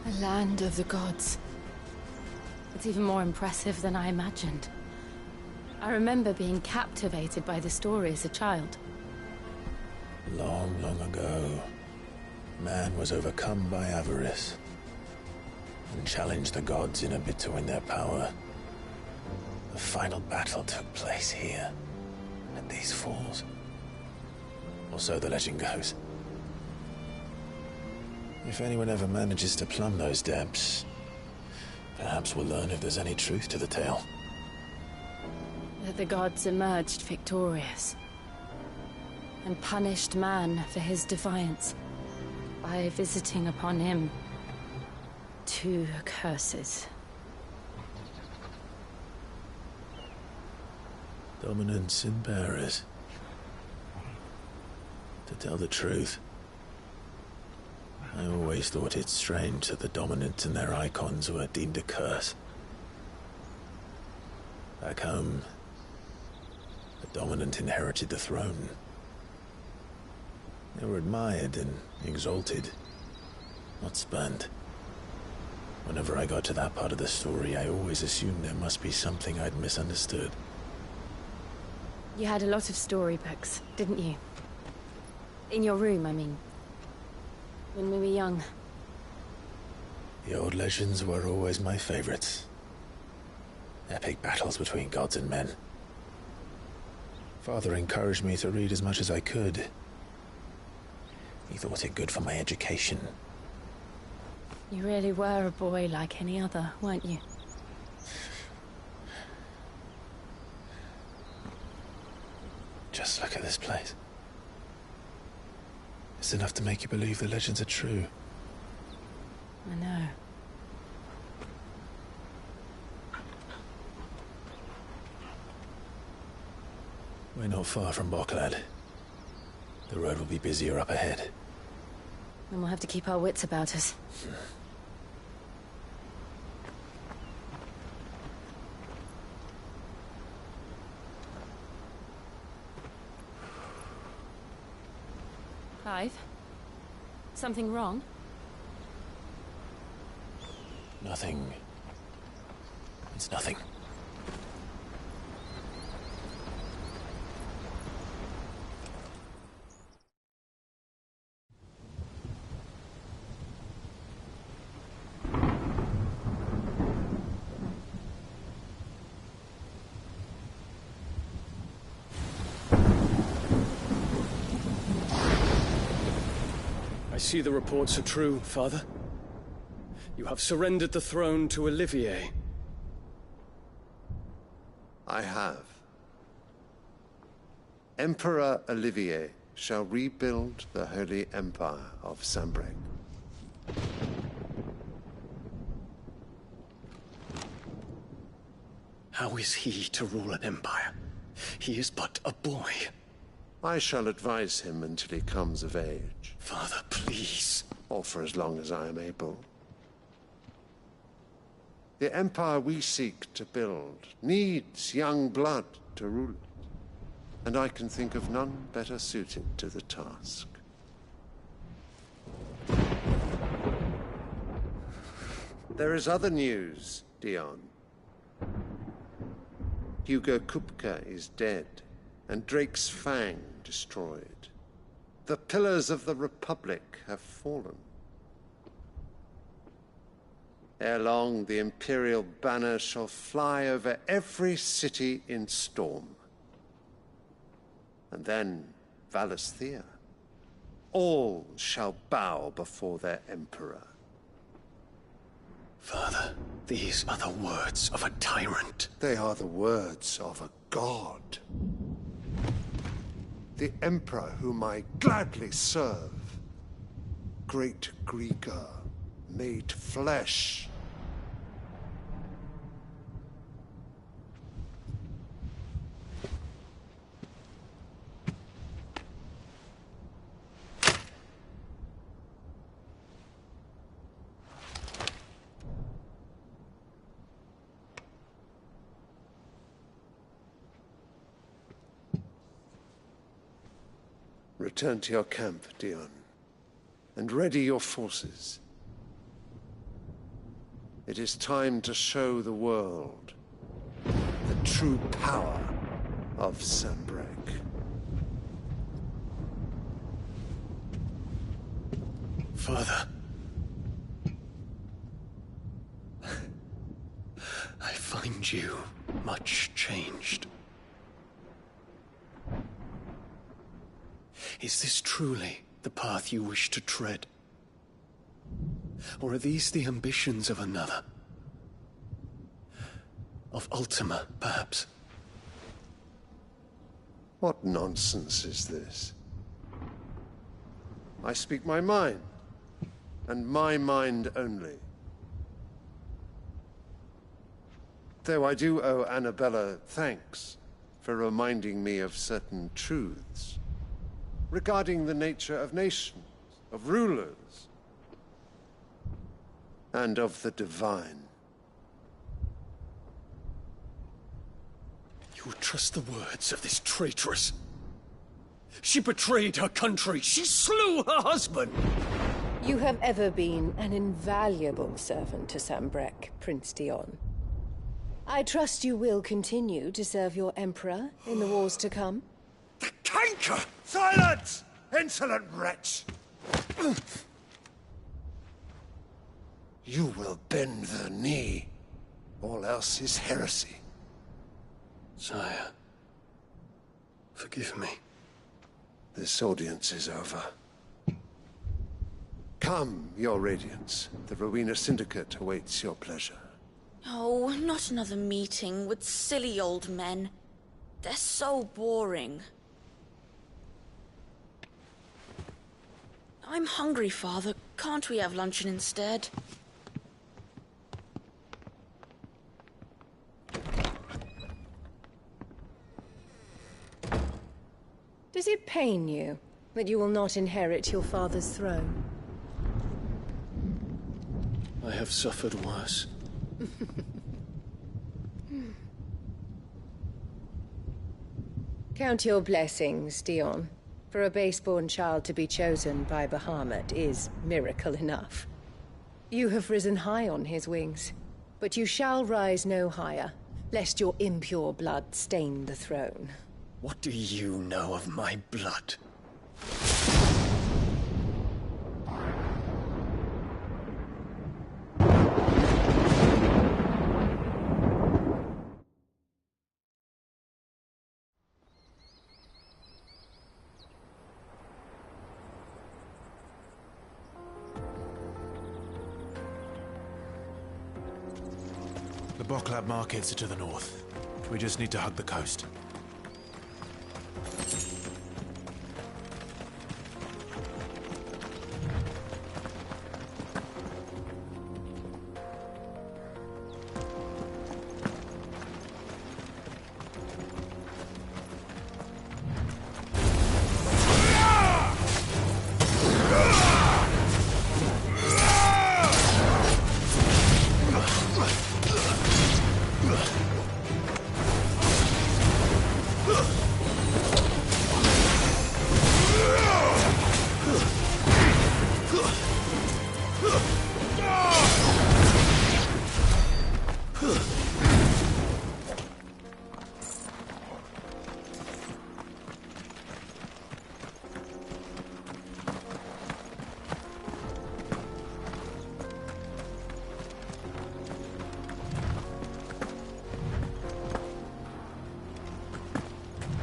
A land of the gods. It's even more impressive than I imagined. I remember being captivated by the story as a child. Long, long ago, man was overcome by avarice and challenged the gods in a bid to win their power. The final battle took place here, at these falls. Or so the legend goes. If anyone ever manages to plumb those depths, perhaps we'll learn if there's any truth to the tale. That the gods emerged victorious and punished man for his defiance by visiting upon him 2 curses. Dominance and bearers. To tell the truth, I always thought it strange that the dominant and their icons were deemed a curse. Back home, the dominant inherited the throne. They were admired and exalted, not spurned. Whenever I got to that part of the story, I always assumed there must be something I'd misunderstood. You had a lot of storybooks, didn't you? In your room, I mean. When we were young. The old legends were always my favorites. Epic battles between gods and men. Father encouraged me to read as much as I could. He thought it good for my education. You really were a boy like any other, weren't you? Just look at this place. It's enough to make you believe the legends are true. I know. We're not far from Boklad. The road will be busier up ahead. And we'll have to keep our wits about us. Clive? Something wrong? Nothing. It's nothing. I see the reports are true, Father. You have surrendered the throne to Olivier. I have. Emperor Olivier shall rebuild the Holy Empire of Sanbreque. How is he to rule an empire? He is but a boy. I shall advise him until he comes of age. Father, please. Or for as long as I am able. The empire we seek to build needs young blood to rule it, and I can think of none better suited to the task. There is other news, Dion. Hugo Kupka is dead, and Drake's Fang destroyed. The pillars of the Republic have fallen. Ere long, the Imperial banner shall fly over every city in Storm. And then, Valisthea. All shall bow before their Emperor. Father, these are the words of a tyrant. They are the words of a god. The Emperor whom I gladly serve. Great Greeker, made flesh. Return to your camp, Dion, and ready your forces. It is time to show the world the true power of Sanbreque. Father. I find you much changed. Is this truly the path you wish to tread? Or are these the ambitions of another? Of Ultima, perhaps? What nonsense is this? I speak my mind, and my mind only. Though I do owe Annabella thanks for reminding me of certain truths regarding the nature of nations, of rulers, and of the divine. You would trust the words of this traitress? She betrayed her country. She slew her husband. You have ever been an invaluable servant to Sanbreque, Prince Dion. I trust you will continue to serve your Emperor in the wars to come. The canker! Silence! Insolent wretch! You will bend the knee. All else is heresy. Sire, forgive me. This audience is over. Come, your Radiance. The Rowena Syndicate awaits your pleasure. Oh, not another meeting with silly old men. They're so boring. I'm hungry, Father. Can't we have luncheon instead? Does it pain you that you will not inherit your father's throne? I have suffered worse. Count your blessings, Dion. For a base-born child to be chosen by Bahamut is miracle enough. You have risen high on his wings, but you shall rise no higher, lest your impure blood stain the throne. What do you know of my blood? The Boklab markets are to the north. We just need to hug the coast.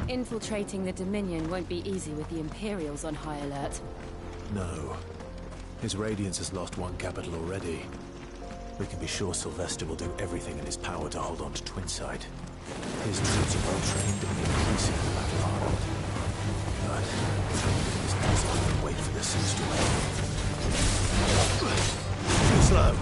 Infiltrating the Dominion won't be easy with the Imperials on high alert. No. His Radiance has lost one capital already. We can be sure Sylvester will do everything in his power to hold on to Twinside. His troops are well trained and increasing the battle hardened. But it's possible to wait for the siege to end. Too slow.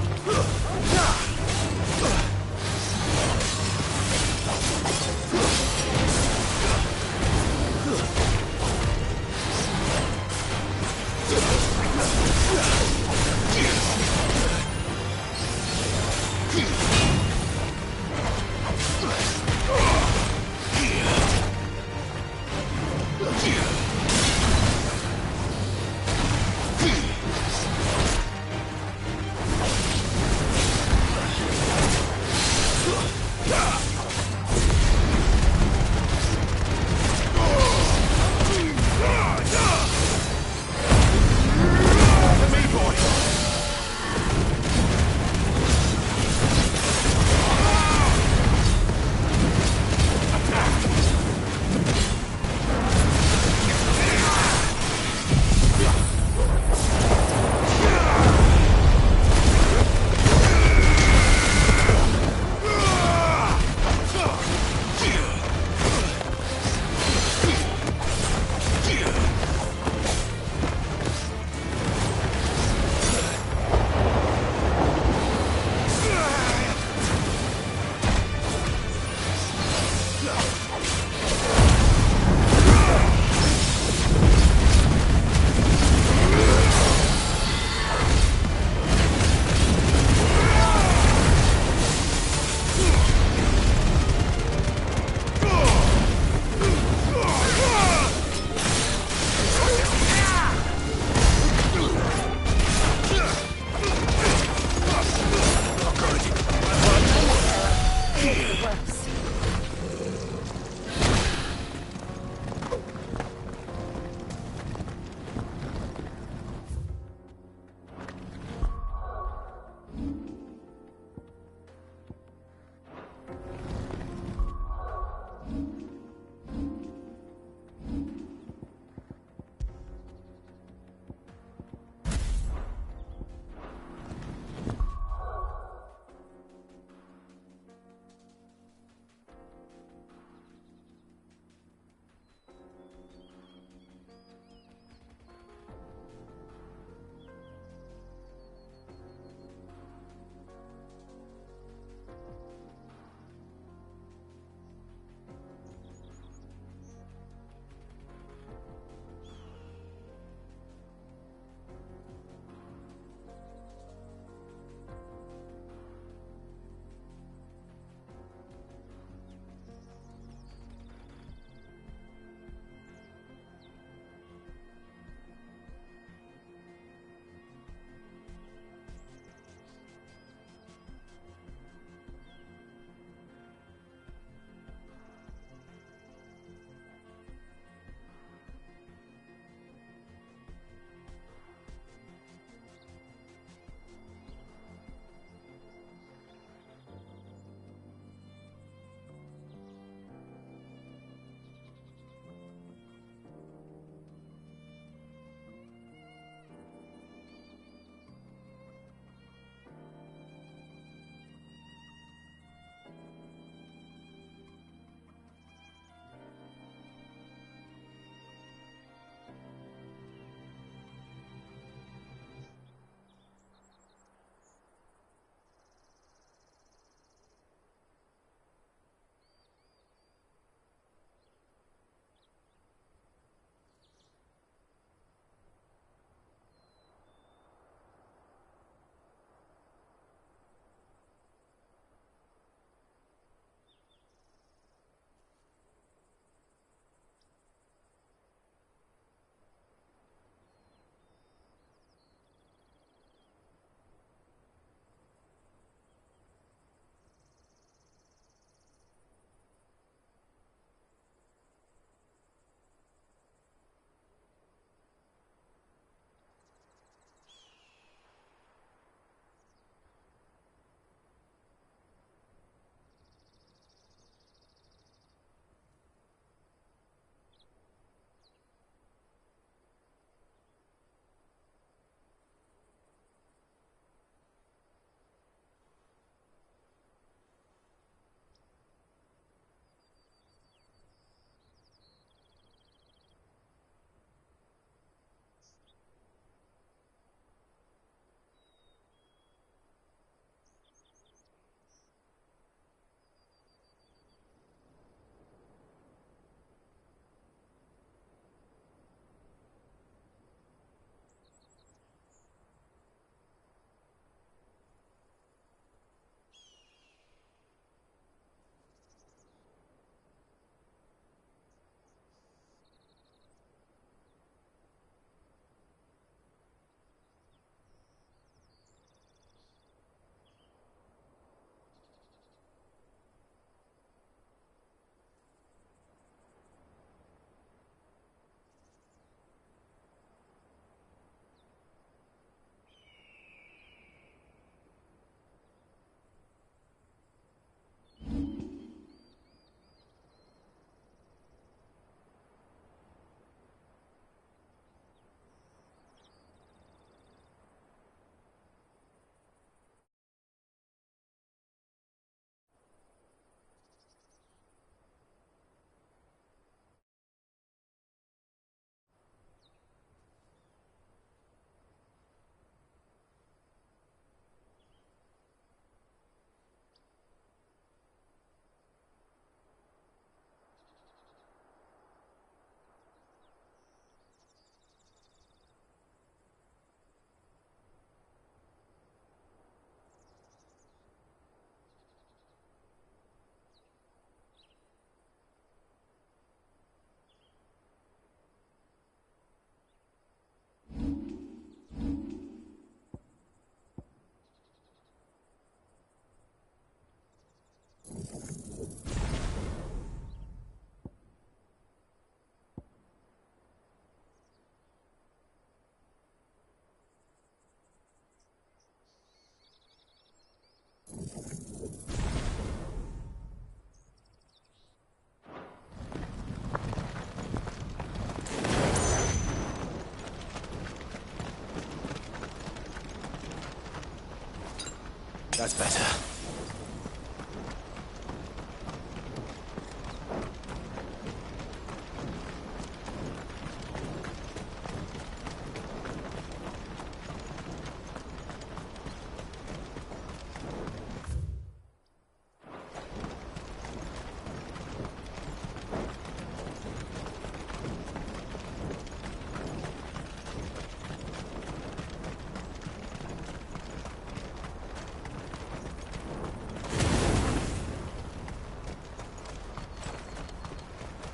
That's better.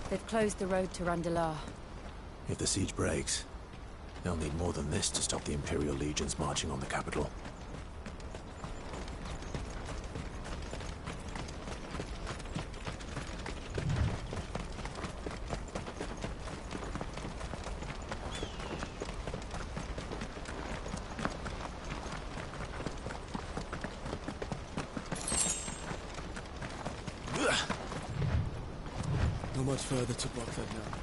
They've closed the road to Randalar. If the siege breaks, they'll need more than this to stop the Imperial legions marching on the capital. Not much further to Buckhead now.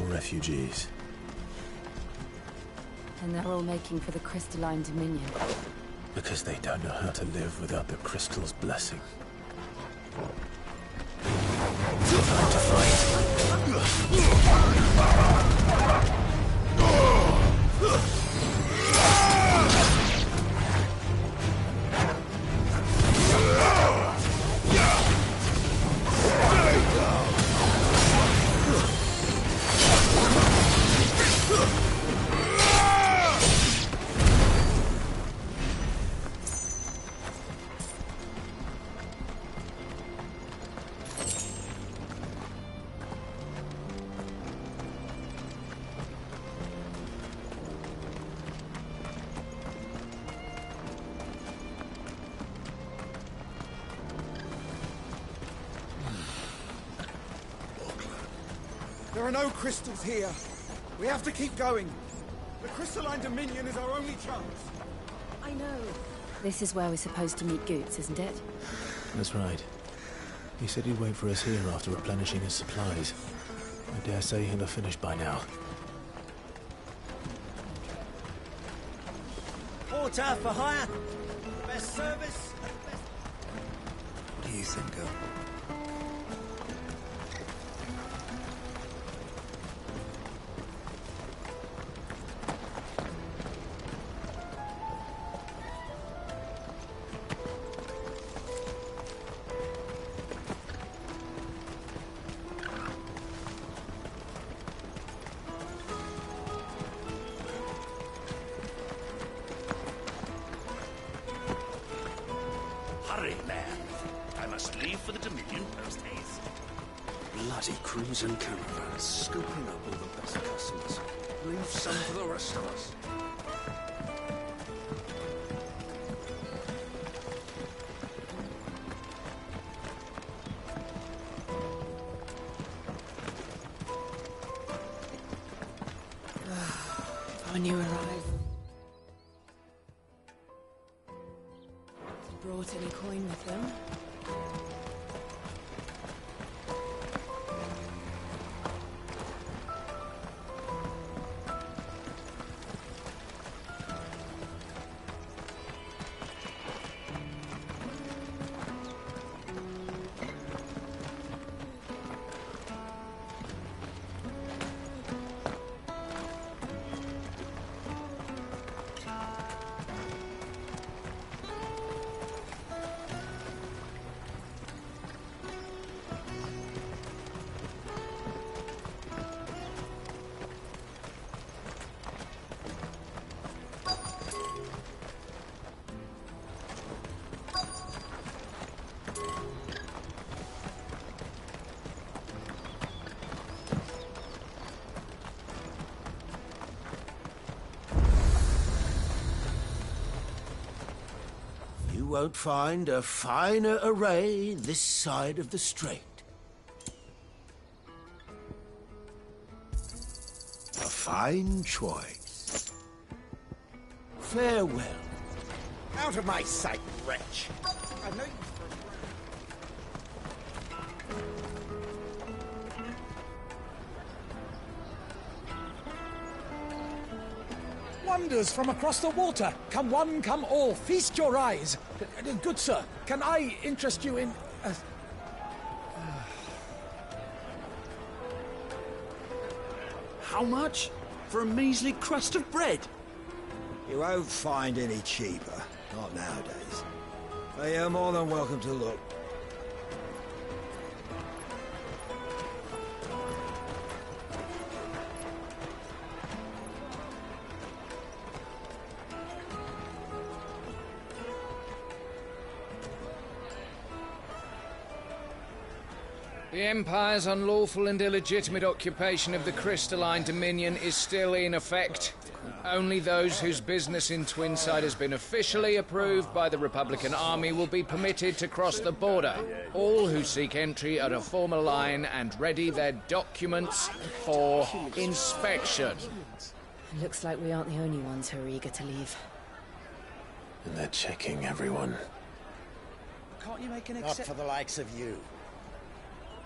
Refugees. And they're all making for the crystalline dominion. Because they don't know how to live without the crystal's blessing. Time to fight. There are no crystals here. We have to keep going. The crystalline dominion is our only chance. I know. This is where we're supposed to meet Goots, isn't it? That's right. He said he'd wait for us here after replenishing his supplies. I dare say he'll have finished by now. Porter for hire. Best service. What do you think, girl? Hurry, man. I must leave for the Dominion post haste. Bloody crimson caravans, scooping up all the best customers. Leave some for the rest of us. Our new arrival. Brought any coin with them? You won't find a finer array this side of the strait. A fine choice. Farewell. Out of my sight, wretch. I know you. Wonders from across the water. Come one, come all. Feast your eyes. Good sir, can I interest you in... How much? For a measly crust of bread? You won't find any cheaper. Not nowadays. But you're more than welcome to look. The Empire's unlawful and illegitimate occupation of the crystalline dominion is still in effect. Only those whose business in Twinside has been officially approved by the Republican Army will be permitted to cross the border. All who seek entry are to form a line and ready their documents for inspection. Looks like we aren't the only ones who are eager to leave. And they're checking everyone. Can't you make an Not for the likes of you.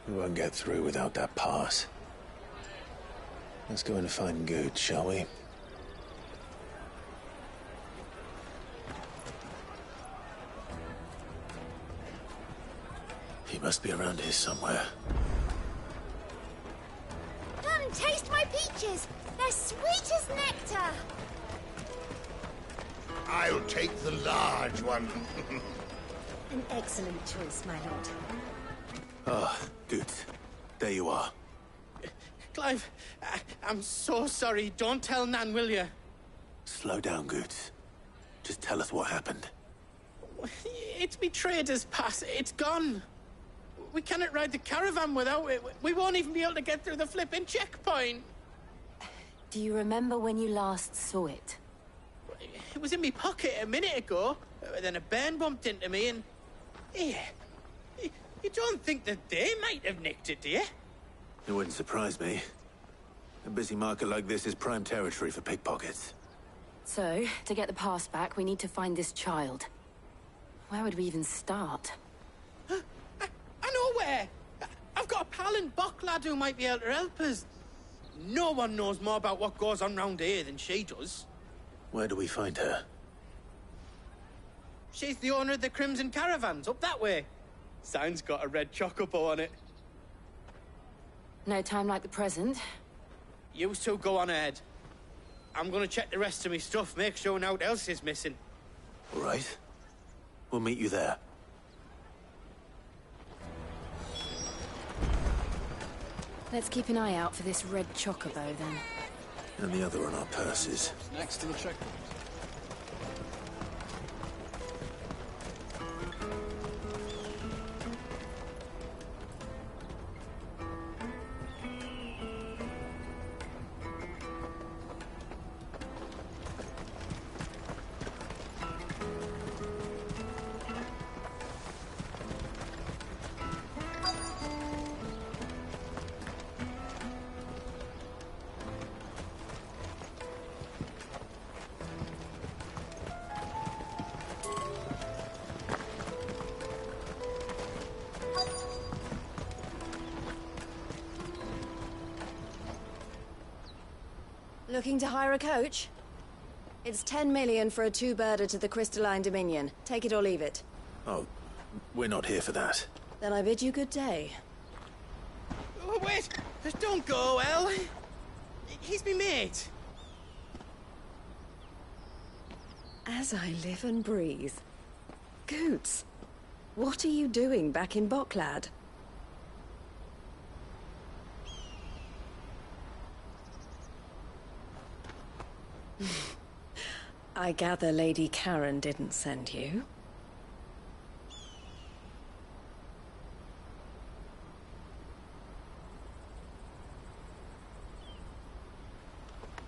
We won't get through without that pass. Let's go and find Good, shall we? He must be around here somewhere. Come, taste my peaches! They're sweet as nectar! I'll take the large one. An excellent choice, my lord. Ah, Good. There you are. Clive, I'm so sorry. Don't tell Nan, will you? Slow down, Good. Just tell us what happened. It's me trader's pass. It's gone. We cannot ride the caravan without it. We won't even be able to get through the flipping checkpoint. Do you remember when you last saw it? It was in my pocket a minute ago. Then a bairn bumped into me and... Yeah. You don't think that they might have nicked it, do you? It wouldn't surprise me. A busy market like this is prime territory for pickpockets. So, to get the pass back, we need to find this child. Where would we even start? I know where! I've got a pal in Bocklad who might be able to help us. No one knows more about what goes on round here than she does. Where do we find her? She's the owner of the Crimson Caravans, up that way. Sign's got a red chocobo on it. No time like the present. You two go on ahead. I'm gonna check the rest of my stuff, make sure naught else is missing. All right. We'll meet you there. Let's keep an eye out for this red chocobo, then. And the other on our purses. Next to the checkpoint. Looking to hire a coach? It's 10 million for a two-birder to the Crystalline Dominion. Take it or leave it. Oh, we're not here for that. Then I bid you good day. Oh, wait! Don't go, El! He's me mate. As I live and breathe. Goots, what are you doing back in Bocklad? I gather Lady Karen didn't send you.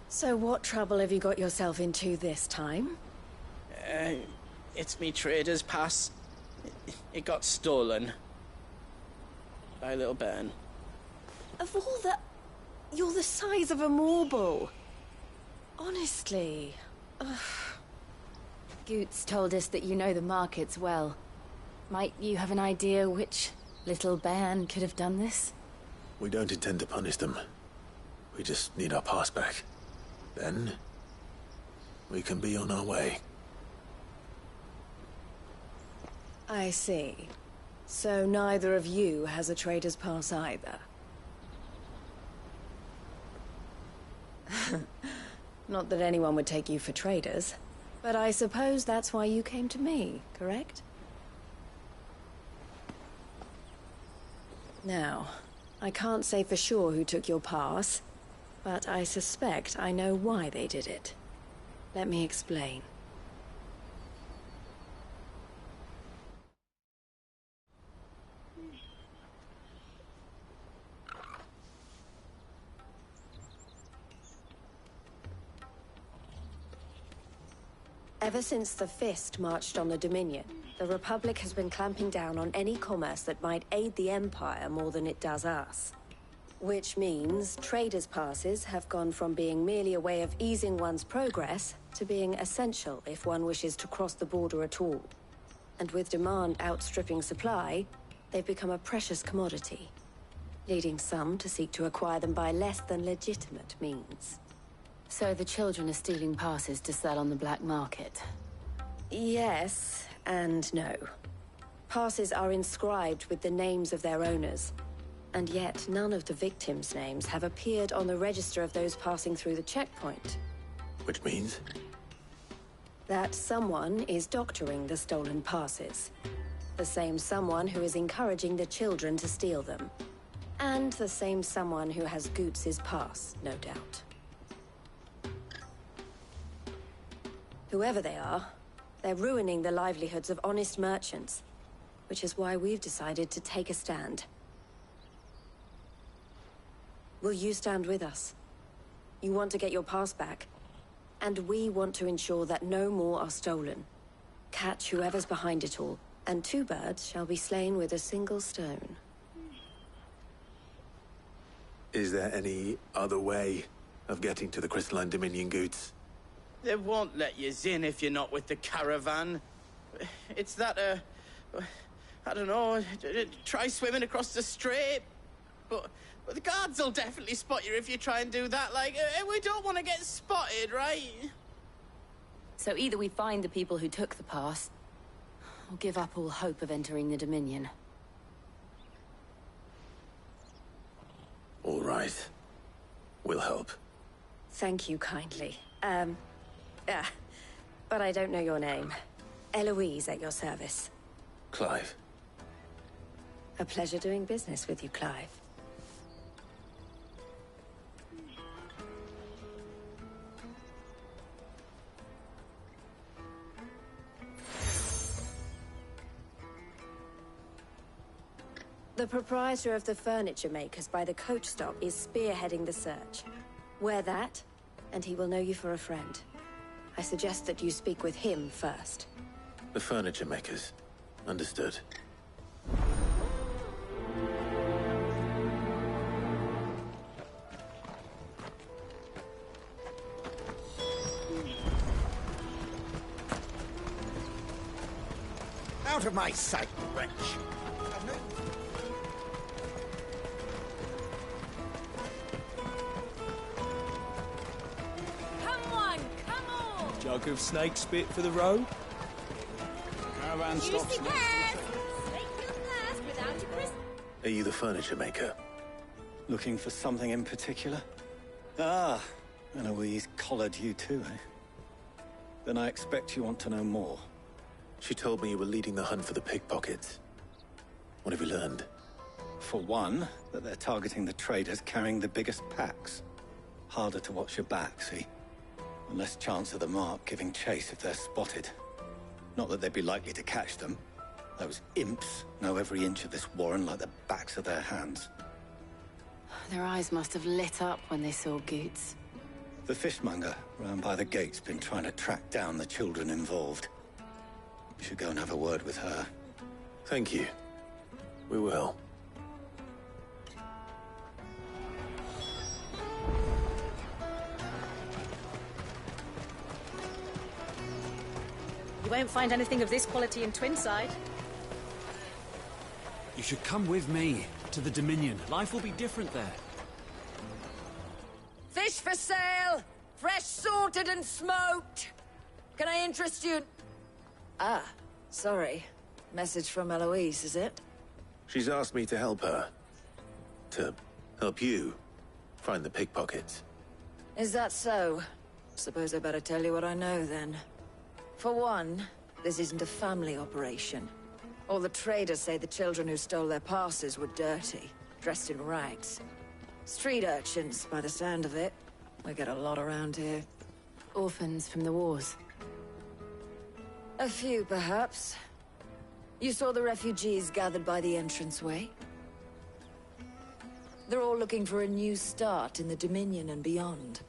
So what trouble have you got yourself into this time? It's me trader's pass. It got stolen. By little Ben. Of all the... You're the size of a marble. Honestly. Ugh. Goots told us that you know the markets well. Might you have an idea which little bairn could have done this? We don't intend to punish them. We just need our pass back. Then, we can be on our way. I see. So neither of you has a trader's pass either. Not that anyone would take you for traders, but I suppose that's why you came to me, correct? Now, I can't say for sure who took your pass, but I suspect I know why they did it. Let me explain. Ever since the Fist marched on the Dominion, the Republic has been clamping down on any commerce that might aid the Empire more than it does us. Which means traders' passes have gone from being merely a way of easing one's progress to being essential if one wishes to cross the border at all. And with demand outstripping supply, they've become a precious commodity, leading some to seek to acquire them by less than legitimate means. So the children are stealing passes to sell on the black market? Yes, and no. Passes are inscribed with the names of their owners, and yet none of the victims' names have appeared on the register of those passing through the checkpoint. Which means? That someone is doctoring the stolen passes. The same someone who is encouraging the children to steal them. And the same someone who has Goots' pass, no doubt. Whoever they are, they're ruining the livelihoods of honest merchants, which is why we've decided to take a stand. Will you stand with us? You want to get your pass back, and we want to ensure that no more are stolen. Catch whoever's behind it all, and two birds shall be slain with a single stone. Is there any other way of getting to the Crystalline Dominion goods? They won't let you in if you're not with the caravan. It's that, I don't know, try swimming across the strait. But the guards will definitely spot you if you try and do that. Like, we don't want to get spotted, right? So either we find the people who took the pass, or give up all hope of entering the Dominion. All right. We'll help. Thank you kindly. But I don't know your name. Eloise at your service. Clive. A pleasure doing business with you, Clive. The proprietor of the furniture makers by the coach stop is spearheading the search. Wear that, and he will know you for a friend. I suggest that you speak with him first. The furniture makers. Understood. Out of my sight, wretch! Come on, come on! Jug of snake spit for the road? Caravan stops next. Are you the furniture maker? Looking for something in particular? Ah, Eloise collared you too, eh? Then I expect you want to know more. She told me you were leading the hunt for the pickpockets. What have you learned? For one, that they're targeting the traders carrying the biggest packs. Harder to watch your back, see? And less chance of the mark giving chase if they're spotted. Not that they'd be likely to catch them. Those imps know every inch of this warren like the backs of their hands. Their eyes must have lit up when they saw Goots. The fishmonger round by the gate's been trying to track down the children involved. You should go and have a word with her. Thank you. We will. You won't find anything of this quality in Twinside. You should come with me to the Dominion. Life will be different there. Fish for sale! Fresh sorted and smoked! Can I interest you? Ah, sorry. Message from Eloise, is it? She's asked me to help her. To help you find the pickpockets. Is that so? Suppose I better tell you what I know, then. For one, this isn't a family operation. All the traders say the children who stole their passes were dirty, dressed in rags. Street urchins, by the sound of it. We get a lot around here. Orphans from the wars. A few, perhaps. You saw the refugees gathered by the entranceway? They're all looking for a new start in the Dominion and beyond.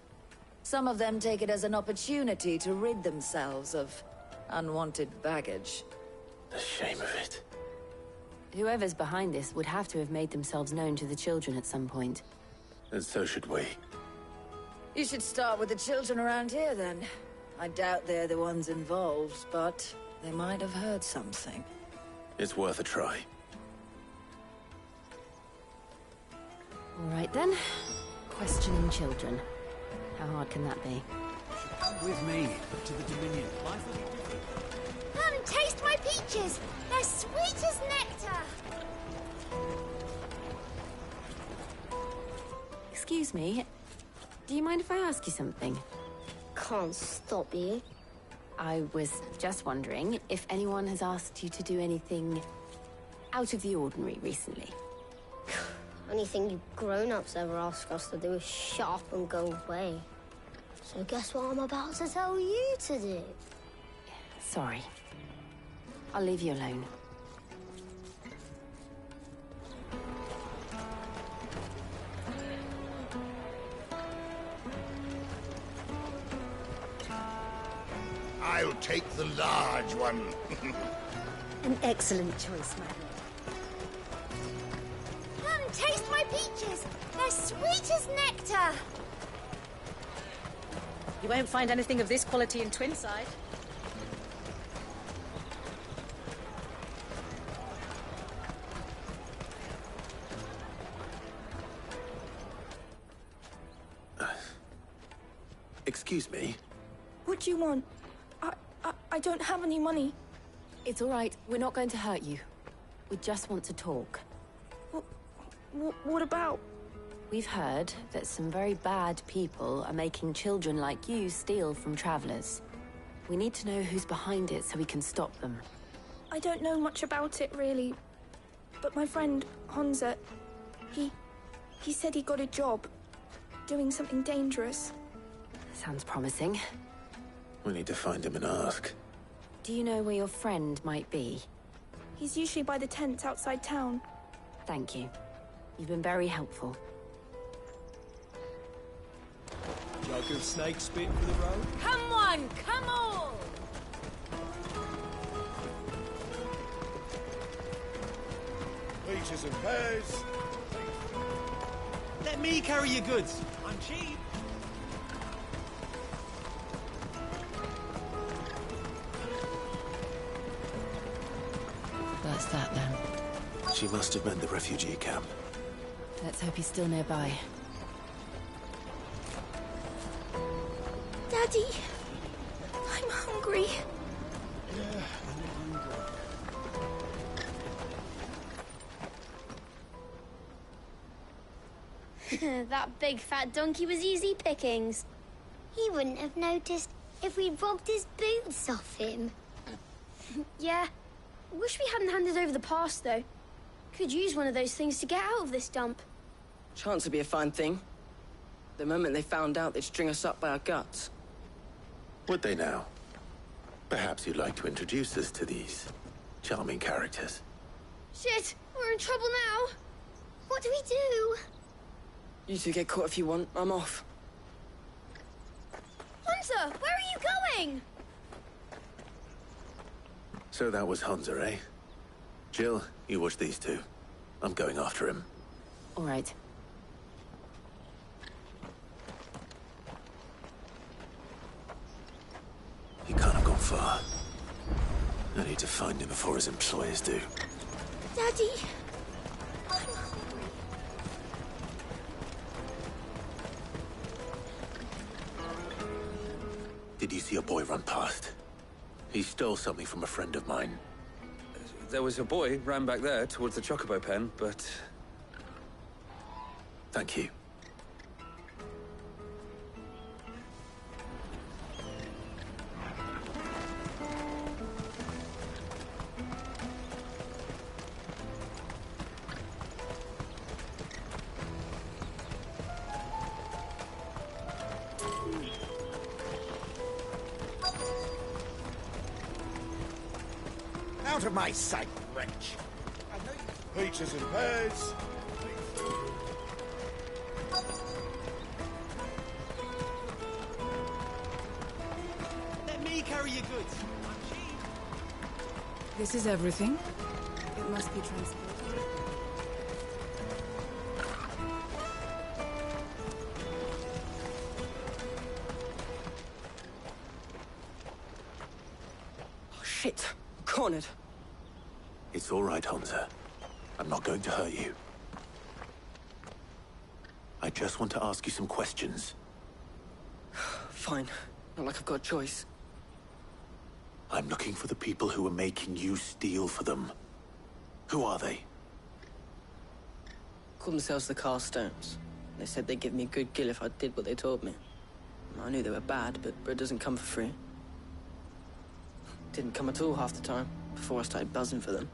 Some of them take it as an opportunity to rid themselves of unwanted baggage. The shame of it. Whoever's behind this would have to have made themselves known to the children at some point. And so should we. You should start with the children around here, then. I doubt they're the ones involved, but they might have heard something. It's worth a try. All right, then. Questioning children. How hard can that be? Come with me to the Dominion. Life will be different. Come and taste my peaches! They're sweet as nectar! Excuse me. Do you mind if I ask you something? Can't stop you. I was just wondering if anyone has asked you to do anything out of the ordinary recently. Anything you grown-ups ever ask us to do is shut up and go away. So guess what I'm about to tell you to do? Sorry. I'll leave you alone. I'll take the large one. An excellent choice, my lord. Come Taste my peaches! They're sweet as nectar! You won't find anything of this quality in Twinside. Excuse me? What do you want? I don't have any money. It's all right. We're not going to hurt you. We just want to talk. What about? We've heard that some very bad people are making children like you steal from travelers. We need to know who's behind it so we can stop them. I don't know much about it, really. But my friend, Hansa, he said he got a job. Doing something dangerous. Sounds promising. We need to find him and ask. Do you know where your friend might be? He's usually by the tents outside town. Thank you. You've been very helpful. Jug of snake spit for the road? Come on, come on! Peaches and pears. Let me carry your goods. I'm cheap. That's that then. She must have meant the refugee camp. Let's hope he's still nearby. Daddy, I'm hungry. That big fat donkey was easy pickings. He wouldn't have noticed if we'd robbed his boots off him. Yeah. Wish we hadn't handed over the pass, though. Could use one of those things to get out of this dump. Chance would be a fine thing. The moment they found out, they'd string us up by our guts. Would they now? Perhaps you'd like to introduce us to these charming characters. Shit, we're in trouble now. What do we do? You two get caught if you want. I'm off. Hunter, where are you going? So that was Hansa, eh? Jill, you watch these two. I'm going after him. All right. He can't have gone far. I need to find him before his employers do. Daddy, Did you see a boy run past? He stole something from a friend of mine. There was a boy ran back there towards the Chocobo pen, but... Thank you. Out of my sight, wretch! Peaches and pears. Let me carry your goods. I'm cheap. This is everything. It must be transported. Oh, shit. Cornered. It's all right, Hansa. I'm not going to hurt you. I just want to ask you some questions. Fine. Not like I've got a choice. I'm looking for the people who are making you steal for them. Who are they? Called themselves the Carstones. They said they'd give me a good gill if I did what they told me. I knew they were bad, but bread doesn't come for free. Didn't come at all half the time, before I started buzzing for them.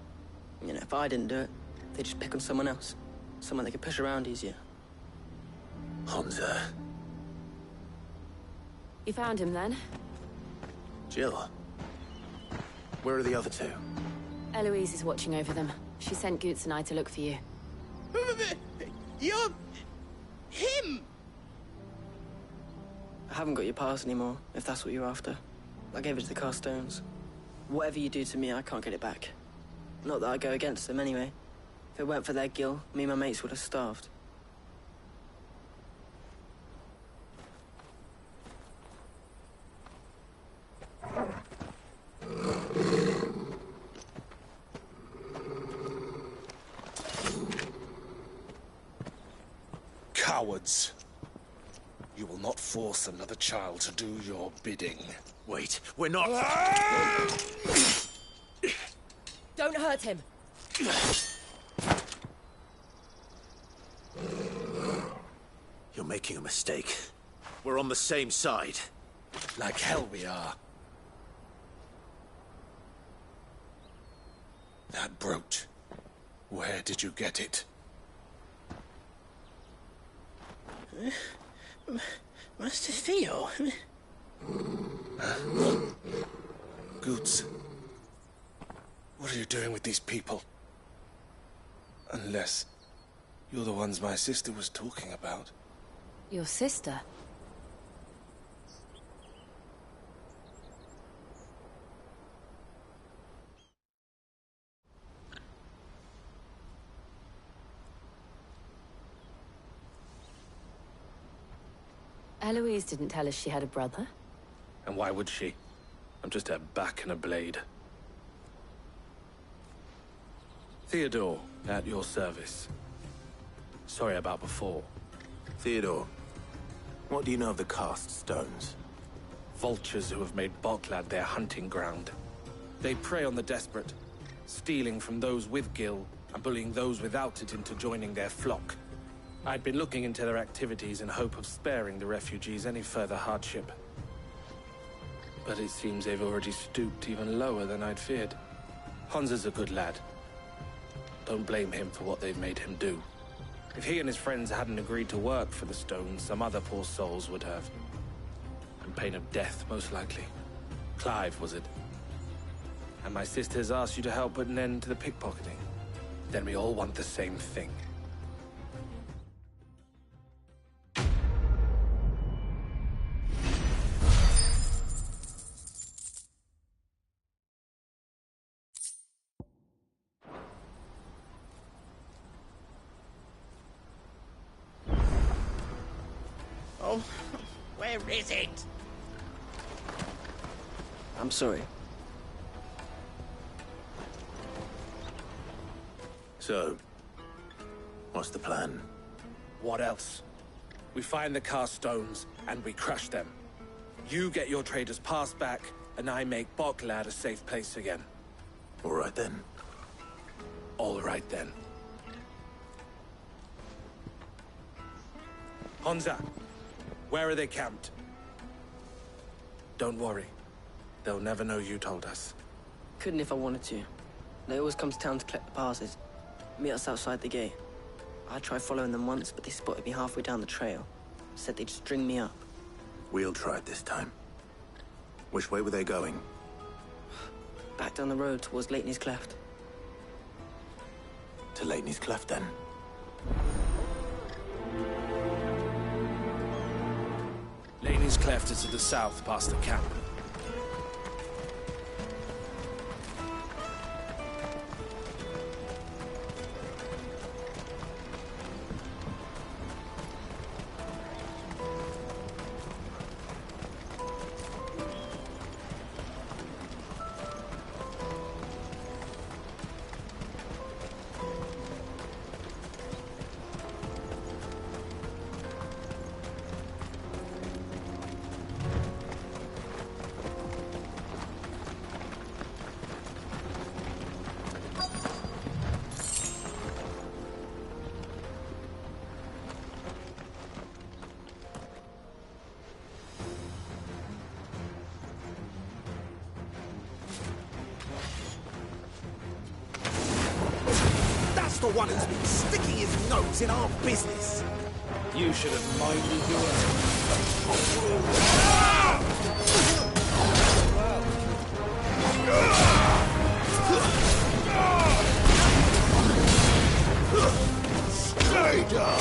You know, if I didn't do it, they'd just pick on someone else. Someone they could push around easier. Hansa. You found him then? Jill. Where are the other two? Eloise is watching over them. She sent Goots and I to look for you. You're... him! I haven't got your pass anymore, if that's what you're after. I gave it to the Carstones. Whatever you do to me, I can't get it back. Not that I go against them anyway. If it weren't for their Gil, me and my mates would have starved. Cowards. You will not force another child to do your bidding. Wait, we're not... Don't hurt him. You're making a mistake. We're on the same side. Like hell we are. That brooch. Where did you get it? Master Theo? Goots. What are you doing with these people? Unless you're the ones my sister was talking about. Your sister? Eloise didn't tell us she had a brother. And why would she? I'm just a back and a blade. Theodore, at your service. Sorry about before. Theodore, what do you know of the cast stones? Vultures who have made Boklad their hunting ground. They prey on the desperate, stealing from those with Gil and bullying those without it into joining their flock. I'd been looking into their activities in hope of sparing the refugees any further hardship. But it seems they've already stooped even lower than I'd feared. Hansa's a good lad. Don't blame him for what they've made him do. If he and his friends hadn't agreed to work for the stones, some other poor souls would have. And pain of death, most likely. Clive, was it? And my sisters asked you to help put an end to the pickpocketing. Then we all want the same thing. Oh, where is it? I'm sorry. So, what's the plan? What else? We find the cast stones, and we crush them. You get your traders' pass back, and I make Boklad a safe place again. All right then. All right then. Hansa, where are they camped? Don't worry. They'll never know you told us. Couldn't if I wanted to. They always come to town to collect the passes. Meet us outside the gate. I tried following them once, but they spotted me halfway down the trail. Said they'd string me up. We'll try it this time. Which way were they going? Back down the road towards Leighton's Cleft. To Leighton's Cleft, then. Leighton's Cleft is to the south, past the camp. That's the one who's been sticking his nose in our business. You should have minded your Stay down.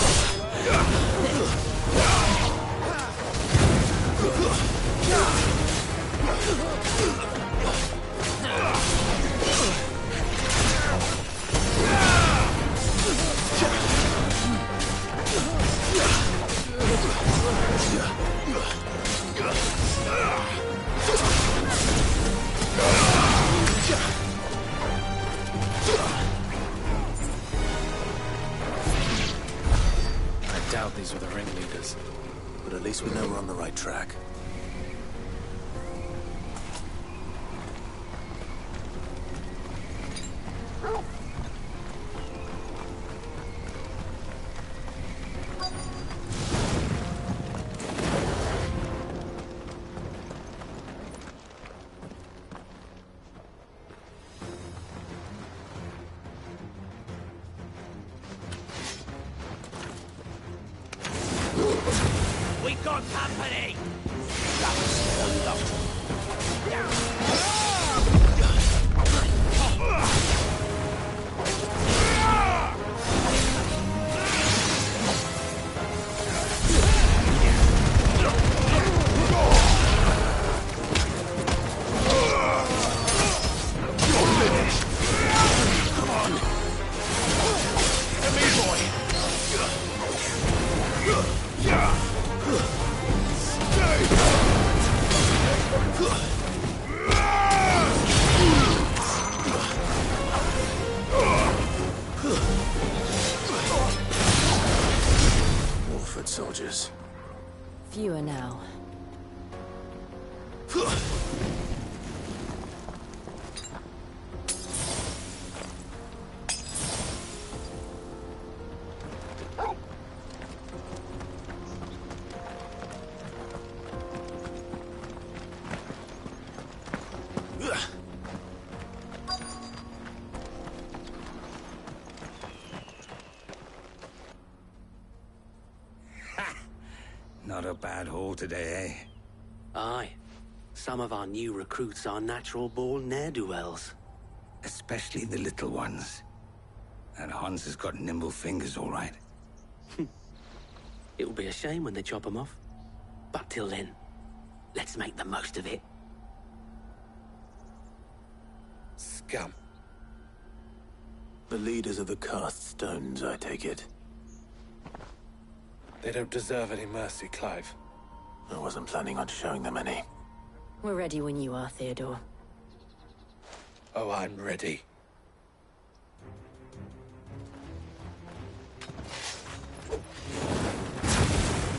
doubt these were the ringleaders. But at least we know we're on the right track. We got company! Wolford soldiers. Fewer now. Not a bad haul today, eh? Aye. Some of our new recruits are natural-born ne'er-do-wells. Especially the little ones. And Hans has got nimble fingers, all right. It'll be a shame when they chop them off. But till then, let's make the most of it. Scum. The leaders of the cast stones, I take it. They don't deserve any mercy, Clive. I wasn't planning on showing them any. We're ready when you are, Theodore. Oh, I'm ready.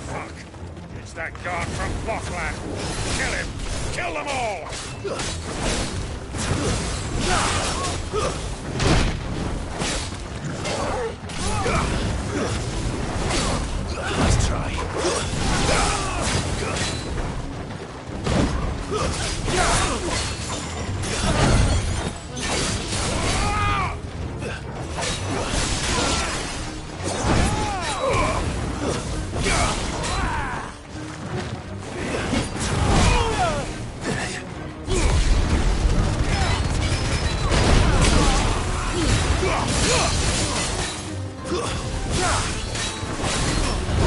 Fuck! It's that guard from Bokland! Kill him! Kill them all! Nice try.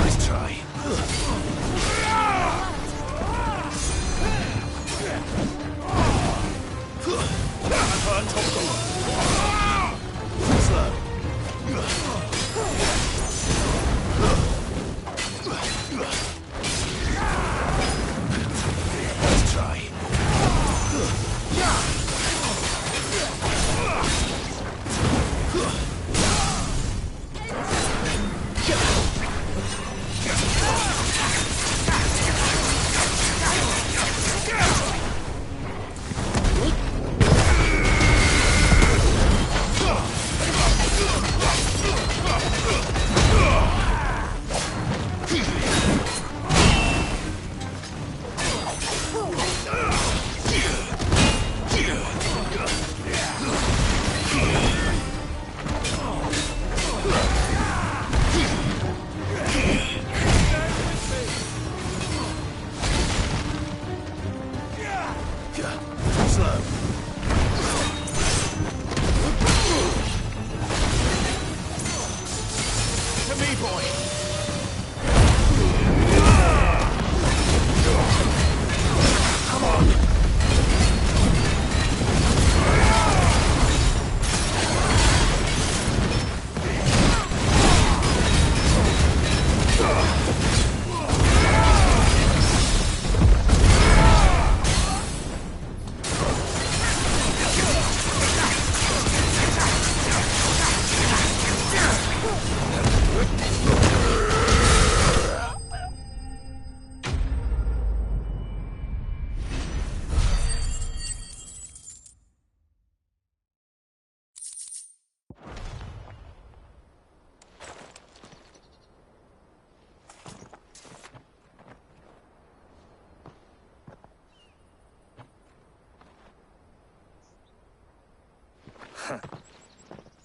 Nice try. Nice try.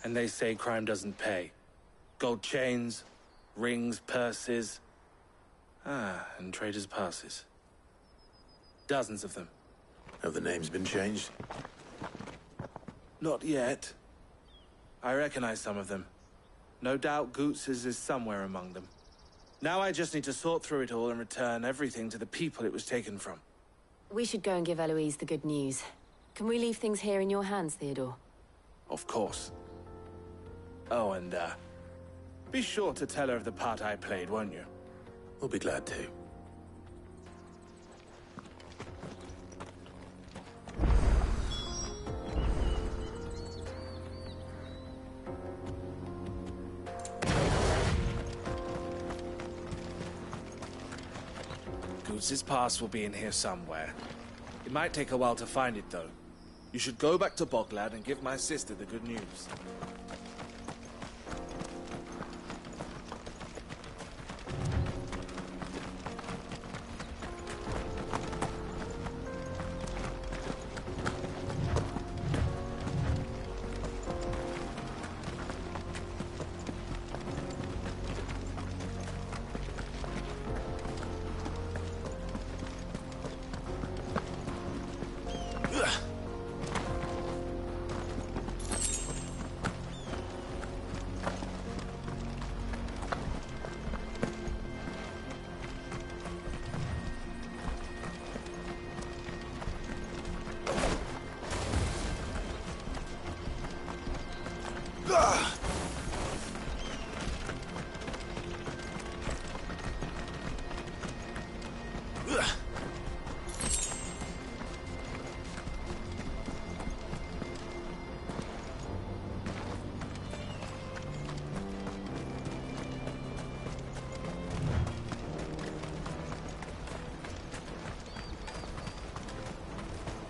And they say crime doesn't pay. Gold chains, rings, purses. And traders' passes. Dozens of them. Have the names been changed? Not yet. I recognize some of them. No doubt Goots's is somewhere among them. Now I just need to sort through it all and return everything to the people it was taken from. We should go and give Eloise the good news. Can we leave things here in your hands, Theodore? Of course. Oh, and, be sure to tell her of the part I played, won't you? We'll be glad to. Goots's pass will be in here somewhere. It might take a while to find it, though. You should go back to Boglad and give my sister the good news.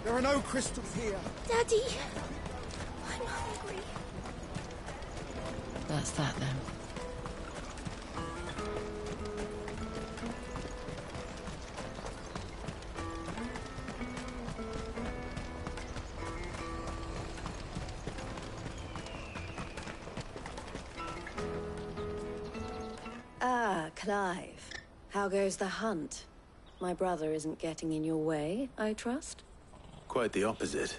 There are no crystals here. Daddy, I'm hungry. That's that, then. Ah, Clive. How goes the hunt? My brother isn't getting in your way, I trust? Quite the opposite.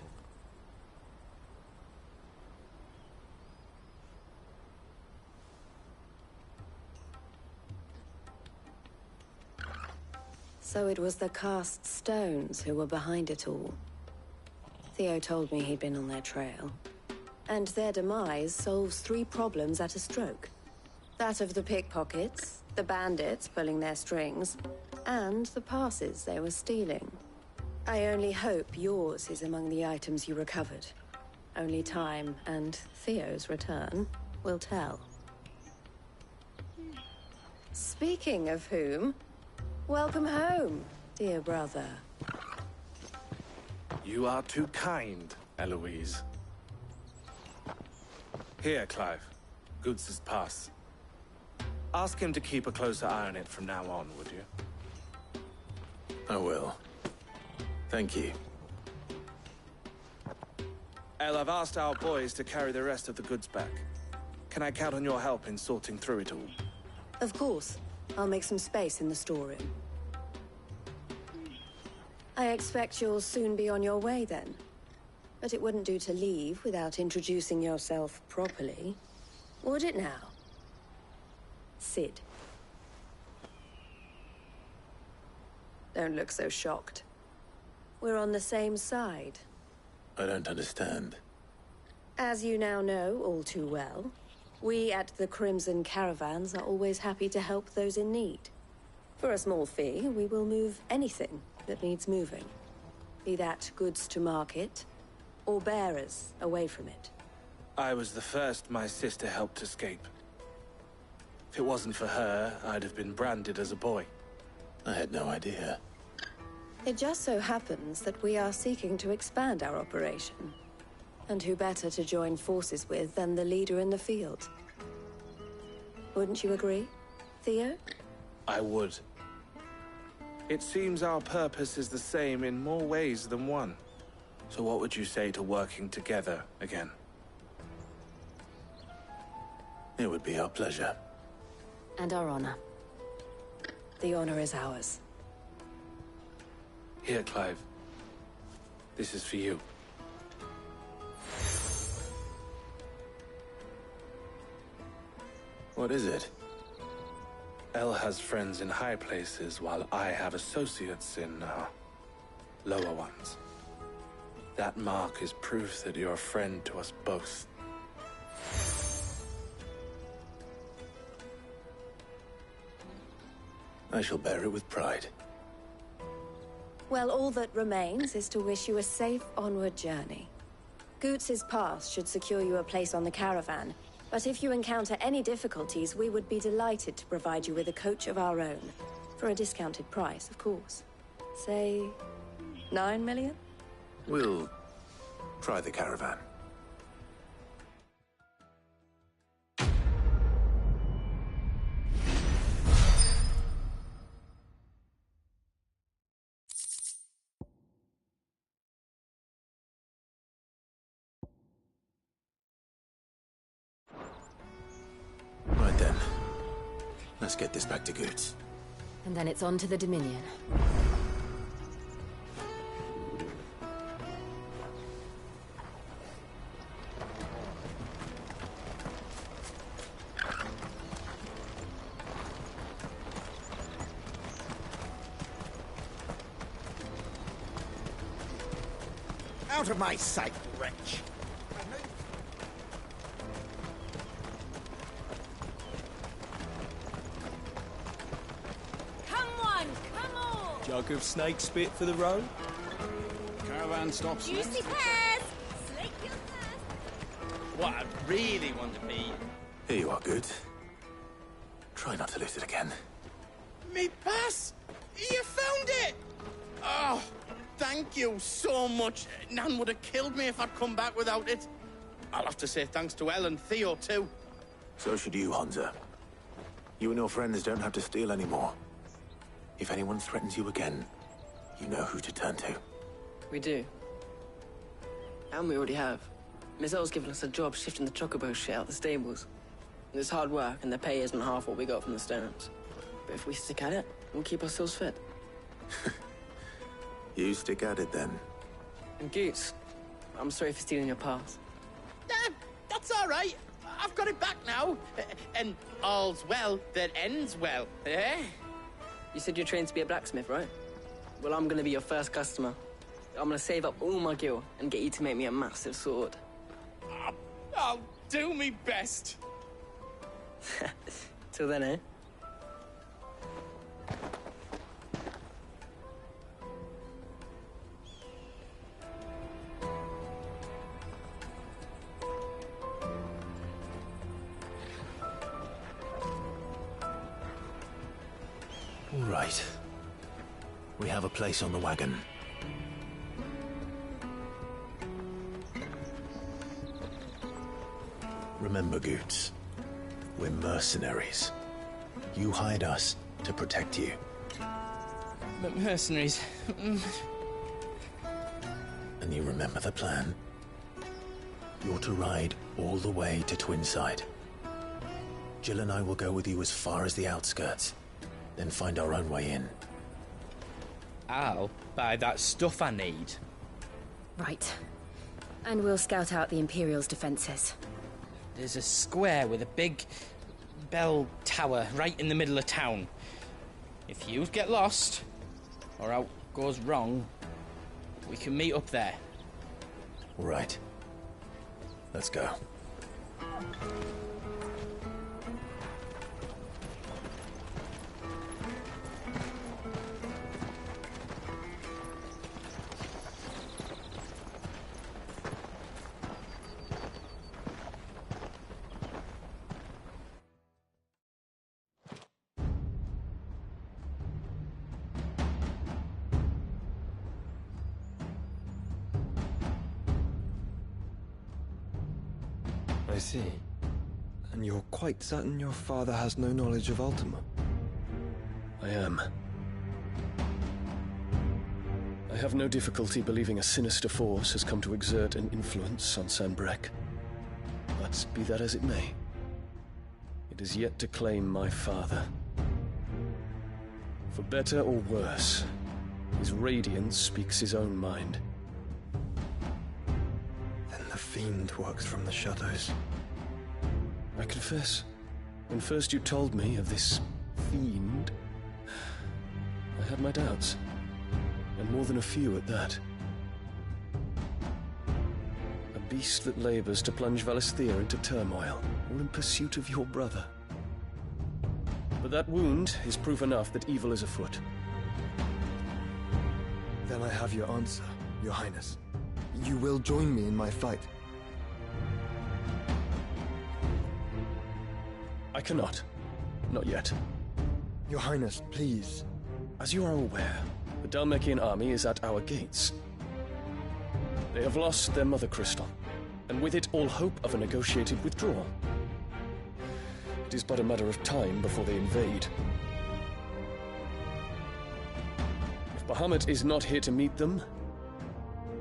So it was the cast stones who were behind it all. Theo told me he'd been on their trail. And their demise solves 3 problems at a stroke. That of the pickpockets, the bandits pulling their strings, and the passes they were stealing. I only hope yours is among the items you recovered. Only time and Theo's return will tell. Speaking of whom, welcome home, dear brother. You are too kind, Eloise. Here, Clive. Goots's pass. Ask him to keep a closer eye on it from now on, would you? I will. Thank you. El, I've asked our boys to carry the rest of the goods back. Can I count on your help in sorting through it all? Of course. I'll make some space in the storeroom. I expect you'll soon be on your way then. But it wouldn't do to leave without introducing yourself properly. Would it now? Sid. Don't look so shocked. We're on the same side. I don't understand. As you now know all too well, we at the Crimson Caravans are always happy to help those in need. For a small fee, we will move anything that needs moving. Be that goods to market, or bearers away from it. I was the first my sister helped escape. If it wasn't for her, I'd have been branded as a boy. I had no idea. It just so happens that we are seeking to expand our operation. And who better to join forces with than the leader in the field? Wouldn't you agree, Theo? I would. It seems our purpose is the same in more ways than one. So what would you say to working together again? It would be our pleasure. And our honor. The honor is ours. Here, Clive. This is for you. What is it? El has friends in high places, while I have associates in, lower ones. That mark is proof that you're a friend to us both. I shall bear it with pride. Well, all that remains is to wish you a safe onward journey. Goots's pass should secure you a place on the caravan, but if you encounter any difficulties, we would be delighted to provide you with a coach of our own. For a discounted price, of course. Say, 9 million? We'll try the caravan. Right then. Let's get this back to Goots. And then it's on to the Dominion. Out of my sight, wretch! Come on, come on! Jug of snake spit for the road? Caravan stops Juicy next. pears! Slake your thirst! What I really want to be... Here you are, Goots. Try not to lose it again. Me pass! You found it! Oh, thank you so much. Nan would have killed me if I'd come back without it. I'll have to say thanks to Elle and Theo, too. So should you, Hansa. You and your friends don't have to steal anymore. If anyone threatens you again, you know who to turn to. We do. And we already have. Miss Elle's given us a job shifting the chocobo shit out the stables. It's hard work, and the pay isn't half what we got from the Stones. But if we stick at it, we'll keep ourselves fit. You stick at it, then. And Goots, I'm sorry for stealing your pass. That's all right. I've got it back now. And all's well that ends well, eh? You said you're trained to be a blacksmith, right? Well, I'm gonna be your first customer. I'm gonna save up all my gil and get you to make me a massive sword. I'll do me best. Till then, eh? All right. We have a place on the wagon. Remember, Goots, we're mercenaries. You hired us to protect you. But mercenaries... And you remember the plan? You're to ride all the way to Twinside. Jill and I will go with you as far as the outskirts, then find our own way in. I'll buy that stuff I need. Right. And we'll scout out the Imperial's defenses. There's a square with a big bell tower right in the middle of town. If you get lost, or out goes wrong, we can meet up there. All right. Let's go. I see. And you're quite certain your father has no knowledge of Ultima? I am. I have no difficulty believing a sinister force has come to exert an influence on Sanbreque. But be that as it may, It is yet to claim my father. For better or worse, his radiance speaks his own mind. Then the fiend works from the shadows. I confess, when first you told me of this fiend, I had my doubts, and more than a few at that. A beast that labors to plunge Valisthea into turmoil, all in pursuit of your brother. But that wound is proof enough that evil is afoot. Then I have your answer, Your Highness. You will join me in my fight. I cannot. Not yet. Your Highness, please. As you are aware, the Dhalmekian army is at our gates. They have lost their mother crystal, and with it all hope of a negotiated withdrawal. It is but a matter of time before they invade. If Bahamut is not here to meet them,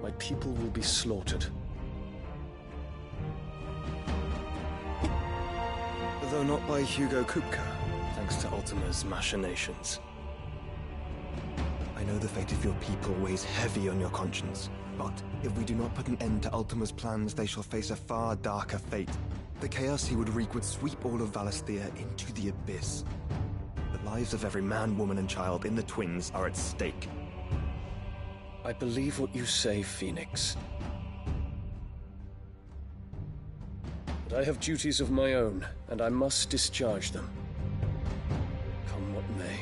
my people will be slaughtered. Though not by Hugo Kupka, thanks to Ultima's machinations. I know the fate of your people weighs heavy on your conscience, but if we do not put an end to Ultima's plans, they shall face a far darker fate. The chaos he would wreak would sweep all of Valisthea into the abyss. The lives of every man, woman, and child in the Twins are at stake. I believe what you say, Phoenix. But I have duties of my own, and I must discharge them. Come what may.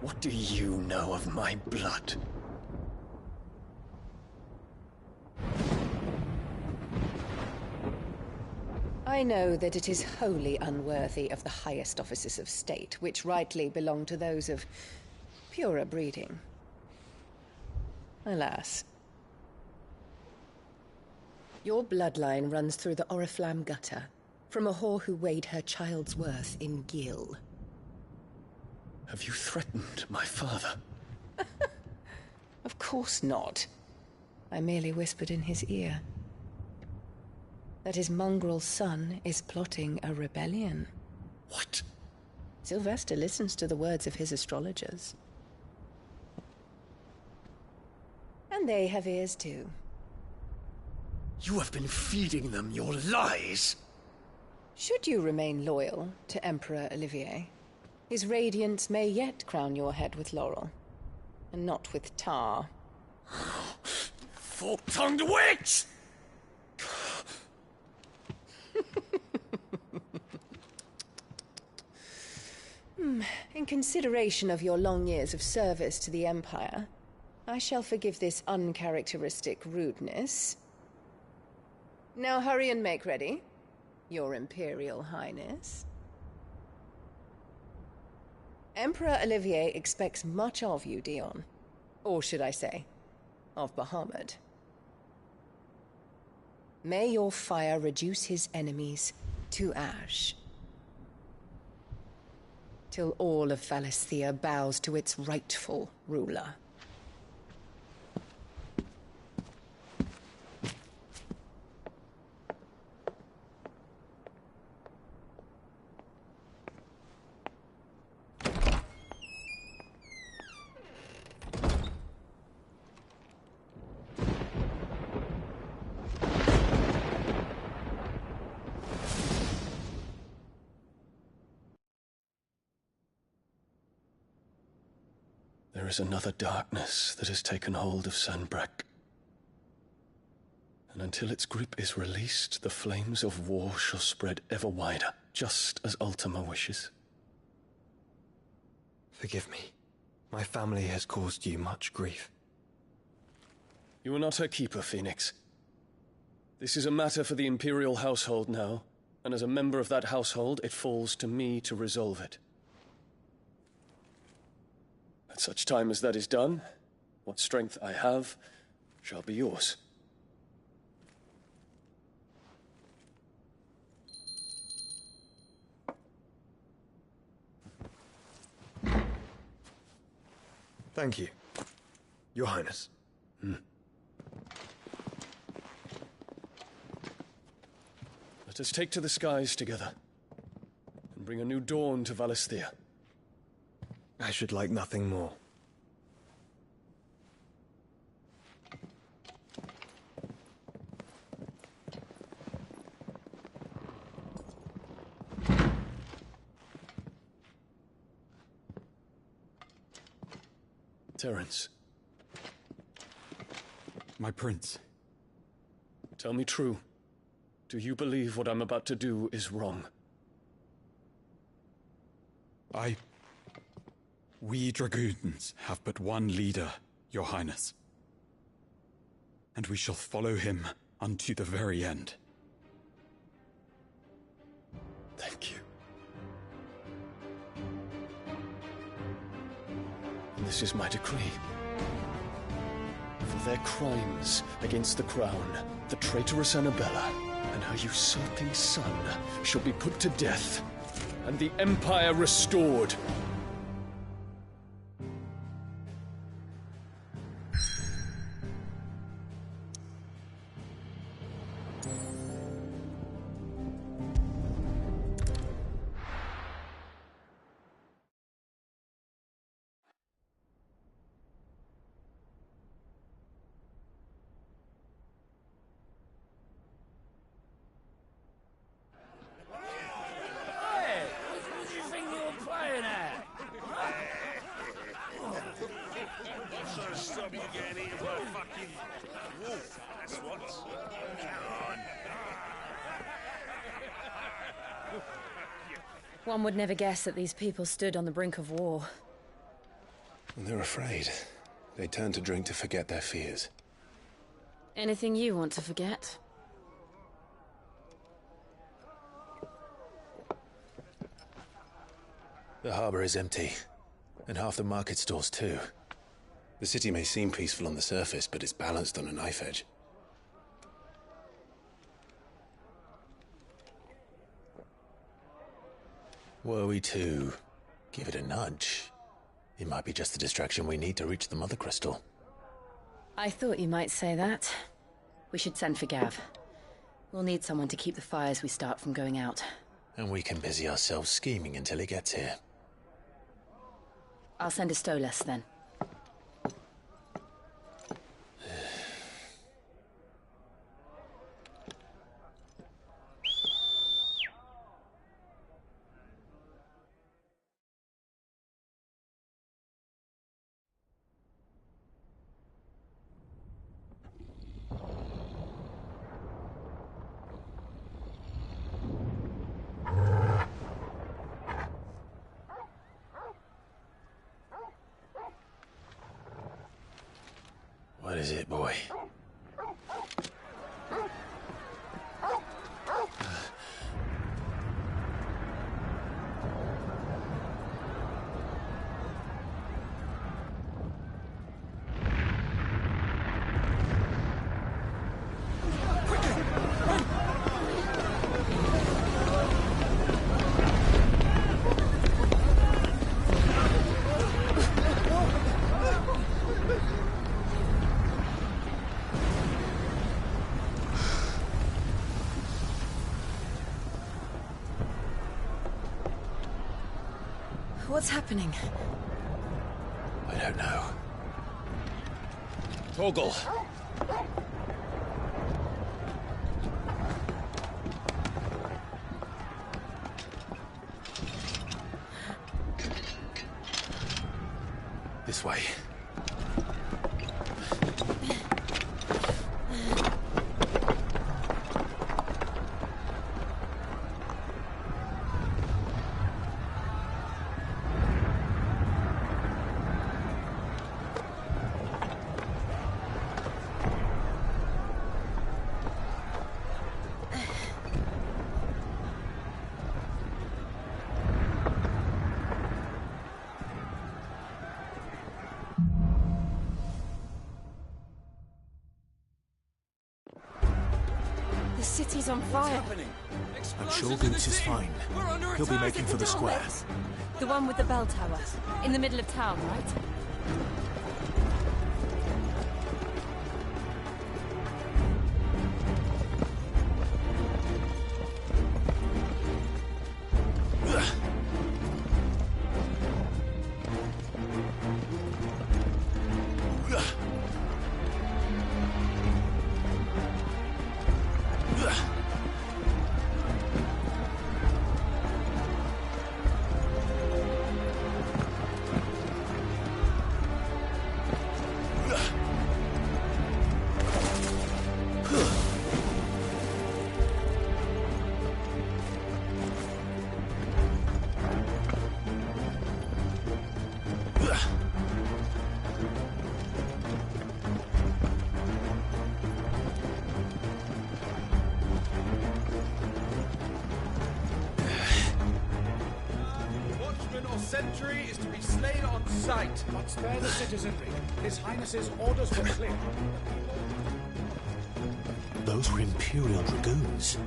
What do you know of my blood? I know that it is wholly unworthy of the highest offices of state, which rightly belong to those of purer breeding. Alas. Your bloodline runs through the Oriflamme gutter, from a whore who weighed her child's worth in gil. Have you threatened my father? Of course not. I merely whispered in his ear that his mongrel son is plotting a rebellion. What? Sylvester listens to the words of his astrologers. And they have ears too. You have been feeding them your lies! Should you remain loyal to Emperor Olivier, his radiance may yet crown your head with laurel, and not with tar. Fork-tongued witch! In consideration of your long years of service to the Empire, I shall forgive this uncharacteristic rudeness. Now hurry and make ready, Your Imperial Highness. Emperor Olivier expects much of you, Dion. Or should I say, of Bahamut. May your fire reduce his enemies to ash, till all of Valisthea bows to its rightful ruler. There is another darkness that has taken hold of Sanbreque. And until its grip is released, the flames of war shall spread ever wider, just as Ultima wishes. Forgive me. My family has caused you much grief. You are not her keeper, Phoenix. This is a matter for the Imperial household now, and as a member of that household, it falls to me to resolve it. At such time as that is done, what strength I have shall be yours. Thank you, Your Highness. Let us take to the skies together, and bring a new dawn to Valisthea. I should like nothing more. Terence. My prince. Tell me true. Do you believe what I'm about to do is wrong? We dragoons have but one leader, Your Highness. And we shall follow him unto the very end. Thank you. And this is my decree. For their crimes against the crown, the traitorous Annabella and her usurping son shall be put to death, and the Empire restored. One would never guess that these people stood on the brink of war. They're afraid. They turn to drink to forget their fears. Anything you want to forget? The harbor is empty, and half the market stalls too. The city may seem peaceful on the surface, but it's balanced on a knife edge. Were we to give it a nudge, it might be just the distraction we need to reach the Mother Crystal. I thought you might say that. We should send for Gav. We'll need someone to keep the fires we start from going out. And we can busy ourselves scheming until he gets here. I'll send a Stolas then. What is it, boy? What's happening? I don't know. Torgal! This way. The city's on fire. I'm sure Boots is fine. He'll be making for the square. The one with the bell tower. In the middle of town, right? Sentry is to be slain on sight. But spare the citizenry. His Highness's orders were clear. Those were Imperial Dragoons.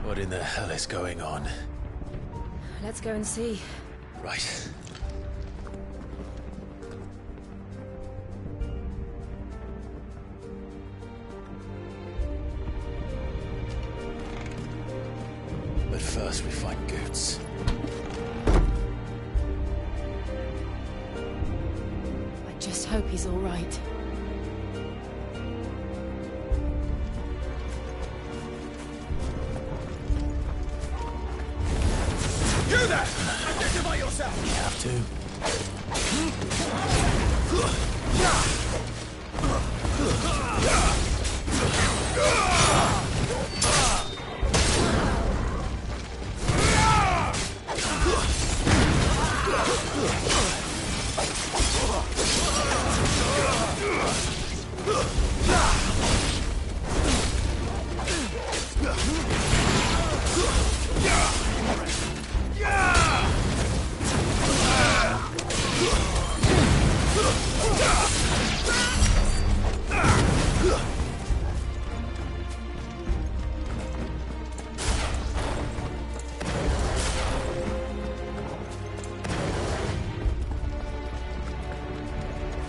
What in the hell is going on? Let's go and see. Right. But first we find Goots. I just hope he's all right. You there! Identify yourself! You have to.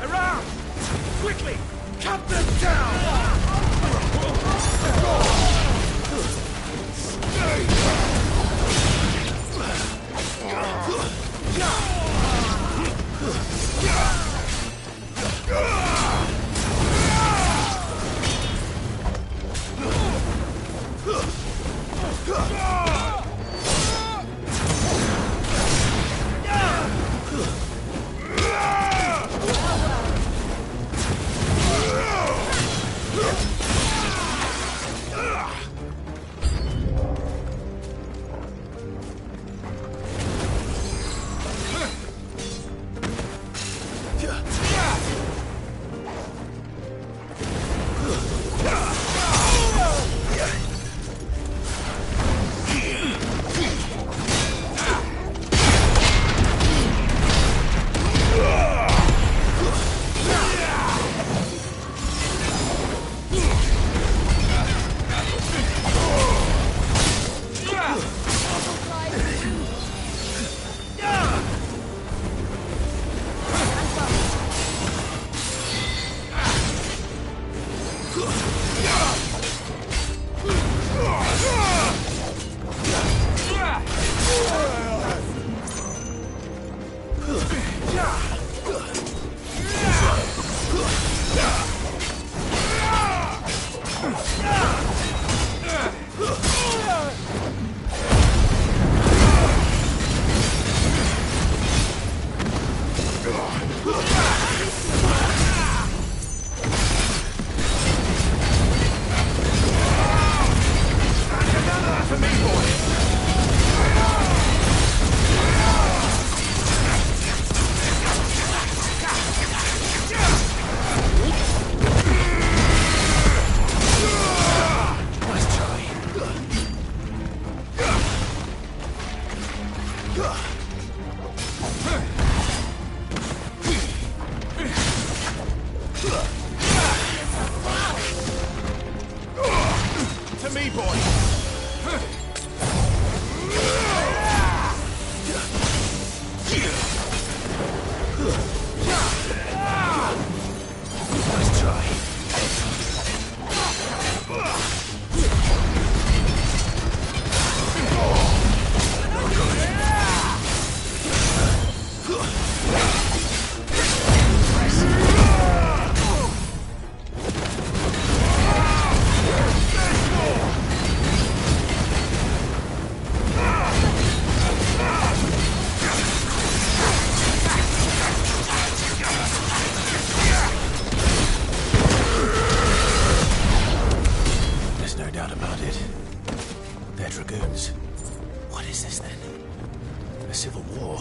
Around! Quickly! Cut them down! me, boy! Nice try. There's no doubt about it. They're dragoons. What is this then? A civil war?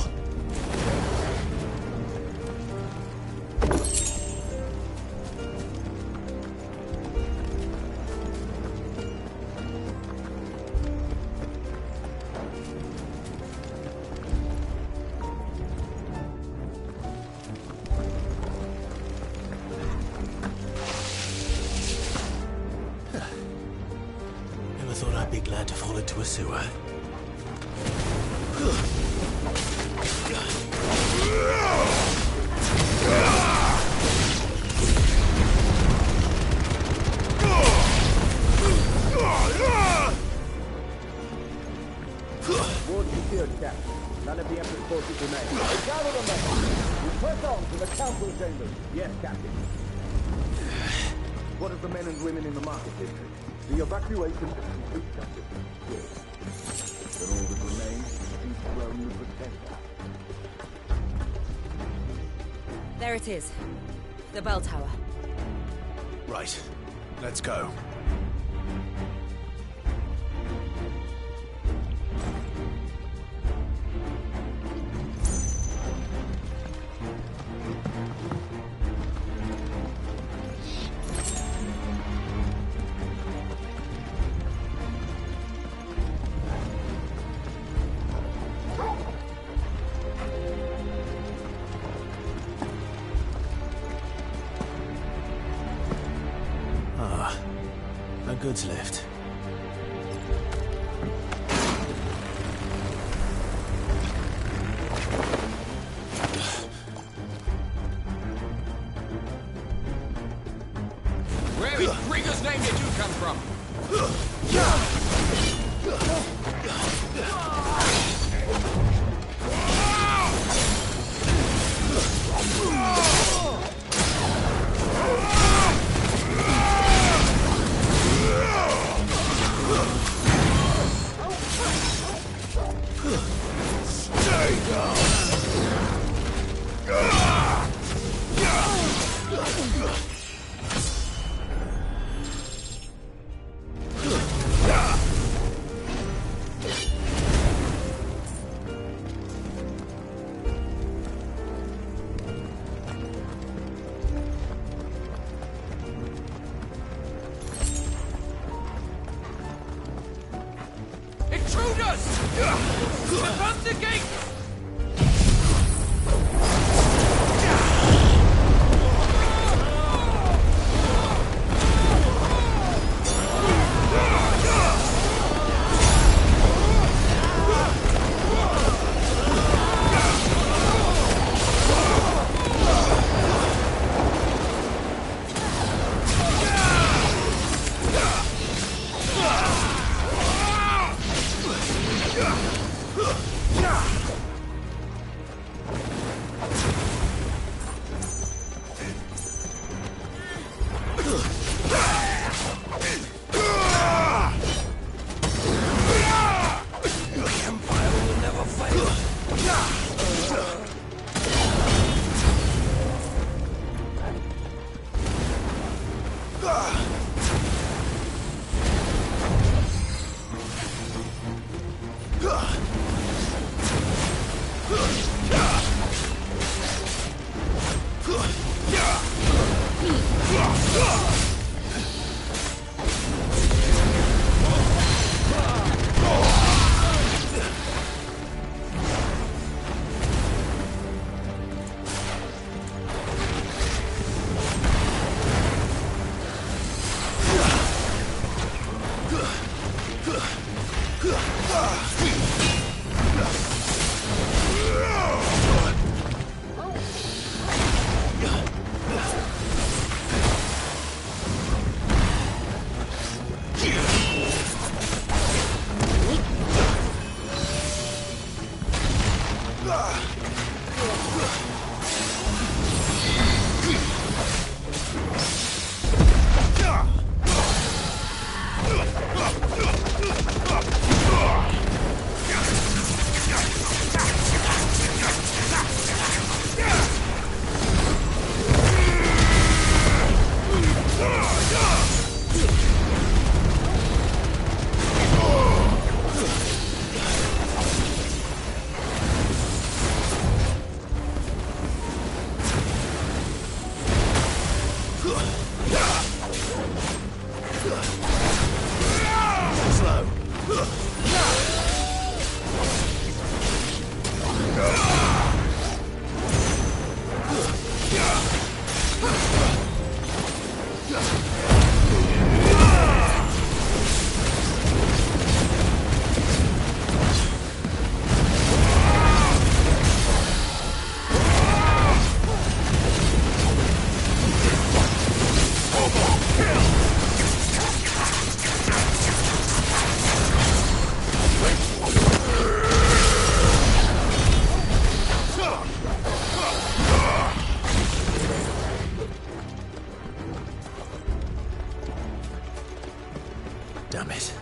Never thought I'd be glad to fall into a sewer. Ward secured, Captain. None of the Emperor's forces remain. Gather the men! We press on to the council chambers. Yes, Captain. What of the men and women in the market district? The evacuation is complete, Captain. Good. Then all that remains is to be thrown with the tender. There it is. The bell tower. Right. Let's go. A goods lift. Where in Gringer's name did you come from? Stay down! Intruders! Confront the gate! Damn it.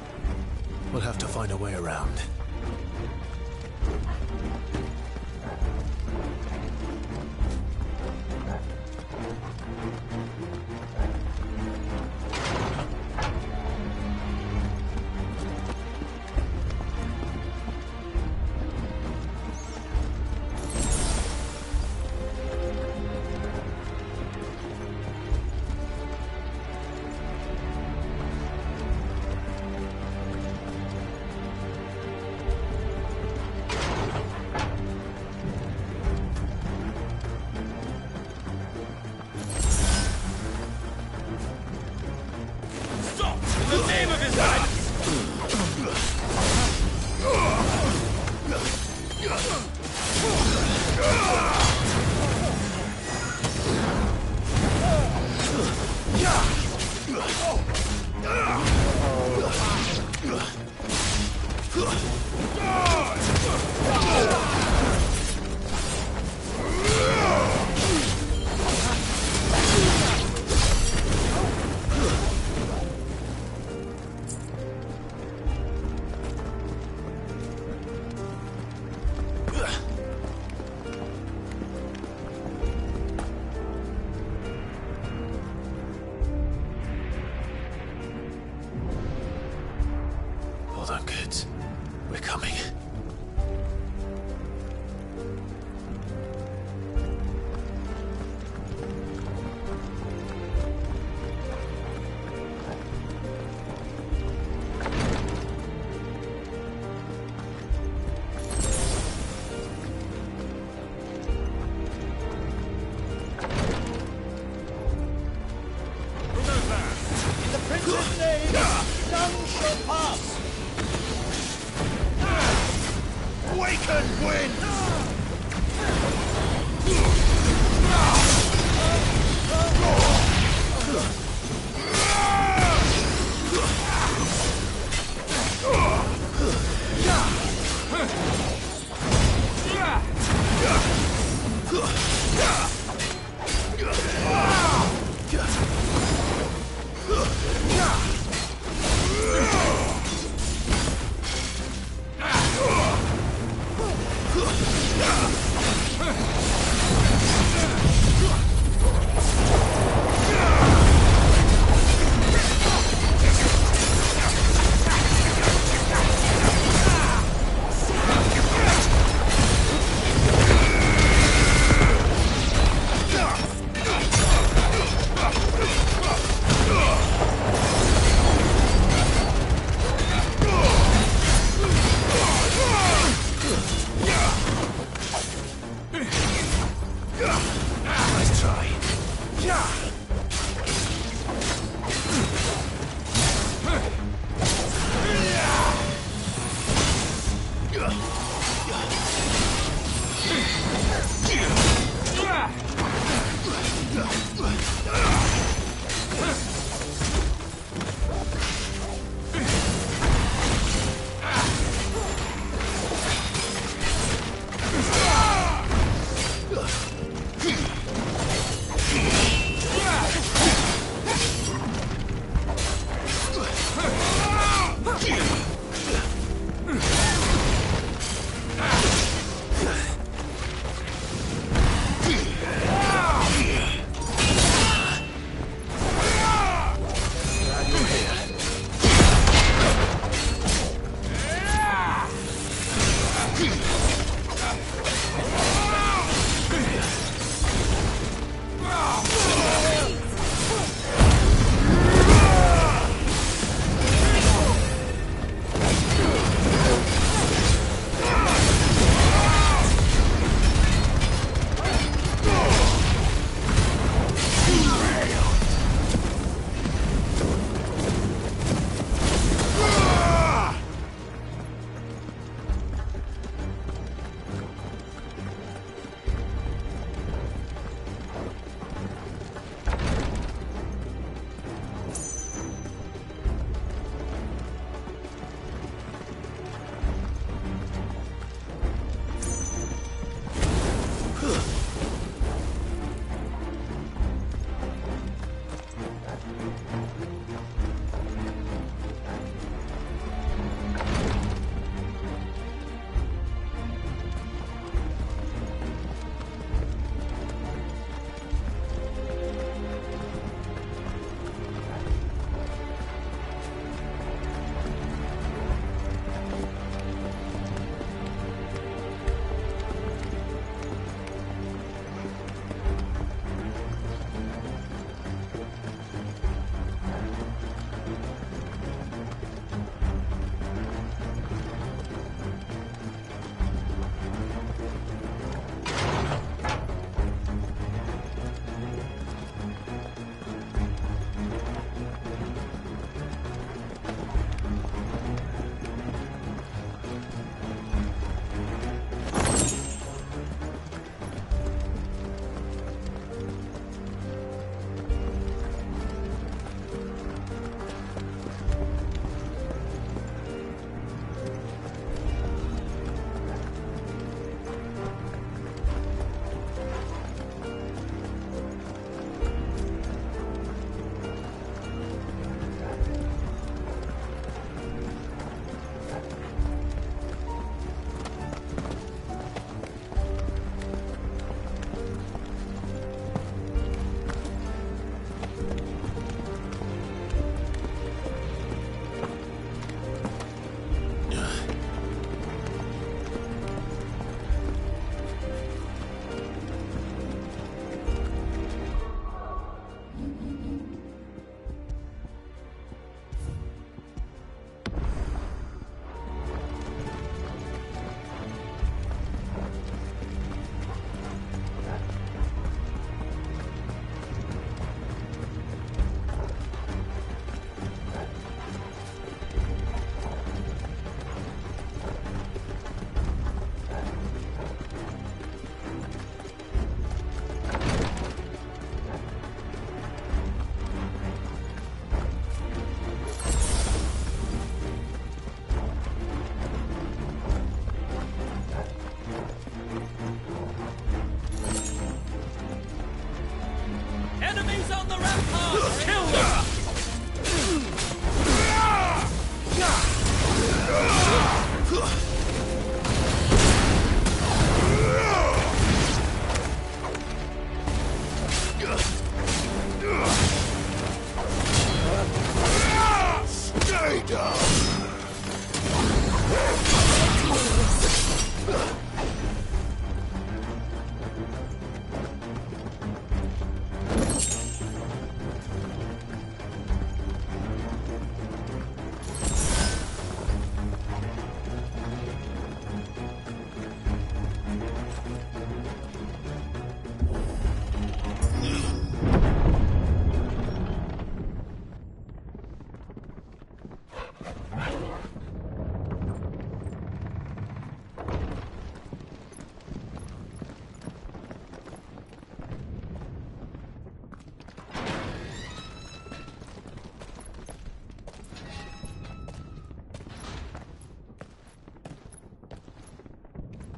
We'll have to find a way around. We're coming. In the Prince's name, none shall pass! Awaken, wind!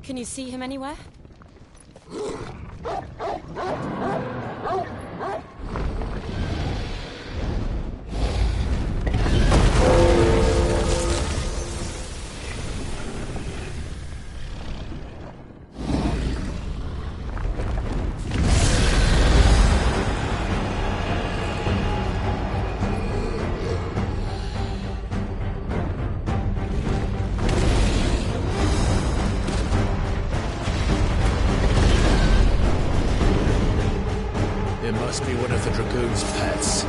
Can you see him anywhere? It must be one of the Dragoon's pets.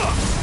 Yeah!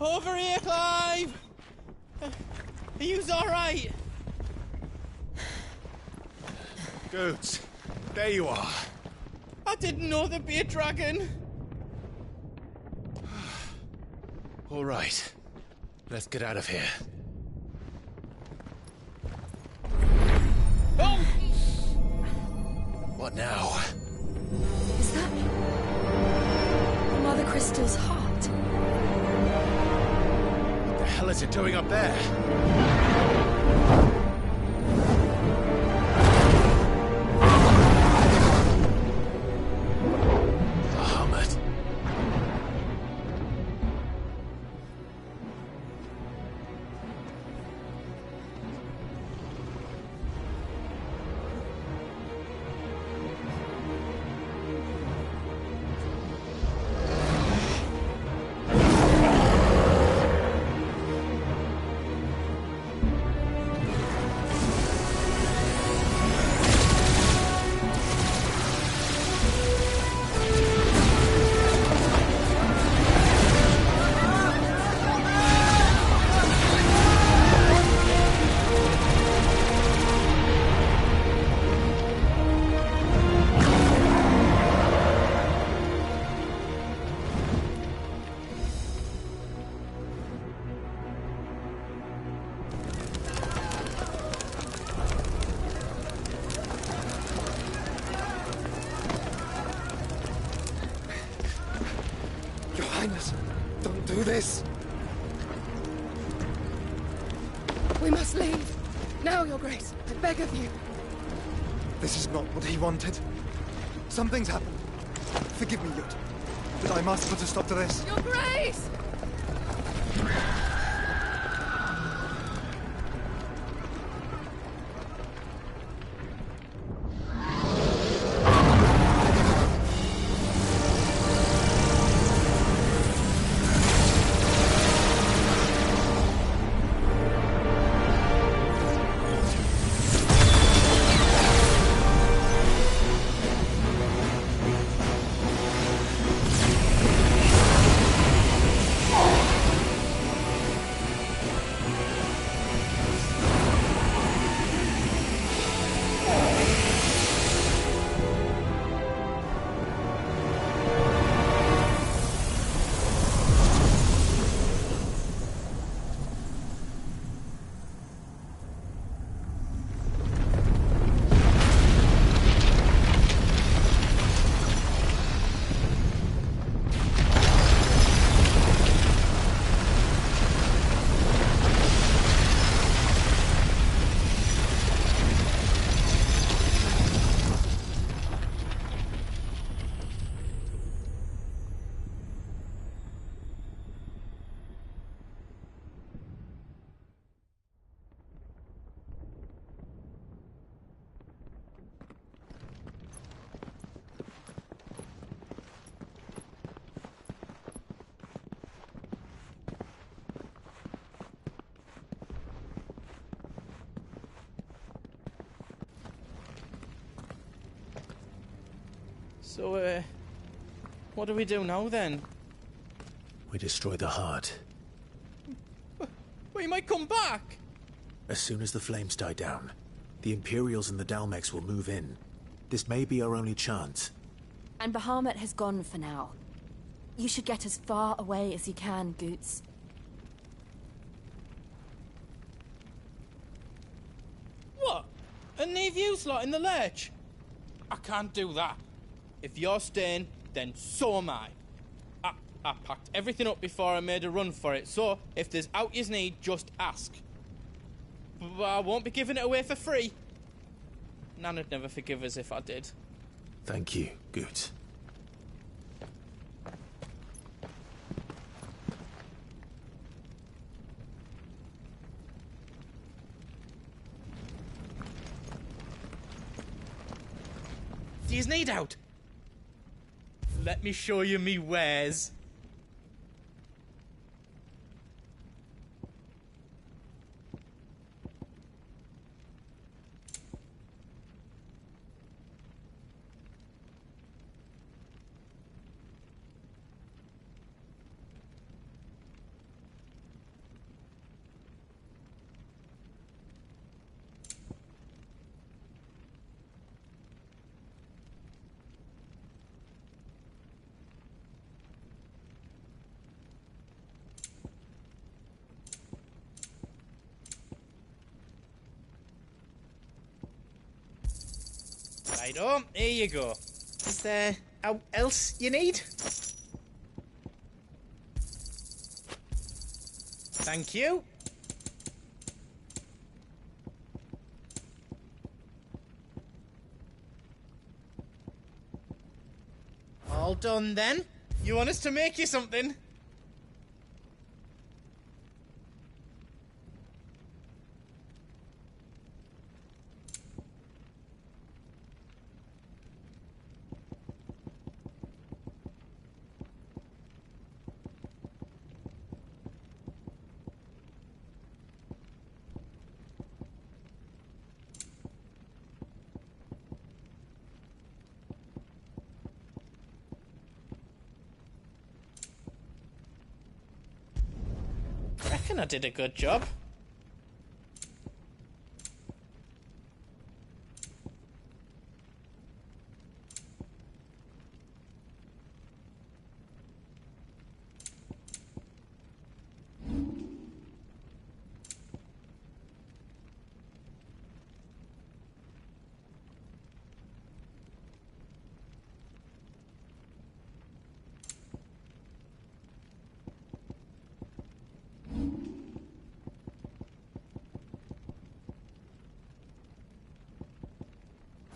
Over here, Clive! Are you alright? Goods, there you are. I didn't know there'd be a dragon. All right. Let's get out of here. Oh! What now? Is that Mother Crystal's heart? What the hell is it doing up there? Don't do this! We must leave. Now, Your Grace. I beg of you. This is not what he wanted. Something's happened. Forgive me, Yut, but I must put a stop to this. Your Grace! So, what do we do now then? We destroy the heart. We might come back! As soon as the flames die down, the Imperials and the Dalmex will move in. This may be our only chance. And Bahamut has gone for now. You should get as far away as you can, Goots. What? And leave you slot in the lurch? I can't do that. If you're staying, then so am I. I packed everything up before I made a run for it, so if there's out you need, just ask. But I won't be giving it away for free. Nana'd never forgive us if I did. Thank you, Goots. Do you need out? Let me show you me wares. Righto, here you go. Is there else you need? Thank you. All done then. You want us to make you something? I reckon I did a good job.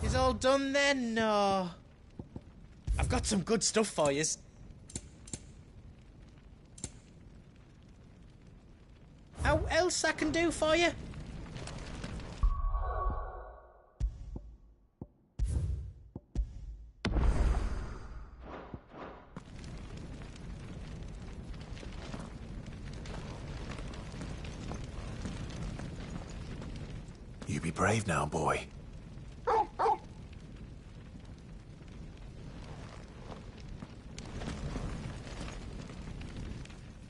Is all done then? No. I've got some good stuff for yous. How else I can do for you? You be brave now, boy.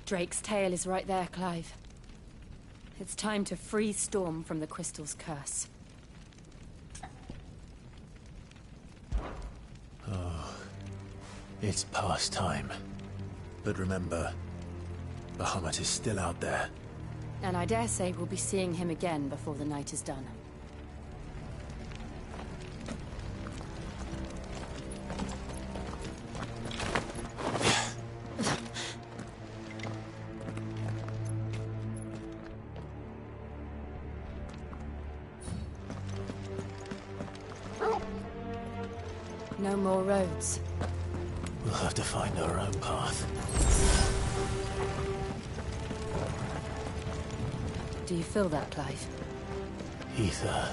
Drake's tail is right there, Clive. It's time to free Storm from the Crystal's curse. Oh, it's past time. But remember, Bahamut is still out there. And I dare say we'll be seeing him again before the night is done. No more roads. We'll have to find our own path. Do you feel that, Clive? Ether.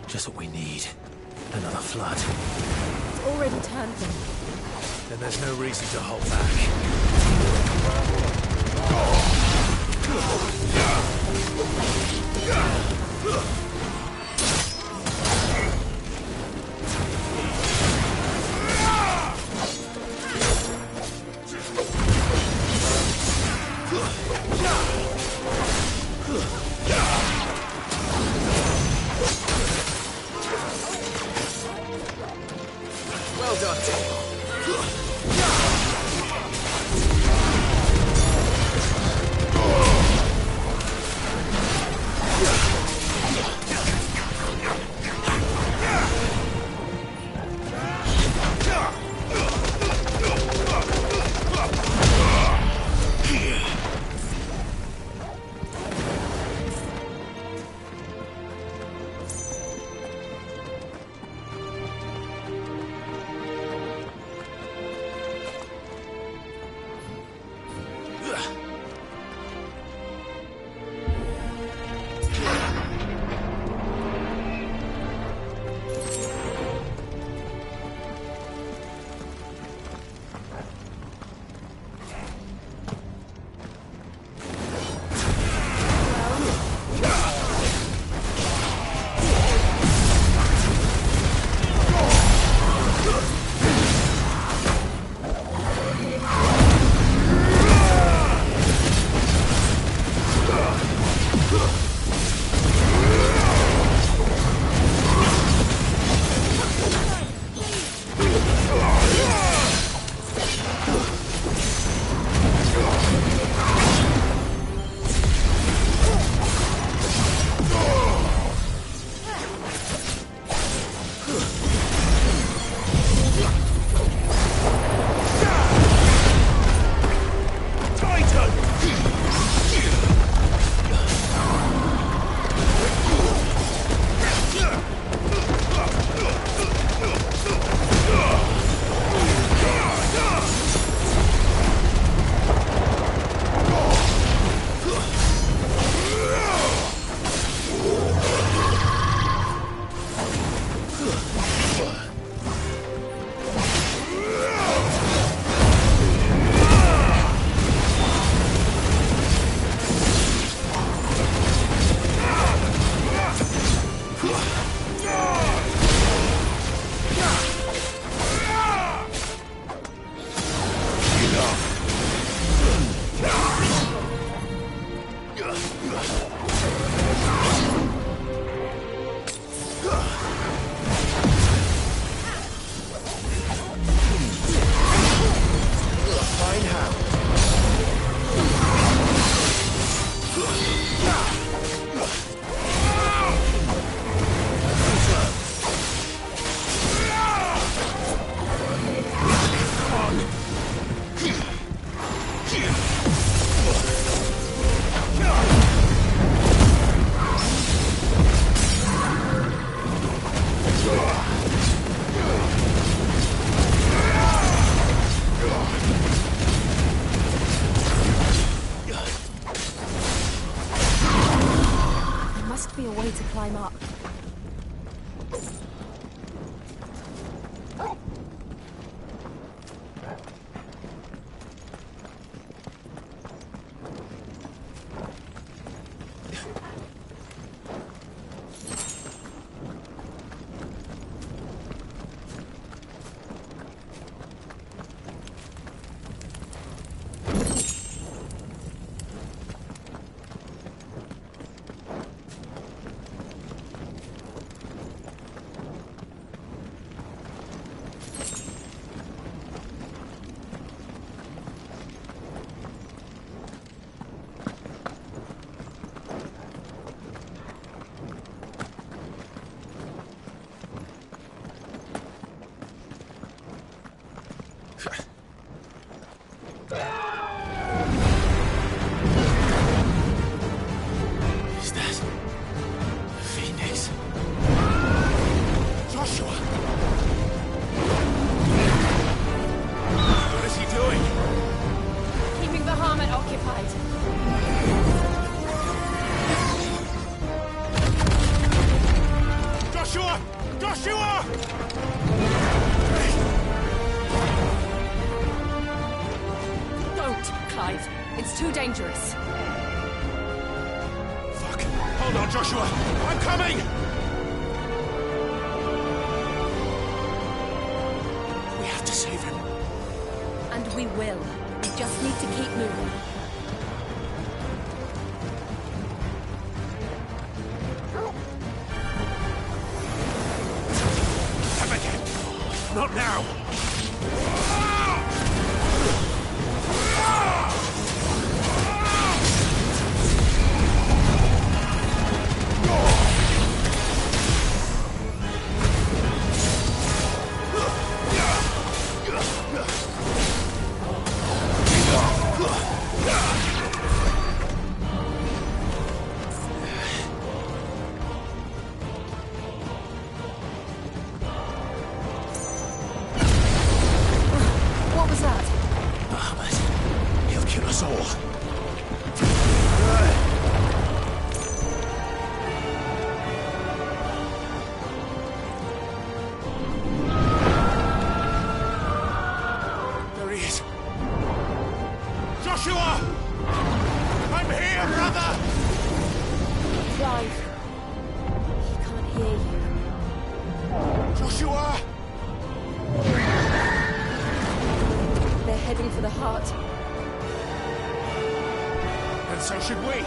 Just what we need. Another flood. It's already turned them. Then there's no reason to hold back. Well done, team. occupied. Joshua! Joshua! Don't, Clive. It's too dangerous. Fuck. Hold on, Joshua. I'm coming! We have to save him. And we will. We just need to keep moving. Come again. Not now. What was that? Ahmed. He'll kill us all. There he is. Joshua! I'm here, brother! Clive. He can't hear you. Joshua! They're heading for the heart. And so should we.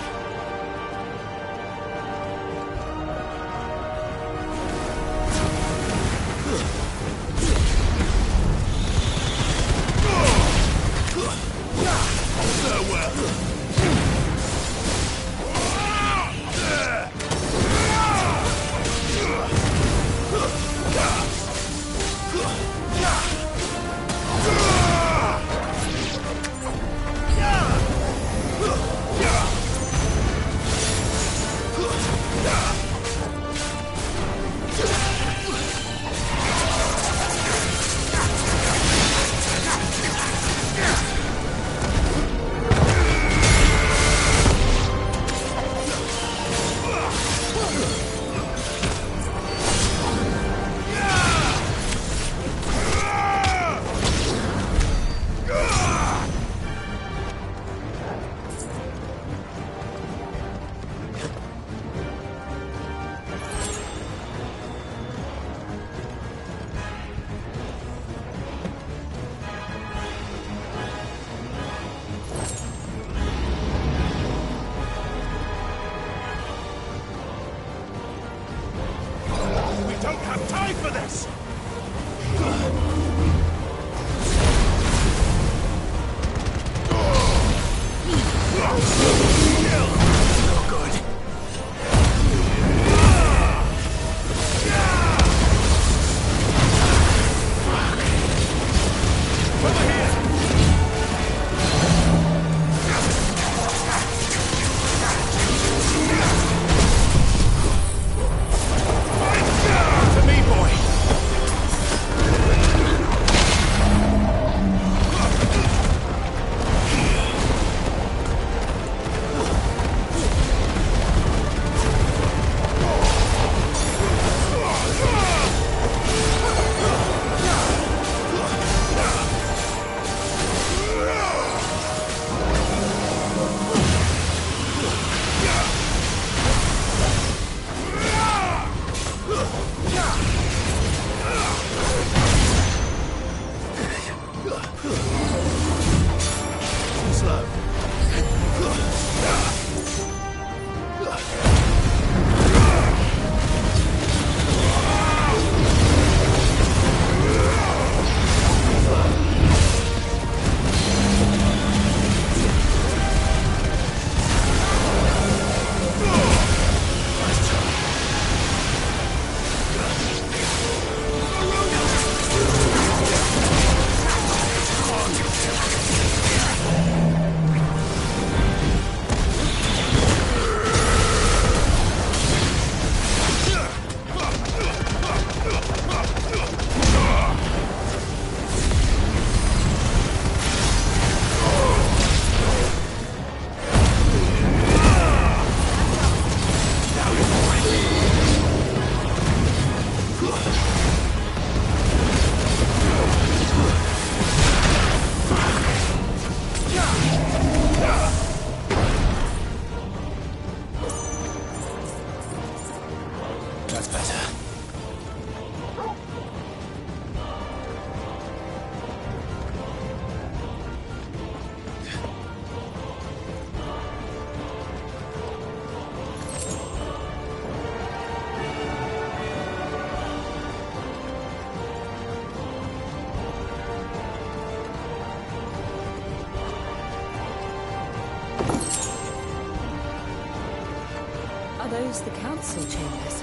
Are those the council chambers?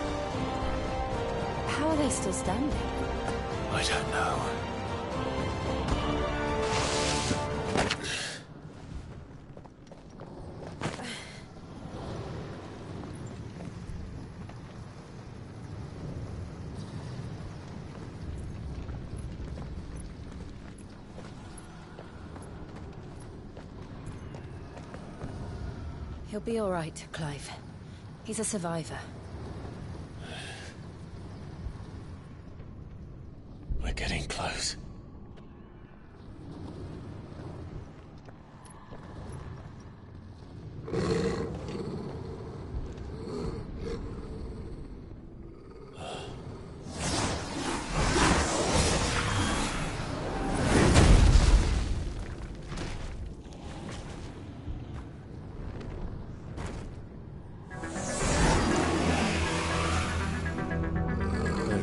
How are they still standing? I don't know. He'll be all right, Clive. He's a survivor. We're getting close.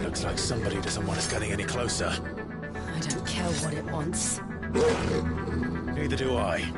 Looks like somebody doesn't want us getting any closer. I don't care what it wants. Neither do I.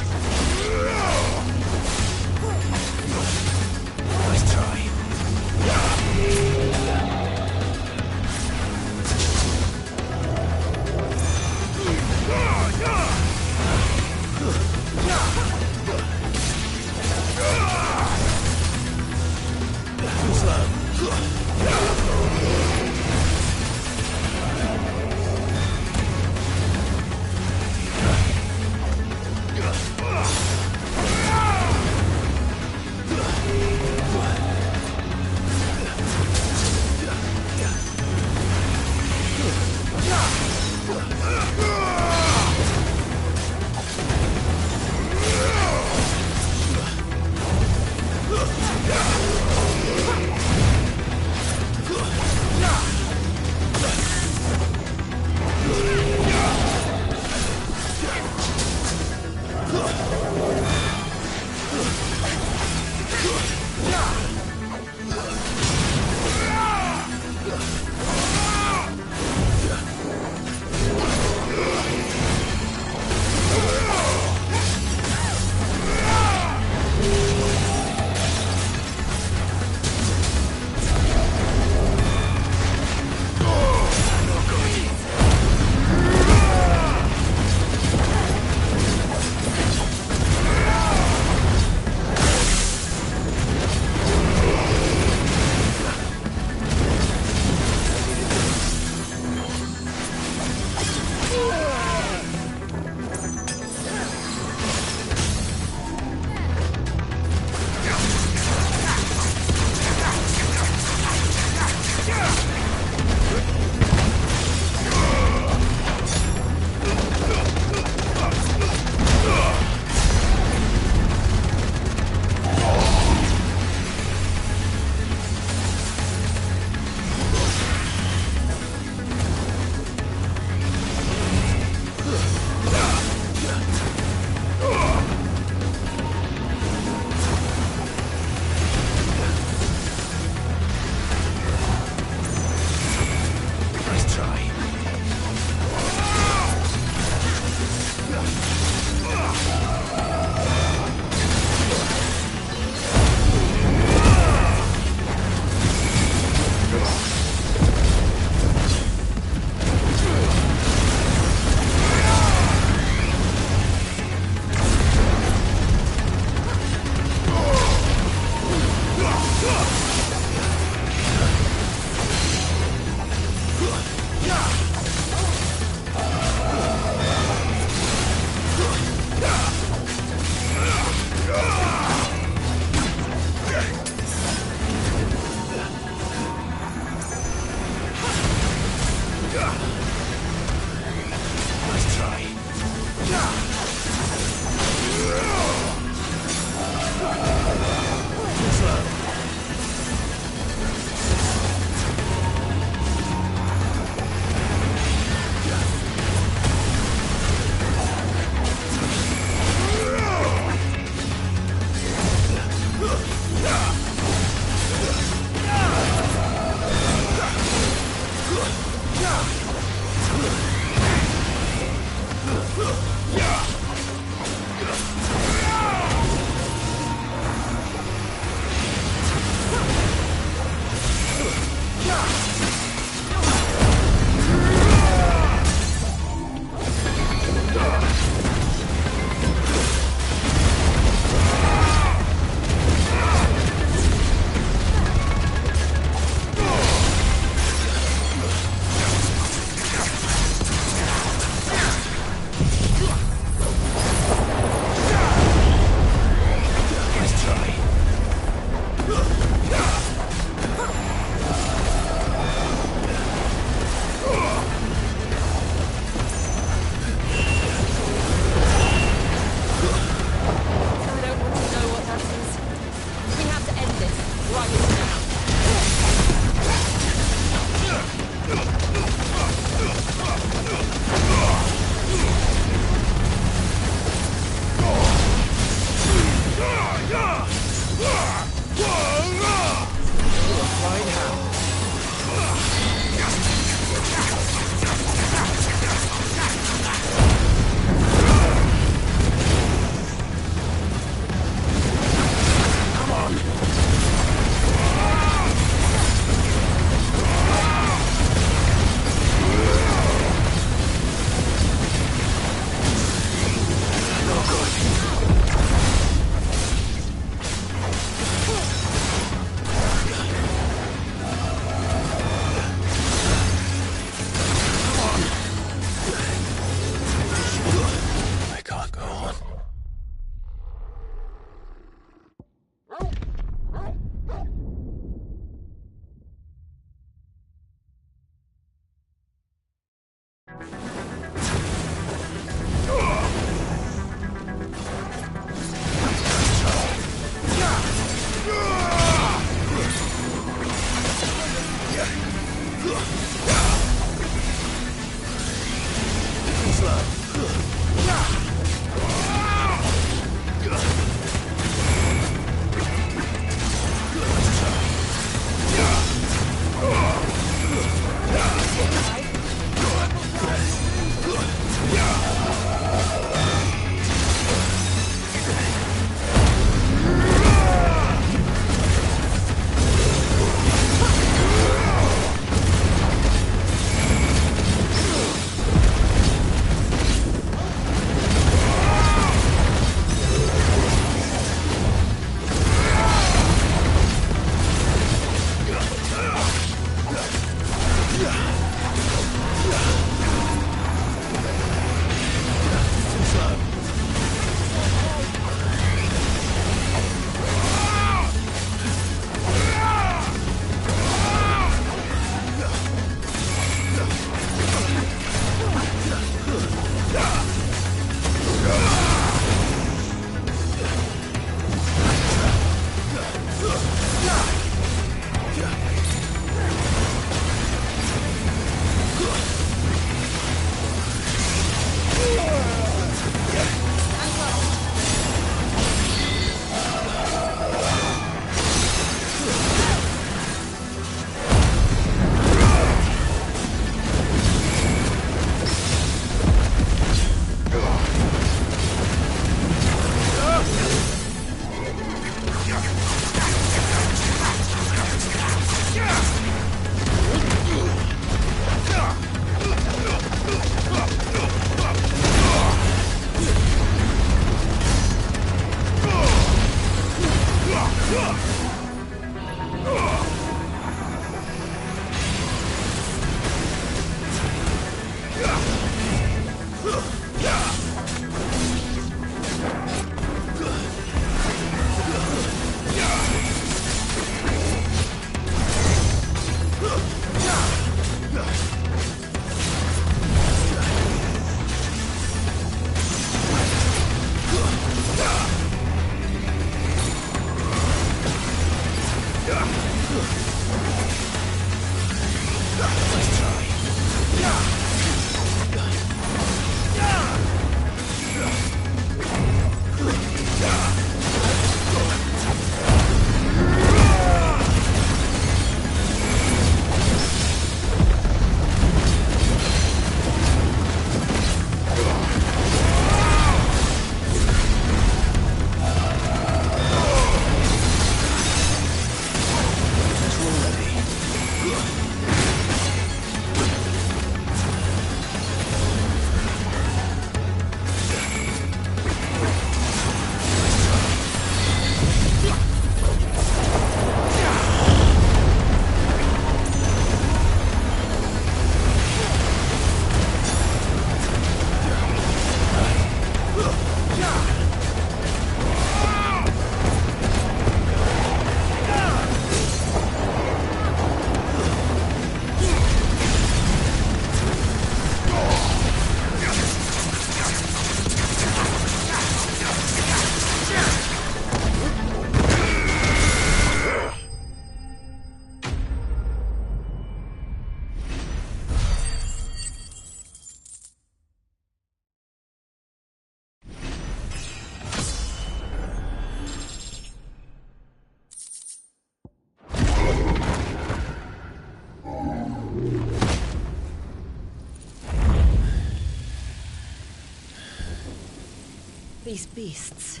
These beasts...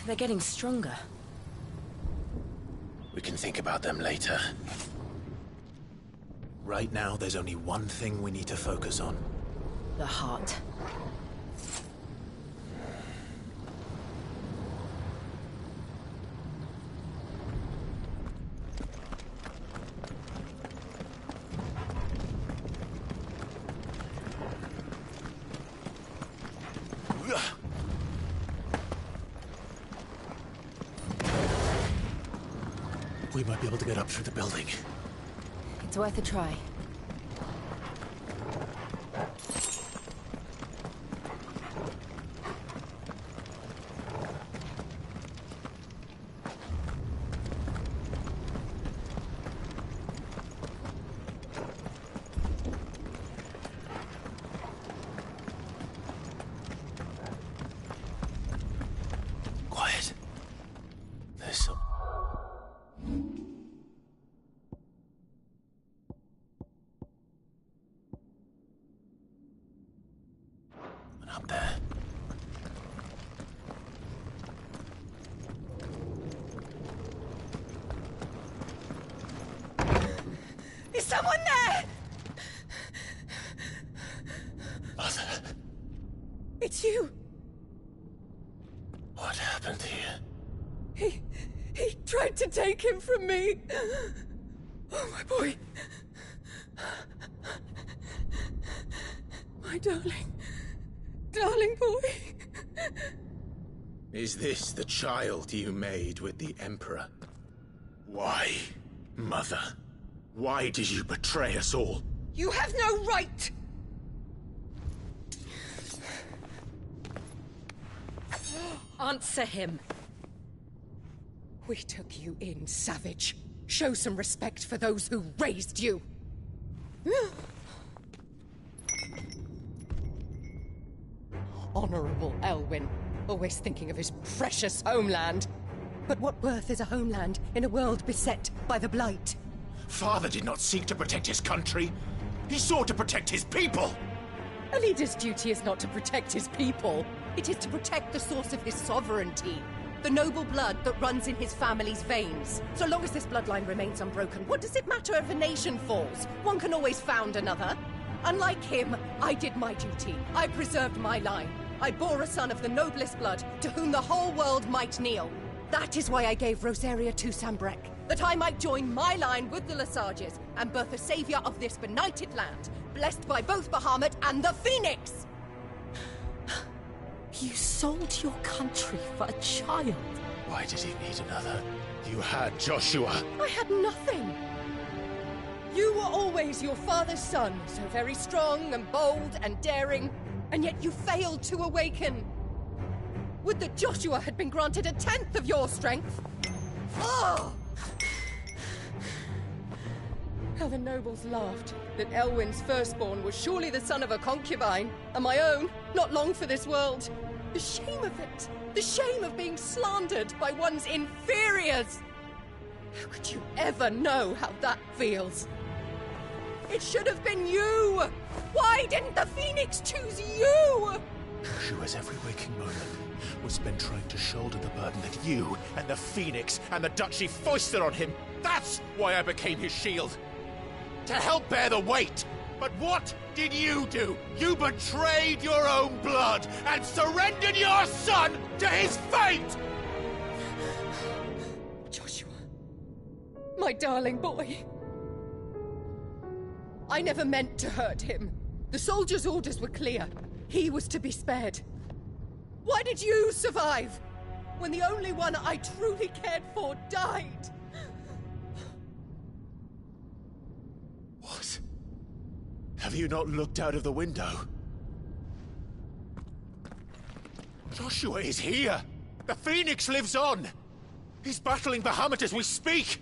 they're getting stronger. We can think about them later. Right now, there's only one thing we need to focus on. The heart. We might be able to get up through the building. It's worth a try. Quiet. There's some... up there. Is someone there? Mother. It's you. What happened here? He tried to take him from me. Oh, my boy. My darling. Darling boy. Is this the child you made with the Emperor? Why, Mother? Why did you betray us all? You have no right! Answer him. We took you in, savage. Show some respect for those who raised you. Honorable Elwyn, always thinking of his precious homeland. But what worth is a homeland in a world beset by the Blight? Father did not seek to protect his country. He sought to protect his people. A leader's duty is not to protect his people. It is to protect the source of his sovereignty. The noble blood that runs in his family's veins. So long as this bloodline remains unbroken, what does it matter if a nation falls? One can always found another. Unlike him, I did my duty. I preserved my line. I bore a son of the noblest blood, to whom the whole world might kneel. That is why I gave Rosaria to Sambrek, that I might join my line with the Lesages and birth a savior of this benighted land, blessed by both Bahamut and the Phoenix! You sold your country for a child. Why did he need another? You had Joshua. I had nothing. You were always your father's son, so very strong and bold and daring, and yet you failed to awaken. Would that Joshua had been granted 1/10 of your strength? Oh! How the nobles laughed that Elwyn's firstborn was surely the son of a concubine, and my own, not long for this world. The shame of it! The shame of being slandered by one's inferiors! How could you ever know how that feels? It should have been you! Why didn't the Phoenix choose you? Joshua's every waking moment was spent trying to shoulder the burden that you and the Phoenix and the Duchy foisted on him. That's why I became his shield. To help bear the weight. But what did you do? You betrayed your own blood and surrendered your son to his fate! Joshua. My darling boy. I never meant to hurt him. The soldiers' orders were clear. He was to be spared. Why did you survive? When the only one I truly cared for died? What? Have you not looked out of the window? Joshua is here! The Phoenix lives on! He's battling Bahamut as we speak!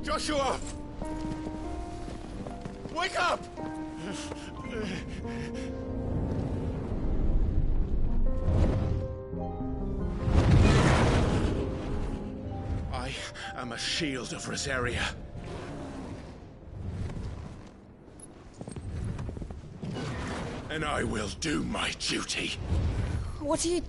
Joshua! Wake up! I am a shield of Rosaria. And I will do my duty. What are you...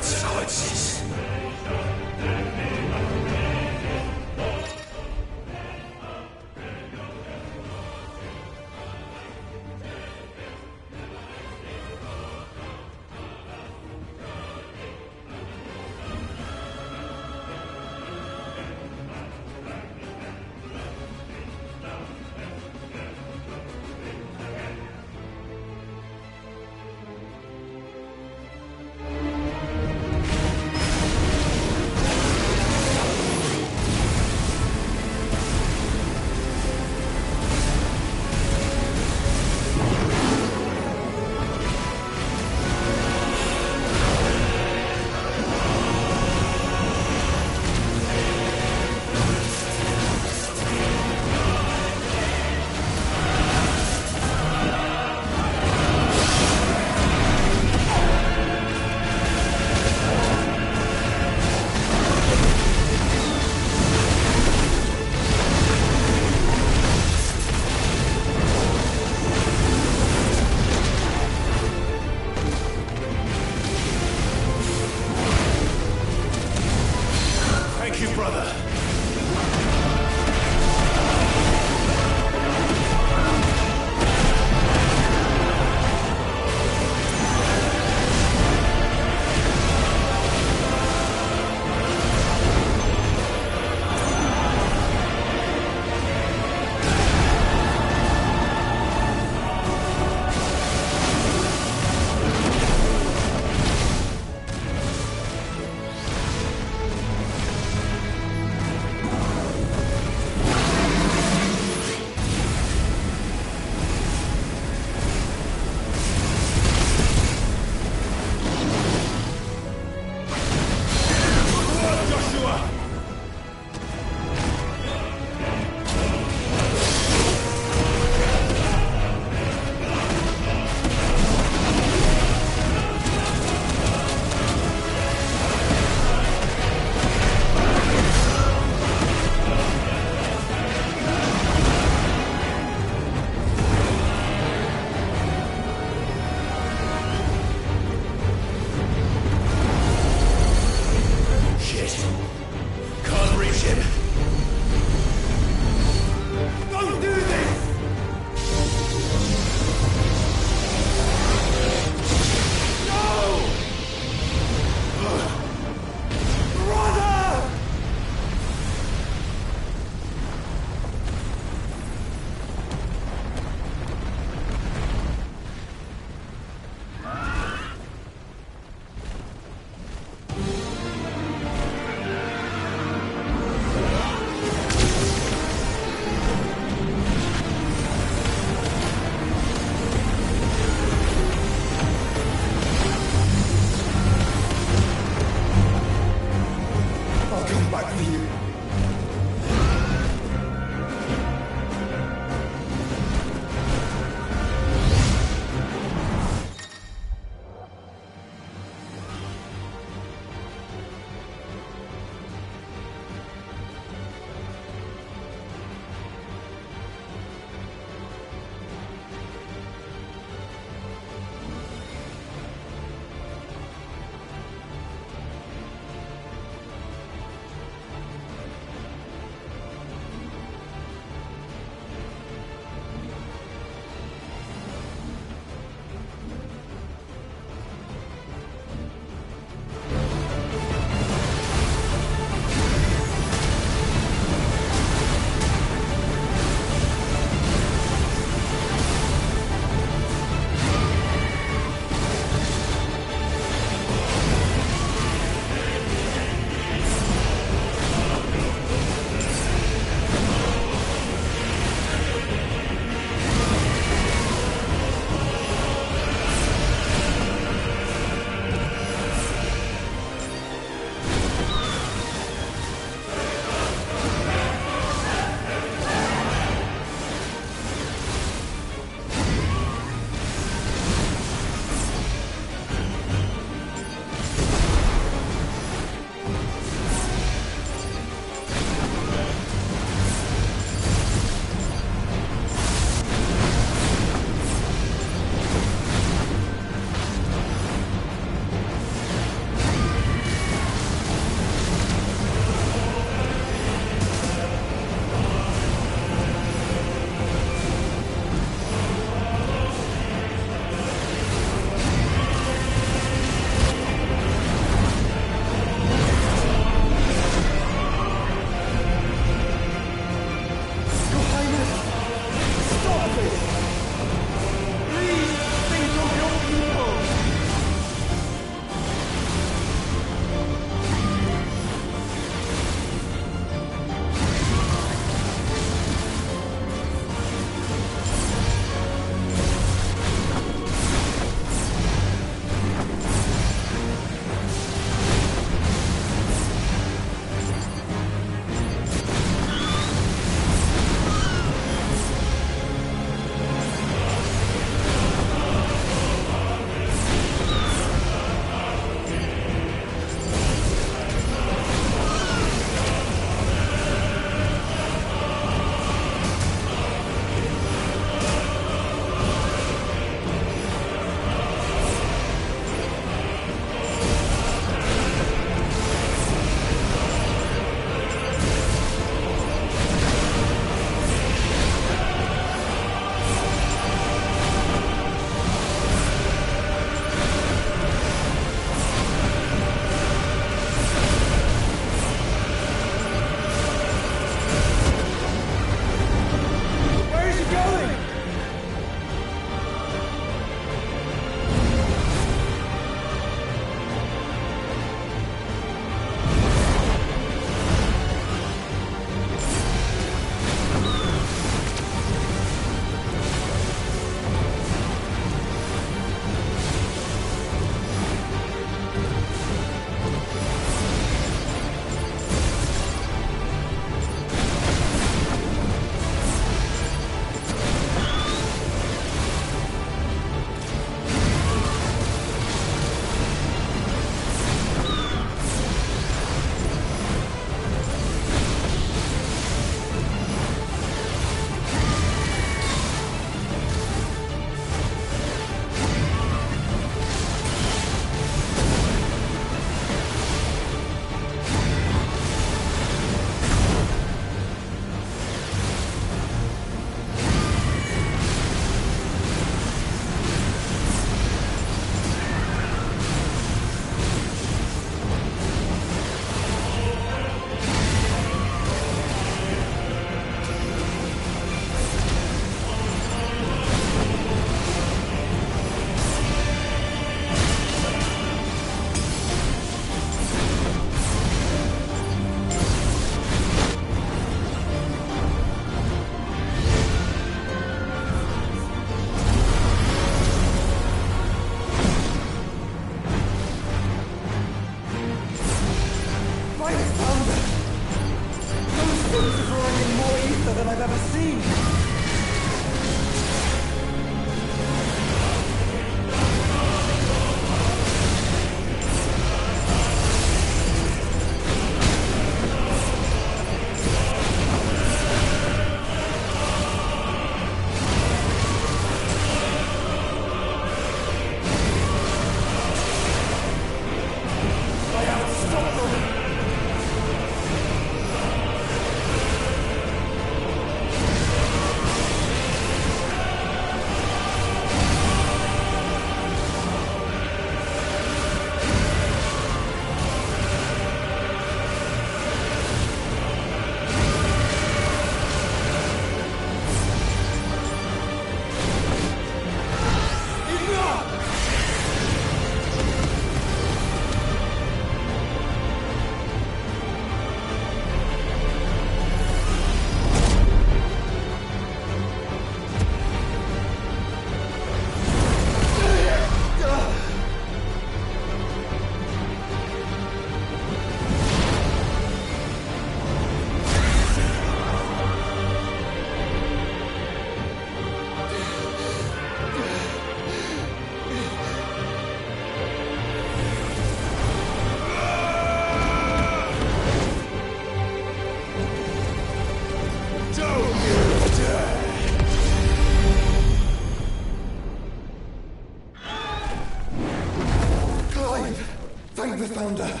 we found her.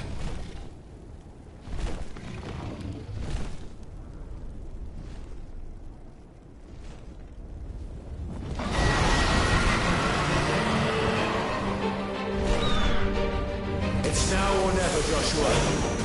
It's now or never, Joshua.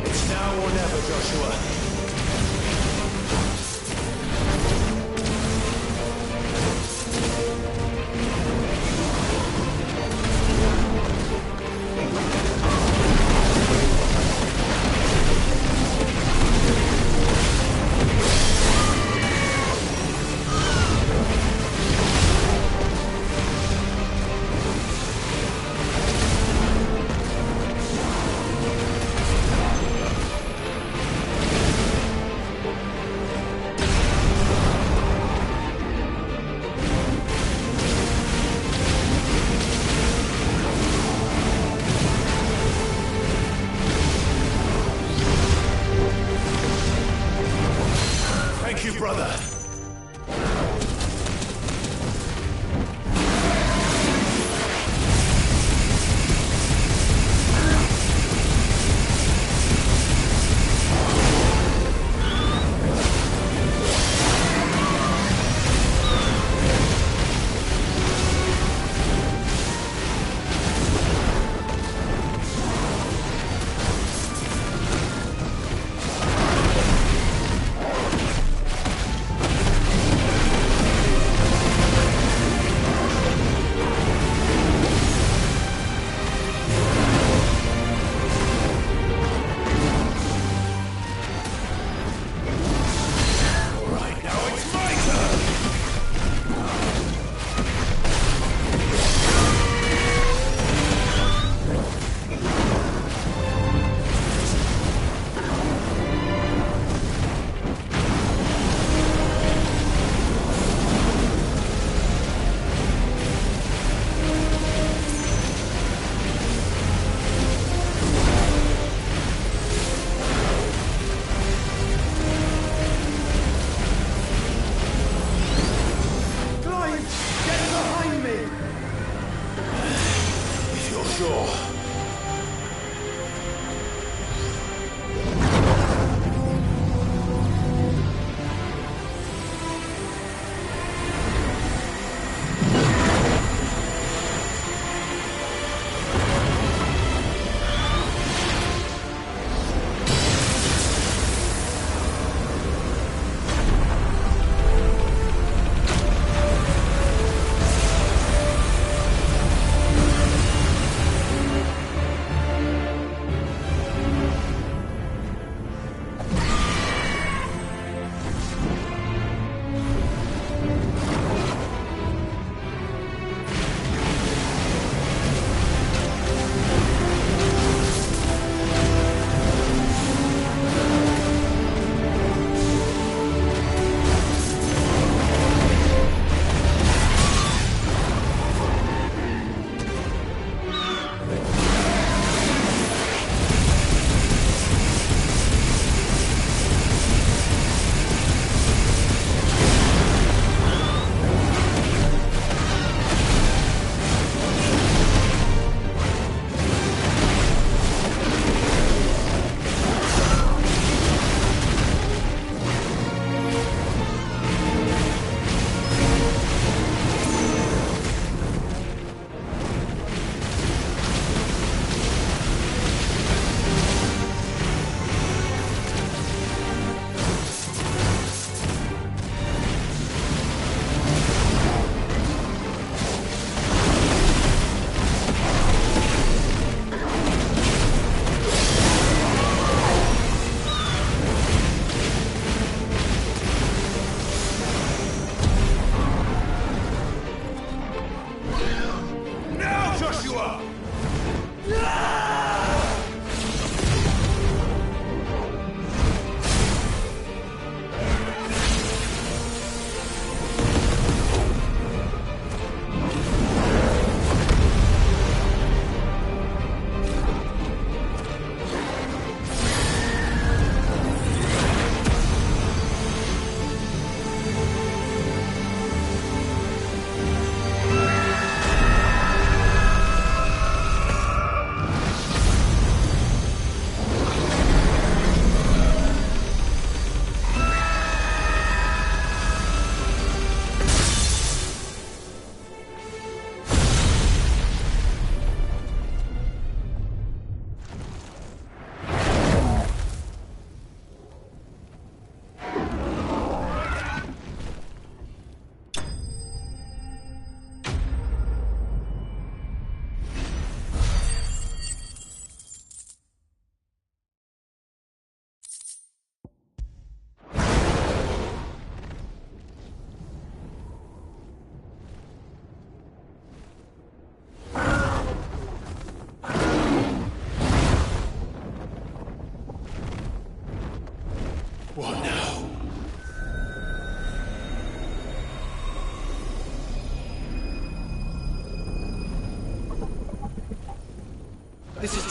It's now or never, Joshua. Thank you, brother.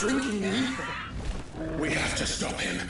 drinking evil. We have to stop him.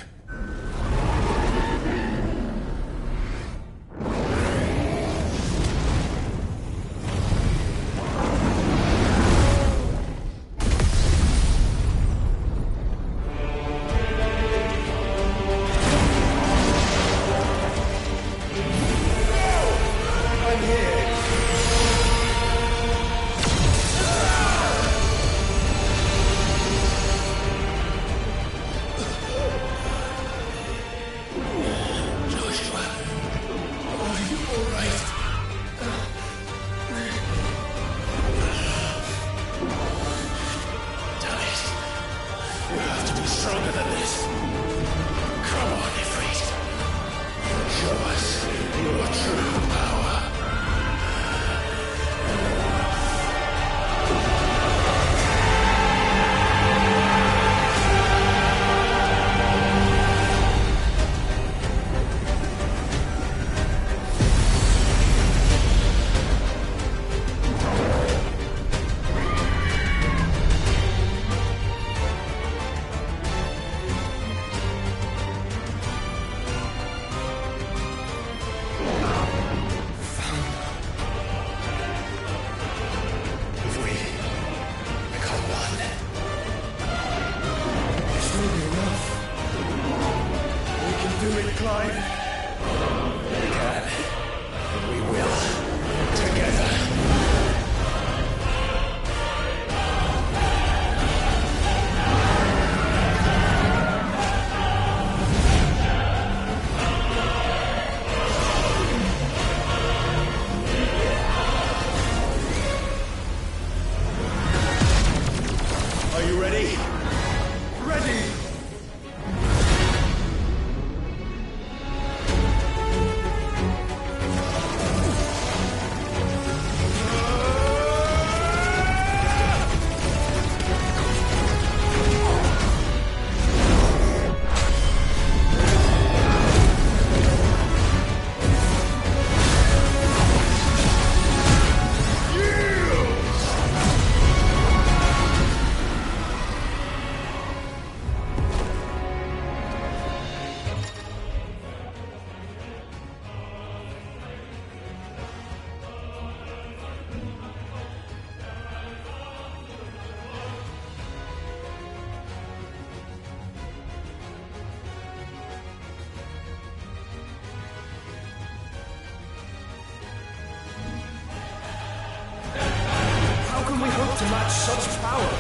To match such power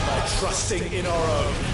by trusting in our own.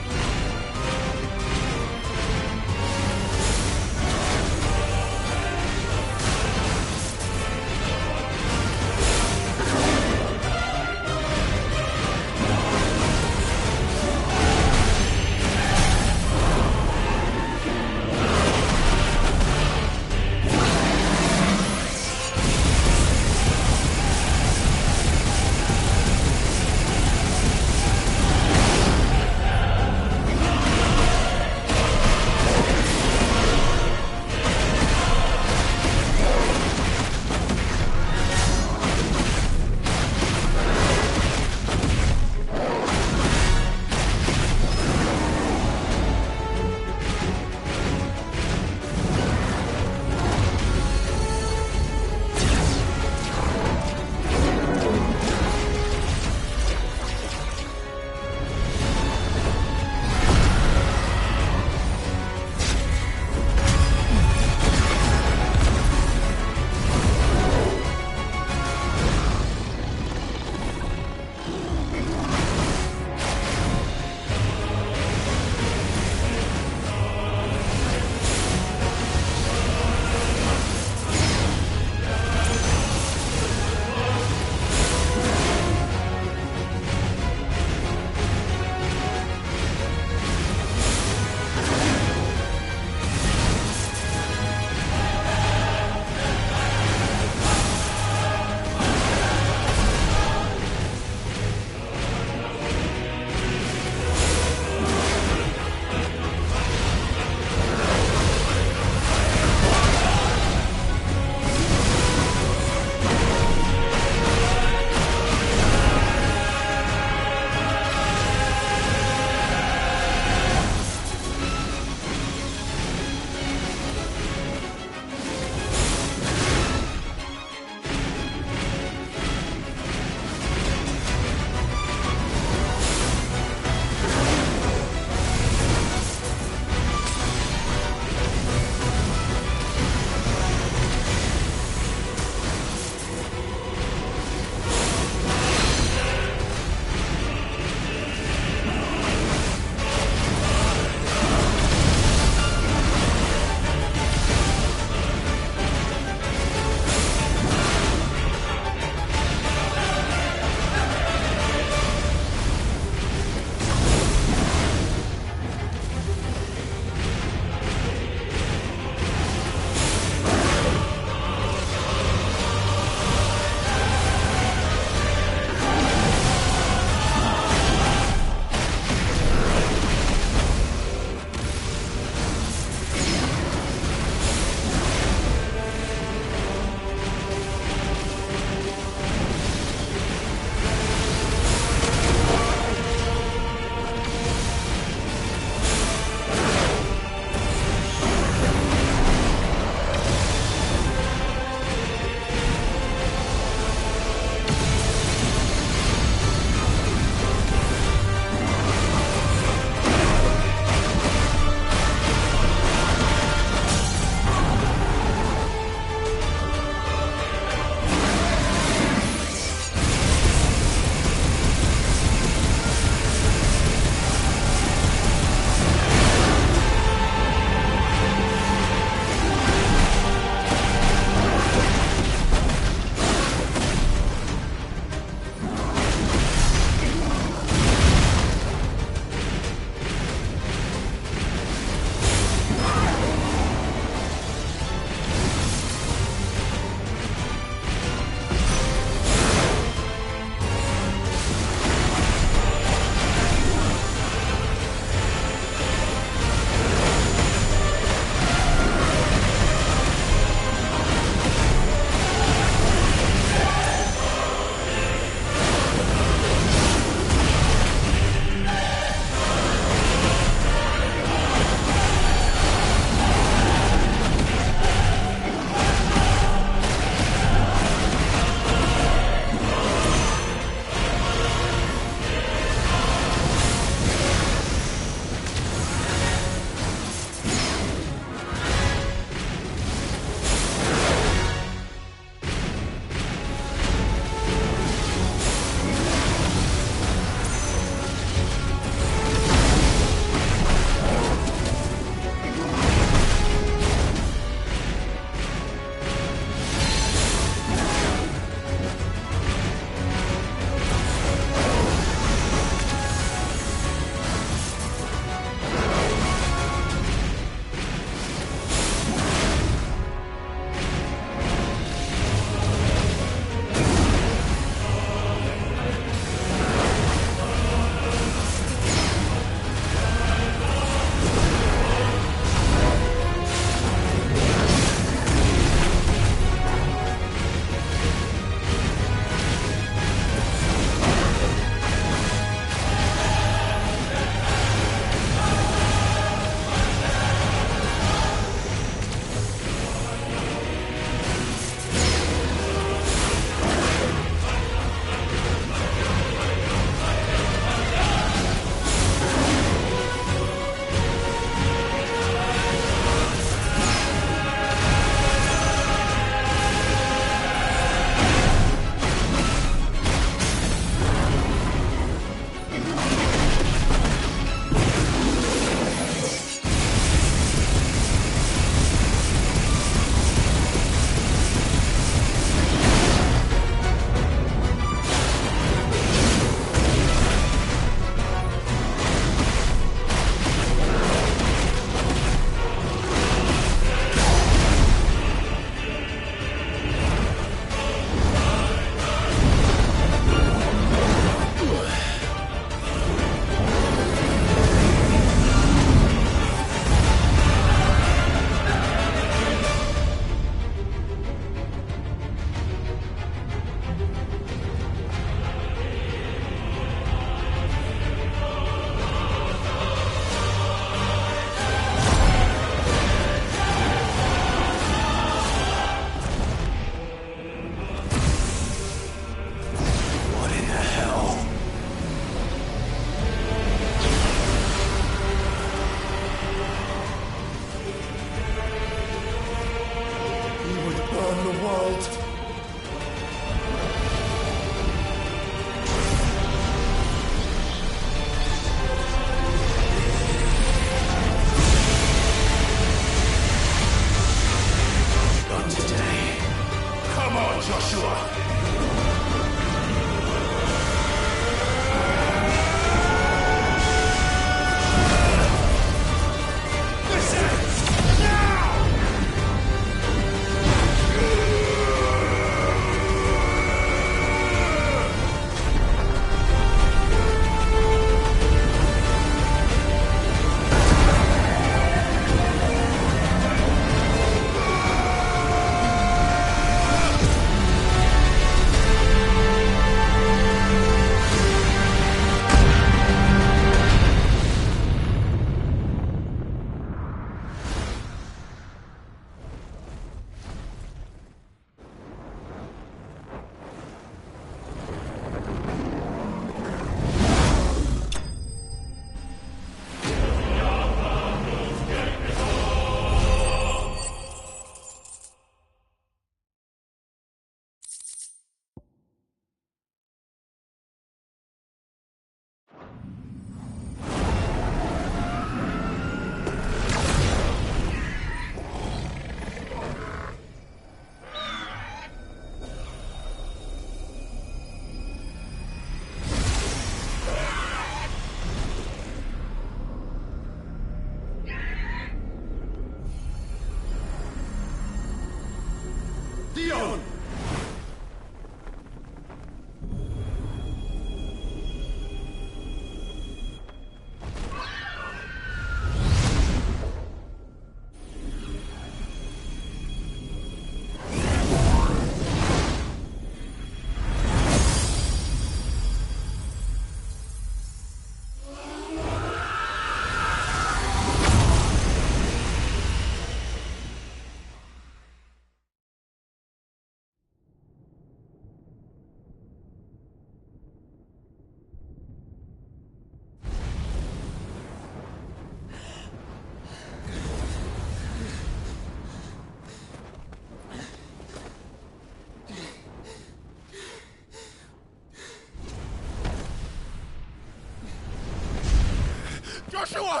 No!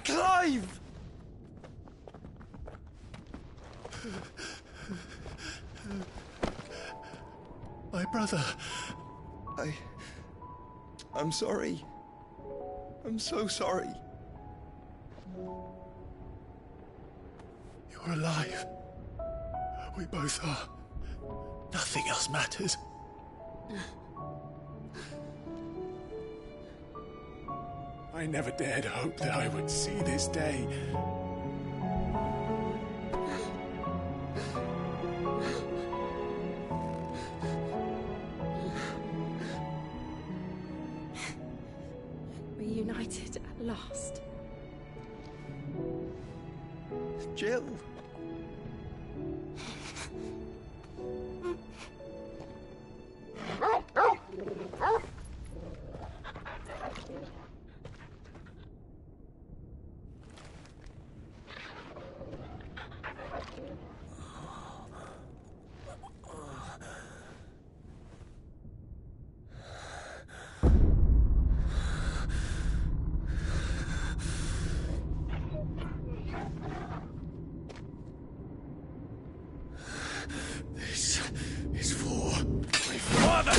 Clive! My brother. I'm sorry. I'm so sorry. You're alive. We both are. Nothing else matters. I never dared hope that I would see this day. Reunited at last. Jill. This is for my father!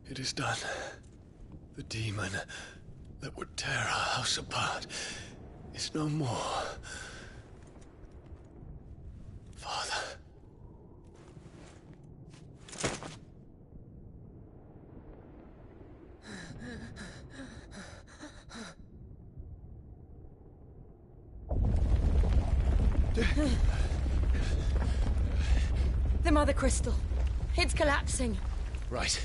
It is done. The demon that would tear our house apart is no more. Father. The Mother Crystal. It's collapsing. Right.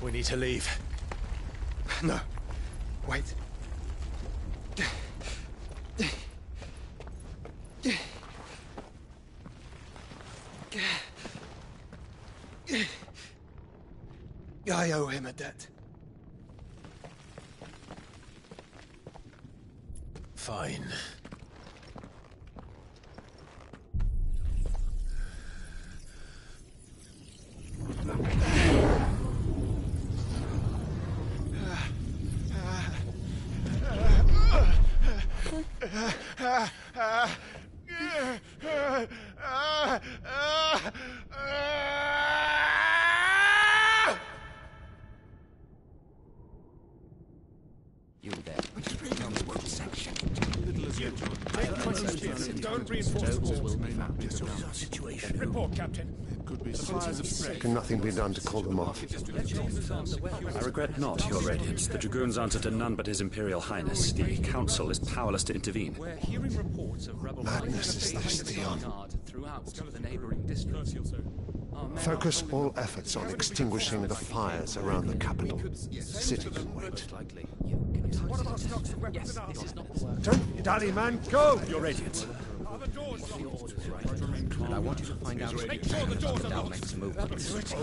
We need to leave. No. Wait. I owe him a debt. Fine. You there. Don't reinforce the walls. Situation. Report, Captain. Could be signs of spread. Can nothing be done to call them off? I regret not, Your Radiance. The Dragoons answer to none but His Imperial Highness. The Council is powerless to intervene. We're hearing reports of rebel Madness is this, Theon. throughout the neighboring districts. Focus all efforts on extinguishing the fires around the capital. The city can wait. Don't dally, man. Go! Your Radiance. I want you to find out if the Dalmec's movements.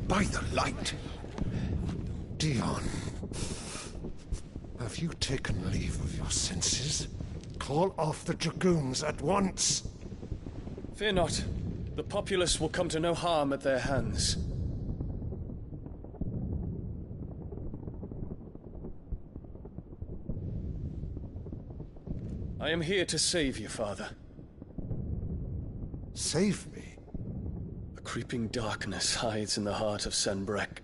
By the light! Dion, have you taken leave of your senses? Call off the Dragoons at once! Fear not. The populace will come to no harm at their hands. I am here to save you, Father. Save me? A creeping darkness hides in the heart of Sanbreque.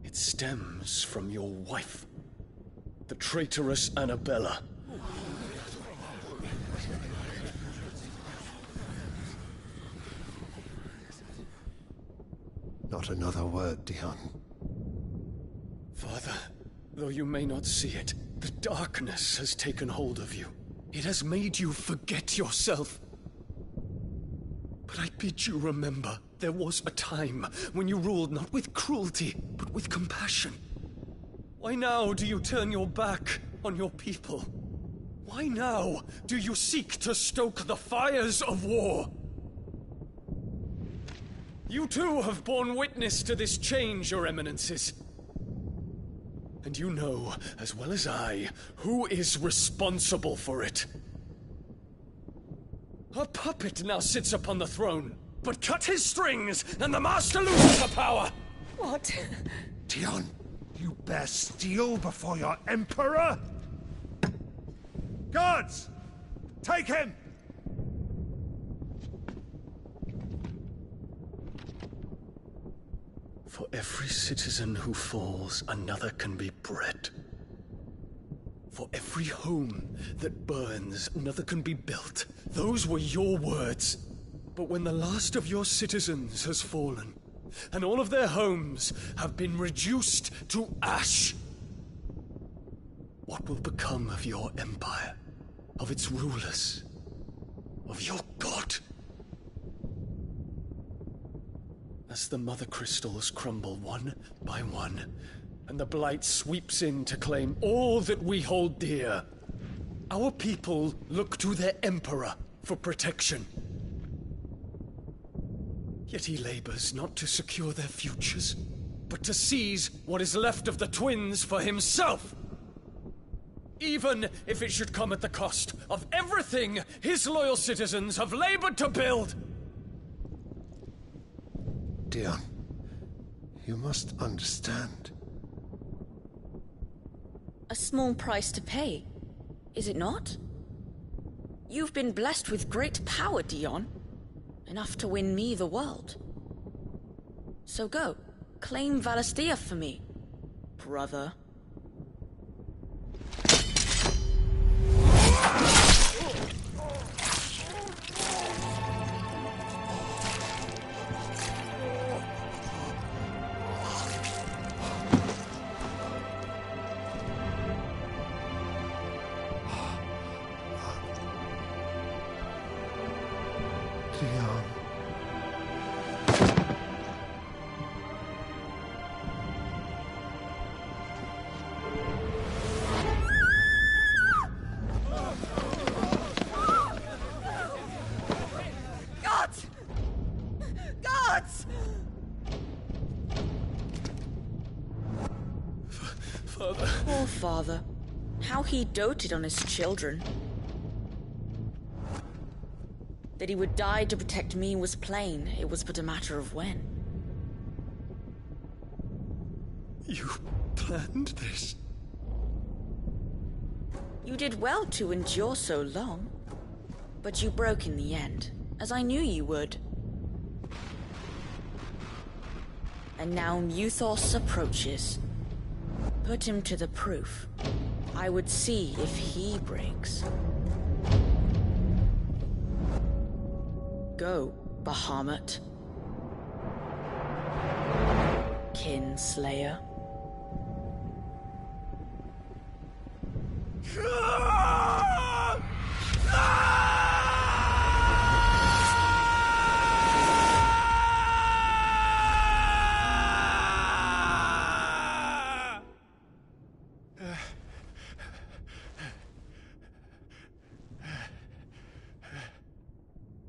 It stems from your wife, the traitorous Annabella. Not another word, Dion. Father, though you may not see it, The darkness has taken hold of you. It has made you forget yourself. But I bid you remember, there was a time when you ruled not with cruelty, but with compassion. Why now do you turn your back on your people? Why now do you seek to stoke the fires of war? You too have borne witness to this change, Your Eminences. And you know, as well as I, who is responsible for it. A puppet now sits upon the throne, but cut his strings, and the master loses the power! What? Dion, you bear steel before your emperor? Guards! Take him! For every citizen who falls, another can be bred. For every home that burns, another can be built. Those were your words. But when the last of your citizens has fallen, and all of their homes have been reduced to ash, what will become of your empire, of its rulers, of your god? As the Mother Crystals crumble one by one, and the Blight sweeps in to claim all that we hold dear, our people look to their Emperor for protection. Yet he labors not to secure their futures, but to seize what is left of the twins for himself! Even if it should come at the cost of everything his loyal citizens have labored to build! Dion, you must understand. A small price to pay, is it not? You've been blessed with great power, Dion. Enough to win me the world. So go, claim Valisthea for me, brother. Dion. Gods! Gods! Father. Poor father. How he doted on his children. That he would die to protect me was plain. It was but a matter of when. You planned this? You did well to endure so long. But you broke in the end, as I knew you would. And now Muthos approaches. Put him to the proof. I would see if he breaks. Go, Bahamut. Kinslayer.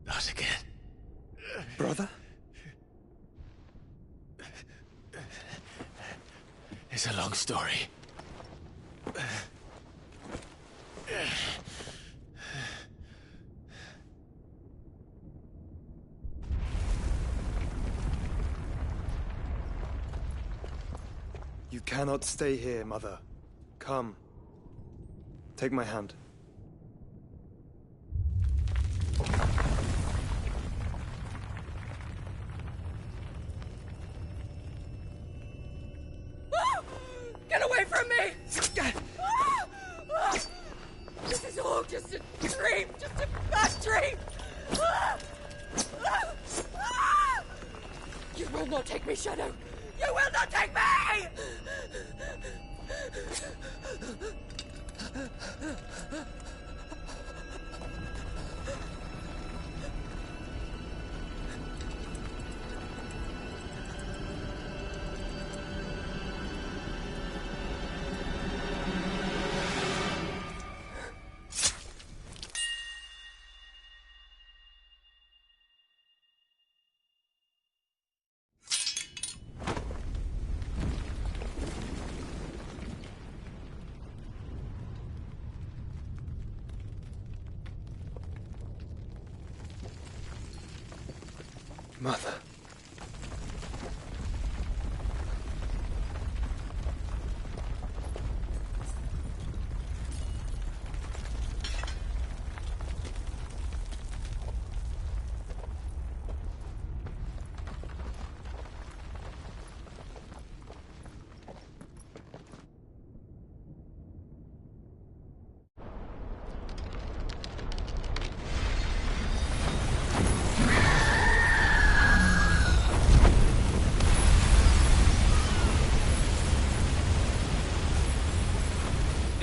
Not again. Brother? It's a long story. You cannot stay here, Mother. Come. Take my hand. Get away from me! This is all just a dream, just a bad dream! You will not take me, Shadow! You will not take me! Mother.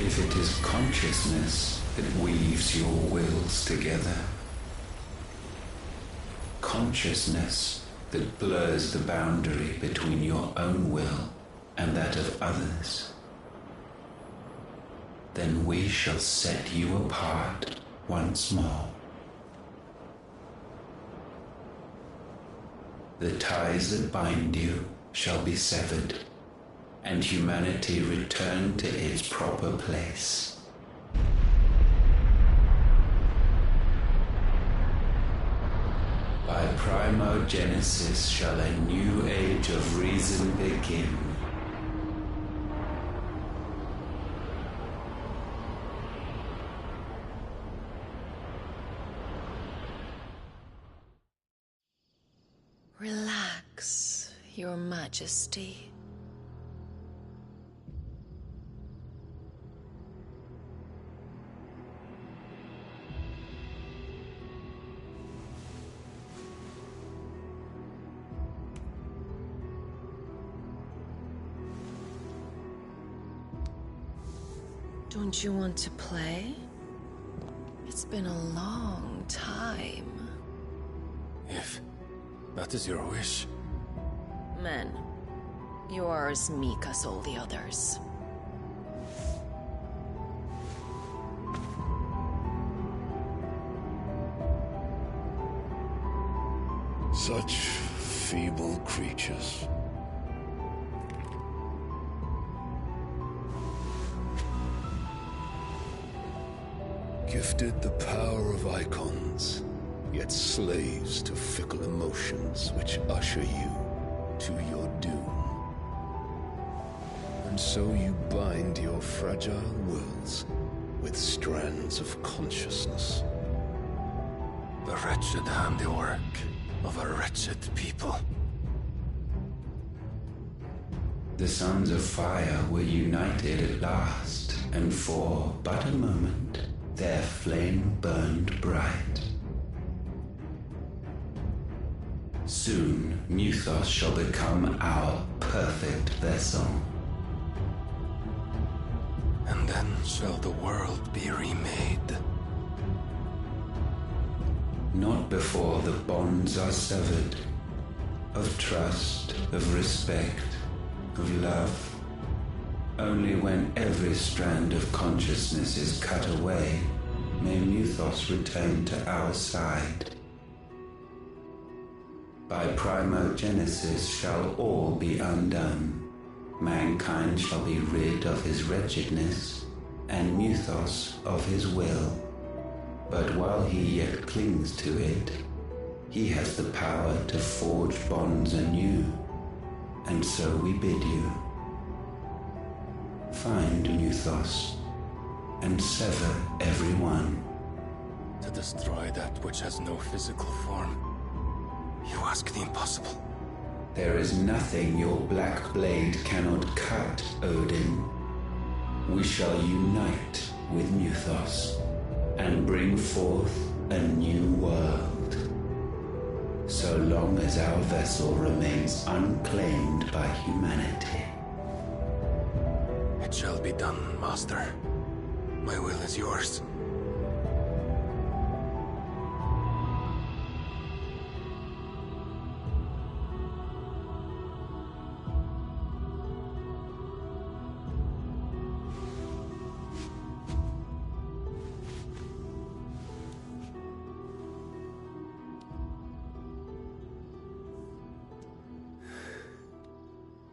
If it is consciousness that weaves your wills together, consciousness that blurs the boundary between your own will and that of others, then we shall set you apart once more. The ties that bind you shall be severed, and humanity return to its proper place. By primogenesis shall a new age of reason begin. Relax, Your Majesty. Don't you want to play? It's been a long time. If that is your wish. Men, you are as meek as all the others. Such feeble creatures. Gifted the power of icons, yet slaves to fickle emotions which usher you to your doom. And so you bind your fragile wills with strands of consciousness. The wretched handiwork of a wretched people. The Sons of Fire were united at last, and for but a moment, their flame burned bright. Soon, Mythos shall become our perfect vessel. And then shall the world be remade. Not before the bonds are severed, of trust, of respect, of love. Only when every strand of consciousness is cut away, may Mythos return to our side. By primogenesis shall all be undone. Mankind shall be rid of his wretchedness, and Mythos of his will. But while he yet clings to it, he has the power to forge bonds anew, and so we bid you. Find Mythos, and sever every one. To destroy that which has no physical form, you ask the impossible. There is nothing your black blade cannot cut, Odin. We shall unite with Mythos, and bring forth a new world. So long as our vessel remains unclaimed by humanity. It shall be done, Master. My will is yours.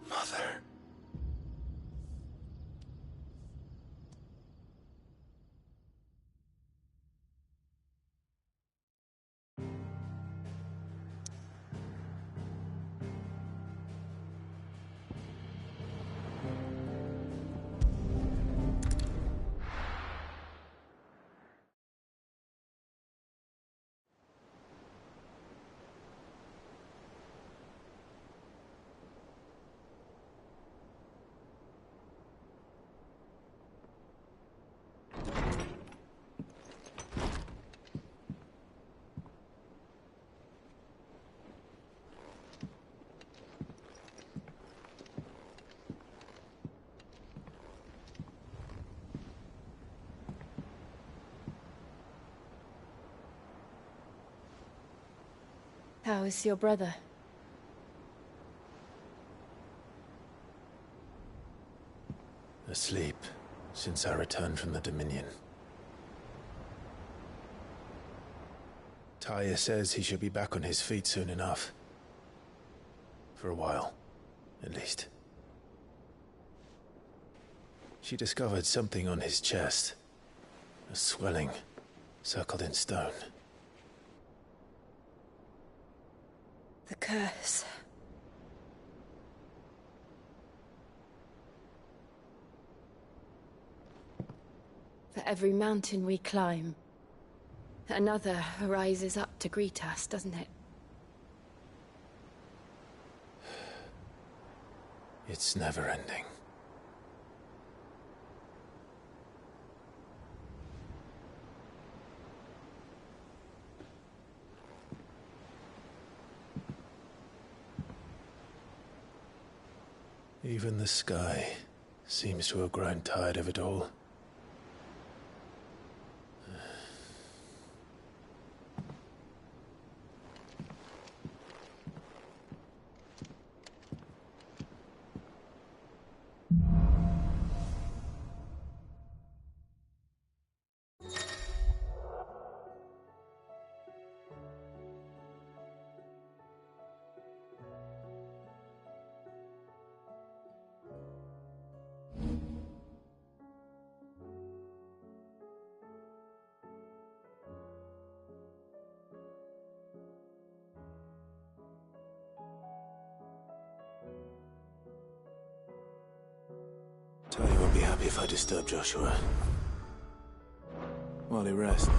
Mother. How is your brother? Asleep, since I returned from the Dominion. Taya says he should be back on his feet soon enough. For a while, at least. She discovered something on his chest. A swelling, circled in stone. The curse. For every mountain we climb, another rises up to greet us, doesn't it? It's never ending. Even the sky seems to have grown tired of it all. Tony won't be happy if I disturb Joshua while he rests.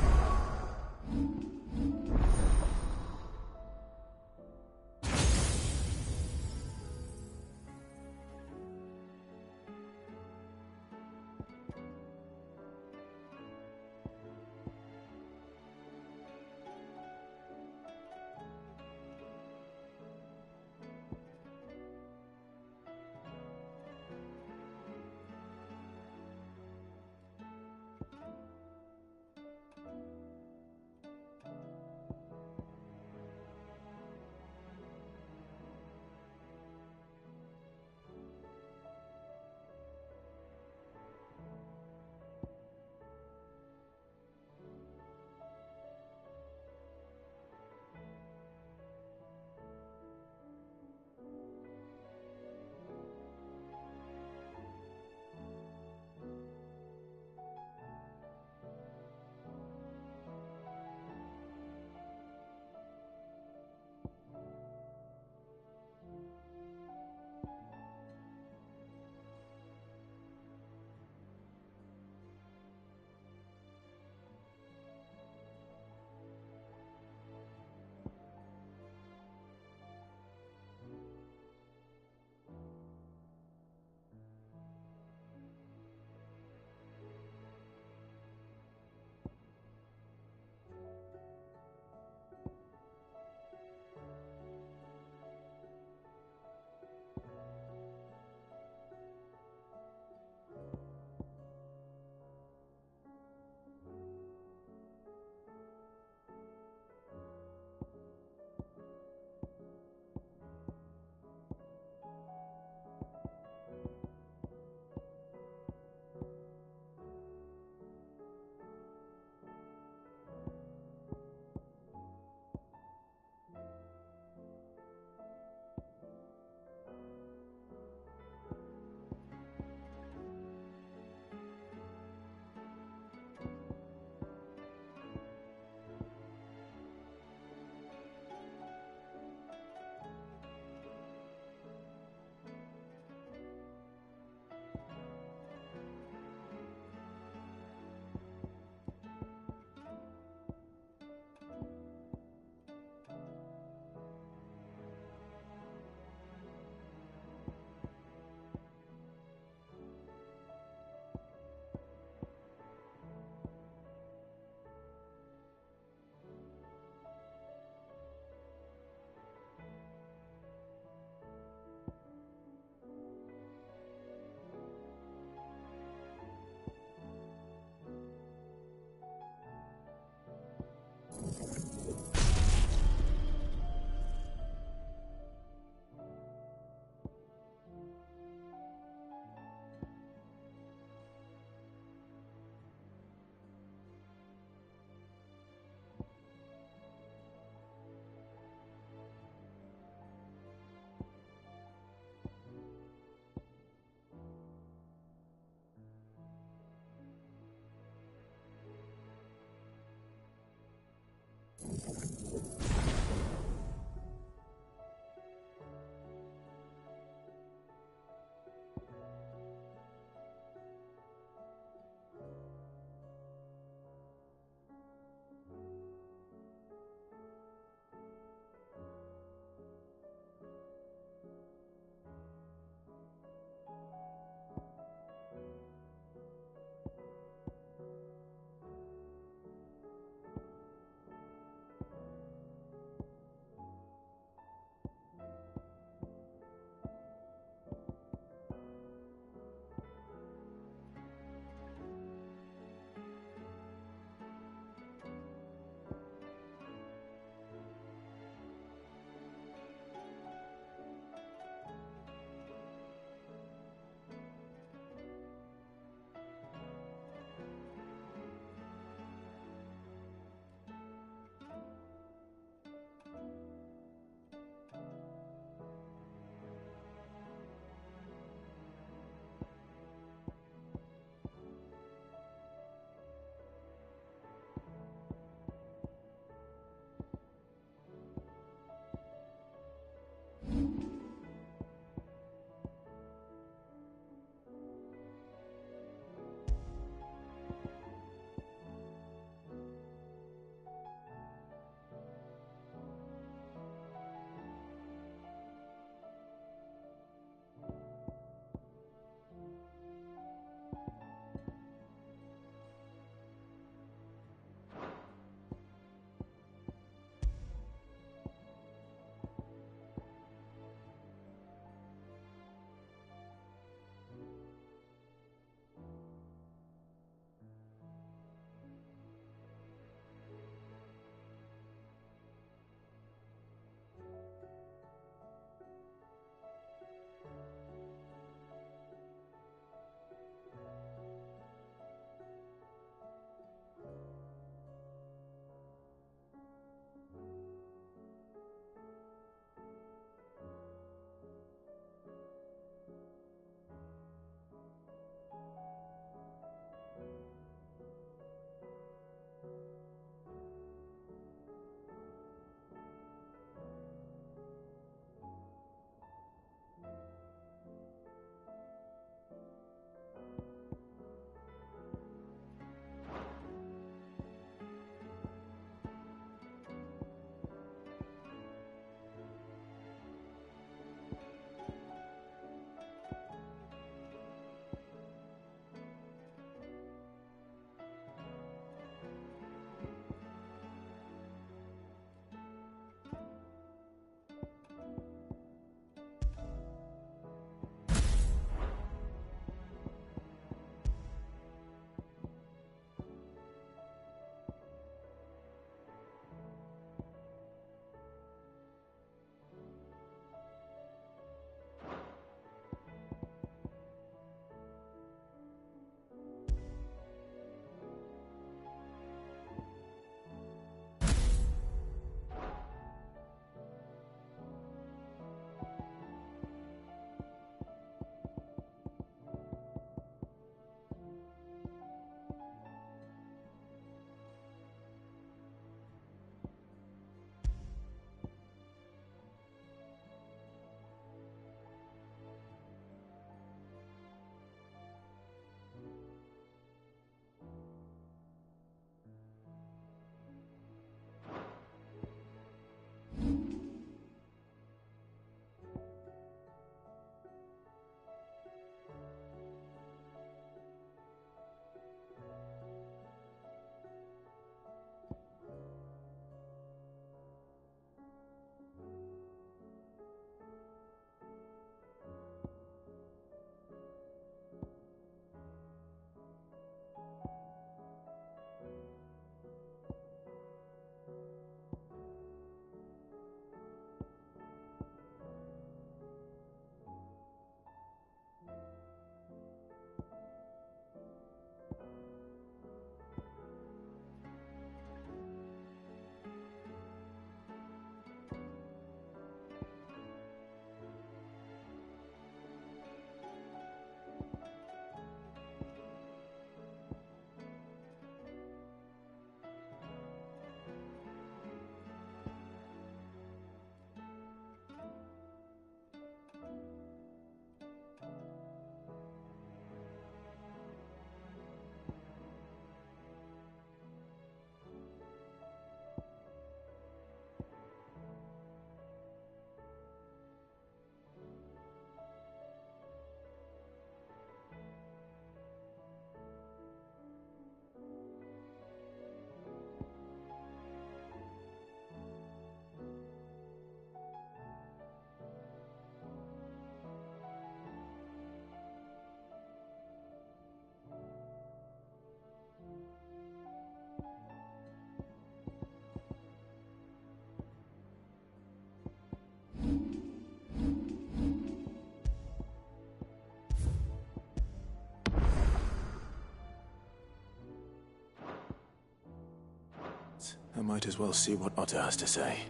I might as well see what Otter has to say.